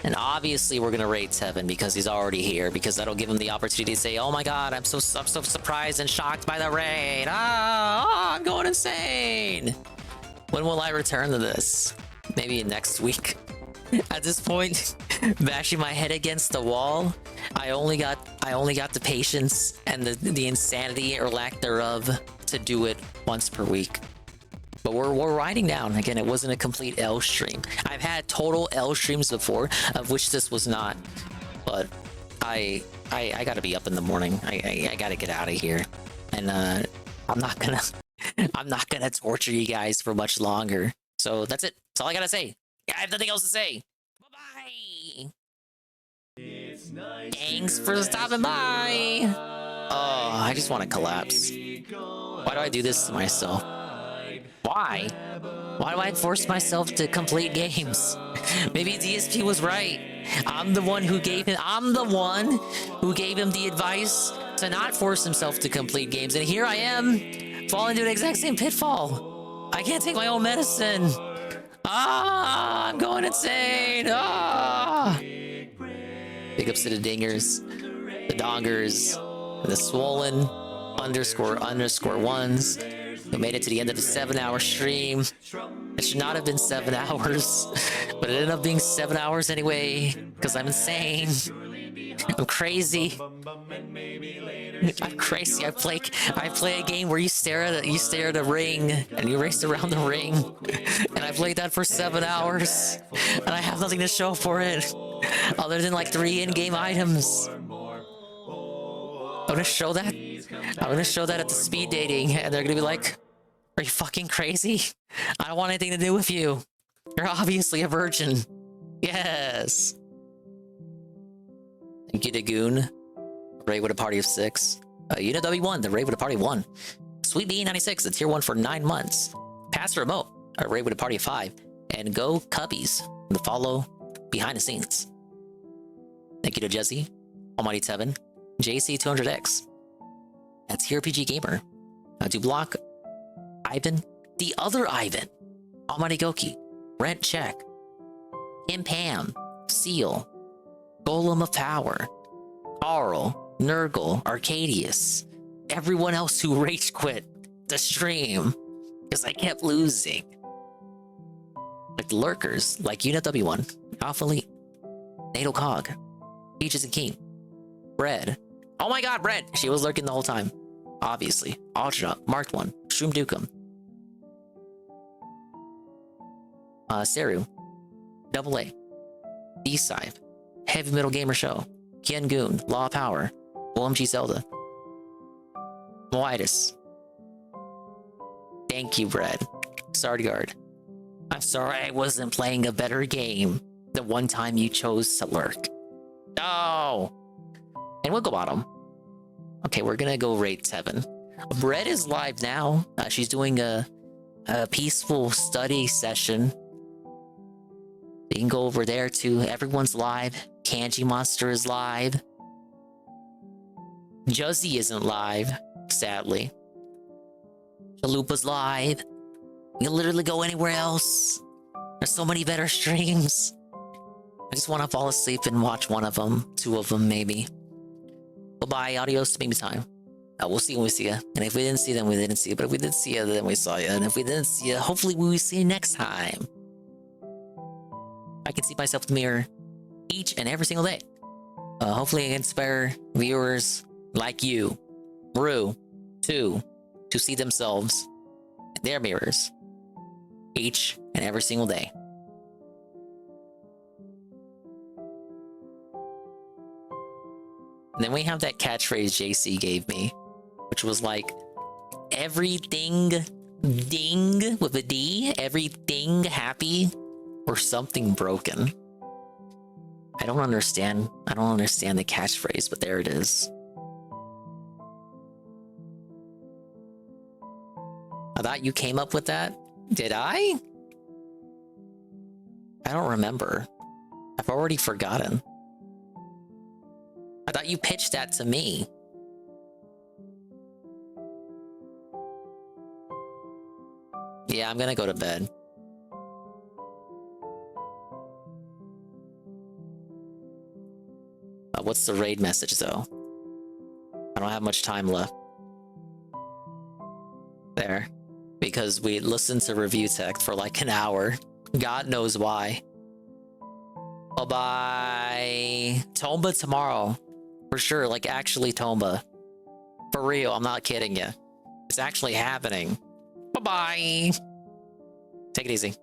And obviously we're gonna raid Tevin because he's already here, because that'll give him the opportunity to say, oh my god, I'm so surprised and shocked by the raid. I'm going insane. When will I return to this? Maybe next week. At this point, bashing my head against the wall, I only got the patience and the insanity or lack thereof to do it once per week. But we're riding down. Again, it wasn't a complete L stream. I've had total L streams before, of which this was not. But I gotta be up in the morning. I gotta get out of here. And I'm not gonna torture you guys for much longer. So that's it. That's all I gotta say. I have nothing else to say. Bye-bye. Thanks for stopping by. Oh, I just want to collapse. Why do I do this to myself? Why? Why do I force myself to complete games? Maybe DSP was right. I'm the one who gave him the advice to not force himself to complete games. And here I am, falling into the exact same pitfall. I can't take my own medicine. I'm going insane. Big ups to the dingers, the dongers, the swollen _ ones who made it to the end of the 7-hour stream. It should not have been 7 hours, but it ended up being 7 hours anyway, because I'm insane. I'm crazy. I'm crazy. I play a game where you stare at a ring and you race around the ring, and I played that for 7 hours, and I have nothing to show for it other than like 3 in-game items. I'm gonna show that at the speed dating, and they're gonna be like, "Are you fucking crazy? I don't want anything to do with you. You're obviously a virgin." Yes. Thank you, Dagoon. Raid with a party of 6. Unit W1, the raid with a party of 1. Sweet B96, the tier 1 for 9 months. Pass the remote, a raid with a party of 5. And go Cubbies, the follow behind the scenes. Thank you to Jesse, Almighty Tevin, JC200X, that's TRPG Gamer, Dublock, Ivan, the other Ivan, Almighty Goki, Rent Check, Kim Pam, Seal, Golem of Power, Carl, Nurgle, Arcadius, everyone else who rage quit the stream because I kept losing. Like the lurkers, like Unit W1, Alpha Elite, Natal Cog, Peaches and King, Bread. Oh my god, Bread! She was lurking the whole time. Obviously. Ultra, Marked One, Shroom Dukem, Seru, Double A, D-Sive, Heavy Metal Gamer Show, Kian Goon, Law of Power, OMG Zelda, Moitus. Thank you, Bread. Sardguard. I'm sorry I wasn't playing a better game the one time you chose to lurk. No! And Wigglebottom. Okay, we're gonna go raid 7. Bread is live now. She's doing a peaceful study session. You can go over there too. Everyone's live. Kanji Monster is live. Juzzy isn't live, sadly. Chalupa's live. You can literally go anywhere else. There's so many better streams. I just want to fall asleep and watch one of them, two of them maybe. Bye-bye, adios, maybe time. We'll see when we see you. And if we didn't see you, then we didn't see you. But if we did see you, then we saw you. And if we didn't see you, hopefully we will see you next time. I can see myself in the mirror each and every single day. Hopefully I can inspire viewers like you, Rue, too, to see themselves in their mirrors each and every single day. And then we have that catchphrase JC gave me, which was like, everything ding with a D, everything happy or something broken. I don't understand the catchphrase, but there it is. I thought you came up with that. Did I? I don't remember. I've already forgotten. I thought you pitched that to me. Yeah, I'm gonna go to bed. What's the raid message, though? I don't have much time left. There. Because we listened to review tech for like an hour. God knows why. Bye-bye. Tomba tomorrow. For sure, like actually Tomba. For real, I'm not kidding you. It's actually happening. Bye-bye. Take it easy.